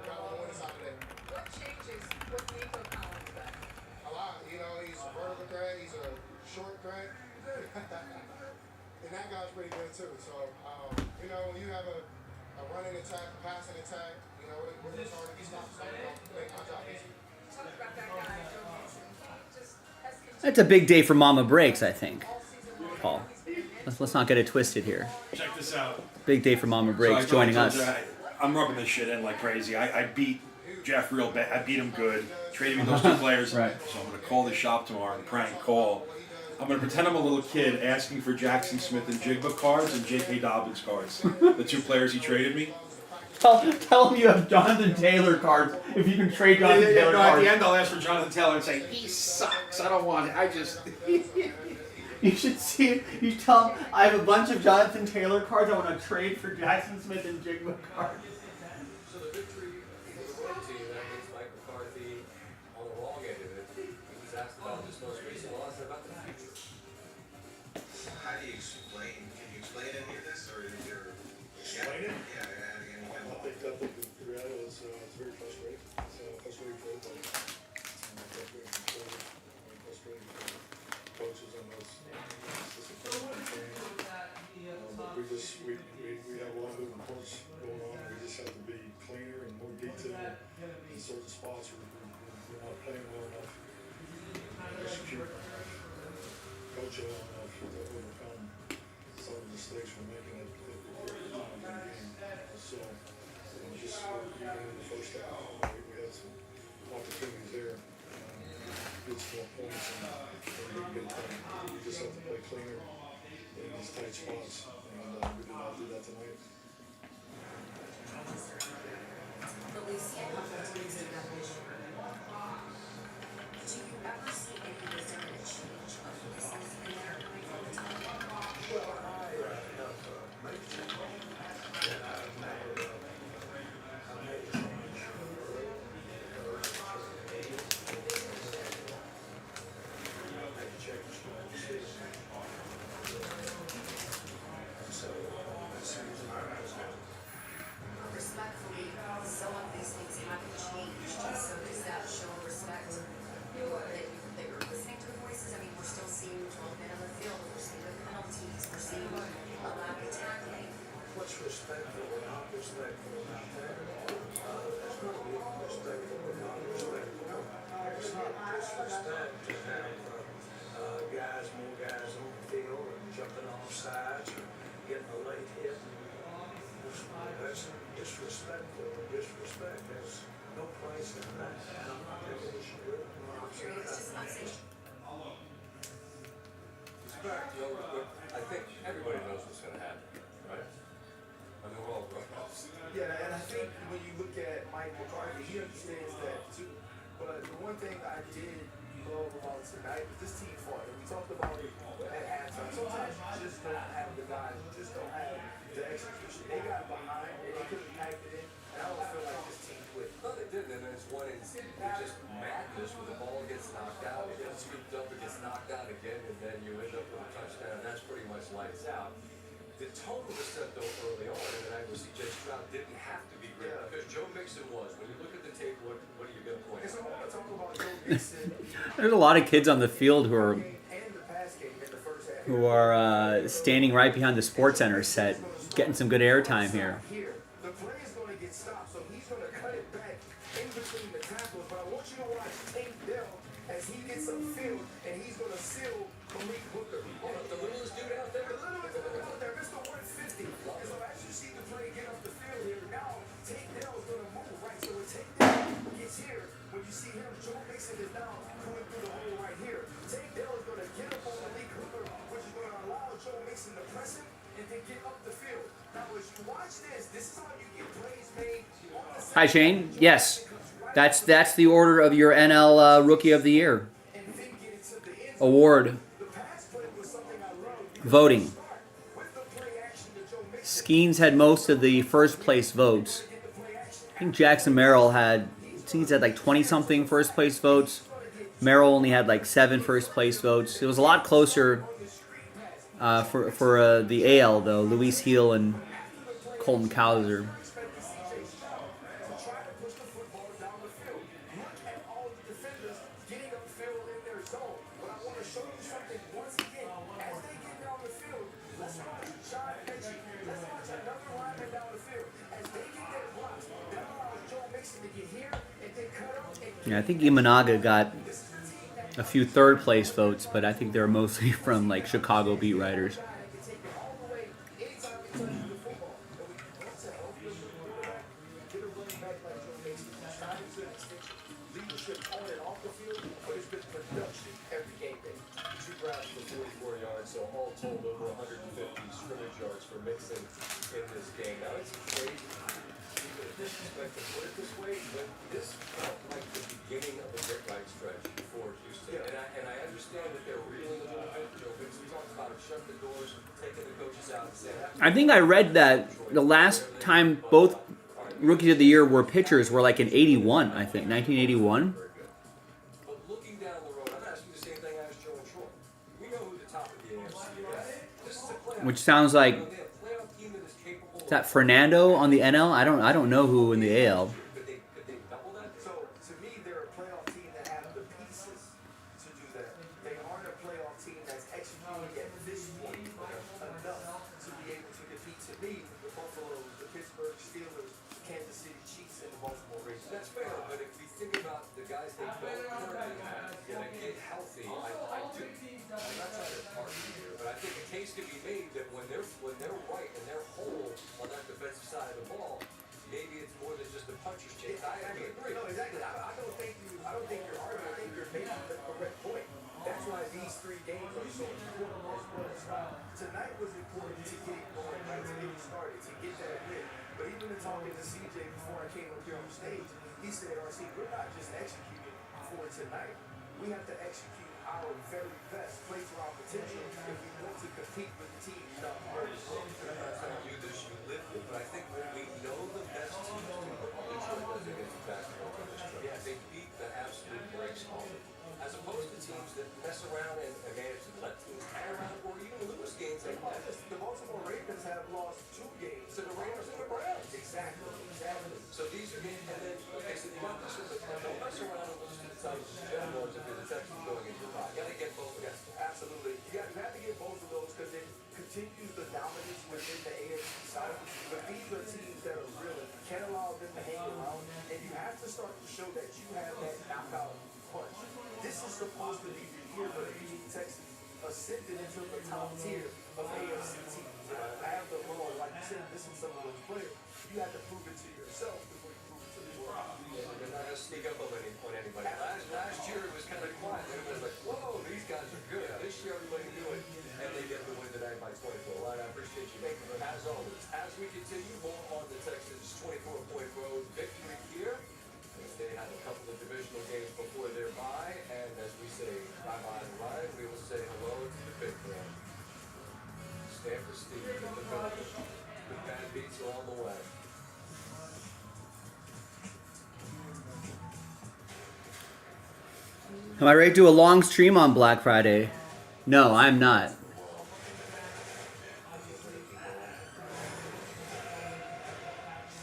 got on the winning side today. What changes with Nico Collins back? A lot. He's a vertical threat. He's a short threat. And that guy's pretty good too. So when you have a running attack, a passing attack, we're just hard to be stopped. So make my job easy. Talk about that guy, Joe Mixon. He just has continued That's a big day for Mama Breaks, I think. Paul, let's not get it twisted here. Check this out. Big day for Mama Breaks joining us. I'm rubbing this shit in like crazy. I beat Jeff real bad. I beat him good. Traded me those 2 players. Right. So I'm going to call the shop tomorrow and prank call. I'm gonna pretend I'm a little kid asking for Jackson Smith and Jigba cards and J.K. Dobbins cards. The two players he traded me. Tell him you have Jonathan Taylor cards. If you can trade Jonathan Taylor No, cards. at the end I'll ask for Jonathan Taylor and say, he sucks. I don't want it. I just... You should see. You tell him I have a bunch of Jonathan Taylor cards. I want to trade for Jackson Smith and Jigba cards. So the victory for the road team, that means Mike McCarthy on the wrong end of it. He was asked about this most recent loss and about the future. How do you explain? Can you explain any of this, or is there? Explain it? Yeah, I think the reality is it's very frustrating. It's frustrating for everybody. Frustrating for players, frustrating for coaches and us. But we have a lot of moving parts going on. We just have to be cleaner and more detailed in certain spots. We're not playing well enough. Execute coach well enough to overcome some of the mistakes we're making at the time of the game. So just even in the first half, we had some opportunities there. Get some more points and we didn't get it done. We just have to play cleaner in these tight spots, and we did not do that tonight. But we see a couple of teams do that this year. Do you ever see any wisdom in a change of pieces in there coming from the top? Well, I have made some changes. And I've made a change early. Made changes to my decision. So, as soon as I was Respectfully, some of these things haven't changed. So does that show respect that you're listening to the voices? I mean, we're still seeing 12 men on the field. We're seeing the penalties. We're seeing a lack of tackling. what's respectful or not respectful about that? There's no real respectful or not respectful. It's not disrespect to have more guys on the field and jumping off sides or getting a late hit. That's disrespectful. Disrespect has no place in that. And I'm not taking issue with it. Respect, I think everybody knows what's going to happen, right? I mean, we're all grown-ups. Yeah, and I think when you look at Mike McCarthy, he understands that too. But the one thing I did love about tonight was this team fought. And we talked about it at halftime. Sometimes you just don't have the guys, you just don't have the execution. They got behind and they couldn't pack it in. And I don't feel like this team quit. No, they didn't, and there's one instance, it's just madness when the ball gets knocked out, it gets scooped up, it gets knocked out again, and then you end up with a touchdown, and that's pretty much lights out. The tone was set though early on, and I was C.J. Stroud didn't have to be great, because Joe Mixon was. When you look at the tape, what are you going to point And so I out? want to talk about Joe Mixon There's a lot of kids on the field who are and the pass game in the first half. standing right behind the Sports Center set, getting some good airtime here. The play is going to get stopped, so he's going to cut it back in between the tackles. But I want you to watch Tank Dell as he gets upfield, and he's going to seal Malik Hooker. The littlest dude out there? The littlest dude out there, Mr. 150. And so as you see the play get up the field here, now Tank Dell is going to move, right? So when Tank Dell gets here, when you see him, Joe Mixon is now coming through the hole right here. Tank Dell is going to get up on Malik Hooker, which is going to allow Joe Mixon to press him and then get up the field. Now, as you watch this is how you get plays made on the Hi Shane. Yes, that's the order of your NL Rookie of the Year and then get it to the end. award The pass play was something I loved. voting. With the play action to Joe Mixon, Skeens had most of the first place votes. get the play action. I think Jackson Merrill had Skeens had like 20 something first place votes. Merrill only had like 7 first place votes. It was a lot closer for the AL though. Luis Heel and Colton Cowser. Try to push the football down the field. Look at all the defenders getting upfield in their zone. But I want to show you something once again. As they get down the field, let's watch John Hedgie. Let's watch another lineman down the field. As they get their blocks, that allows Joe Mixon to get here and then cut out and Yeah, I think Imanaga got a few third place votes, but I think they're mostly from like Chicago beat writers. leadership on and off the field, but it's been production every game day. 2 drives for 4 for Mixon in this game. Now it's crazy, even a disrespect to put it this way, but this felt like the beginning of a great right stretch for Houston. And I understand that they're reeling a little bit. Joe Mixon talks about it, shut the doors, taking the coaches out and saying, I think I read that the last time both rookies of the year were pitchers were like in 81, I think, 1981. but looking down the road, I'm asking the same thing I asked Joe and Troy. We know who the top of the AFC is. This is a playoff. Which sounds like, They have a playoff team that is capable is that Fernando on the NL? I don't know who in the AL. Could they double that? So to me, they're a playoff team that have the pieces to do that. They aren't a playoff team that's executing at this point enough to be able to compete. To me, the Buffaloes, the Pittsburgh Steelers, the Kansas City Chiefs, and the Baltimore Ravens. That's fair, but if you think about the guys they don't currently have, that get healthy, I do. I'm not trying to argue here, but I think a case can be made that when they're right and they're whole on that defensive side of the ball, maybe it's more than just a puncher's chase. I agree. No, exactly. I don't think you're arguing. I think you're making the correct point. That's why these 3 games are so important as well. Tonight was important to get it going, right? To get it started, to get that win. But even in talking to CJ before I came up here on stage, he said, RC, we're not just executing for tonight. We have to execute our very best, play to our potential if we want to compete with the teams down the road. I'm not telling you this, you live it, but I think when we know the best teams do what Detroit does against basketball in this trip, they beat the absolute brakes off of them. As opposed to teams that mess around and manage to let teams hang around or even lose games like that. The Baltimore Ravens have lost 2 games To the Raiders and the Browns. Exactly. So these are games, and then, okay, so you got this one, but don't mess around and lose to the Titans and Jaguars if you're the Texans going into the bye. You gotta get both of them. Absolutely. You have to get both of those because it continues the dominance within the AFC side. But these are teams that are real. You can't allow them to hang around. And you have to start to show that you have that knockout punch. This is supposed to be the year where the Texans ascended into the top tier of AFC teams. I have the role, like you said, this is some of those players. You have to prove it to yourself before you prove it to the world. They're not gonna sneak up on anybody. Last year it was kind of quiet. Everybody was like, whoa, these guys are good. This year everybody knew it. And they get the win tonight by 24. Right, I appreciate you making it. As always, as we continue more on the Texans 24-point road victory here, as they have a couple of divisional games before their bye, and as we say bye-bye to Ryan, we will say hello to the big man. Stanford Steve in the building. The bad beats are on the way. Am I ready to do a long stream on Black Friday? No, I'm not.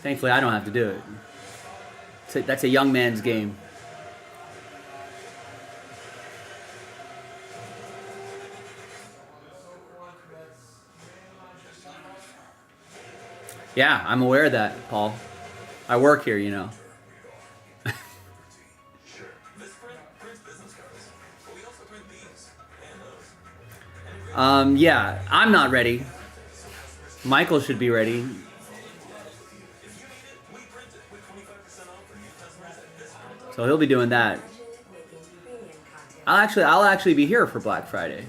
Thankfully, I don't have to do it. That's a young man's game. Yeah, I'm aware of that, Paul. I work here, you know. Yeah, I'm not ready. Michael should be ready. So he'll be doing that. I'll actually be here for Black Friday.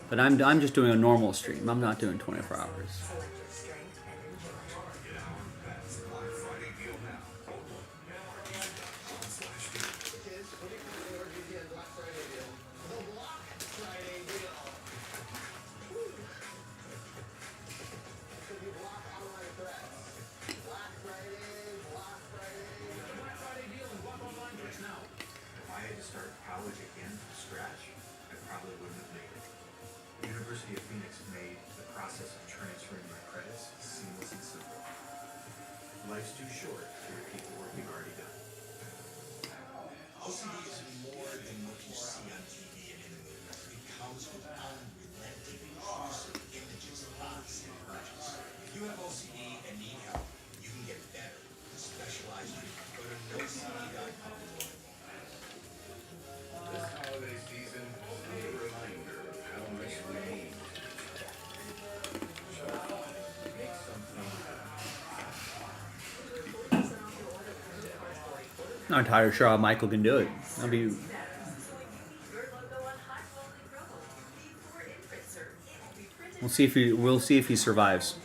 But I'm just doing a normal stream. I'm not doing 24 hours. Life's too short to repeat the work you've already done. OCD is more than what you see on TV and in the movies. It comes with unrelenting, intrusive images, thoughts, and urges. If you have OCD and need help, you can get better. Specialized treatment. Go to nocd.com. This holiday season is a reminder of how much we need. So, make something Not entirely sure how Michael can do it. That'll be. We'll see if he survives.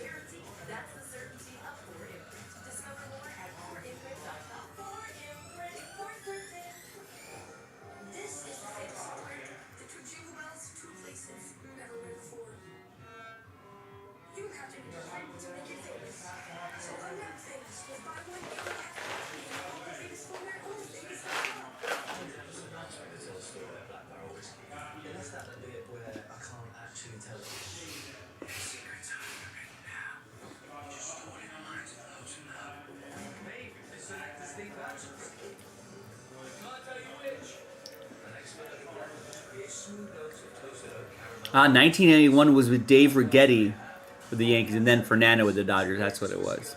Ah, 1981 was with Dave Righetti with the Yankees, and then Fernando with the Dodgers. That's what it was.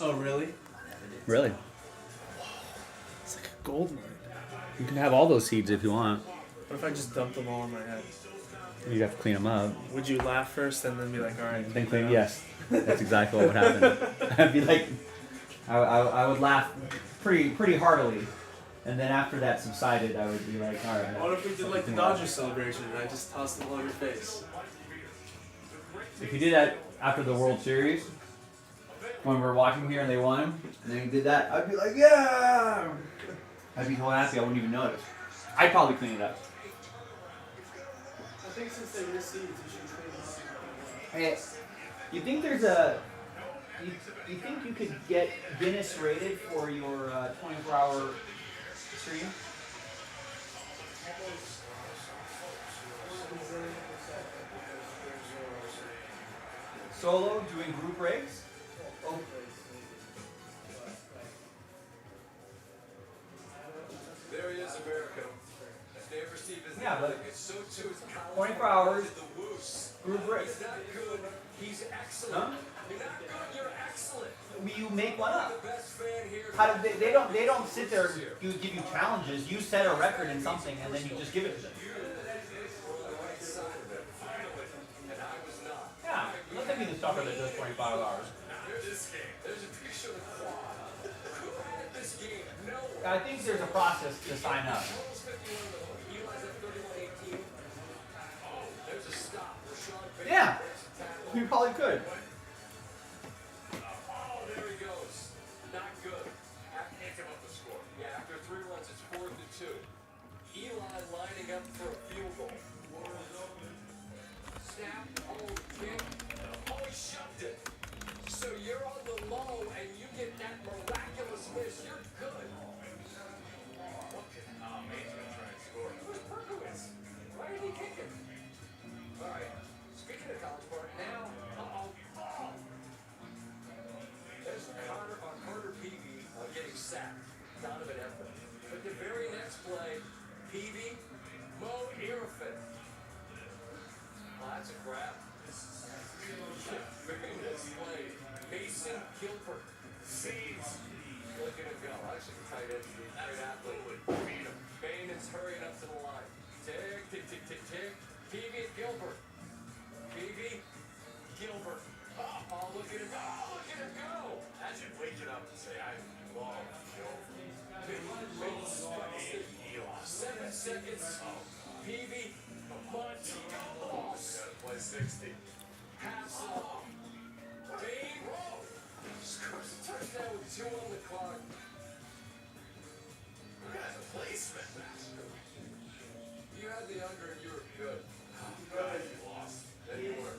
Oh, really? Really? It's like a gold mine. You can have all those seeds if you want. What if I just dumped them all in my head? You have to clean them up. Would you laugh first and then be like, all right? Then clean. Yes, that's exactly what would happen. I'd be like, I would laugh pretty heartily, and then after that subsided, I would be like, all right. What if we did like the Dodgers celebration and I just tossed them all in your face? If you did that after the World Series, when we were watching here and they won, and then you did that, I'd be like, yeah! I'd be so happy I wouldn't even notice. I'd probably clean it up. I think since they missed seeds, you should clean them up. Hey, you think there's a... You think you could get Guinness rated for your 24-hour stream? Solo doing group breaks? Oh. There he is, America. Never Steve is Yeah, but it's so too is Colin 24 hours, the Woos. group break. He's not good. He's excellent. Huh? You're not good. You're excellent. You make one up. The best fan here. How do they don't sit there and give you challenges. You set a record in something and then you just give it to them. Yeah, let them be the stalker that does 25 hours. There's a picture of the quad. Who had this game? No one. I think there's a process to sign up. There's a stop. Yeah, you probably could. Oh, there he goes. Not good. Can't give up the score. Yeah, after 3 runs, it's 4-2. Eli lining up for a field goal. Snap, hold, kick. Oh, he shoved it. So you're on the low and you get that miraculous miss. You're good. Man's gonna try and score. Who's Perkowitz? Why did he kick him? All right. Speaking of College Park, now, there's Carter Peavy getting sacked. Donovan Effort. But the very next play, Peavy, Mo Irfin. Oh, that's a grab. Very next play, Mason Gilbert. Seeds. Look at him go. Actually, tight end, great athlete. Beat him. Bain is hurrying up to the line. Tick, tick, tick, tick, tick. Peavy, Gilbert. Peavy, Gilbert. Oh, look at him go. Oh, look at him go. Imagine waking up and say, I love Gilbert. 7 seconds. Peavy, Montego loss. Play 60. Pass off. Bain scores a touchdown with 2 on the clock. That's a placement. You had the under and you were good. Good. You lost. Then you were.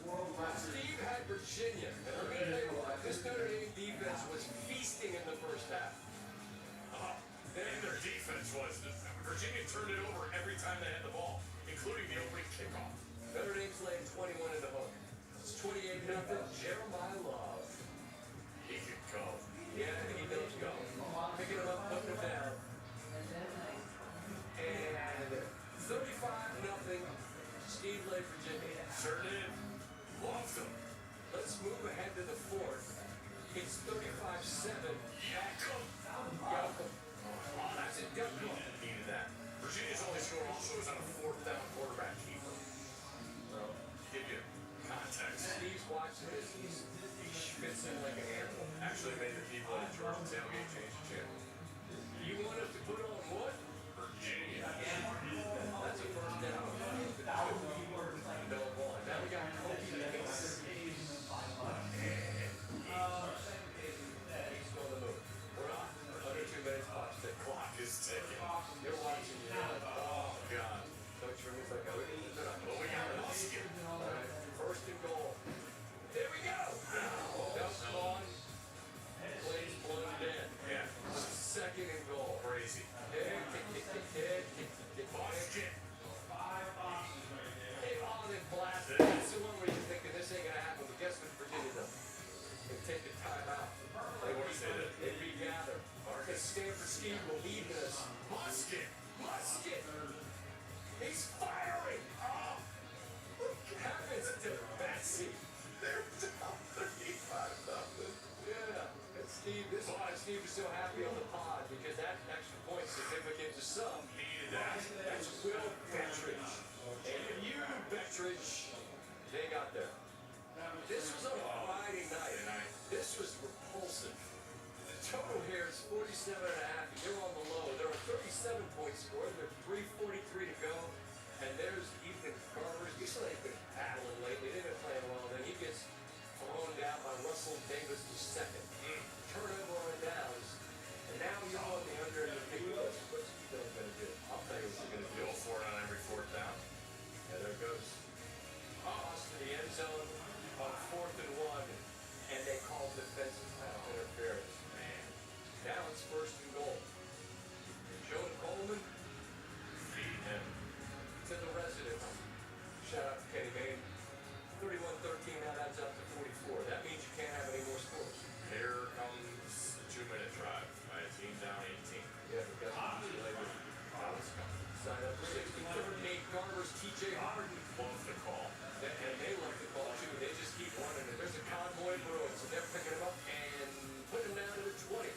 Steve had Virginia. And I'm going to tell you what, this Notre Dame defense was feasting in the first half. And their defense was. Virginia turned it over every time they had the ball, including the opening kickoff. Notre Dame's laying 21 in the hook. It's 28-0. Jeremiah Love. He could go. Yeah, he does go. Picking him up, putting him down. And 35-0. Steve led Virginia. Sure did. Loved them. Let's move ahead to the 4th. It's 35-7. Yakum. Oh, that's a Yakum. Needed that. Virginia's only score also was on a 4th down quarterback keeper. Well, Give you context. Steve's watching this. He fits in like an animal. Actually made the people at Georgia tailgate change the channel. You want us to put on what? Virginia. That's a first down. No ball. Now we got Kobe Davis. He's on the move. We're on. Under 2 minutes. Watch the clock is ticking. You're watching. You're like, oh, God. Coach Rivers like, oh, Well, we got Musket. all right. First and goal. There we go. That's on. Plays blown in. Yeah. Second and goal. Crazy. Musket. They blast it. That's the one where you're thinking this ain't gonna happen. But guess what Virginia does? They take a timeout. They want to say that. They regather. Because Stanford Steve will lead this. Musket. Musket. He's That's Will Bettridge. And you, Bettridge, they got there. This was on Friday night. This was repulsive. The total here is 47 and a half. You're on the low. There are 37 points scored. There's 3:43 to go. And there's Ethan Carver. He's been battling lately. They've been playing well. Then he gets thrown down by Russell Davis II. Turnover on downs. And now you're on the under and you're thinking, what's Ethan going to do? I'll tell you what you're going to do. Go for it on every fourth down. Yeah, there it goes. Toss to the end zone on 4th and 1. And they call defensive pass interference. Man. Now it's 1st and goal. Joe Coleman. Feed him. To the residents. Shout out to Kenny Mayne. 31-13, now that's up to 44. That means you can't have any more scores. Here comes the 2-minute drive by a team down 18. Yeah, we got some later. Sign up for 63rd. Nate Garber's TJ Harden. Love the call. And they love the ball too. They just keep running it. There's a convoy brewing, so they're picking him up and putting him down to the 20.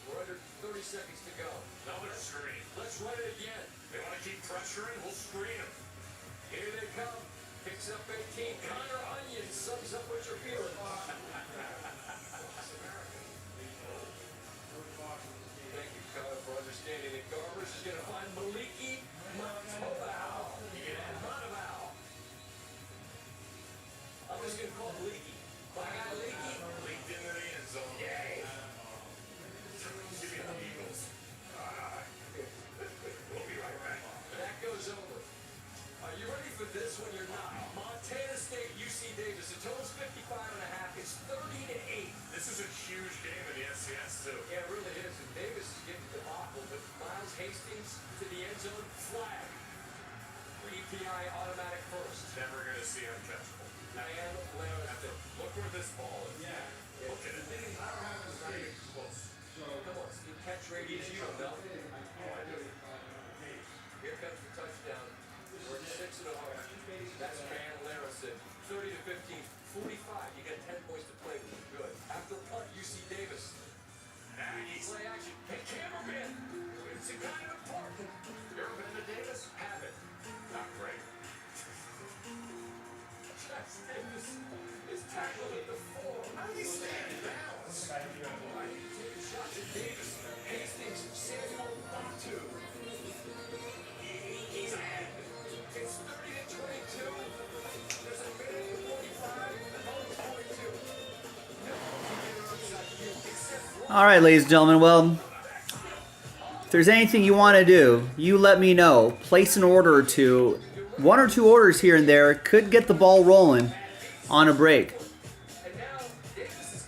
We're under 30 seconds to go. Another screen. Let's run it again. They want to keep pressuring, we'll screen them. Here they come. Picks up 18. Connor Onion sums up what you're feeling. Thank you, Connor, for understanding that Garbers is going to find Maliki Montoval. Montoval. I'm just going to call him Leaky. My guy Leaky. Leaked into the end zone. Yay. Give me the Eagles. We'll be right back. That goes over. Are you ready for this one? You're not. Montana State, UC Davis. The total's 55 and a half. It's 30-8. This is a huge game in the FCS too. Yeah, it really is. And Davis is getting debacle, but Miles Hastings to the end zone. Flag. For EPI automatic first. Never going to see uncatchable. Diane Larrison. Look where this ball is. Yeah. Look at it. Close. Come on, Steve. Catch radius. You don't know. Oh, I do. Here comes the touchdown. We're at 6 and 0. That's Van Larrison. 30-15. 45. You got 10 points to play with. Good. After punt, UC Davis. Nice. Play action. Hey, cameraman. It's a kind of important. You ever been to Davis? Have it. Not great. Josh Davis is tackled at the 4. How do you stay in balance? Taking shots at Davis. Hastings. Samuel Batu. He's ahead. It's 30-22. There's a minute and 45. The ball is 42. All right, ladies and gentlemen. Well, if there's anything you want to do, you let me know. Place an order or two. 1 or 2 orders here and there could get the ball rolling on a break.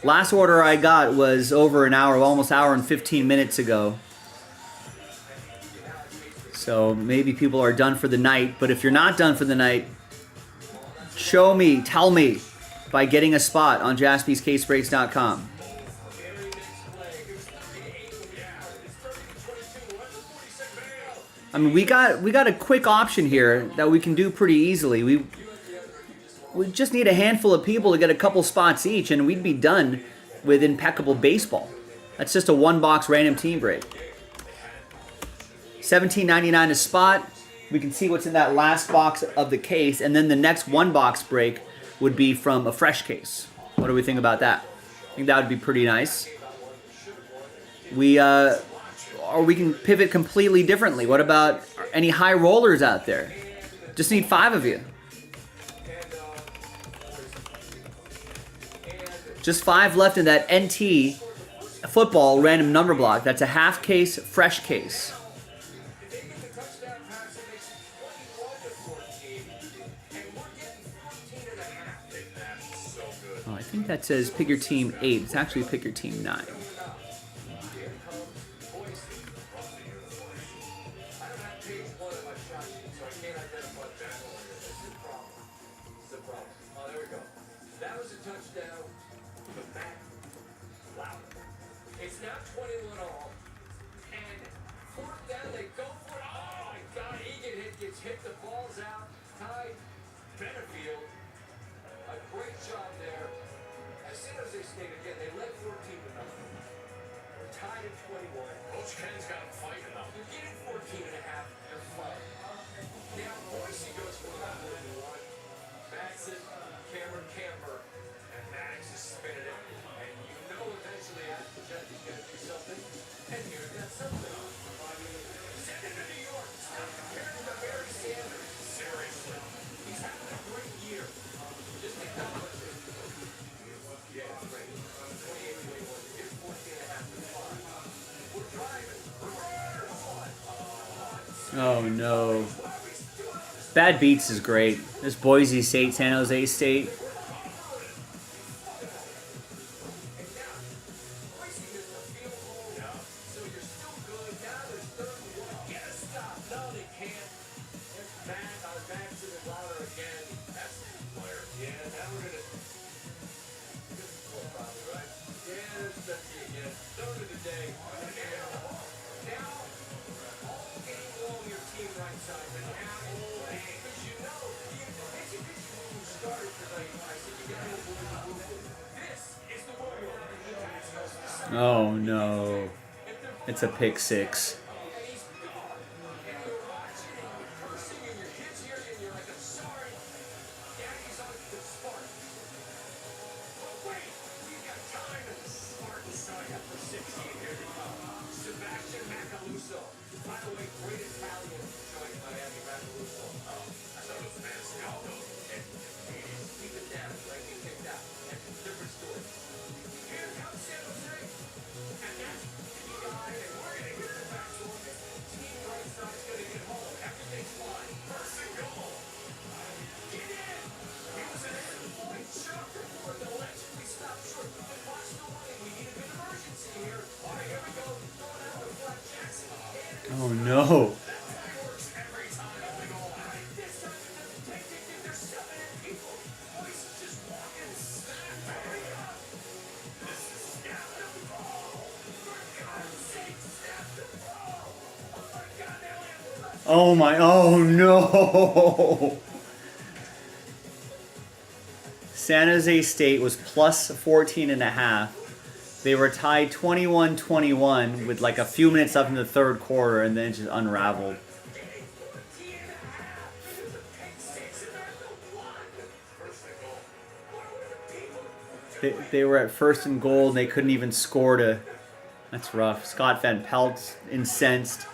Last order I got was over an hour, almost hour and 15 minutes ago. So maybe people are done for the night. But if you're not done for the night, show me, tell me by getting a spot on JaspysCaseBreaks.com. I mean, we got a quick option here that we can do pretty easily. We just need a handful of people to get a couple spots each, and we'd be done with impeccable baseball. That's just a 1-box random team break. $17.99 a spot. We can see what's in that last box of the case, and then the next 1-box break would be from a fresh case. What do we think about that? I think that would be pretty nice. Or we can pivot completely differently. What about any high rollers out there? Just need 5 of you. Just 5 left in that NT football random number block. That's a half case, fresh case. Oh, I think that says pick your team 8. It's actually pick your team 9. It's now 21 all, and 4th down, they go for it. Oh my God, Egan gets hit, the ball's out. Ty Benefield, a great job there. As San Jose State, again, they led 14-0. We're tied at 21. Coach Ken's got him fighting though. You're getting 14 and a half, you're fighting. no. Bad Beats is great. This Boise State, San Jose State. Oh no. It's a pick six. Oh no. Oh my, oh no. San Jose State was plus 14.5. They were tied 21-21 with like a few minutes left in the third quarter, and then it just unraveled. They were at first and goal, and they couldn't even score to... That's rough. Scott Van Pelt's incensed.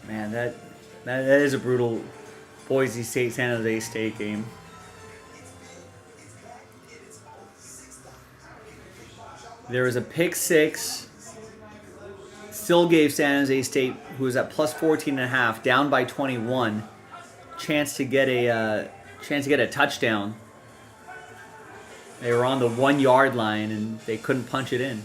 Man, that is a brutal Boise State, San Jose State game. There was a pick six. Still gave San Jose State, who was at plus 14.5, down by 21, chance to get a touchdown. They were on the 1 yard line and they couldn't punch it in.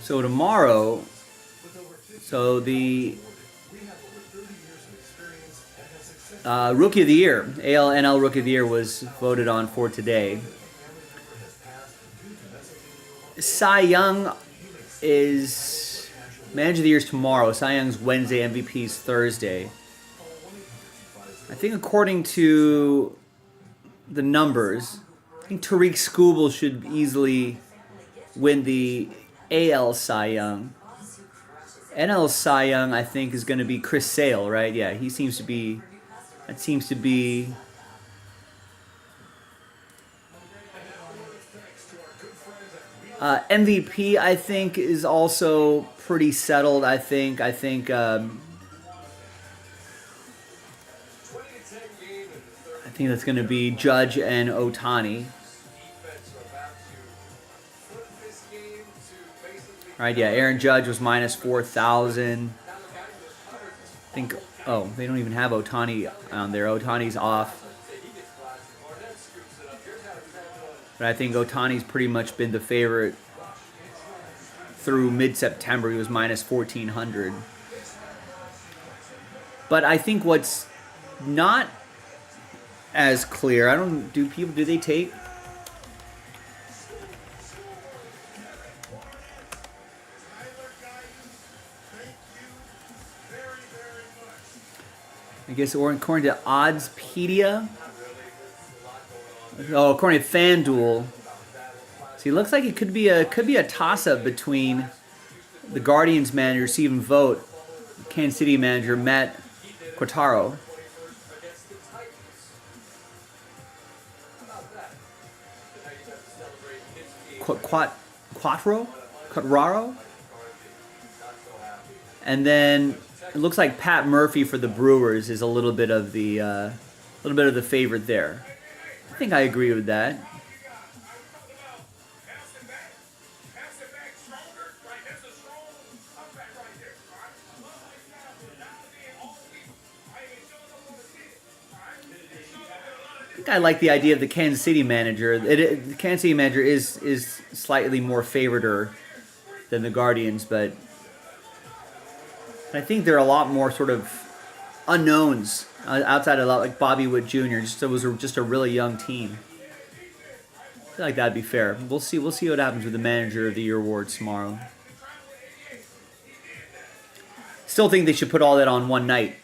So tomorrow, so the Rookie of the Year, AL NL Rookie of the Year was voted on for today. Cy Young is Manager of the Year is tomorrow. Cy Young's Wednesday, MVP's Thursday. I think according to the numbers, I think Tariq Skubal should easily win the AL Cy Young. NL Cy Young, I think, is going to be Chris Sale, right? Yeah, he seems to be. That seems to be. MVP, I think, is also pretty settled. I think. I think that's going to be Judge and Ohtani. Right, yeah, Aaron Judge was minus 4,000. I think, oh, they don't even have Ohtani on there. Ohtani's off. But I think Ohtani's pretty much been the favorite through mid-September. He was minus 1,400. But I think what's not as clear, do they take? I guess according to Oddspedia. Oh, according to FanDuel. See, it looks like it could be a toss-up between the Guardians manager Stephen Vogt, Kansas City manager Matt Quatraro. Quatraro? And then it looks like Pat Murphy for the Brewers is a little bit of the favorite there. I think I agree with that. I think I like the idea of the Kansas City manager. The Kansas City manager is slightly more favored than the Guardians, but I think there are a lot more sort of unknowns outside of like Bobby Witt Jr. It was just a really young team. I feel like that'd be fair. We'll see what happens with the Manager of the Year awards tomorrow. Still think they should put all that on one night.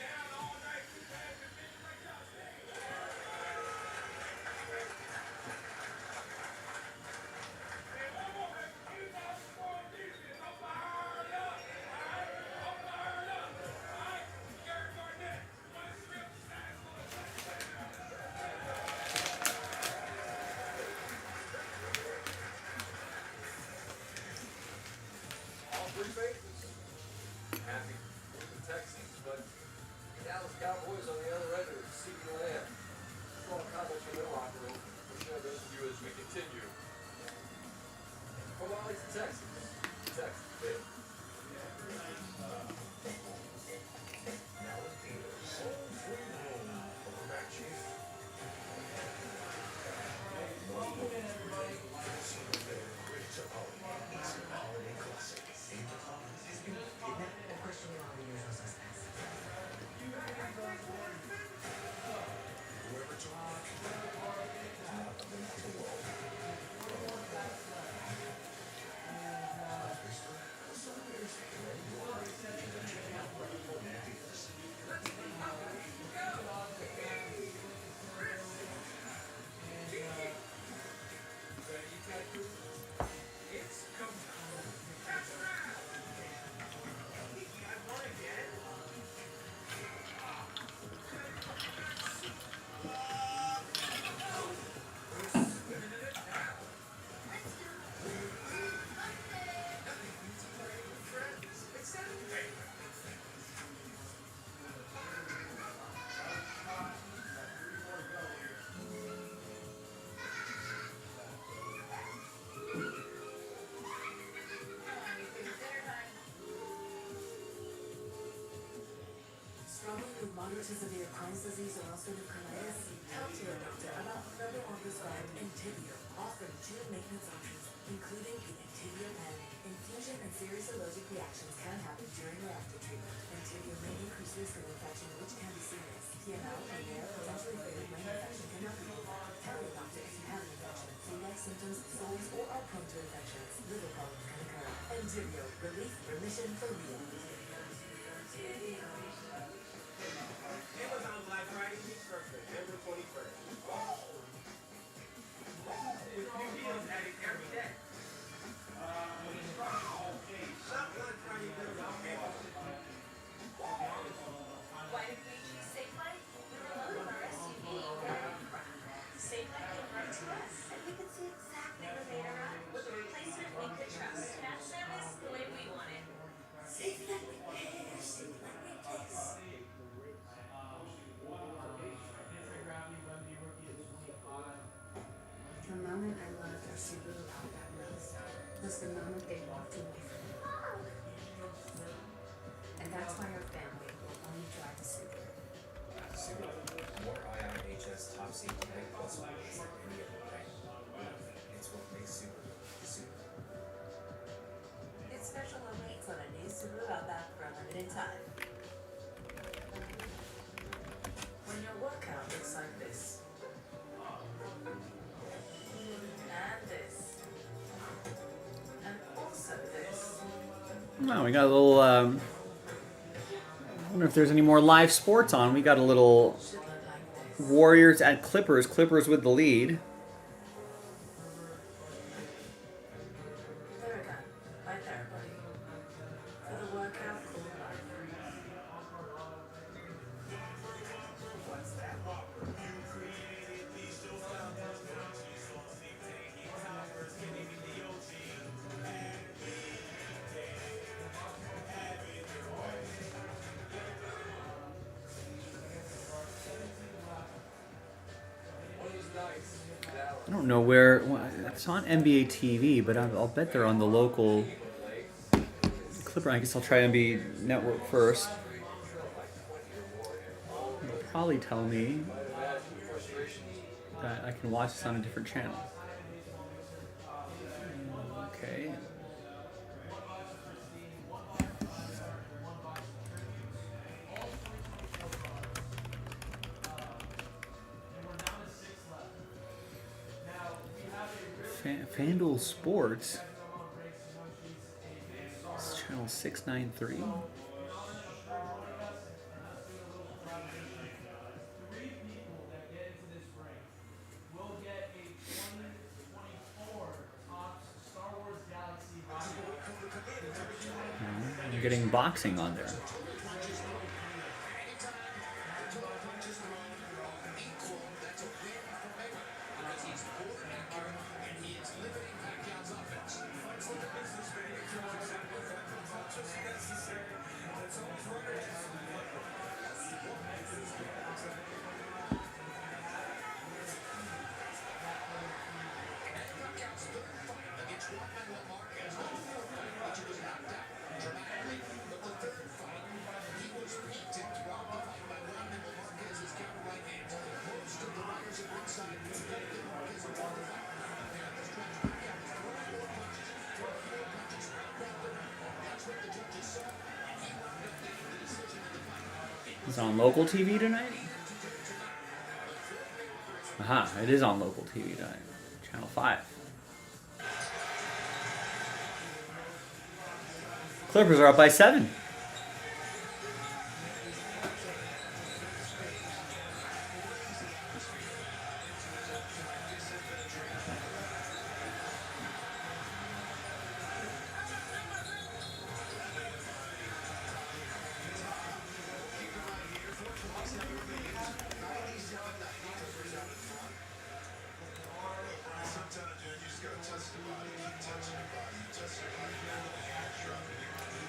Struggling with moderate to severe Crohn's disease or ulcerative colitis? Talk to your doctor about further on prescribed Entyvio, offering 2 maintenance options. including the Antibio pen. Infusion and serious allergic reactions can happen during or after treatment. Antibio may increase risk of infection, which can be serious. PML, a rare, potentially fatal brain infection, cannot be treated. Tell your doctor if you have an infection, flu-like symptoms, sores, or are prone to infections. Liver problems can occur. Antibio, relief, remission for real. Amazon Black Friday week starts November 21st. With new deals added every day. Shop Black Friday deals on Amazon. Why did we choose Safe Light? We were loading our SUV very proud. Safe Light came right to us, and we could see exactly where they arrived with a replacement we could trust. That service the way we want it. Safe Light Repair, Safe Light Replace. The moment I loved our Subaru Outback most was the moment they walked away from it. And that's why our family will only drive a Subaru. More IIHS top safety height plus wheels than any other brand. It's what makes Subaru Subaru. It's special awaits on a new Subaru Outback for a limited time. When your workout looks like this. And this. And also this. No, we got a little. I wonder if there's any more live sports on. We got a little Should look like this. Warriors at Clippers. Clippers with the lead. Theragun, right there, buddy. For the workout, cool life. What's that whopper? You created these shows down there. She's on taking towers, getting in the OG. And we did have it your way. One of those nights, Dallas. I don't know where. Well, it's on NBA TV, but I'll bet they're on the local Clipper. I guess I'll try NBA Network first. It'll probably tell me that I can watch this on a different channel. Okay. FanDuel Sports. It's channel 693. I'm getting boxing on there. It's on local TV tonight? Aha, it is on local TV tonight. Channel 5. Clippers are up by 7.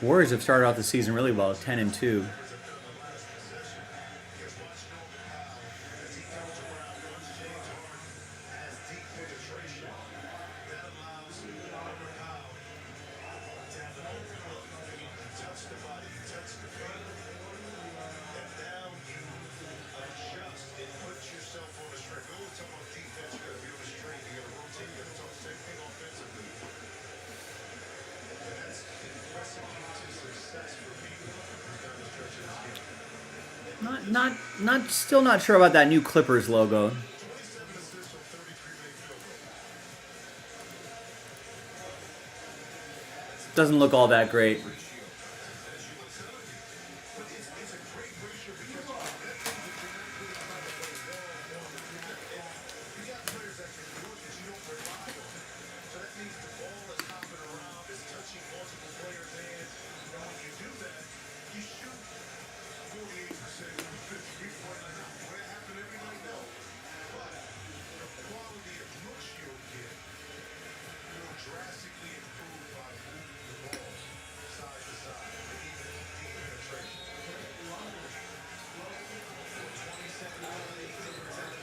Warriors have started out the season really well, 10-2. Still not sure about that new Clippers logo. Doesn't look all that great. Drastically improved by moving the ball side to side and even deep penetration. For 27 out of 18 attempts from 7 times he counted.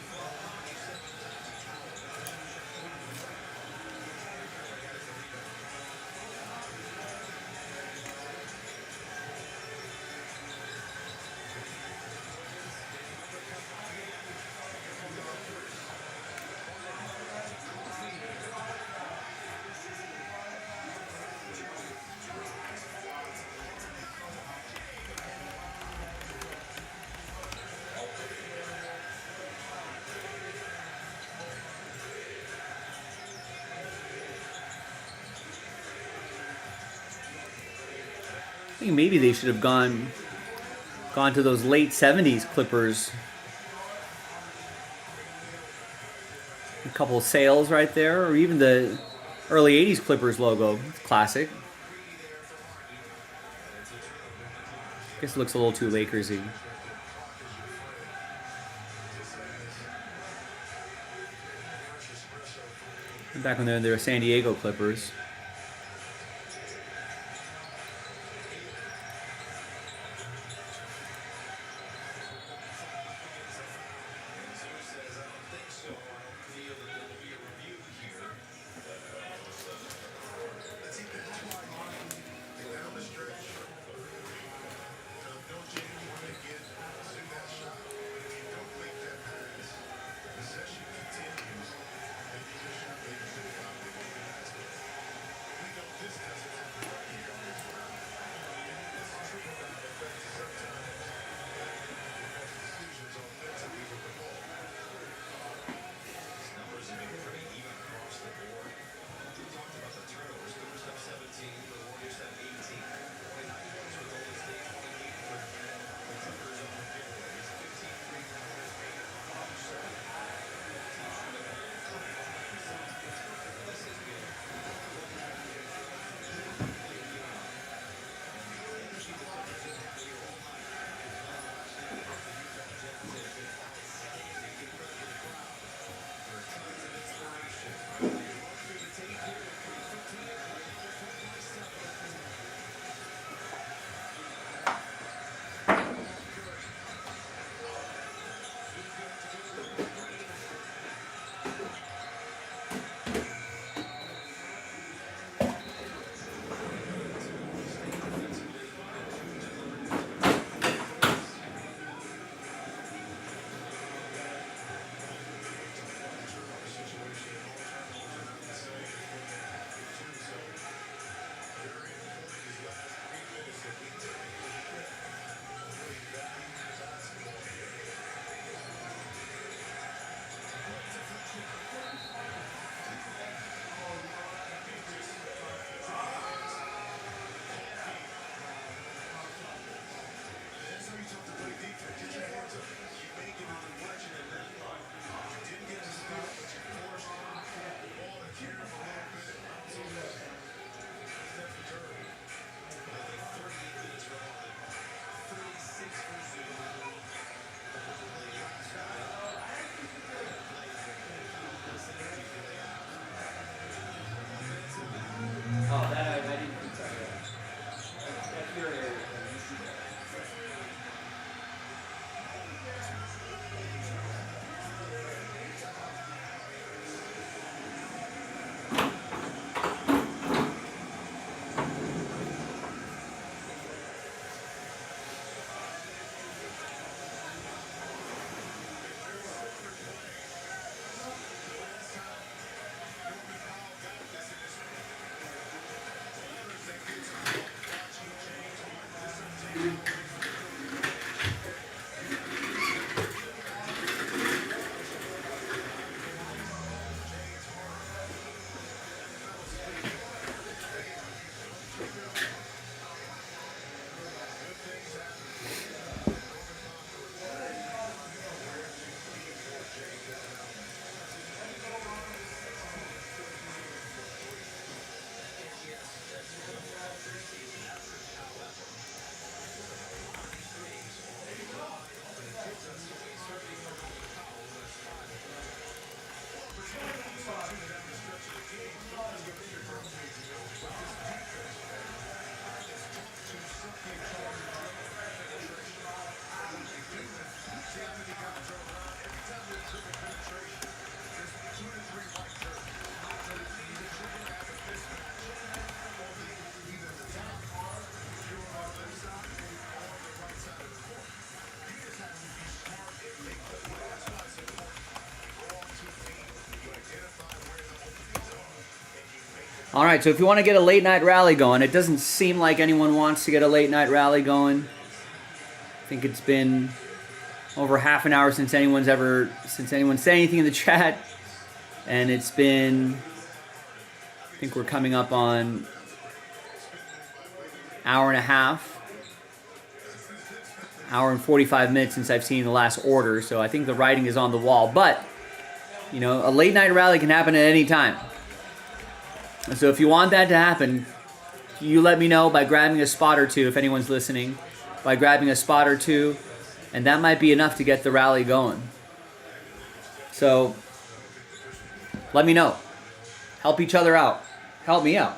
I think maybe they should have gone to those late 70s Clippers. A couple of sales right there, or even the early 80s Clippers logo. It's classic. Guess it looks a little too Lakersy. Back when they were San Diego Clippers. All right, so if you want to get a late night rally going, it doesn't seem like anyone wants to get a late night rally going. I think it's been over half an hour since anyone said anything in the chat, and it's been, I think we're coming up on hour and a half, hour and 45 minutes since I've seen the last order, so I think the writing is on the wall. But, you know, a late night rally can happen at any time. So if you want that to happen, you let me know by grabbing a spot or two, if anyone's listening, by grabbing a spot or two, and that might be enough to get the rally going. So let me know. Help each other out. Help me out.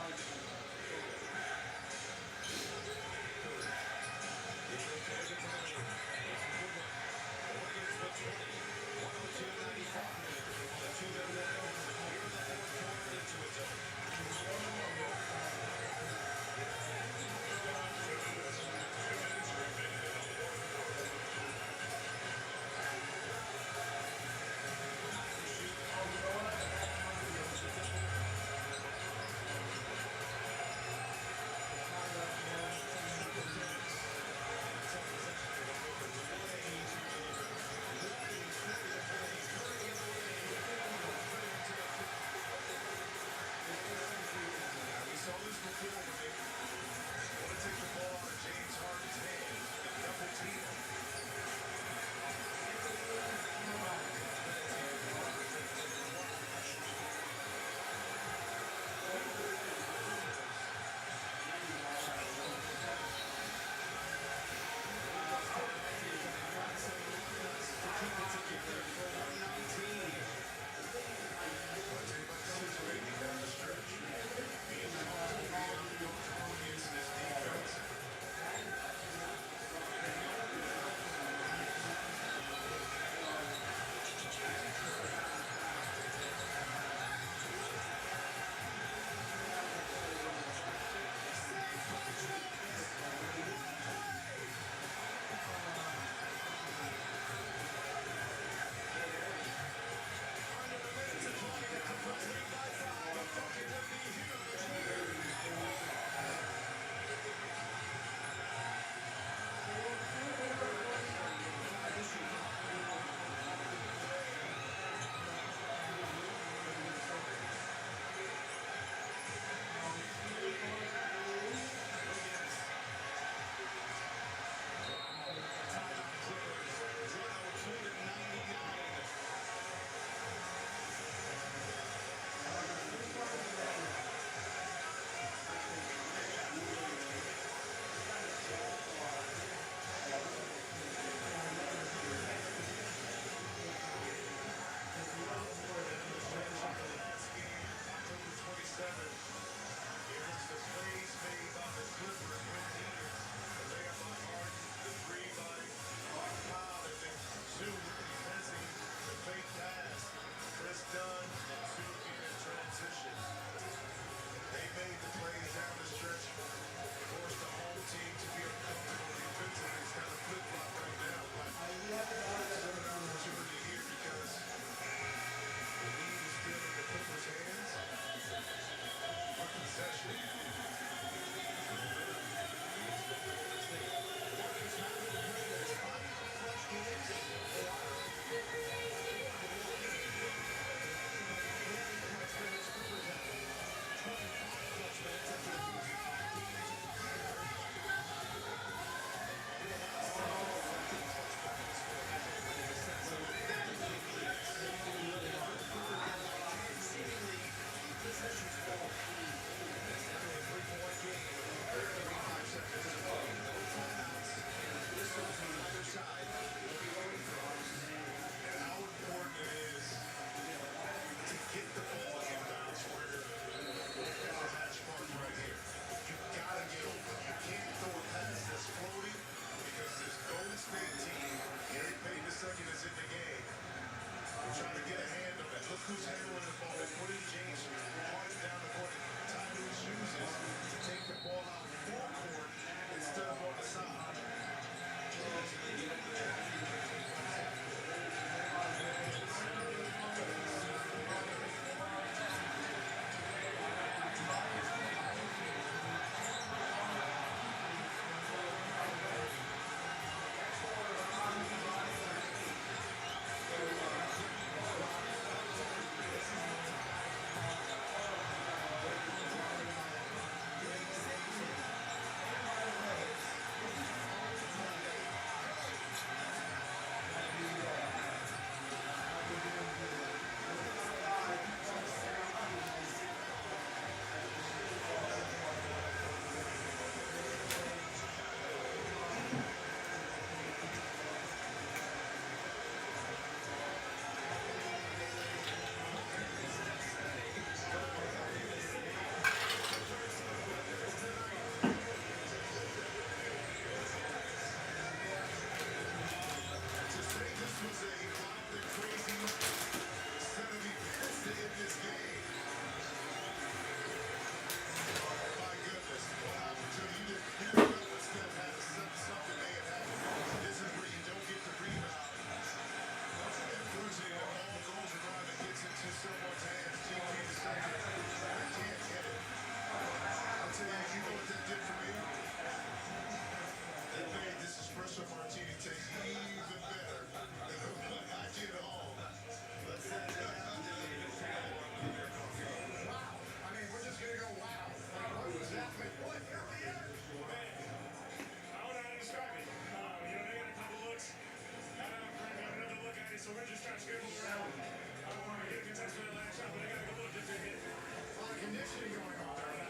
so we're just trying to schedule around. I don't want to get a contestant in last shot, but I got a couple of just to hit. A lot of conditioning going on there.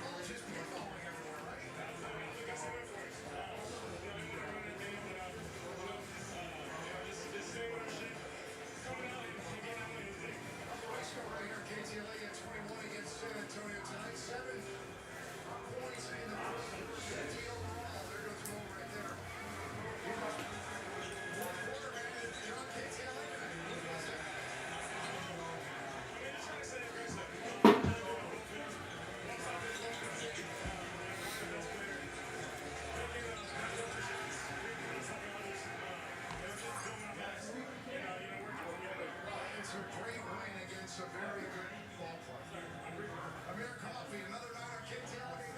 Oh, just be falling everywhere, right? Look, I see my voice. You know, I didn't want to run anything, but just say what I should. Coming out and getting out with it. Let's go right here. KTLA at 21 against San Antonio tonight. 7 points in the first 50 overall. There goes the goal right there. Fourth quarter, man. You're on KTLA tonight. What was that? It's trying to stay aggressive. It's a great win against a very good ball club. Amir Coffey, another night on KTLA. He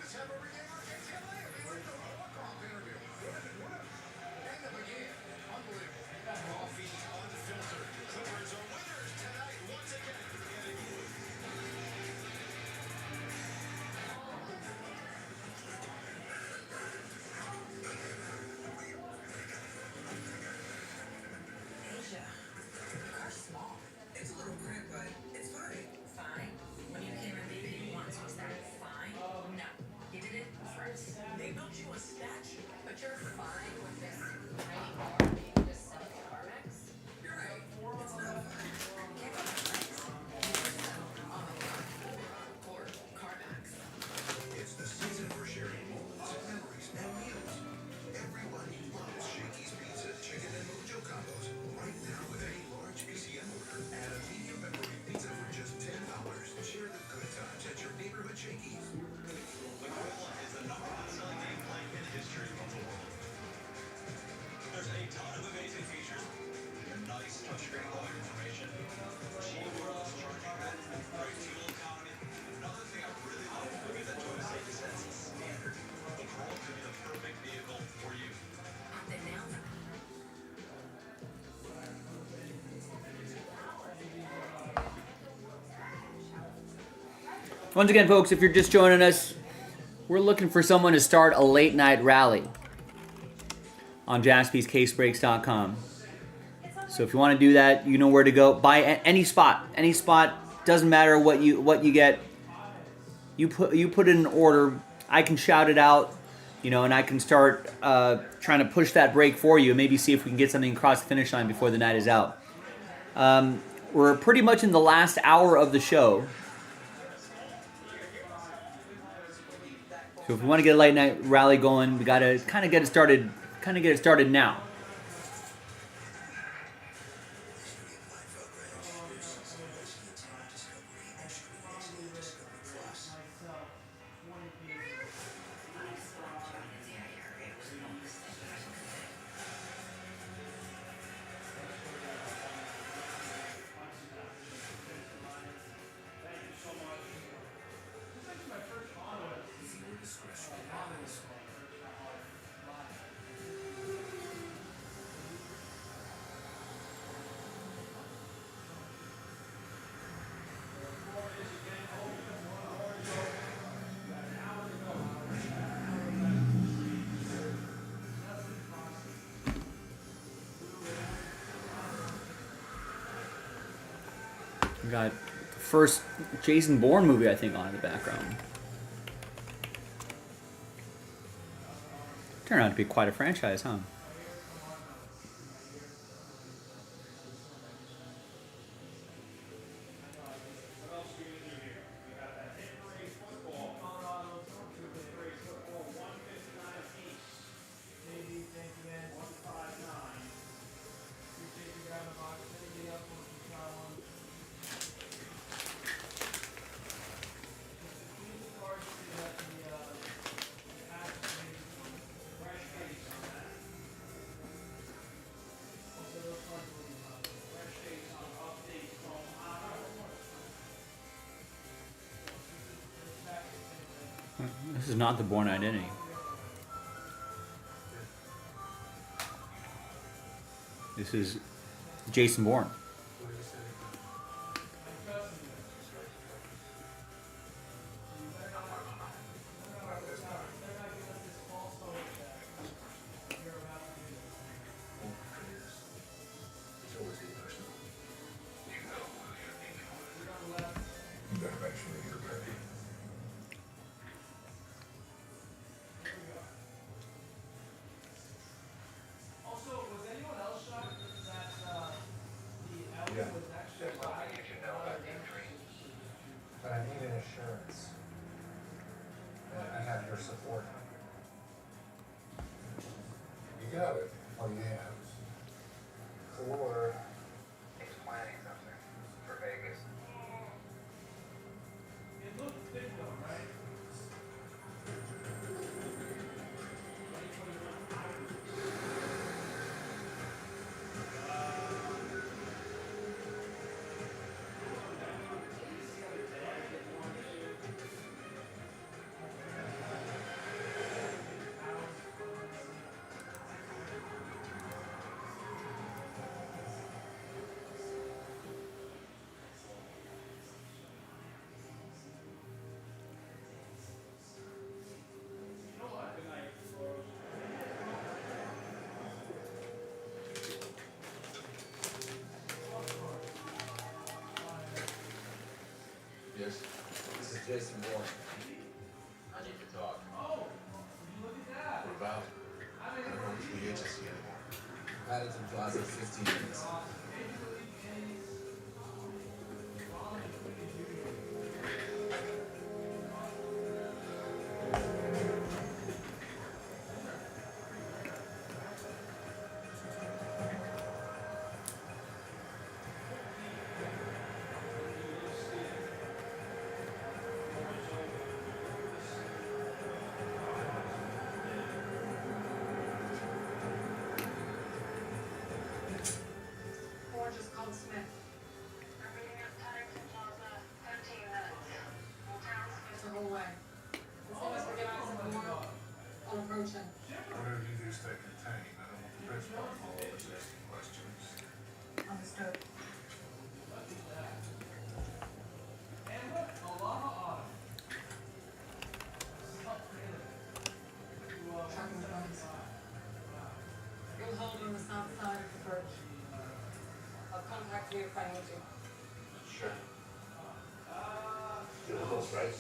was have every game on KTLA. He went to a walk-off interview. And the began. Unbelievable. Coffee unfiltered. Clippers are winners tonight once again. Asia, your car's small. It's a little cramped, but it's fine. Fine. When you became a baby once, was that fine? No. You did it first. They built you a statue. But you're fine with this tiny car being just selling CarMax? You're right. It's not fine. Can't go to Max. On the block. Or CarMax. It's the season for sharing moments, memories, and meals. Everybody loves Shakey's Pizza, chicken and mojo combos. Right now with any large PCM order, add a medium pepperoni pizza for just $10. Share the good times at your neighborhood Shakey's. The Corolla is the #1 selling nameplate in history of the world. There's a ton of amazing features. A nice touchscreen log information. Cheap wireless charging pad. Great fuel economy. Another thing I really like is that Toyota Safety Sense is standard. The Corolla could be the perfect vehicle for you. Then now, Once again, folks, if you're just joining us, we're looking for someone to start a late night rally on JaspysCaseBreaks.com. So if you want to do that, you know where to go. Buy any spot. Any spot. Doesn't matter what you get. You put in an order. I can shout it out, and I can start trying to push that break for you and maybe see if we can get something across the finish line before the night is out. We're pretty much in the last hour of the show. So if we want to get a late night rally going, we got to kind of get it started now. We got the first Jason Bourne movie, I think, on in the background. Turned out to be quite a franchise, huh? This is not the Bourne Identity. This is Jason Bourne. their support. You got it on your hands. Or He's planning something for Vegas. It looks big though, right? Yes. This is Jason Warren. I need to talk. Oh, look at that. What about? I don't know which we agency anymore. Paddington Plaza, 15 minutes. Or just call Smith. We're meeting at Paddington Plaza, 15 minutes. Old Town It's the whole way. As soon as we get eyes on more, I'll approach him. Whatever you do, stay contained. I don't want the principal always asking questions. Understood. Tracking the bones. You'll hold on the south side of the bridge. I'll contact you if I need to. Sure. You're the host, right?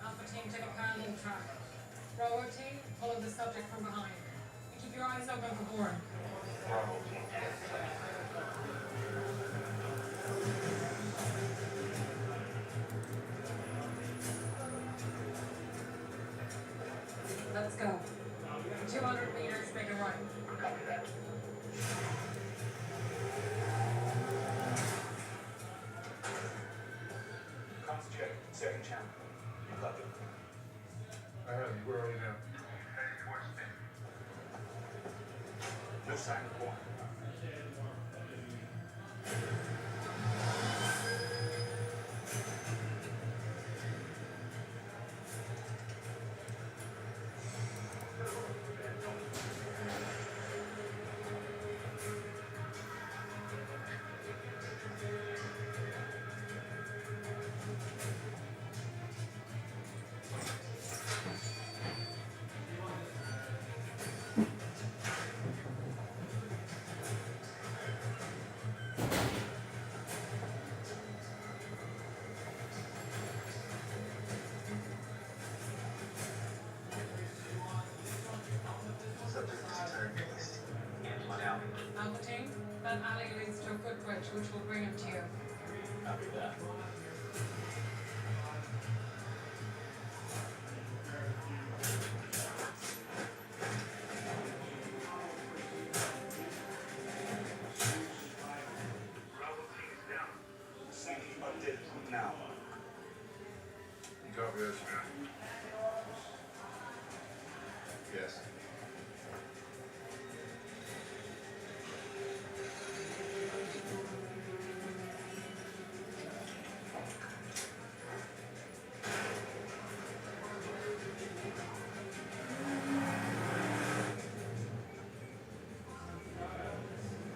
Alpha team, take a parallel track. Bravo team, follow the subject from behind. And keep your eyes open for Bourne. Let's go. 200 meters, make a right. Copy that. Comms check, second channel. You copy. I have you. Where are you now? Heading towards me. No sign of Warren. Subject is turned east. And one out. Alpha team, that alley leads to a footbridge which will bring him to you. Copy that. Bravo team is down. Sending update now. You copy that, Smith? Yes.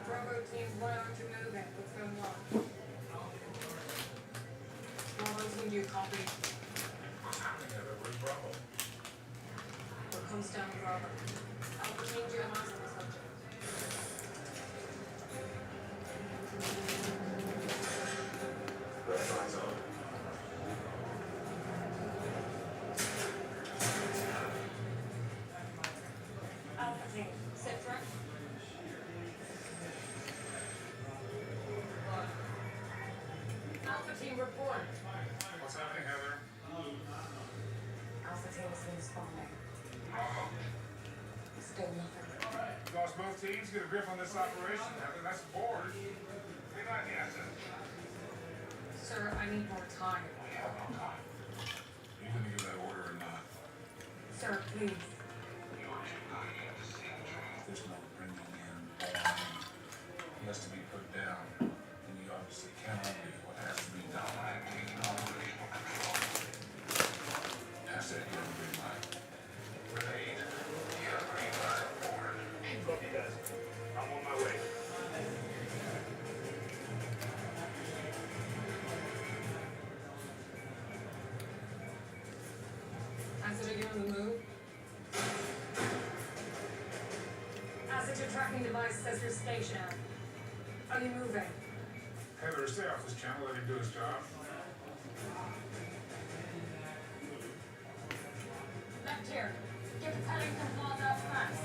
Bravo team, why aren't you moving? What's going on? Bravo team, do you copy? comes down with rubber. Alpha Team JASPY subject. Red flags on. Alpha Team, set track. Alpha Team report. What's happening, Heather? Alpha Team has been responding. Still nothing. You lost both teams. Get a grip on this operation, Heather. That's a board. You're not yet. Sir, I need more time. We have no time. You gonna give that order or not? Sir, please. There's no bringing in on. He has to be put down, and you obviously cannot do what has to be done. Has to get a green light. Grenade. Yeah, green light. Forward. Love you guys. I'm on my way. Acid, are you on the move? Acid, your tracking device says you're stationary. Are you moving? Heather, stay off this channel. Let him do his job. Left here. Get the Paddington Falls out fast.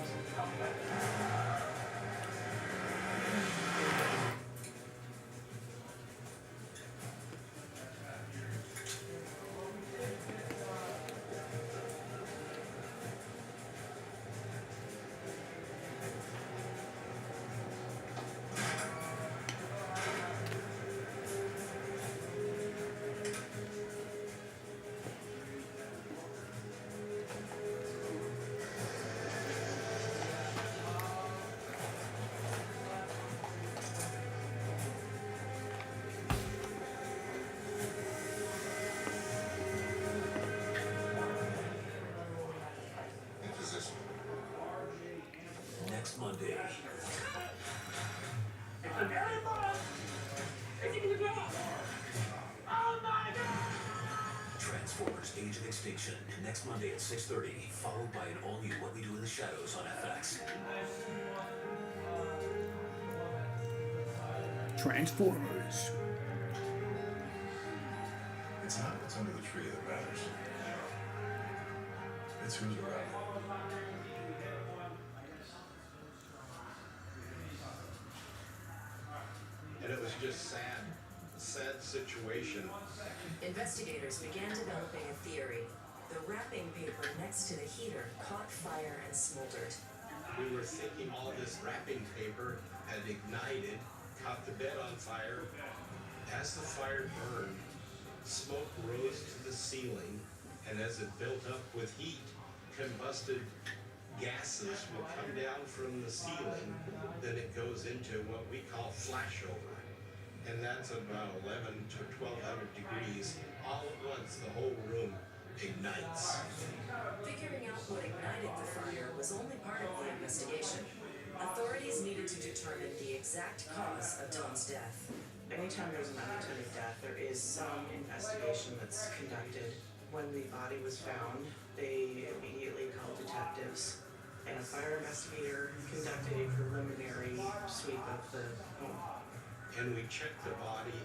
In position. Next Monday. Transformers: Age of Extinction. Next Monday at 6:30, followed by an all-new What We Do in the Shadows on FX. Transformers. It's not what's under the tree that matters. It's who's around it. And it was just sad. A sad situation. Investigators began developing a theory. The wrapping paper next to the heater caught fire and smoldered. We were thinking all this wrapping paper had ignited, caught the bed on fire. As the fire burned, smoke rose to the ceiling, and as it built up with heat, combusted gases will come down from the ceiling, then it goes into what we call flashover. And that's about 11 to 1200 degrees. All at once, the whole room ignites. Figuring out what ignited the fire was only part of the investigation. Authorities needed to determine the exact cause of Don's death. Anytime there's an unintended death, there is some investigation that's conducted. When the body was found, they immediately called detectives, and a fire investigator conducted a preliminary sweep of the home. And we checked the body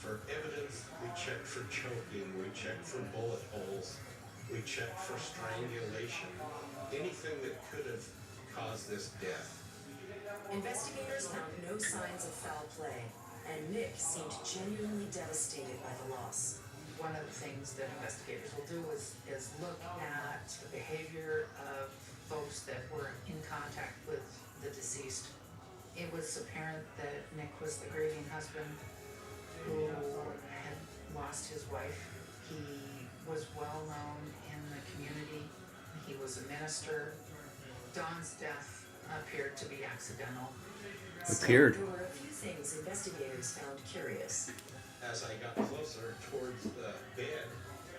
for evidence, we checked for choking, we checked for bullet holes, we checked for strangulation, anything that could have caused this death. Investigators found no signs of foul play, and Nick seemed genuinely devastated by the loss. One of the things that investigators will do is look at the behavior of folks that were in contact with the deceased. It was apparent that Nick was the grieving husband who had lost his wife. He was well known in the community. He was a minister. Don's death appeared to be accidental. Appeared. There were a few things investigators found curious. As I got closer towards the bed,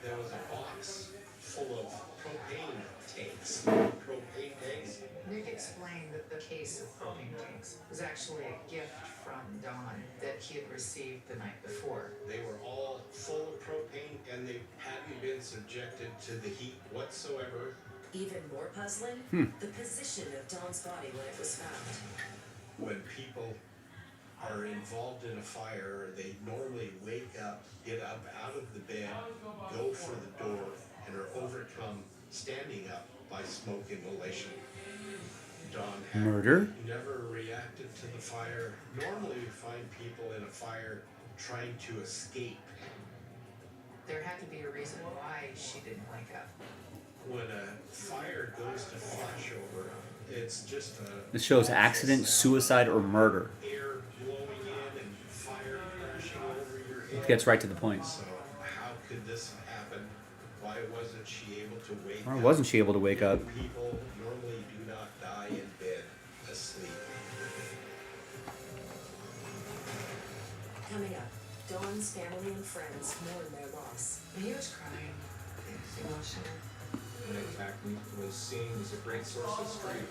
there was a box full of propane tanks. Propane tanks. Nick explained that the case of propane tanks was actually a gift from Don that he had received the night before. They were all full of propane and they hadn't been subjected to the heat whatsoever. Even more puzzling, the position of Dawn's body when it was found. When people are involved in a fire, they normally wake up, get up out of the bed, go for the door, and are overcome standing up by smoke inhalation. Dawn Murder? never reacted to the fire. Normally we find people in a fire trying to escape. There had to be a reason why she didn't wake up. When a fire goes to flash over, it's just a This shows accident, suicide, or murder. air blowing in and fire crashing over your head. It gets right to the point. So how could this happen? Why wasn't she able to wake Why up? wasn't she able to wake up? People normally do not die in bed asleep. Coming up, Dawn's family and friends mourn their loss. He was crying. He was emotional. And in fact, was seen as a great source of strength.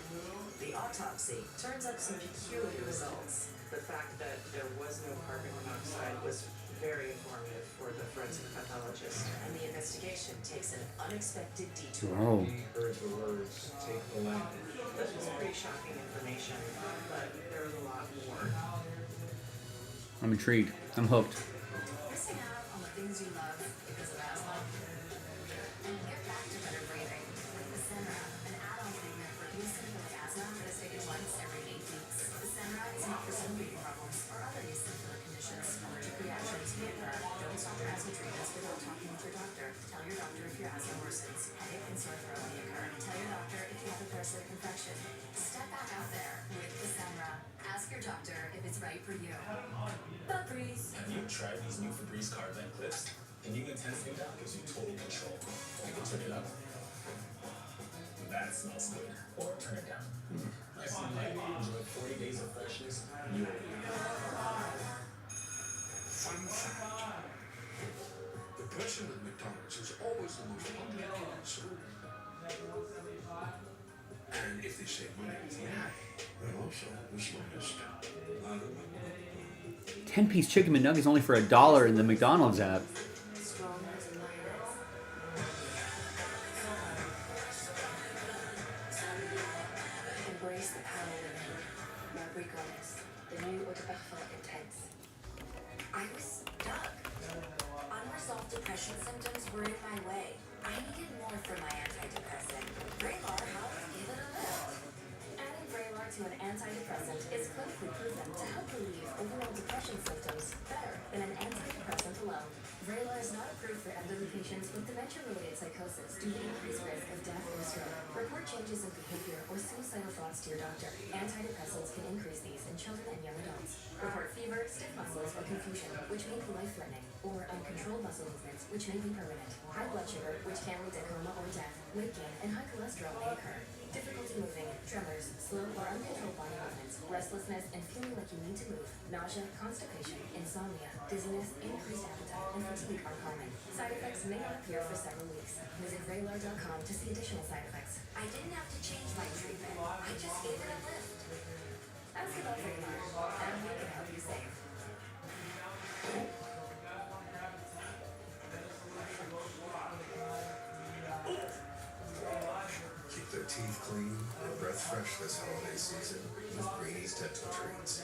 The autopsy turns up some peculiar results. The fact that there was no carbon monoxide was very informative for the forensic pathologist. And the investigation takes an unexpected detour. Oh. He heard the words, "Take the land." This was pretty shocking information, but there was a lot more. I'm intrigued. I'm hooked. Missing out on the things you love because of asthma? And get back to better breathing with the Senra, an add-on treatment for eosinophilic asthma that is taken once every 8 weeks. The Senra is not for some breathing problems or other eosinophilic conditions. Allergic reactions may occur. Don't stop your asthma treatments without talking with your doctor. Tell your doctor if your asthma worsens. Headache and sore throat may occur. Tell your doctor if you have a parasitic infection. Step back out there with the Senra. Ask your doctor if it's right for you. Febreze. Have you tried these new Febreze car vent clips? The new intense thing now gives you total control. You can turn it up. That smells good. Or turn it down. Nice and light. Enjoy 40 days of freshness. You will be. Fun fact. The person at McDonald's is always the most underpaid server. And if they save money with the app, they're also the smartest. 10-piece chicken McNuggets only for $1 in the McDonald's app. Strong as a lioness. Embrace the power within. Mabry Goddess, the new Eau de Parfum Intense. I was stuck. Unresolved depression symptoms were in my way. I needed more from my antidepressant. Vraylar helped give it a lift. Adding Vraylar to an antidepressant is clinically proven to help relieve overall depression symptoms better than an antidepressant alone. Vraylar is not approved for elderly patients with dementia-related psychosis due to increased risk of death or stroke. Report changes in behavior or suicidal thoughts to your doctor. Antidepressants can increase these in children and young adults. Report fever, stiff muscles, or confusion, which may be life-threatening, or uncontrolled muscle movements, which may be permanent. High blood sugar, which can lead to coma or death. Weight gain and high cholesterol may occur. Difficulty moving, tremors, slow or uncontrolled body movements, restlessness and feeling like you need to move, nausea, constipation, insomnia, dizziness, increased appetite, and fatigue are common. Side effects may not appear for several weeks. Visit Vraylar.com to see additional side effects. I didn't have to change my treatment. I just gave it a lift. Ask about Vraylar, and we can help you save. Keep their teeth clean and breath fresh this holiday season with Greenie's Dental Treats.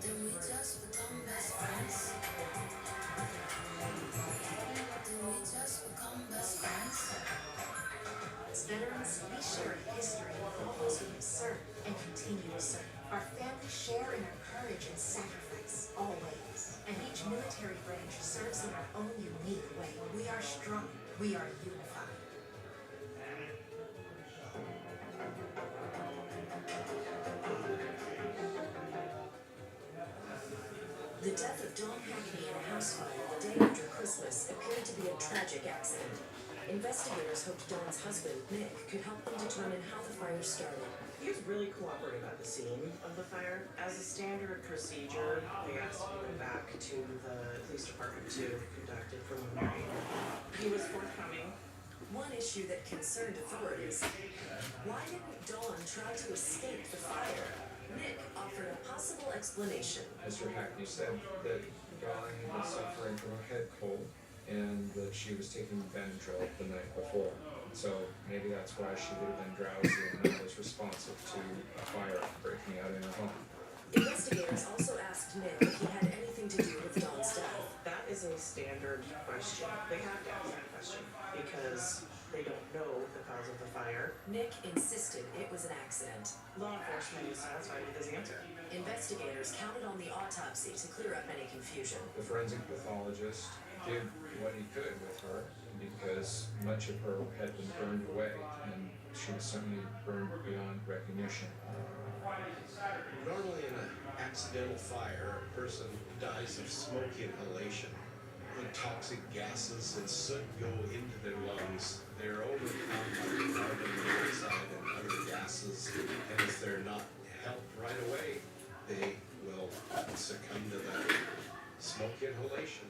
Did we just become best friends? Did we just become best friends? As veterans, we share a history of those who have served and continue to serve. Our families share in our courage and sacrifice, always. And each military branch serves in our own unique way. We are strong. We are unified. The death of Dawn Hackney in a house fire the day after Christmas appeared to be a tragic accident. Investigators hoped Dawn's husband, Nick, could help them determine how the fire started. He was really cooperative at the scene of the fire. As a standard procedure, they asked him to go back to the police department to conduct a preliminary. He was forthcoming. One issue that concerned authorities: why didn't Dawn try to escape the fire? Nick offered a possible explanation. Mr. Hackney said that Dawn was suffering from a head cold and that she was taking Benadryl the night before. So maybe that's why she would have been drowsy and not as responsive to a fire breaking out in her home. Investigators also asked Nick if he had anything to do with Dawn's death. That is a standard question. They have to ask that question because they don't know the cause of the fire. Nick insisted it was an accident. Law enforcement is satisfied with his answer. Investigators counted on the autopsy to clear up any confusion. The forensic pathologist did what he could with her because much of her had been burned away and she was certainly burned beyond recognition. Normally in an accidental fire, a person dies of smoke inhalation. When toxic gases and soot go into their lungs, they're overcome by carbon dioxide and other gases, and if they're not helped right away, they will succumb to that smoke inhalation.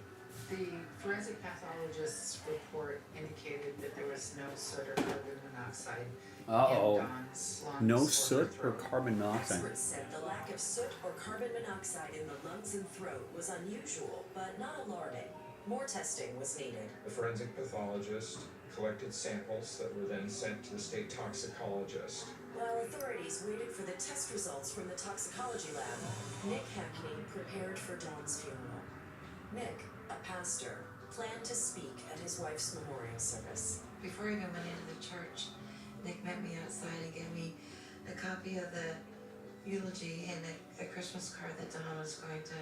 The forensic pathologist's report indicated that there was no soot or carbon monoxide Uh-oh. in Dawn's lungs. No or soot or throat. carbon monoxide. Experts said the lack of soot or carbon monoxide in the lungs and throat was unusual, but not alarming. More testing was needed. The forensic pathologist collected samples that were then sent to the state toxicologist. While authorities waited for the test results from the toxicology lab, Nick Hackney prepared for Dawn's funeral. Nick, a pastor, planned to speak at his wife's memorial service. Before I even went into the church, Nick met me outside and gave me a copy of the eulogy and a Christmas card that Dawn was going to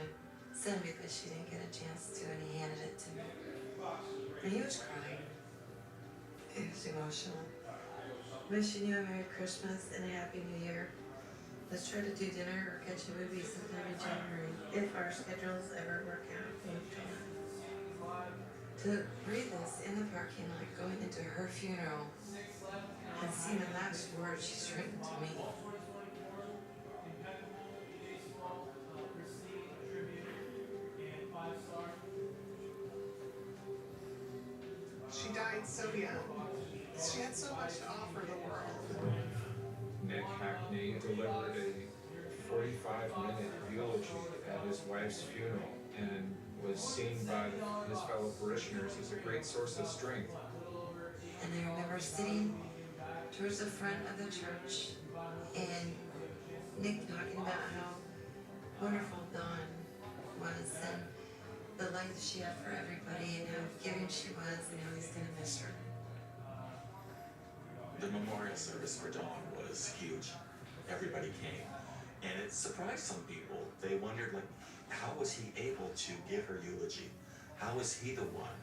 send because she didn't get a chance to, and he handed it to me. And he was crying. It was emotional. Wishing you a Merry Christmas and a Happy New Year. Let's try to do dinner or catch a movie sometime in January, if our schedules ever work out. To read this in the parking lot going into her funeral and see the last words she's written to me. She died so young. She had so much to offer the world. Nick Hackney delivered a 45-minute eulogy at his wife's funeral and was seen by his fellow parishioners as a great source of strength. And I remember sitting towards the front of the church and Nick talking about how wonderful Dawn was and the light that she had for everybody and how giving she was and how he's gonna miss her. The memorial service for Dawn was huge. Everybody came, and it surprised some people. They wondered, like, how was he able to give her eulogy? How was he the one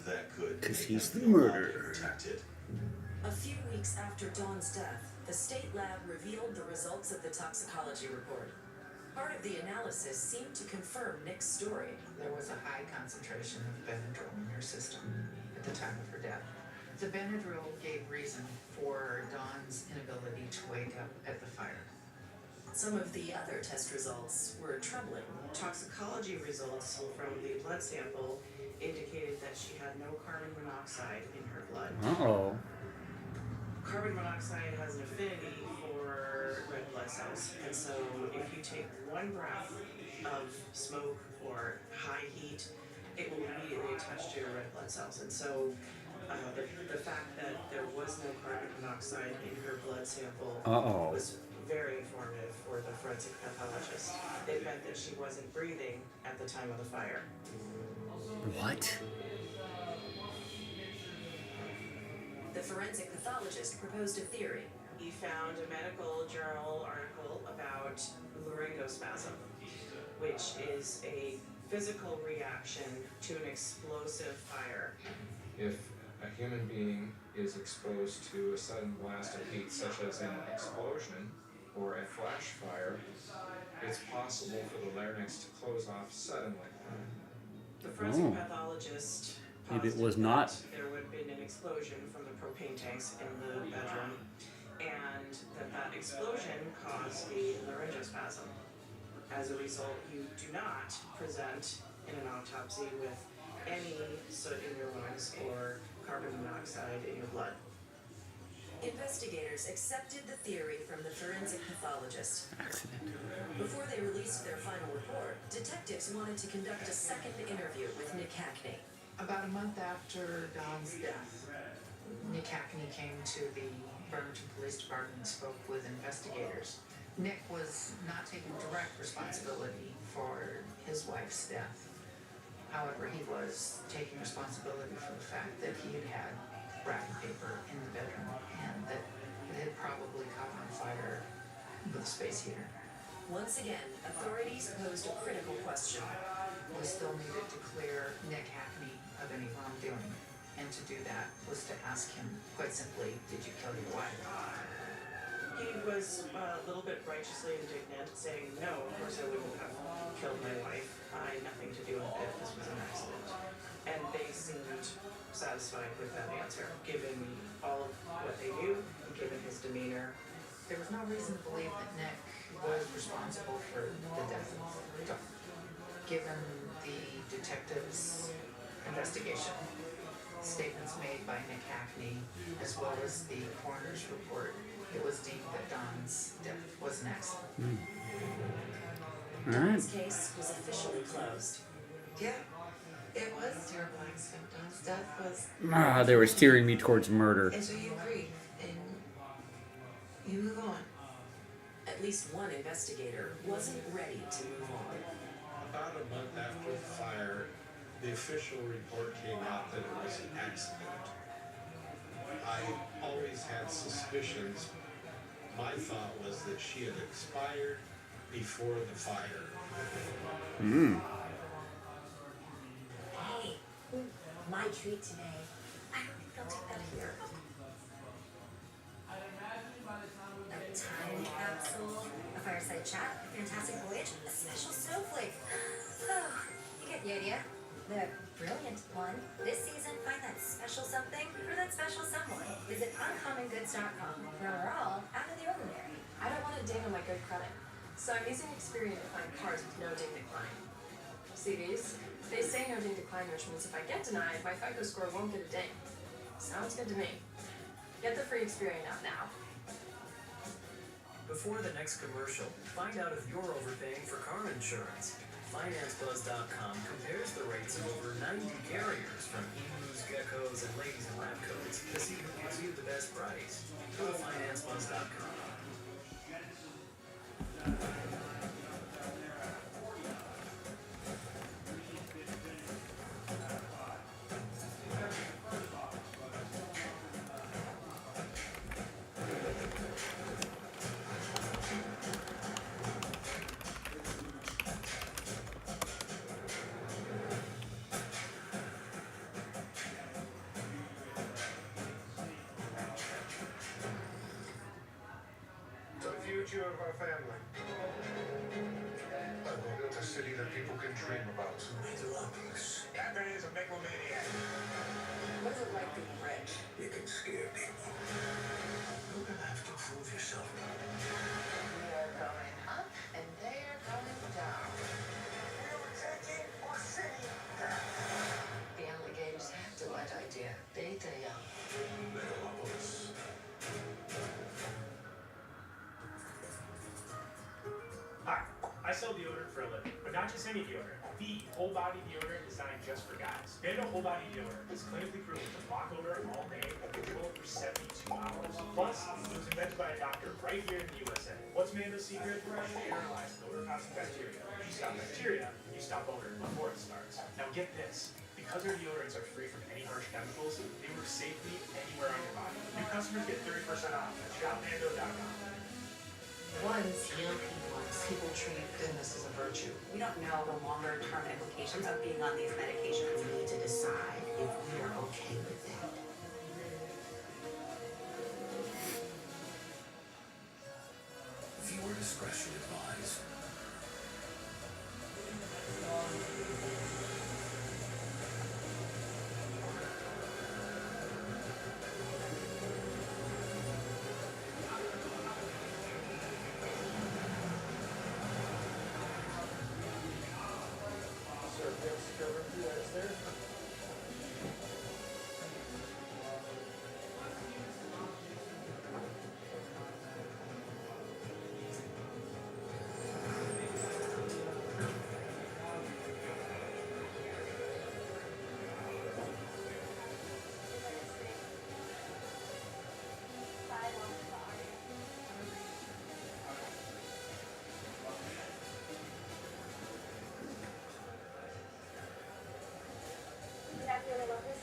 that could? Because make he's them the feel loved and murderer. protected? A few weeks after Dawn's death, the state lab revealed the results of the toxicology report. Part of the analysis seemed to confirm Nick's story. There was a high concentration of Benadryl in her system at the time of her death. The Benadryl gave reason for Dawn's inability to wake up at the fire. Some of the other test results were troubling. Toxicology results from the blood sample indicated that she had no carbon monoxide in her blood. Uh-oh. Carbon monoxide has an affinity for red blood cells, and so if you take one breath of smoke or high heat, it will immediately attach to your red blood cells. And so the fact that there was no carbon monoxide in her blood sample Uh-oh. was very informative for the forensic pathologist. It meant that she wasn't breathing at the time of the fire. What? The forensic pathologist proposed a theory. He found a medical journal article about laryngospasm, which is a physical reaction to an explosive fire. If a human being is exposed to a sudden blast of heat, such as an explosion or a flash fire, it's possible for the larynx to close off suddenly. The forensic Oh. pathologist Maybe it posited was not. that there would have been an explosion from the propane tanks in the bedroom, and that explosion caused the laryngospasm. As a result, you do not present in an autopsy with any soot in your lungs or carbon monoxide in your blood. Investigators accepted the theory from the forensic pathologist. Accident. Before they released their final report, detectives wanted to conduct a second interview with Nick Hackney. About a month after Don's death, Nick Hackney came to the Bremerton Police Department and spoke with investigators. Nick was not taking direct responsibility for his wife's death. However, he was taking responsibility for the fact that he had had wrapping paper in the bedroom and that it had probably caught on fire with a space heater. Once again, authorities posed a critical question. We still needed to clear Nick Hackney of any wrongdoing, and to do that was to ask him, quite simply, did you kill your wife? He was a little bit righteously indignant, saying, no, of course I wouldn't have killed my wife. I had nothing to do with it. This was an accident. And they seemed satisfied with that answer, given all of what they knew, given his demeanor. There was no reason to believe that Nick was responsible for the death of Don. Given the detective's investigation, statements made by Nick Hackney, as well as the coroner's report, it was deemed that Don's death was an accident. Don's case was officially closed. Yeah, it was a terrible accident. Don's death was... They were steering me towards murder. And so you grieve, and you move on. At least one investigator wasn't ready to move on. About a month after the fire, the official report came out that it was an accident. I always had suspicions. My thought was that she had expired before the fire. Hey, my treat today. I don't think they'll do that here. A time capsule, a fireside chat, a fantastic voyage, a special snowflake. Oh, you get the idea. The brilliant one. This season, find that special something for that special someone. Visit uncommongoods.com, where we're all out of the ordinary. I don't want to ding on my good credit, so I'm using Experian to find cars with no ding decline. See these? They say no ding decline, which means if I get denied, my FICO score won't get a ding. Sounds good to me. Get the free Experian app now. Before the next commercial, find out if you're overpaying for car insurance. FinanceBuzz.com compares the rates of over 90 carriers, from emus, geckos, and ladies in lab coats, to see who gives you the best price. Go to FinanceBuzz.com. The future of our family. I will build a city that people can dream about. Metropolis. That man is a megalomaniac. What is it like being rich? You can scare people. You're gonna have to prove yourself. We are going up, and they are going down. We're taking our city back. The alligators have the right idea. They young. Metropolis. Hi, I sell deodorant for a living, but not just any deodorant. The whole body deodorant designed just for guys. Bando whole body deodorant is clinically proven to block odor all day and control it for 72 hours. Plus, it was invented by a doctor right here in the USA. What's Mando's secret? Sterilized odor-causing bacteria. You stop bacteria, you stop odor before it starts. Now get this. Because our deodorants are free from any harsh chemicals, they work safely anywhere on your body. New customers get 30% off at shopmando.com. One's GLP-1s. People treat goodness as a virtue. We don't know the longer term implications of being on these medications. We need to decide if we are okay with that. Viewer discretion advised.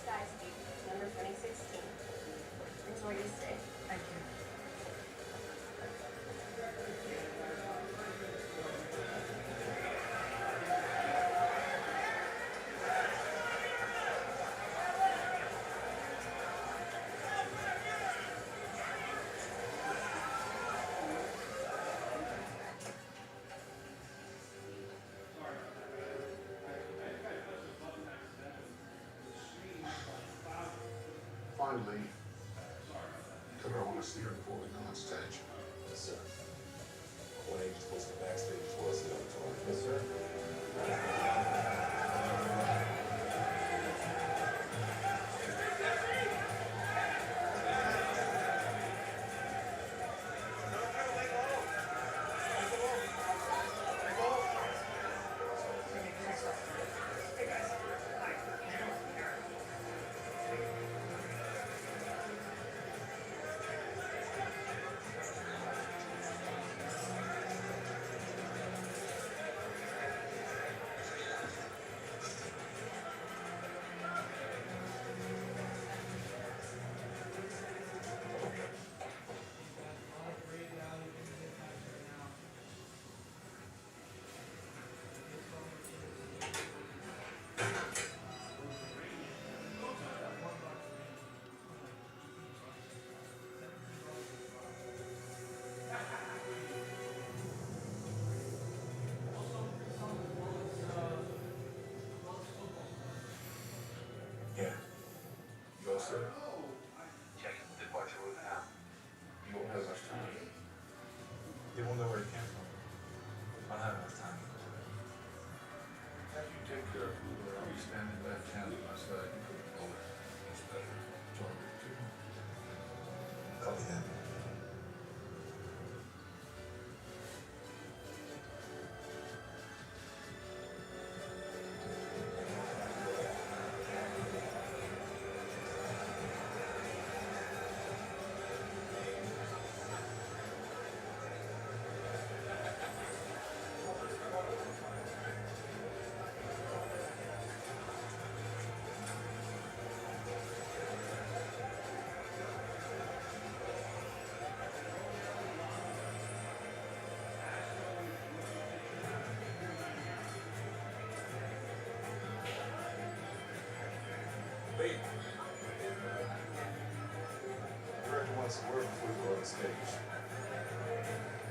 JASPY, number 2016. Enjoy your stay. Thank you. Finally, took her on a steer before we go on stage. Yes, sir. 180 supposed to backstage as well as the auditorium. Yes, sir. Yeah. You all set? Checking the departure route now. You won't have much time. They won't know where it came from. I'll have enough time. Have you take care of who I'll be standing left hand on my side. You couldn't go it. It's better. Join me too. Copy that. Lee. Director wants a word before we go on stage.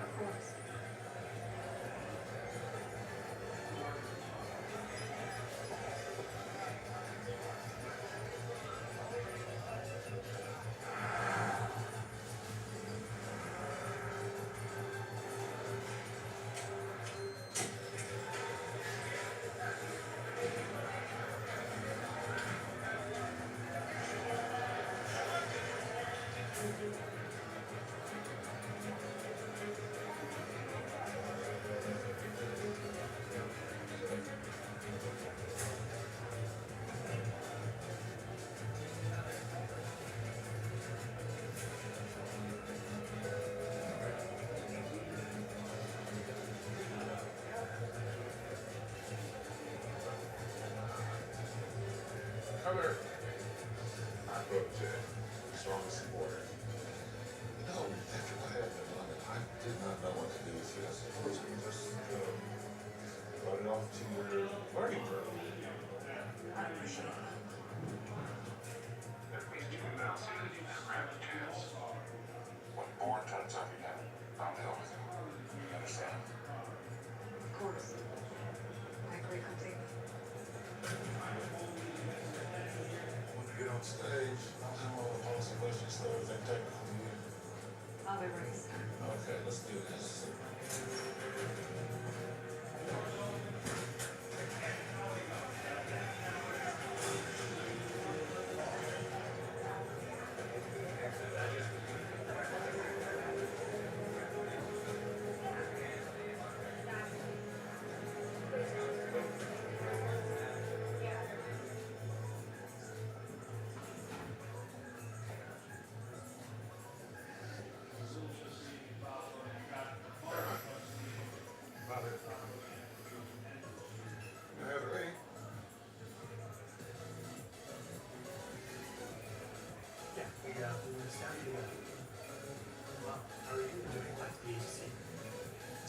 Of course. Governor. I broke Jay. Strongest supporter. No, after what happened in London, I did not know what to do with you. I suppose we just brought it off to your learning curve. I appreciate it. At least you now see that you never have a chance. When Bourne turns up again, I'll deal with him. You understand? Of course. I agree completely. When you get on stage, I'll have all the policy questions, so everything technical you need. I'll be ready, sir. Okay, let's do this.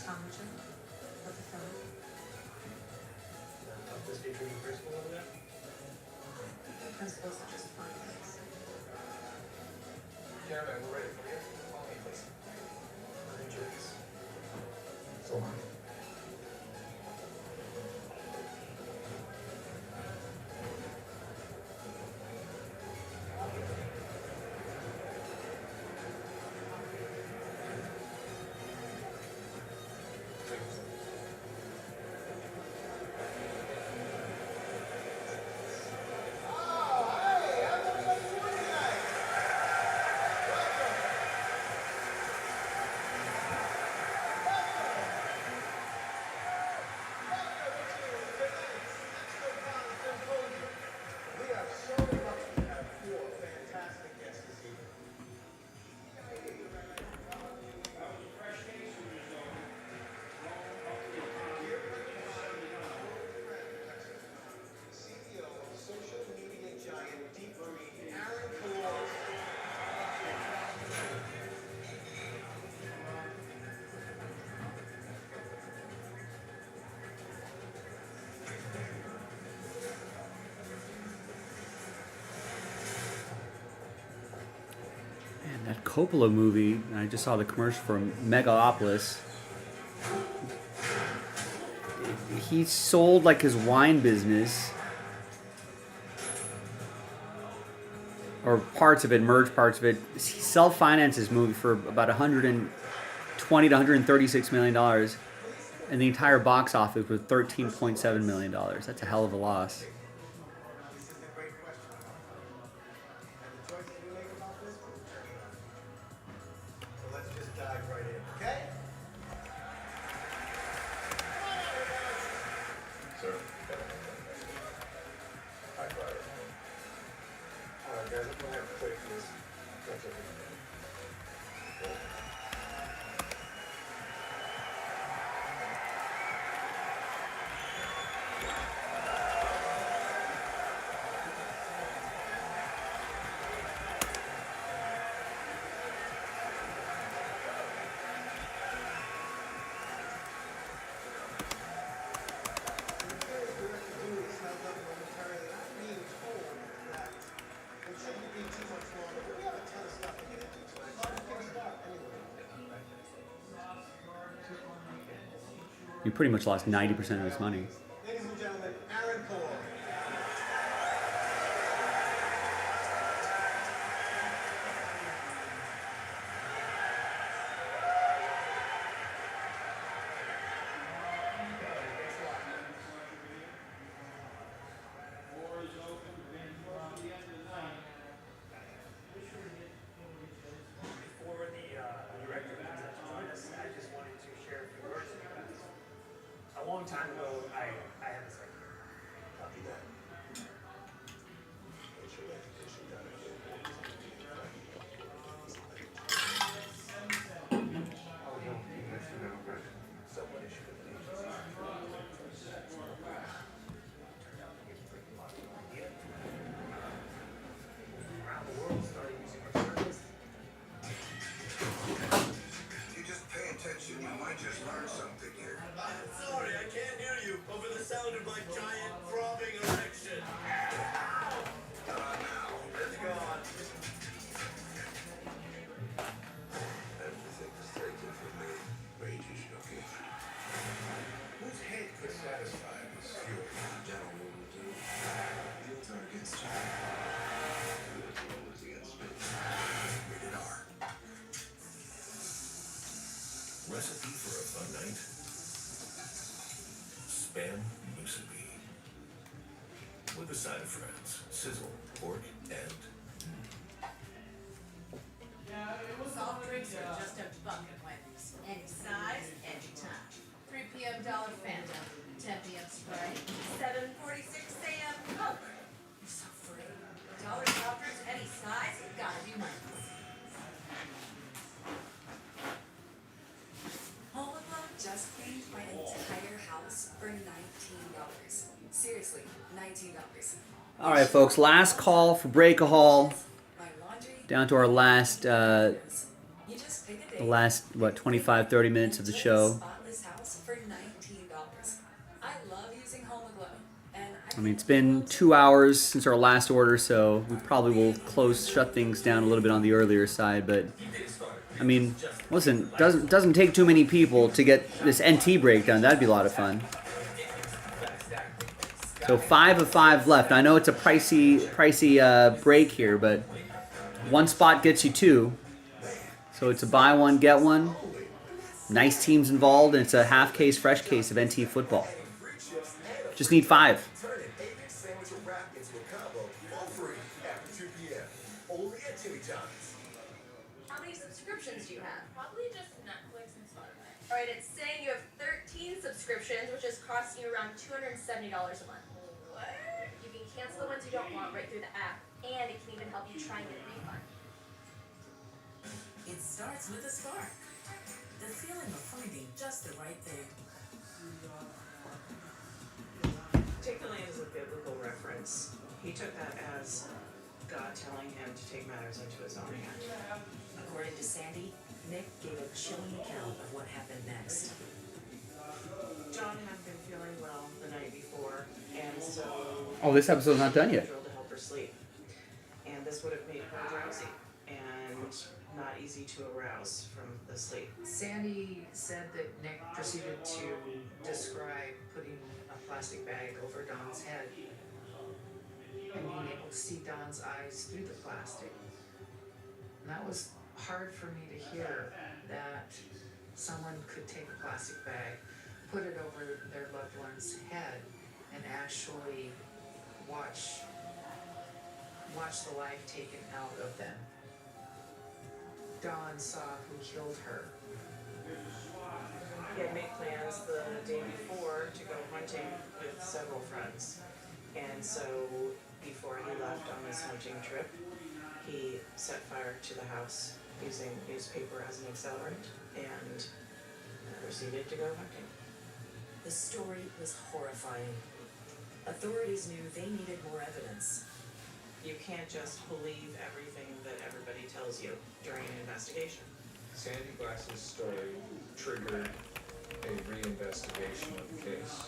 Optometry. With the phone. Of this featuring the principal over there? The principals are just fine things. Cameraman, we're ready for you. Follow me, please. So long. We are so lucky to have four fantastic guests this evening. CEO of social media giant Deep Green, Aaron Colores. Man, that Coppola movie, I just saw the commercial for Megalopolis. He sold like his wine business, or parts of it, merged parts of it. He self-financed his movie for about 120 to 136 million dollars, and the entire box office was 13.7 million dollars. That's a hell of a loss. This is a great question. And the choices we make about this will determine our future. So let's just dive right in, okay? Sir. Hi, Brian. Alright, guys, I'm gonna have to play for this. That's okay. He pretty much lost 90% of his money. Ladies and gentlemen, Aaron Colores. Before the director comes out to join us, I just wanted to share a few words with you guys. A long time ago, I had this idea. Copy that. What's your recognition done? Oh, no, even if you never read it. Someone issued an agency. Around the world started using our service. You just pay attention, you might just learn something here. Sorry, I can't hear you over the sound of my giant throbbing erection. Now, It's gone. everything is taken from me. Wages, okay. Whose head could satisfy this fury? Gentlemen will do. The odds are against you. The odds is against me. Rated R. Recipe for a fun night? Spam musubi. With a side of friends, sizzle, pork, and Soft drinks are just a bucket Wendy's. Any size, any time. 3 p.m. Dollar Fanta, 10 p.m. Sprite, 7:46 a.m. Coke. You're so free. Dollar soft drinks, any size, you gotta be Wendy's. Home Alone just cleaned my entire house for $19. Seriously, $19. All right, folks. Last call for Breakahol. My laundry. Down to our last, You just pick a the day. last 25, 30 minutes of the show. Spotless I mean, it's been 2 hours since our last order, so we probably will shut things down a little bit on the earlier side. But I mean, listen, doesn't take too many people to get this NT breakdown. That'd be a lot of fun. So 5 of 5 left. I know it's a pricey break here, but one spot gets you 2. So it's a buy one, get one. Nice teams involved, and it's a half case, fresh case of NT football. Just need 5. Turn an 8-inch sandwich or wrap into a combo for free after 2 p.m. Only at Timmy John's. How many subscriptions do you have? Probably just Netflix and Spotify. Alright, it's saying you have 13 subscriptions, which is costing you around $270 a month. What? You can cancel the ones you don't want right through the app, and it can even help you try and get a refund. It starts with a spark. The feeling of finding just the right thing. Take the land as a biblical reference. He took that as God telling him to take matters into his own hand. According to Sandy, Nick gave a chilling account of what happened next. John had been feeling well the night before, and so... Oh, this episode's not done yet. ...to help her sleep. And this would have made her drowsy and not easy to arouse from the sleep. Sandy said that Nick proceeded to describe putting a plastic bag over Don's head and being able to see Don's eyes through the plastic. And that was hard for me to hear, that someone could take a plastic bag, put it over their loved one's head, and actually watch the life taken out of them. Dawn saw who killed her. He had made plans the day before to go hunting with several friends. And so, before he left on this hunting trip, he set fire to the house using newspaper as an accelerant and proceeded to go hunting. The story was horrifying. Authorities knew they needed more evidence. You can't just believe everything that everybody tells you during an investigation. Sandy Glass's story triggered a reinvestigation of the case.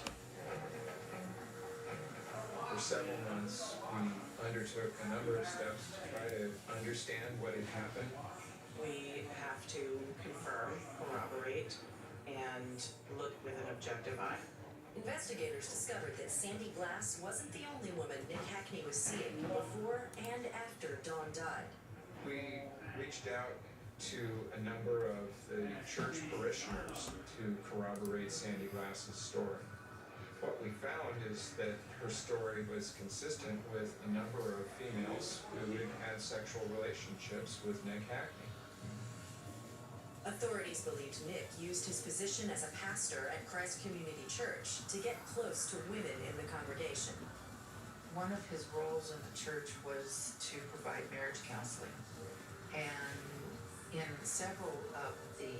For several months, we undertook a number of steps to try to understand what had happened. We have to confirm, corroborate, and look with an objective eye. Investigators discovered that Sandy Glass wasn't the only woman Nick Hackney was seeing before and after Dawn died. We reached out to a number of the church parishioners to corroborate Sandy Glass's story. What we found is that her story was consistent with a number of females who had had sexual relationships with Nick Hackney. Authorities believed Nick used his position as a pastor at Christ Community Church to get close to women in the congregation. One of his roles in the church was to provide marriage counseling. And in several of the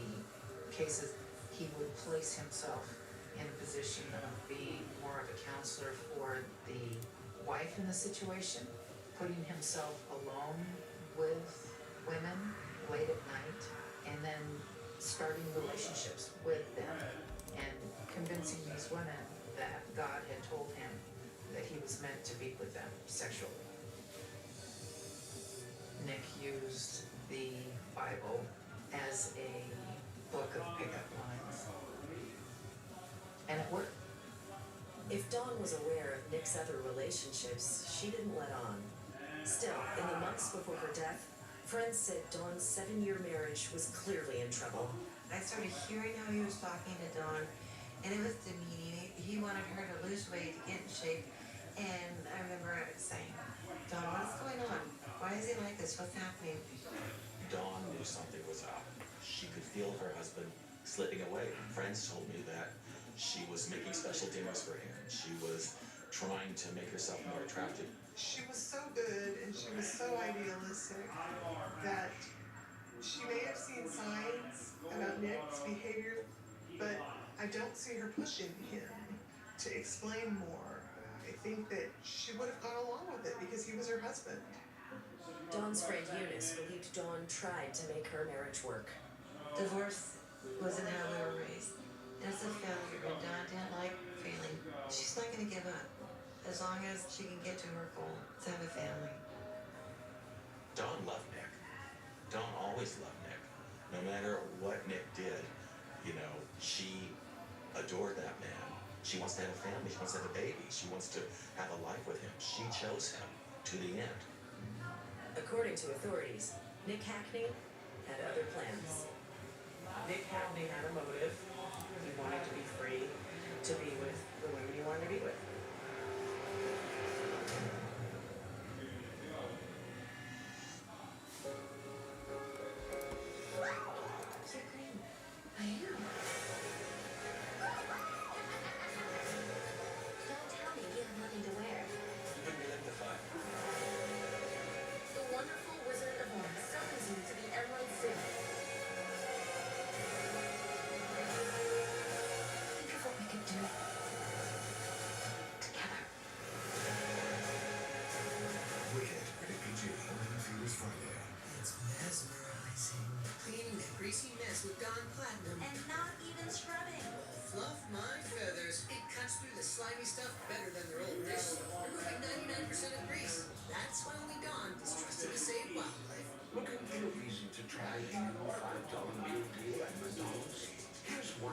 cases, he would place himself in a position of being more of a counselor for the wife in the situation, putting himself alone with women late at night, and then starting relationships with them and convincing these women that God had told him that he was meant to be with them sexually. Nick used the Bible as a book of pickup lines. And it worked. If Dawn was aware of Nick's other relationships, she didn't let on. Still, in the months before her death, friends said Dawn's 7-year marriage was clearly in trouble. I started hearing how he was talking to Dawn, and it was demeaning. He wanted her to lose weight, to get in shape, and I remember saying, Dawn, what's going on? Why is he like this? What's happening? Dawn knew something was up. She could feel her husband slipping away. Friends told me that she was making special dinners for him. She was trying to make herself more attractive. She was so good and she was so idealistic that she may have seen signs about Nick's behavior, but I don't see her pushing him to explain more. I think that she would have gone along with it because he was her husband. Dawn's friend Eunice believed Dawn tried to make her marriage work. Divorce wasn't how we were raised. It's a failure, and Dawn didn't like failing. She's not going to give up. as long as she can get to her goal to have a family. Dawn loved Nick. Dawn always loved Nick. No matter what Nick did, you know, she adored that man. She wants to have a family. She wants to have a baby. She wants to have a life with him. She chose him to the end. According to authorities, Nick Hackney had other plans. Nick Hackney had a motive. He wanted to be free to be with the women he wanted to be with. You're green. I am. Don't tell me you have nothing to wear. You've been lit the fire. The wonderful Wizard of Oz summons you to the Emerald City. Think of what we could do together. Wicked, rated PG, only in theaters Friday. It's mesmerizing. Cleaning that greasy mess with Dawn Platinum. And not even scrubbing. Fluff my feathers. It cuts through the slimy stuff better than their old dish soap, removing 99% of grease. That's why only Dawn is trusted to save wildlife. Looking for a reason to try the new $5 meal deal at McDonald's? Here's 1,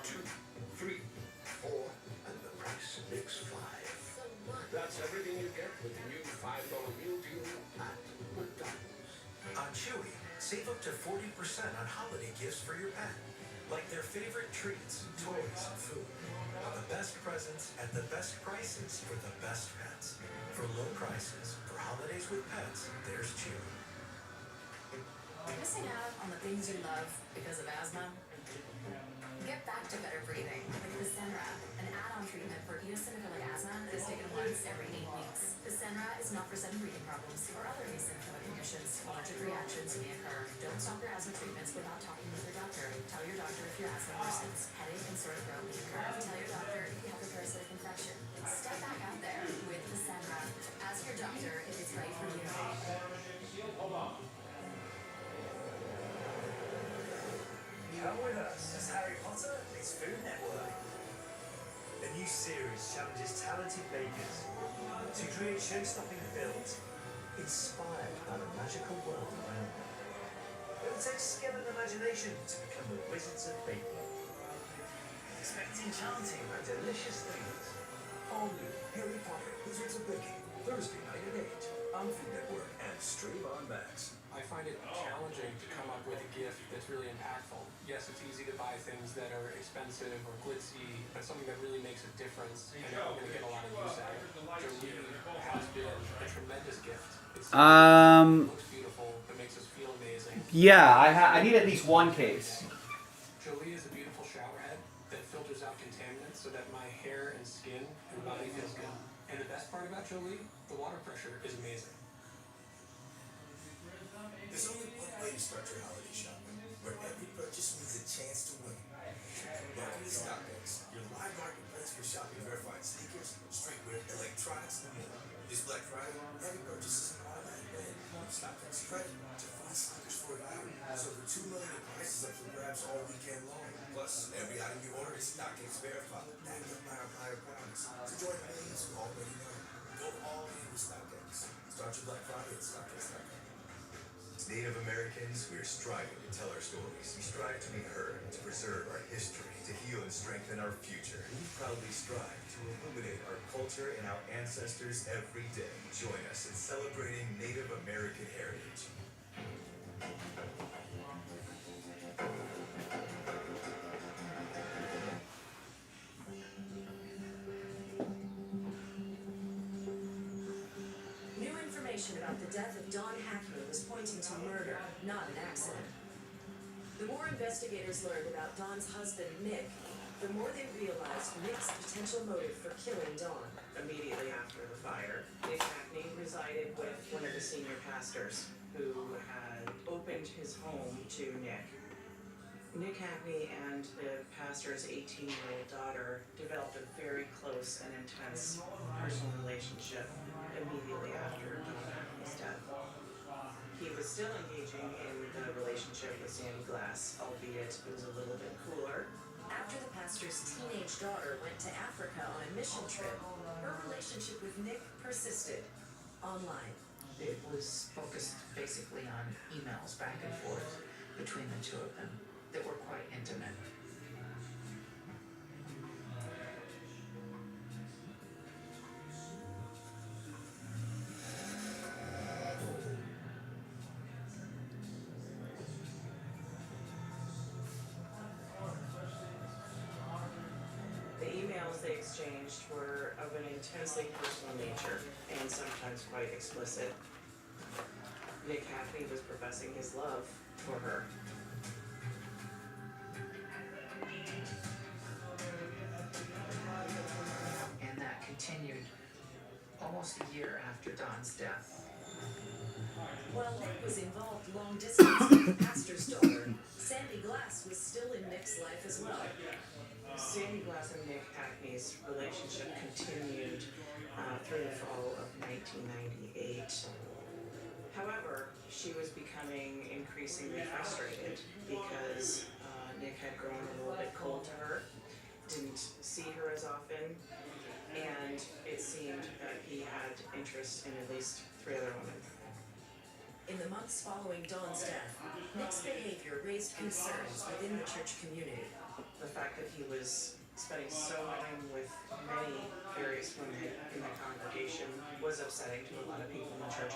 2, 3, 4, and the price makes 5. So what? That's everything you get with the new $5 meal deal at McDonald's. On Chewy, save up to 40% on holiday gifts for your pet. Like their favorite treats, toys, and food. The best presents at the best prices for the best pets. For low prices, for holidays with pets, there's Chewy. Missing out on the things you love because of asthma? Get back to better breathing with Fasenra, an add-on treatment for eosinophilic asthma that is taken once every 8 weeks. Fasenra is not for sudden breathing problems or other eosinophilic conditions. Allergic reactions may occur. Don't stop your asthma treatments without talking with your doctor. Tell your doctor if your asthma worsens. Headache and sore throat may occur. Tell your doctor if you have a parasitic infection. Step back out there with Fasenra. Ask your doctor if it's right for you. Come with us as Harry Potter meets Food Network. A new series challenges talented bakers to create show-stopping builds inspired by the magical world around them. It will take skill and imagination to become the wizards of baking. Expect enchanting and delicious things. All new Harry Potter Wizards of Baking, Thursday night at 8 on Food Network and stream on Max. I find it challenging to come up with a gift that's really impactful. Yes, it's easy to buy things that are expensive or glitzy, but something that really makes a difference and I'm going to get a lot of use out of. Jolie has been a tremendous gift. It looks beautiful, it makes us feel amazing. Yeah, I need at least one case. Jolie is a beautiful shower head that filters out contaminants so that my hair and skin and body feels good. And the best part about Jolie, the water pressure is amazing. There's only one way to start your holiday shopping, where every purchase means a chance to win. Welcome to StockX, your live marketplace for shopping verified sneakers, streetwear, electronics, and more. This Black Friday, every purchase is an automatic win. StockX credit to find sneakers for you. There's over 2 million in prices up for grabs all weekend long. Plus, every item you order is StockX verified, backed up by our buyer promise. So join millions who already know. Go all in with StockX. Start your Black Friday at StockX.com. As Native Americans, we are striving to tell our stories. We strive to be heard, to preserve our history, to heal and strengthen our future. We proudly strive to illuminate our culture and our ancestors every day. Join us in celebrating Native American heritage. New information about the death of Dawn Hackney was pointing to murder, not an accident. The more investigators learned about Dawn's husband, Nick, the more they realized Nick's potential motive for killing Dawn. Immediately after the fire, Nick Hackney resided with one of the senior pastors who had opened his home to Nick. Nick Hackney and the pastor's 18-year-old daughter developed a very close and intense personal relationship immediately after Dawn Hackney's death. He was still engaging in the relationship with Sandy Glass, albeit it was a little bit cooler. After the pastor's teenage daughter went to Africa on a mission trip, her relationship with Nick persisted online. It was focused basically on emails back and forth between the two of them that were quite intimate. The emails they exchanged were of an intensely personal nature and sometimes quite explicit. Nick Hackney was professing his love for her. And that continued almost a year after Don's death. While Nick was involved long distance with the pastor's daughter, Sandy Glass was still in Nick's life as well. Sandy Glass and Nick Hackney's relationship continued through the fall of 1998. However, she was becoming increasingly frustrated because Nick had grown a little bit cold to her, didn't see her as often, and it seemed that he had interest in at least 3 other women. In the months following Dawn's death, Nick's behavior raised concerns within the church community. The fact that he was spending so much time with many various women in the congregation was upsetting to a lot of people in the church.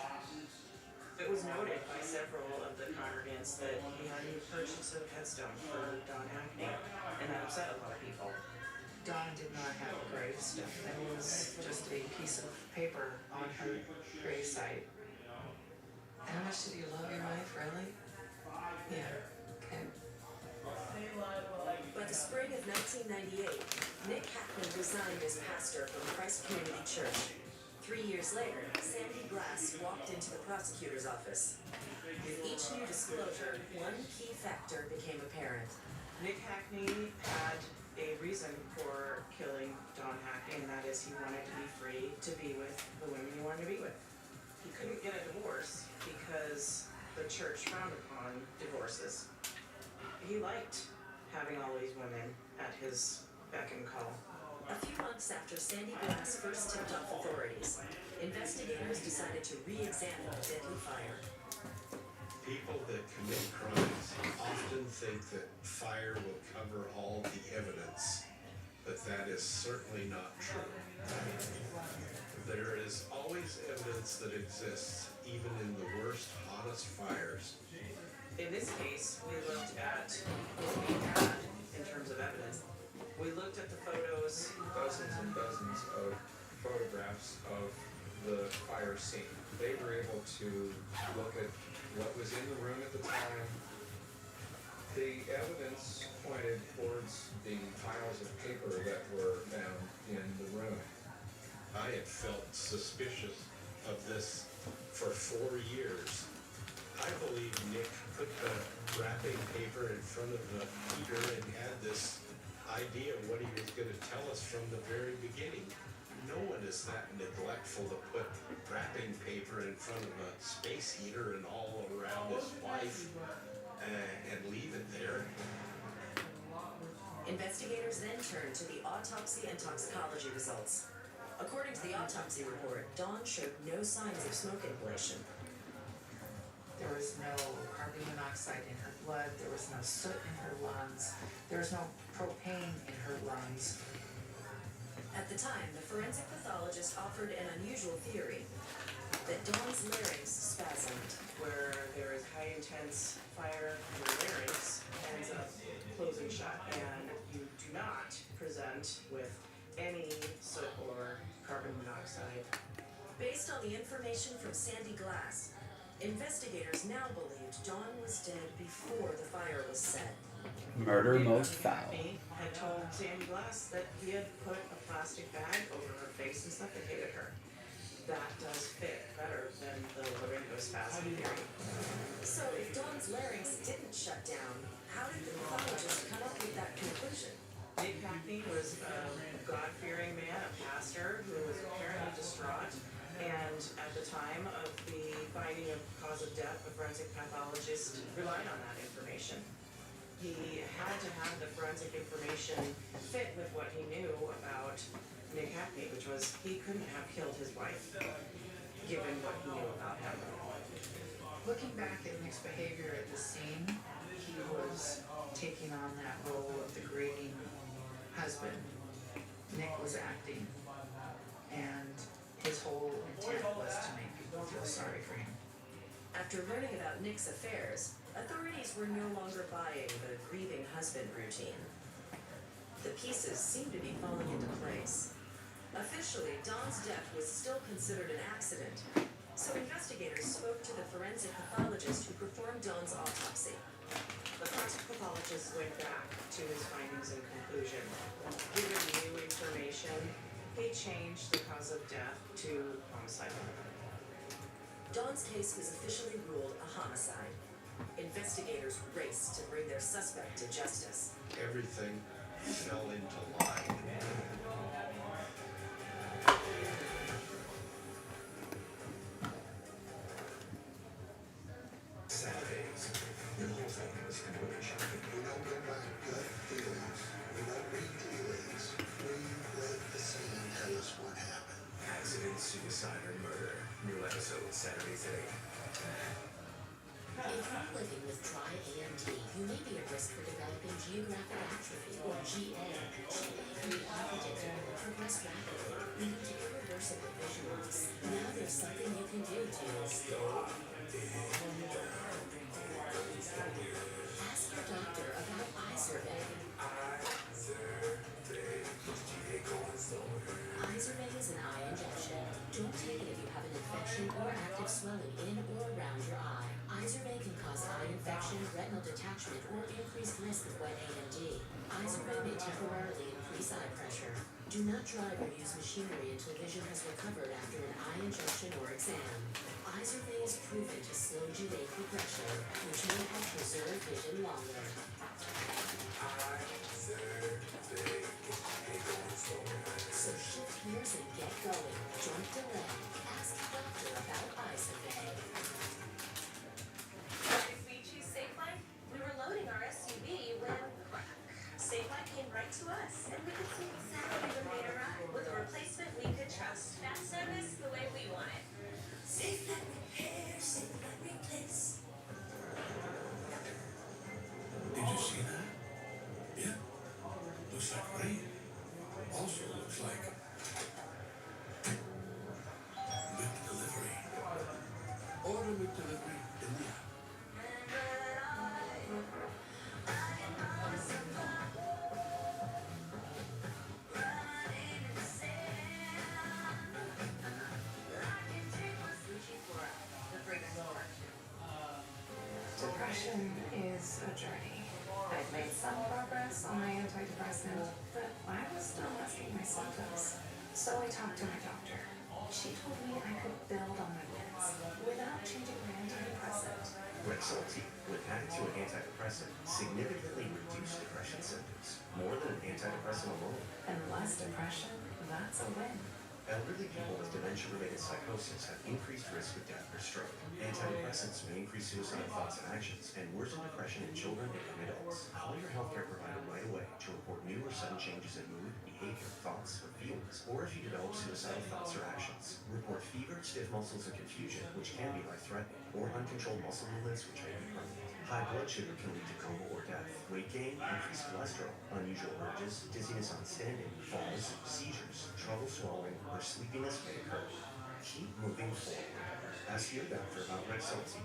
It was noted by several of the congregants that he hadn't purchased a headstone for Don Hackney, and that upset a lot of people. Dawn did not have a gravestone. It was just a piece of paper on her gravesite. How much did you love your wife, really? Yeah, okay. By the spring of 1998, Nick Hackney resigned as pastor from Christ Community Church. 3 years later, Sandy Glass walked into the prosecutor's office. With each new disclosure, one key factor became apparent. Nick Hackney had a reason for killing Don Hackney, and that is he wanted to be free to be with the women he wanted to be with. He couldn't get a divorce because the church frowned upon divorces. He liked having all these women at his beck and call. A few months after Sandy Glass first tipped off authorities, investigators decided to re-examine the deadly fire. People that commit crimes often think that fire will cover all the evidence, but that is certainly not true. There is always evidence that exists, even in the worst, hottest fires. In this case, we looked at what we had in terms of evidence. We looked at the photos. Dozens and dozens of photographs of the fire scene. They were able to look at what was in the room at the time. The evidence pointed towards the piles of paper that were found in the room. I had felt suspicious of this for 4 years. I believe Nick put the wrapping paper in front of the heater and had this idea of what he was going to tell us from the very beginning. No one is that neglectful to put wrapping paper in front of a space heater and all around his wife and leave it there. Investigators then turned to the autopsy and toxicology results. According to the autopsy report, Dawn showed no signs of smoke inhalation. There was no carbon monoxide in her blood. There was no soot in her lungs. There was no propane in her lungs. At the time, the forensic pathologist offered an unusual theory that Dawn's larynx spasmed. Where there is high intense fire, your larynx ends up closing shut, and you do not present with any soot or carbon monoxide. Based on the information from Sandy Glass, investigators now believed Dawn was dead before the fire was set. Murder most foul. Hackney had told Sandy Glass that he had put a plastic bag over her face and suffocated her. That does fit better than the laryngospasm theory. So if Dawn's larynx didn't shut down, how did the pathologist come up with that conclusion? Nick Hackney was a God-fearing man, a pastor who was apparently distraught, and at the time of the finding of cause of death, a forensic pathologist relied on that information. He had to have the forensic information fit with what he knew about Nick Hackney, which was he couldn't have killed his wife, given what he knew about him. Looking back at Nick's behavior at the scene, he was taking on that role of the grieving husband. Nick was acting, and his whole intent was to make people feel sorry for him. After learning about Nick's affairs, authorities were no longer buying the grieving husband routine. The pieces seemed to be falling into place. Officially, Don's death was still considered an accident, so investigators spoke to the forensic pathologist who performed Don's autopsy. The forensic pathologist went back to his findings and conclusion. Given new information, he changed the cause of death to homicide. Don's case was officially ruled a homicide. Investigators raced to bring their suspect to justice. Everything fell into line. Saturdays, the whole thing was completely shocking. We don't go by gut feelings. We don't read tea leaves. We let the scene tell us what happened. Accident, suicide, or murder. New episode Saturdays at 8. If you're living with dry AMD, you may be at risk for developing geographic atrophy, or GA. GA can be unpredictable and progress rapidly, leading to irreversible vision loss. Now there's something you can do to slow Ask your doctor about eye survey. Eye survey is an eye injection. Don't take it if you have an infection or active swelling in or around your eye. Eye survey can cause eye infection, retinal detachment, or increased risk of wet AMD. Eye survey may temporarily increase eye pressure. Do not drive or use machinery until vision has recovered after an eye injection or exam. Eye survey is proven to slow GA progression, which may help preserve vision longer. So shift gears and get going. Don't delay. Ask your doctor about eye survey. If we choose Safe Life, we were loading our SUV when Safe Life came right to us, and we could see exactly the way to ride with a replacement we could trust. Fast service the way we want it. Safe Life repair, Safe Life replace. Did you see that? Yeah. Looks like rain. Also looks like milk delivery. Order milk delivery in the app. Depression is a journey. I've made some progress on my antidepressant, but I was still masking my symptoms. So I talked to my doctor. She told me I could build on my wins without changing my antidepressant. Rexulti, when added to an antidepressant, significantly reduced depression symptoms, more than an antidepressant alone. And less depression, that's a win. Elderly people with dementia-related psychosis have increased risk of death or stroke. Antidepressants may increase suicidal thoughts and actions and worsen depression in children and young adults. Call your healthcare provider right away to report new or sudden changes in mood, behavior, thoughts, or feelings, or if you develop suicidal thoughts or actions. Report fever, stiff muscles, and confusion, which can be life-threatening, or uncontrolled muscle movements, which may be permanent. High blood sugar can lead to coma or death. Weight gain, increased cholesterol, unusual urges, dizziness on standing, falls, seizures, trouble swallowing, or sleepiness may occur. Keep moving forward. Ask your doctor about Rexulti.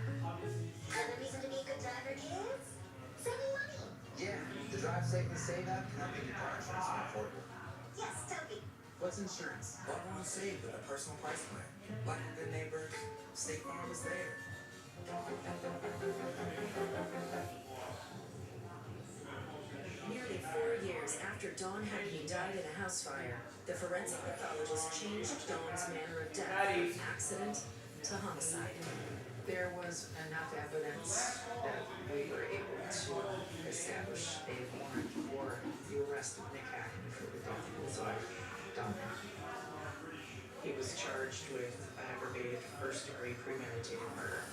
Another reason to be a good driver is saving money. Yeah, the Drive Safe and Save app can help make your car insurance more affordable. Yes, Toby. What's insurance? What won't save with a personal price plan? Like a good neighbor, State Farm is there. Nearly 4 years after Don Hackney died in a house fire, the forensic pathologist changed Don's manner of death from accident to homicide. There was enough evidence that we were able to establish a warrant for the arrest of Nick Hackney for the death of his wife, Donna. He was charged with aggravated first-degree premeditated murder.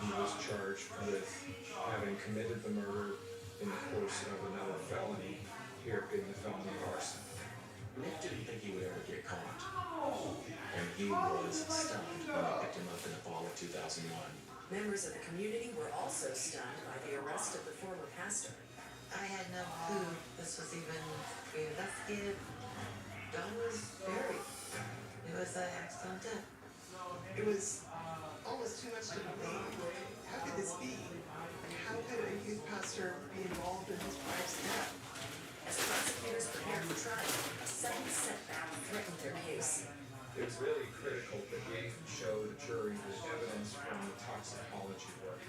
he was charged with having committed the murder in the course of another felony, here being the felony of arson. Nick didn't think he would ever get caught. And he was stunned when they picked him up in the fall of 2001. Members of the community were also stunned by the arrest of the former pastor. I had no clue this was even being investigated. Don was buried. It was an accidental death. It was almost too much to believe. How could this be? How could a youth pastor be involved in his wife's death? As prosecutors prepared for trial, a sudden setback threatened their case. It was really critical that we show the jury the evidence from the toxicology work.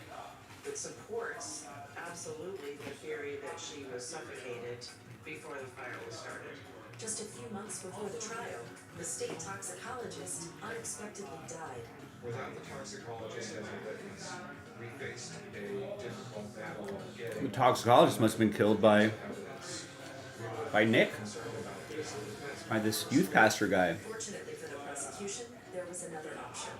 It supports absolutely the theory that she was suffocated before the fire was started. Just a few months before the trial, the state toxicologist unexpectedly died. Without the toxicologist as a witness, we faced a difficult battle of getting The toxicologist must have been killed by Nick, by this youth pastor guy. Fortunately for the prosecution, there was another option.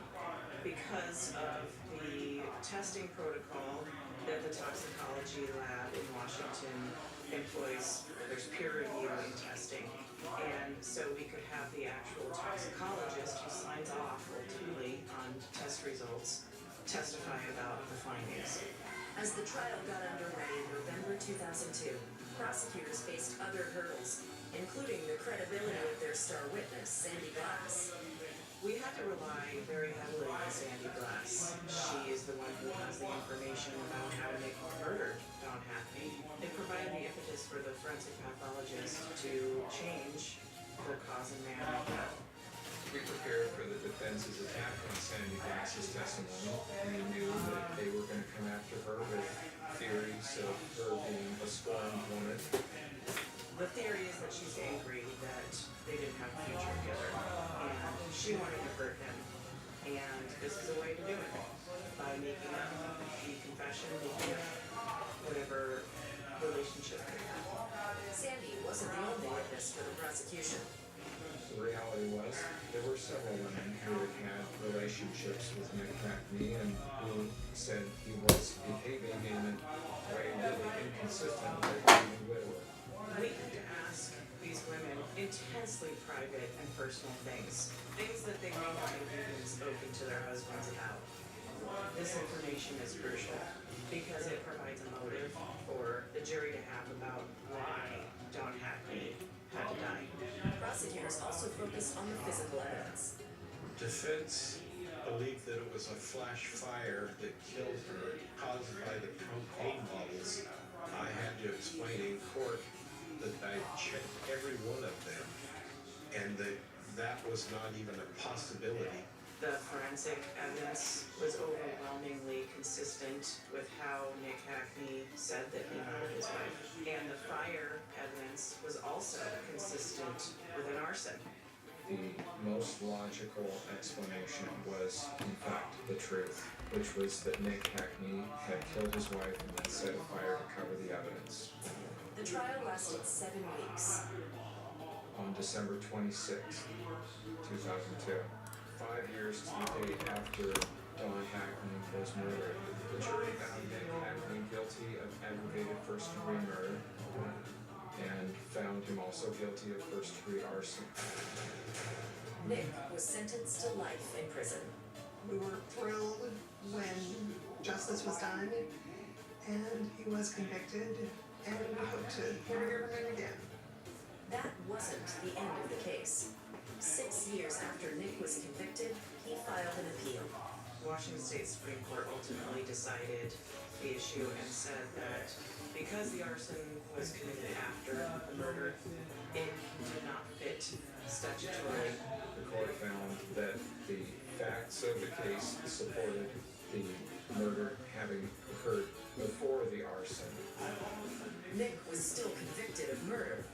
Because of the testing protocol that the toxicology lab in Washington employs, there's peer review in testing. And so we could have the actual toxicologist who signs off ultimately on test results testify about the findings. As the trial got underway in November 2002, prosecutors faced other hurdles, including the credibility of their star witness, Sandy Glass. We had to rely very heavily on Sandy Glass. She is the one who has the information about how Nick murdered Don Hackney. It provided the impetus for the forensic pathologist to change the cause and manner of death. We prepared for the defense's attack on Sandy Glass's testimony. We knew that they were going to come after her with theories of her being a scorned woman. The theory is that she's angry that they didn't have a future together, and she wanted to hurt him. And this is a way to do it, by making up the confession, making up whatever relationship they had. Sandy wasn't the only witness for the prosecution. The reality was, there were several women who had had relationships with Nick Hackney and who said he was behaving in a way really inconsistent with being a widower. We had to ask these women intensely private and personal things that they may not have even spoken to their husbands about. This information is crucial because it provides a motive for the jury to have about why Don Hackney had to die. Prosecutors also focused on the physical evidence. Defense believed that it was a flash fire that killed her, caused by the propane bubbles. I had to explain in court that I checked every one of them, and that was not even a possibility. The forensic evidence was overwhelmingly consistent with how Nick Hackney said that he murdered his wife. And the fire evidence was also consistent with an arson. The most logical explanation was, in fact, the truth, which was that Nick Hackney had killed his wife and then set a fire to cover the evidence. The trial lasted 7 weeks. On December 26, 2002, 5 years to the date after Don Hackney was murdered, the jury found Nick Hackney guilty of aggravated first-degree murder and found him also guilty of first-degree arson. Nick was sentenced to life in prison. We were thrilled when justice was done and he was convicted, and we hope to hear him again. That wasn't the end of the case. 6 years after Nick was convicted, he filed an appeal. Washington State Supreme Court ultimately decided the issue and said that because the arson was committed after the murder, it did not fit statutorily. The court found that the facts of the case supported the murder having occurred before the arson. Nick was still convicted of murder.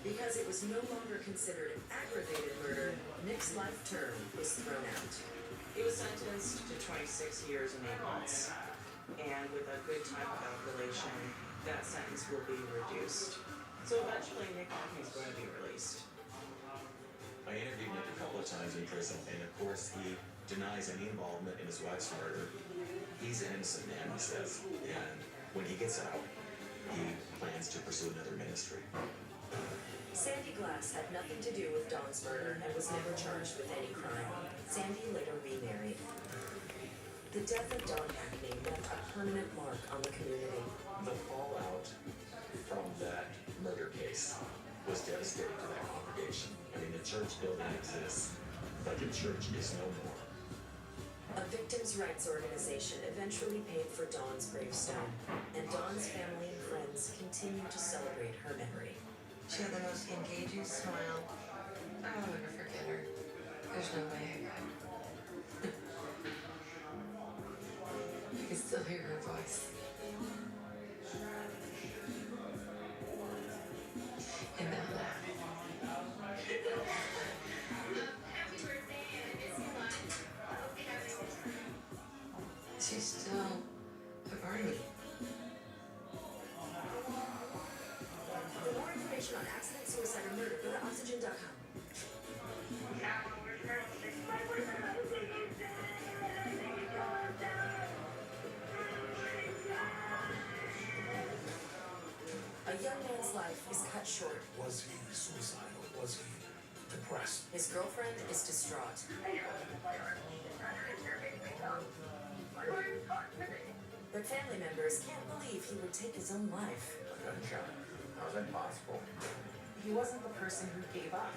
Because it was no longer considered aggravated murder, Nick's life term was thrown out. He was sentenced to 26 years and 8 months. And with a good time calculation, that sentence will be reduced. So eventually Nick Hackney is going to be released. I interviewed Nick a couple of times in prison, and of course he denies any involvement in his wife's murder. He's an innocent man, he says, and when he gets out, he plans to pursue another ministry. Sandy Glass had nothing to do with Dawn's murder and was never charged with any crime. Sandy later remarried. The death of Dawn Hackney left a permanent mark on the community. The fallout from that murder case was devastating to that congregation. I mean, the church building exists, but the church is no more. A victims' rights organization eventually paid for Dawn's gravestone, and Dawn's family and friends continue to celebrate her memory. She had the most engaging smile. I'll never forget her. There's no way I could. I can still hear her voice. And that laugh. She's still a part of me. For more information on accident, suicide, or murder, go to oxygen.com. A young man's life is cut short. Was he suicidal? Was he depressed? His girlfriend is distraught. But family members can't believe he would take his own life. A gunshot. How is that possible? He wasn't the person who gave up.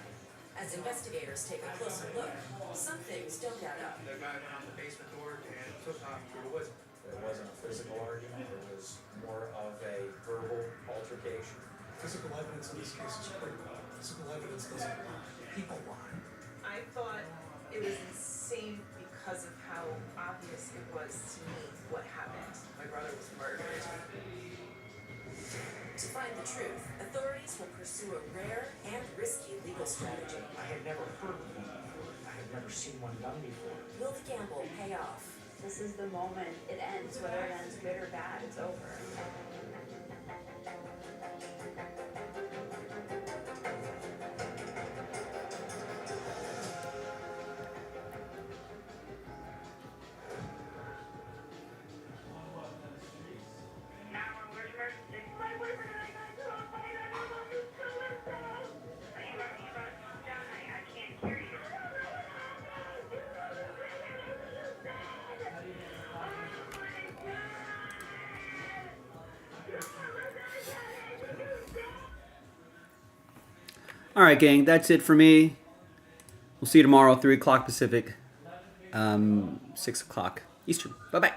As investigators take a closer look, some things don't add up. The guy went out the basement door and took off through the woods. It wasn't a physical argument, it was more of a verbal altercation. Physical evidence in this case is critical. Physical evidence doesn't lie. People lie. I thought it was insane because of how obvious it was to me what happened. My brother was murdered. To find the truth, authorities will pursue a rare and risky legal strategy. I had never heard of one before. I had never seen one done before. Will the gamble pay off? This is the moment it ends, whether it ends good or bad, it's over. All right, gang, that's it for me. We'll see you tomorrow, 3 o'clock Pacific, 6 o'clock Eastern. Bye-bye.